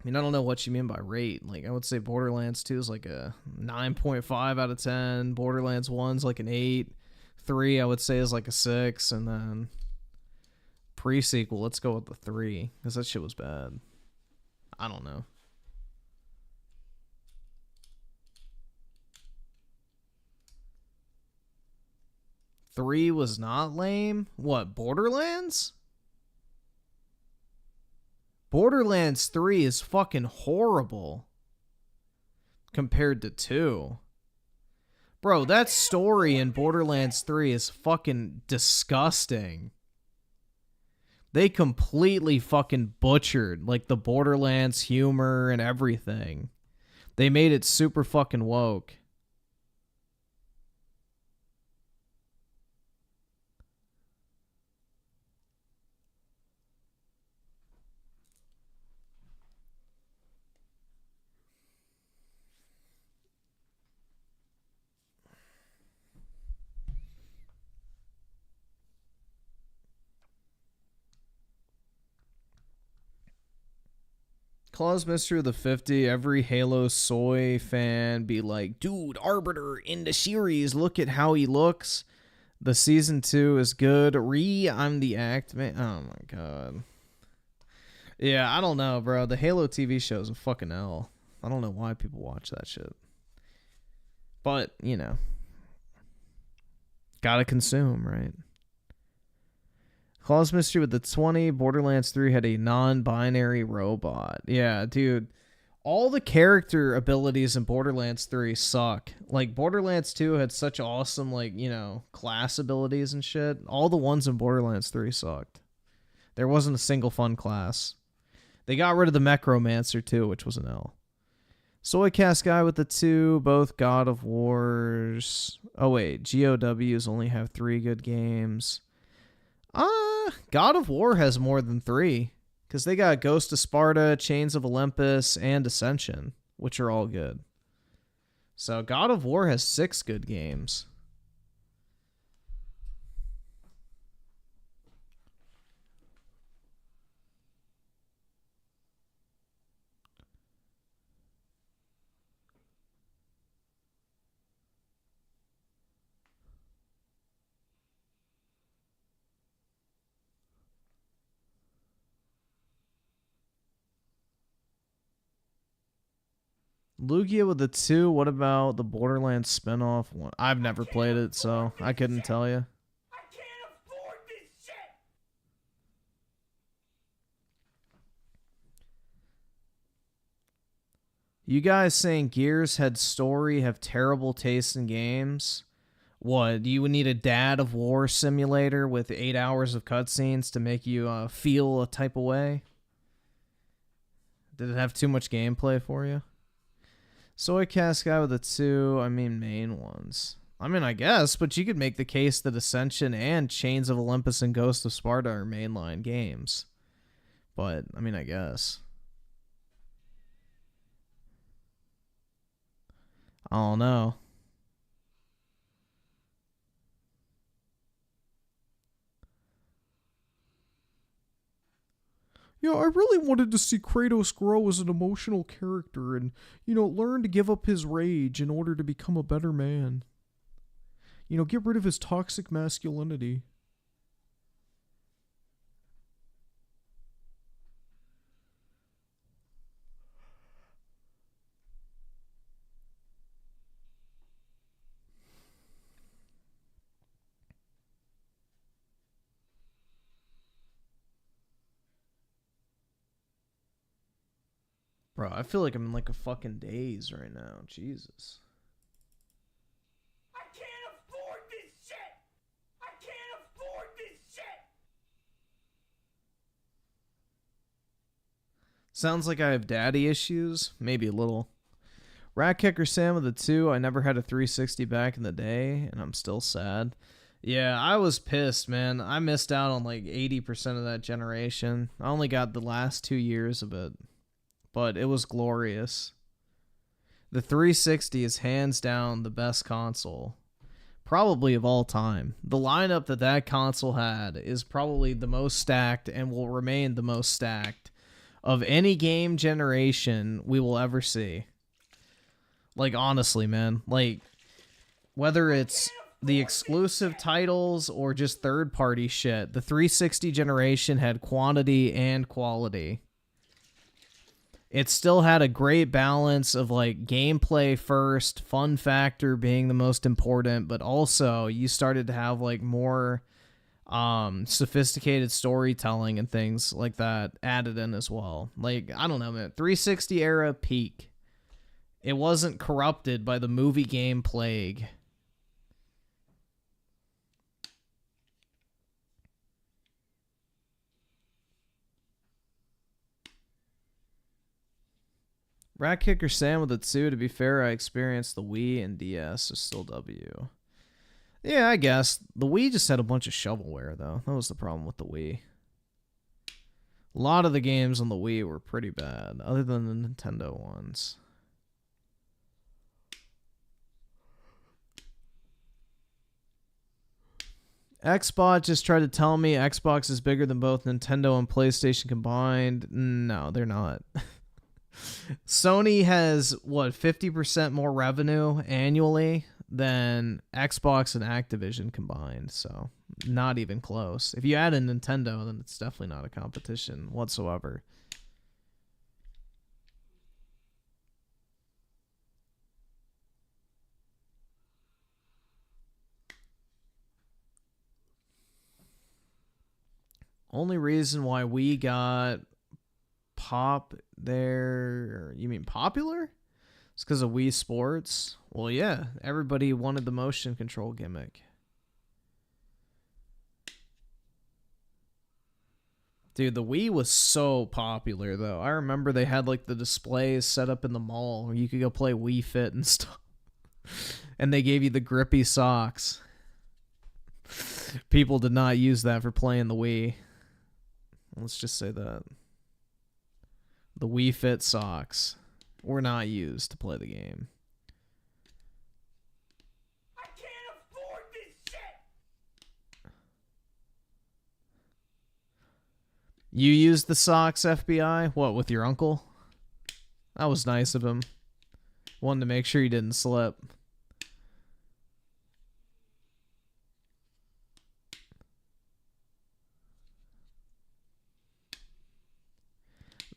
I mean, I don't know what you mean by rate. Like, I would say Borderlands 2 is like a 9.5 out of 10. Borderlands 1's like an 8. 3, I would say, is like a 6. And then pre-sequel, let's go with the 3. Because that shit was bad. I don't know. Three was not lame? What, Borderlands? Borderlands 3 is fucking horrible compared to 2. Bro, that story in Borderlands 3 is fucking disgusting. They completely fucking butchered, like, the Borderlands humor and everything. They made it super fucking woke. Claus Mystery of the 50, every Halo soy fan be like, dude, Arbiter in the series, look at how he looks. The season 2 is good. I'm the act man. Oh my god. Yeah, I don't know, bro. The Halo TV show is a fucking L. I don't know why people watch that shit. But, you know. Gotta consume, right? Claus Mystery with the 20. Borderlands 3 had a non-binary robot. Yeah, dude. All the character abilities in Borderlands 3 suck. Like, Borderlands 2 had such awesome, like, you know, class abilities and shit. All the ones in Borderlands 3 sucked. There wasn't a single fun class. They got rid of the Necromancer, too, which was an L. Soycast Guy with the 2, both God of Wars. Oh, wait, GOWs only have 3 good games. God of War has more than 3. Because they got Ghost of Sparta, Chains of Olympus, and Ascension, which are all good. So God of War has 6 good games. Lugia with the 2. What about the Borderlands spinoff one? I've never played it, so I couldn't tell you. I can't afford this shit. You guys saying Gears had story have terrible taste in games? What, you would need a Dad of War simulator with 8 hours of cutscenes to make you feel a type of way? Did it have too much gameplay for you? Soycast Guy with a 2, I mean main ones. I mean, I guess, but you could make the case that Ascension and Chains of Olympus and Ghost of Sparta are mainline games. But, I mean, I guess. I don't know. Yeah, I really wanted to see Kratos grow as an emotional character and, you know, learn to give up his rage in order to become a better man. You know, get rid of his toxic masculinity. Bro, I feel like I'm in like a fucking daze right now. Jesus. I can't afford this shit. I can't afford this shit. Sounds like I have daddy issues. Maybe a little. Rat Kicker Sam with a 2. I never had a 360 back in the day, and I'm still sad. Yeah, I was pissed, man. I missed out on like 80% of that generation. I only got the last 2 years of it. But it was glorious. The 360 is hands down the best console. Probably of all time. The lineup that that console had is probably the most stacked and will remain the most stacked of any game generation we will ever see. Like, honestly, man. Like, whether it's the exclusive titles or just third-party shit, the 360 generation had quantity and quality. It still had a great balance of like gameplay first, fun factor being the most important, but also you started to have like more sophisticated storytelling and things like that added in as well. Like, I don't know, man, 360 era peak. It wasn't corrupted by the movie game plague. Rat Kicker Sam with a 2. To be fair, I experienced the Wii and DS, so still W. Yeah, I guess. The Wii just had a bunch of shovelware, though. That was the problem with the Wii. A lot of the games on the Wii were pretty bad, other than the Nintendo ones. Xbox just tried to tell me Xbox is bigger than both Nintendo and PlayStation combined. No, they're not. Sony has, what, 50% more revenue annually than Xbox and Activision combined, so not even close. If you add in Nintendo, then it's definitely not a competition whatsoever. Only reason why we got pop there, you mean popular? It's because of Wii Sports. Well, yeah, everybody wanted the motion control gimmick. Dude, the Wii was so popular, though. I remember they had, like, the displays set up in the mall where you could go play Wii Fit and stuff. And they gave you the grippy socks. People did not use that for playing the Wii. Let's just say that. The Wii Fit socks were not used to play the game. I can't afford this shit! You used the socks, FBI? What, with your uncle? That was nice of him. Wanted to make sure he didn't slip.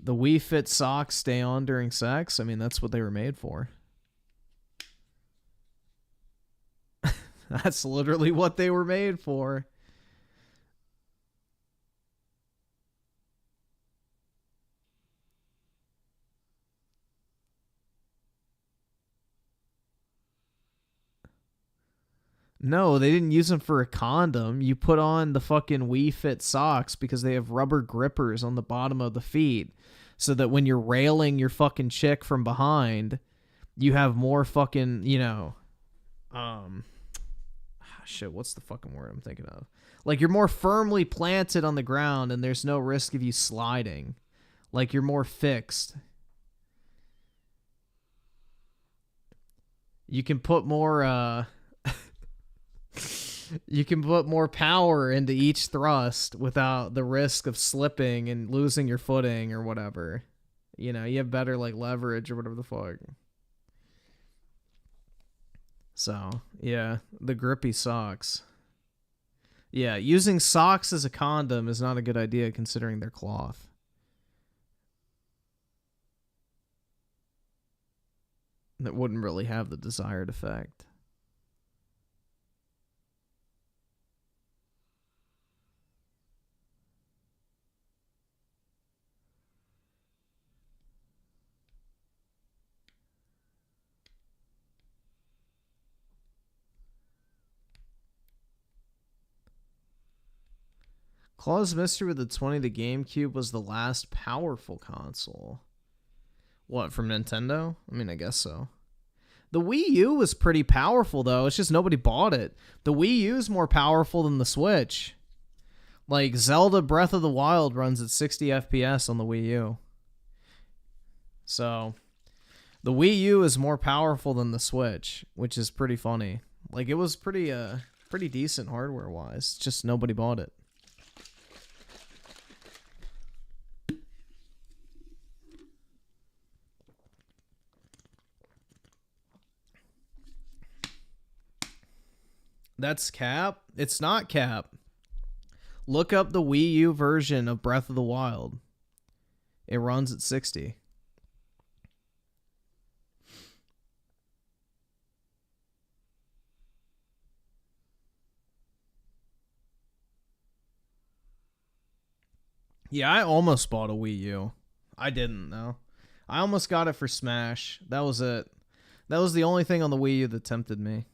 The Wii Fit socks stay on during sex? I mean, that's what they were made for. That's literally what they were made for. No, they didn't use them for a condom. You put on the fucking Wii Fit socks because they have rubber grippers on the bottom of the feet so that when you're railing your fucking chick from behind, you have more fucking, you know, shit, what's the fucking word I'm thinking of? Like, you're more firmly planted on the ground and there's no risk of you sliding. Like, you're more fixed. You can put more, you can put more power into each thrust without the risk of slipping and losing your footing or whatever. You know, you have better, like, leverage or whatever the fuck. So, yeah, the grippy socks. Yeah, using socks as a condom is not a good idea considering they're cloth. That wouldn't really have the desired effect. Claw's Mystery with the 20, the GameCube was the last powerful console. What, from Nintendo? I mean, I guess so. The Wii U was pretty powerful, though. It's just nobody bought it. The Wii U is more powerful than the Switch. Like, Zelda Breath of the Wild runs at 60 FPS on the Wii U. So, the Wii U is more powerful than the Switch, which is pretty funny. Like, it was pretty decent hardware-wise. Just nobody bought it. That's cap? It's not cap. Look up the Wii U version of Breath of the Wild. It runs at 60. Yeah, I almost bought a Wii U. I didn't, though. I almost got it for Smash. That was it. That was the only thing on the Wii U that tempted me.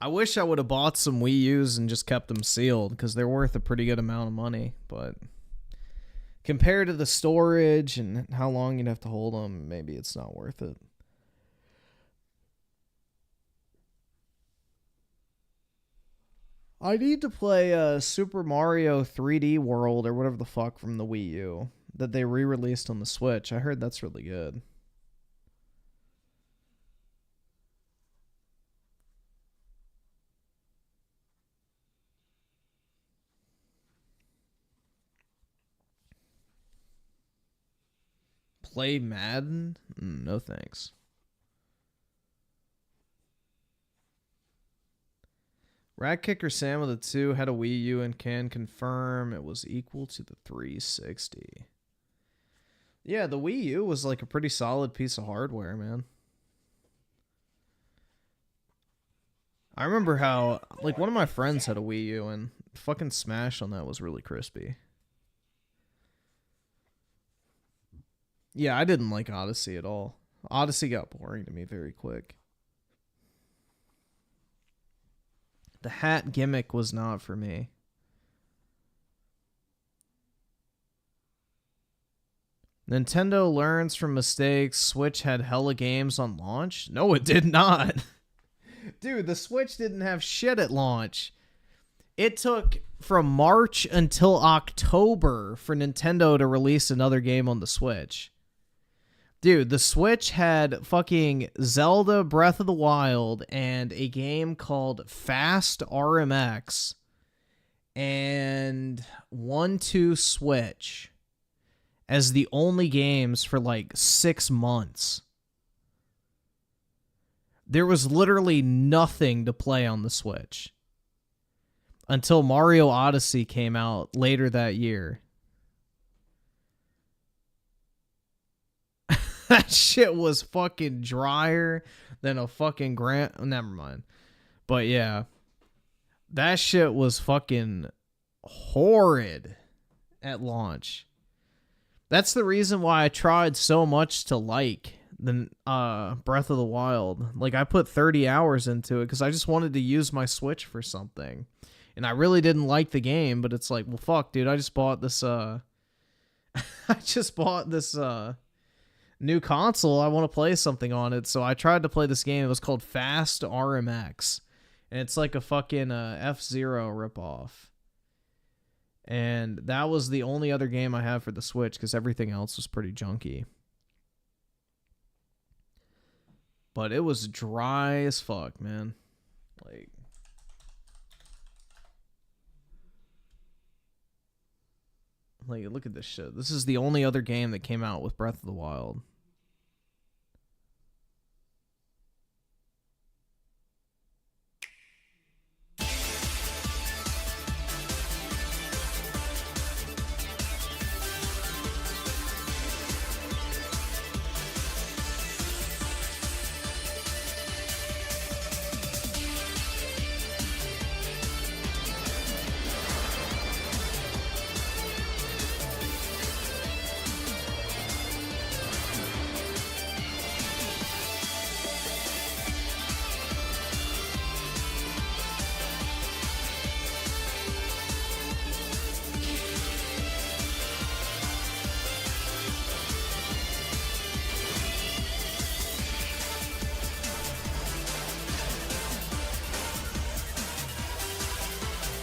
I wish I would have bought some Wii U's and just kept them sealed because they're worth a pretty good amount of money. But compared to the storage and how long you'd have to hold them, maybe it's not worth it. I need to play Super Mario 3D World or whatever the fuck from the Wii U. that they re-released on the Switch. I heard that's really good. Play Madden? No thanks. Rat Kicker Sam with a 2 had a Wii U and can confirm it was equal to the 360. Yeah, the Wii U was like a pretty solid piece of hardware, man. I remember how, like, one of my friends had a Wii U and fucking Smash on that was really crispy. Yeah, I didn't like Odyssey at all. Odyssey got boring to me very quick. The hat gimmick was not for me. Nintendo learns from mistakes. Switch had hella games on launch? No, it did not. Dude, the Switch didn't have shit at launch. It took from March until October for Nintendo to release another game on the Switch. Dude, the Switch had fucking Zelda Breath of the Wild and a game called Fast RMX and 1-2 Switch as the only games for like 6 months. There was literally nothing to play on the Switch until Mario Odyssey came out later that year. That shit was fucking drier than a fucking never mind. But yeah, that shit was fucking horrid at launch. That's the reason why I tried so much to like the Breath of the Wild. Like, I put 30 hours into it because I just wanted to use my Switch for something. And I really didn't like the game, but it's like, well, fuck, dude, I just bought this, new console. I want to play something on it. So I tried to play this game. It was called Fast RMX. And it's like a fucking F-Zero ripoff. And that was the only other game I have for the Switch because everything else was pretty junky. But it was dry as fuck, man. Like, look at this shit. This is the only other game that came out with Breath of the Wild.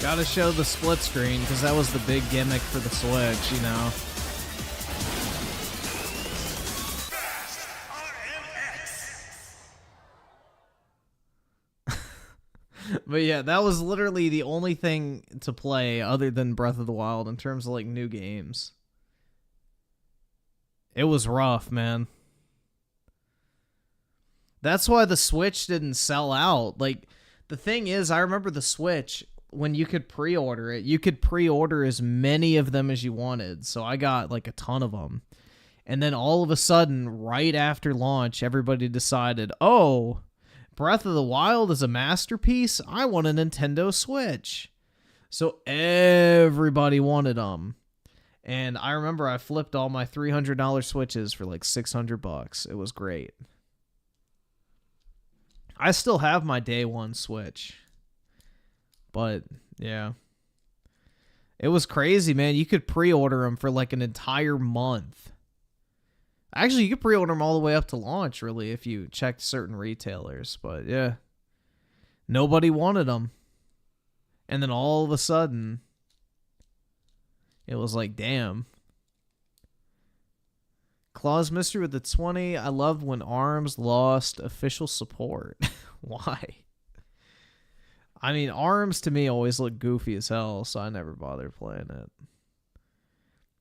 Gotta show the split screen, because that was the big gimmick for the Switch, you know? But yeah, that was literally the only thing to play other than Breath of the Wild in terms of, like, new games. It was rough, man. That's why the Switch didn't sell out. Like, the thing is, I remember the Switch, when you could pre-order it, you could pre-order as many of them as you wanted. So I got, like, a ton of them. And then all of a sudden, right after launch, everybody decided, oh, Breath of the Wild is a masterpiece. I want a Nintendo Switch. So everybody wanted them. And I remember I flipped all my $300 Switches for like $600. It was great. I still have my day one Switch. But, yeah. It was crazy, man. You could pre-order them for like an entire month. Actually, you could pre-order them all the way up to launch, really, if you checked certain retailers. But, yeah. Nobody wanted them. And then all of a sudden, it was like, damn. Claus Mystery with the 20. I loved when ARMS lost official support. Why? I mean, ARMS to me always looked goofy as hell, so I never bothered playing it.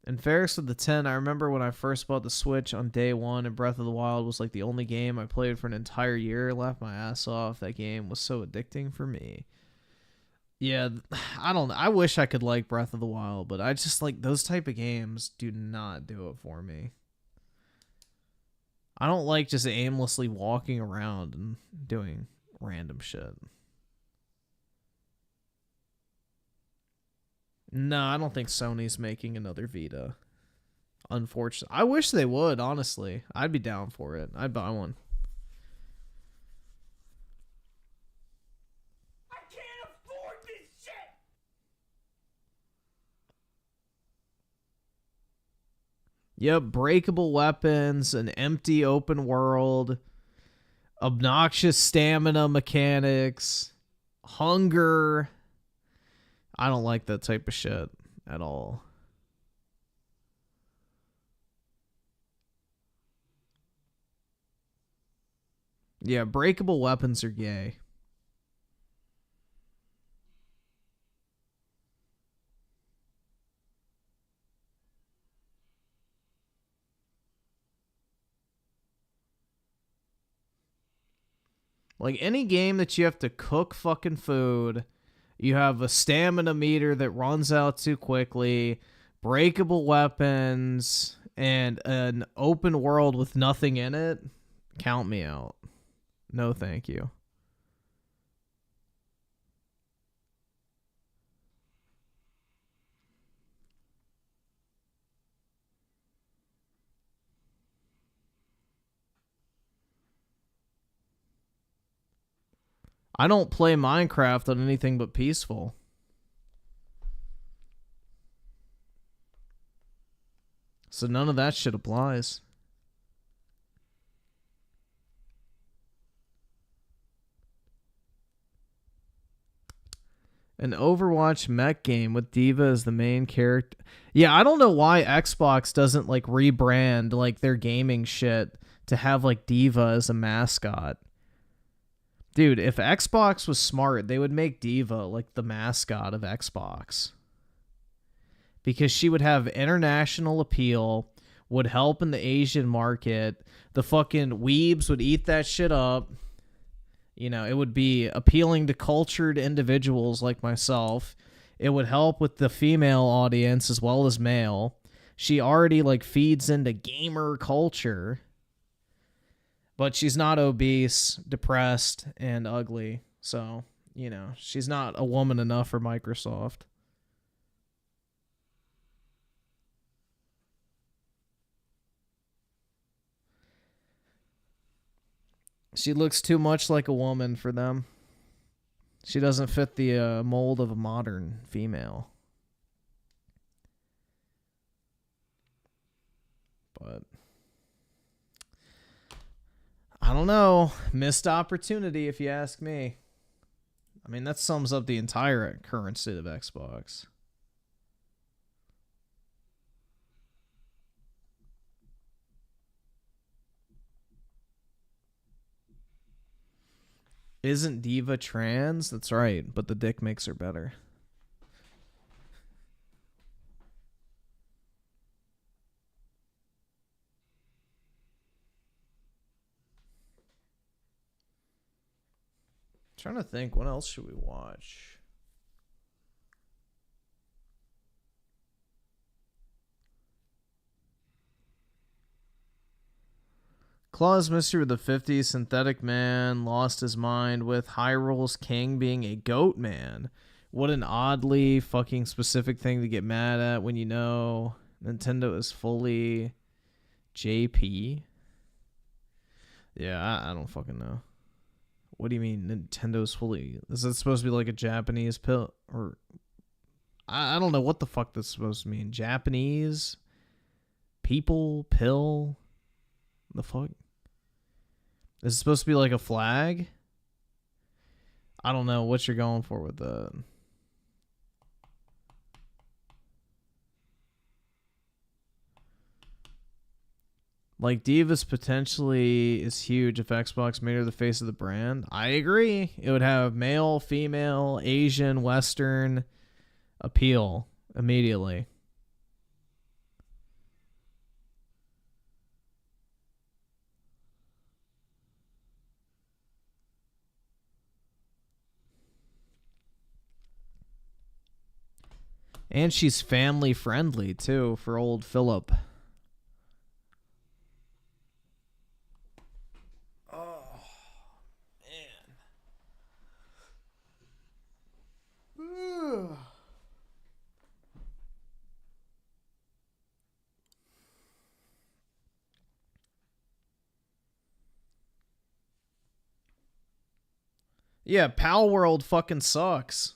And Ferris with the 10, I remember when I first bought the Switch on day one and Breath of the Wild was like the only game I played for an entire year. Laughed my ass off. That game was so addicting for me. Yeah, I don't know. I wish I could like Breath of the Wild, but I just like those type of games do not do it for me. I don't like just aimlessly walking around and doing random shit. No, I don't think Sony's making another Vita. Unfortunately. I wish they would, honestly. I'd be down for it. I'd buy one. I can't afford this shit! Yep, breakable weapons, an empty open world, obnoxious stamina mechanics, hunger. I don't like that type of shit at all. Yeah, breakable weapons are gay. Like any game that you have to cook fucking food, you have a stamina meter that runs out too quickly, breakable weapons, and an open world with nothing in it, count me out. No, thank you. I don't play Minecraft on anything but peaceful. So none of that shit applies. An Overwatch mech game with D.Va as the main character. Yeah, I don't know why Xbox doesn't like rebrand like their gaming shit to have like D.Va as a mascot. Dude, if Xbox was smart, they would make D.Va like the mascot of Xbox. Because she would have international appeal, would help in the Asian market. The fucking weebs would eat that shit up. You know, it would be appealing to cultured individuals like myself. It would help with the female audience as well as male. She already like feeds into gamer culture. But she's not obese, depressed, and ugly. So, you know, she's not a woman enough for Microsoft. She looks too much like a woman for them. She doesn't fit the mold of a modern female. But I don't know. Missed opportunity, if you ask me. I mean, that sums up the entire current state of Xbox. Isn't D.Va trans? That's right, but the dick makes her better. Trying to think, what else should we watch? Claus Mystery with the 50s, Synthetic Man, lost his mind with Hyrule's king being a goat man. What an oddly fucking specific thing to get mad at when you know Nintendo is fully JP. Yeah, I don't fucking know. What do you mean Nintendo's fully... Is it supposed to be like a Japanese pill? Or... I don't know what the fuck that's supposed to mean. Japanese? People? Pill? The fuck? Is it supposed to be like a flag? I don't know what you're going for with that. Like, Divas potentially is huge if Xbox made her the face of the brand. I agree. It would have male, female, Asian, Western appeal immediately. And she's family friendly too for old Philip. Oh, man. Yeah, Pal World fucking sucks.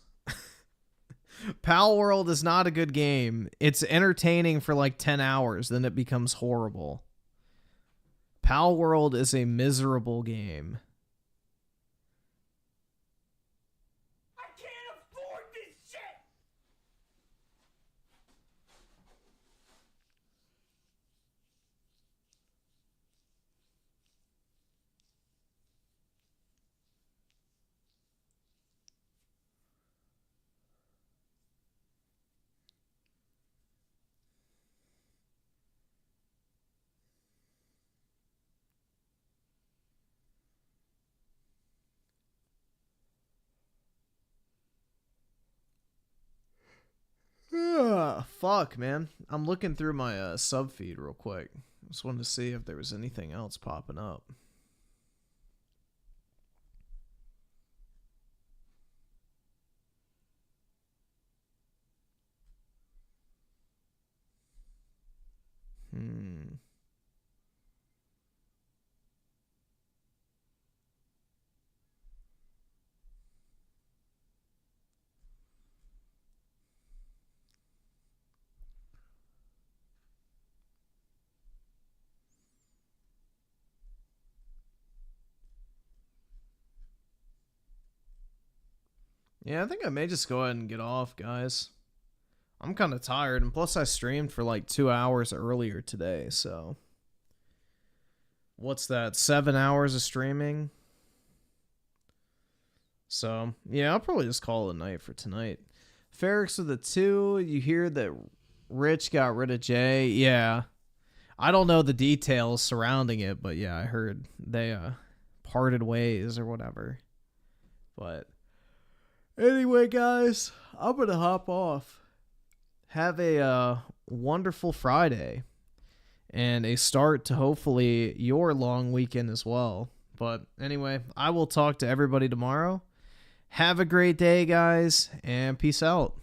Pal World is not a good game. It's entertaining for like 10 hours, then it becomes horrible. Pal World is a miserable game. I can't afford this shit! Fuck, man. I'm looking through my sub feed real quick. Just wanted to see if there was anything else popping up. Yeah, I think I may just go ahead and get off, guys. I'm kind of tired, and plus I streamed for like 2 hours earlier today, so... What's that, 7 hours of streaming? So, yeah, I'll probably just call it a night for tonight. Ferrix with a 2, you hear that Rich got rid of Jay? Yeah. I don't know the details surrounding it, but yeah, I heard they parted ways or whatever. But... Anyway, guys, I'm going to hop off. Have a wonderful Friday and a start to hopefully your long weekend as well. But anyway, I will talk to everybody tomorrow. Have a great day, guys, and peace out.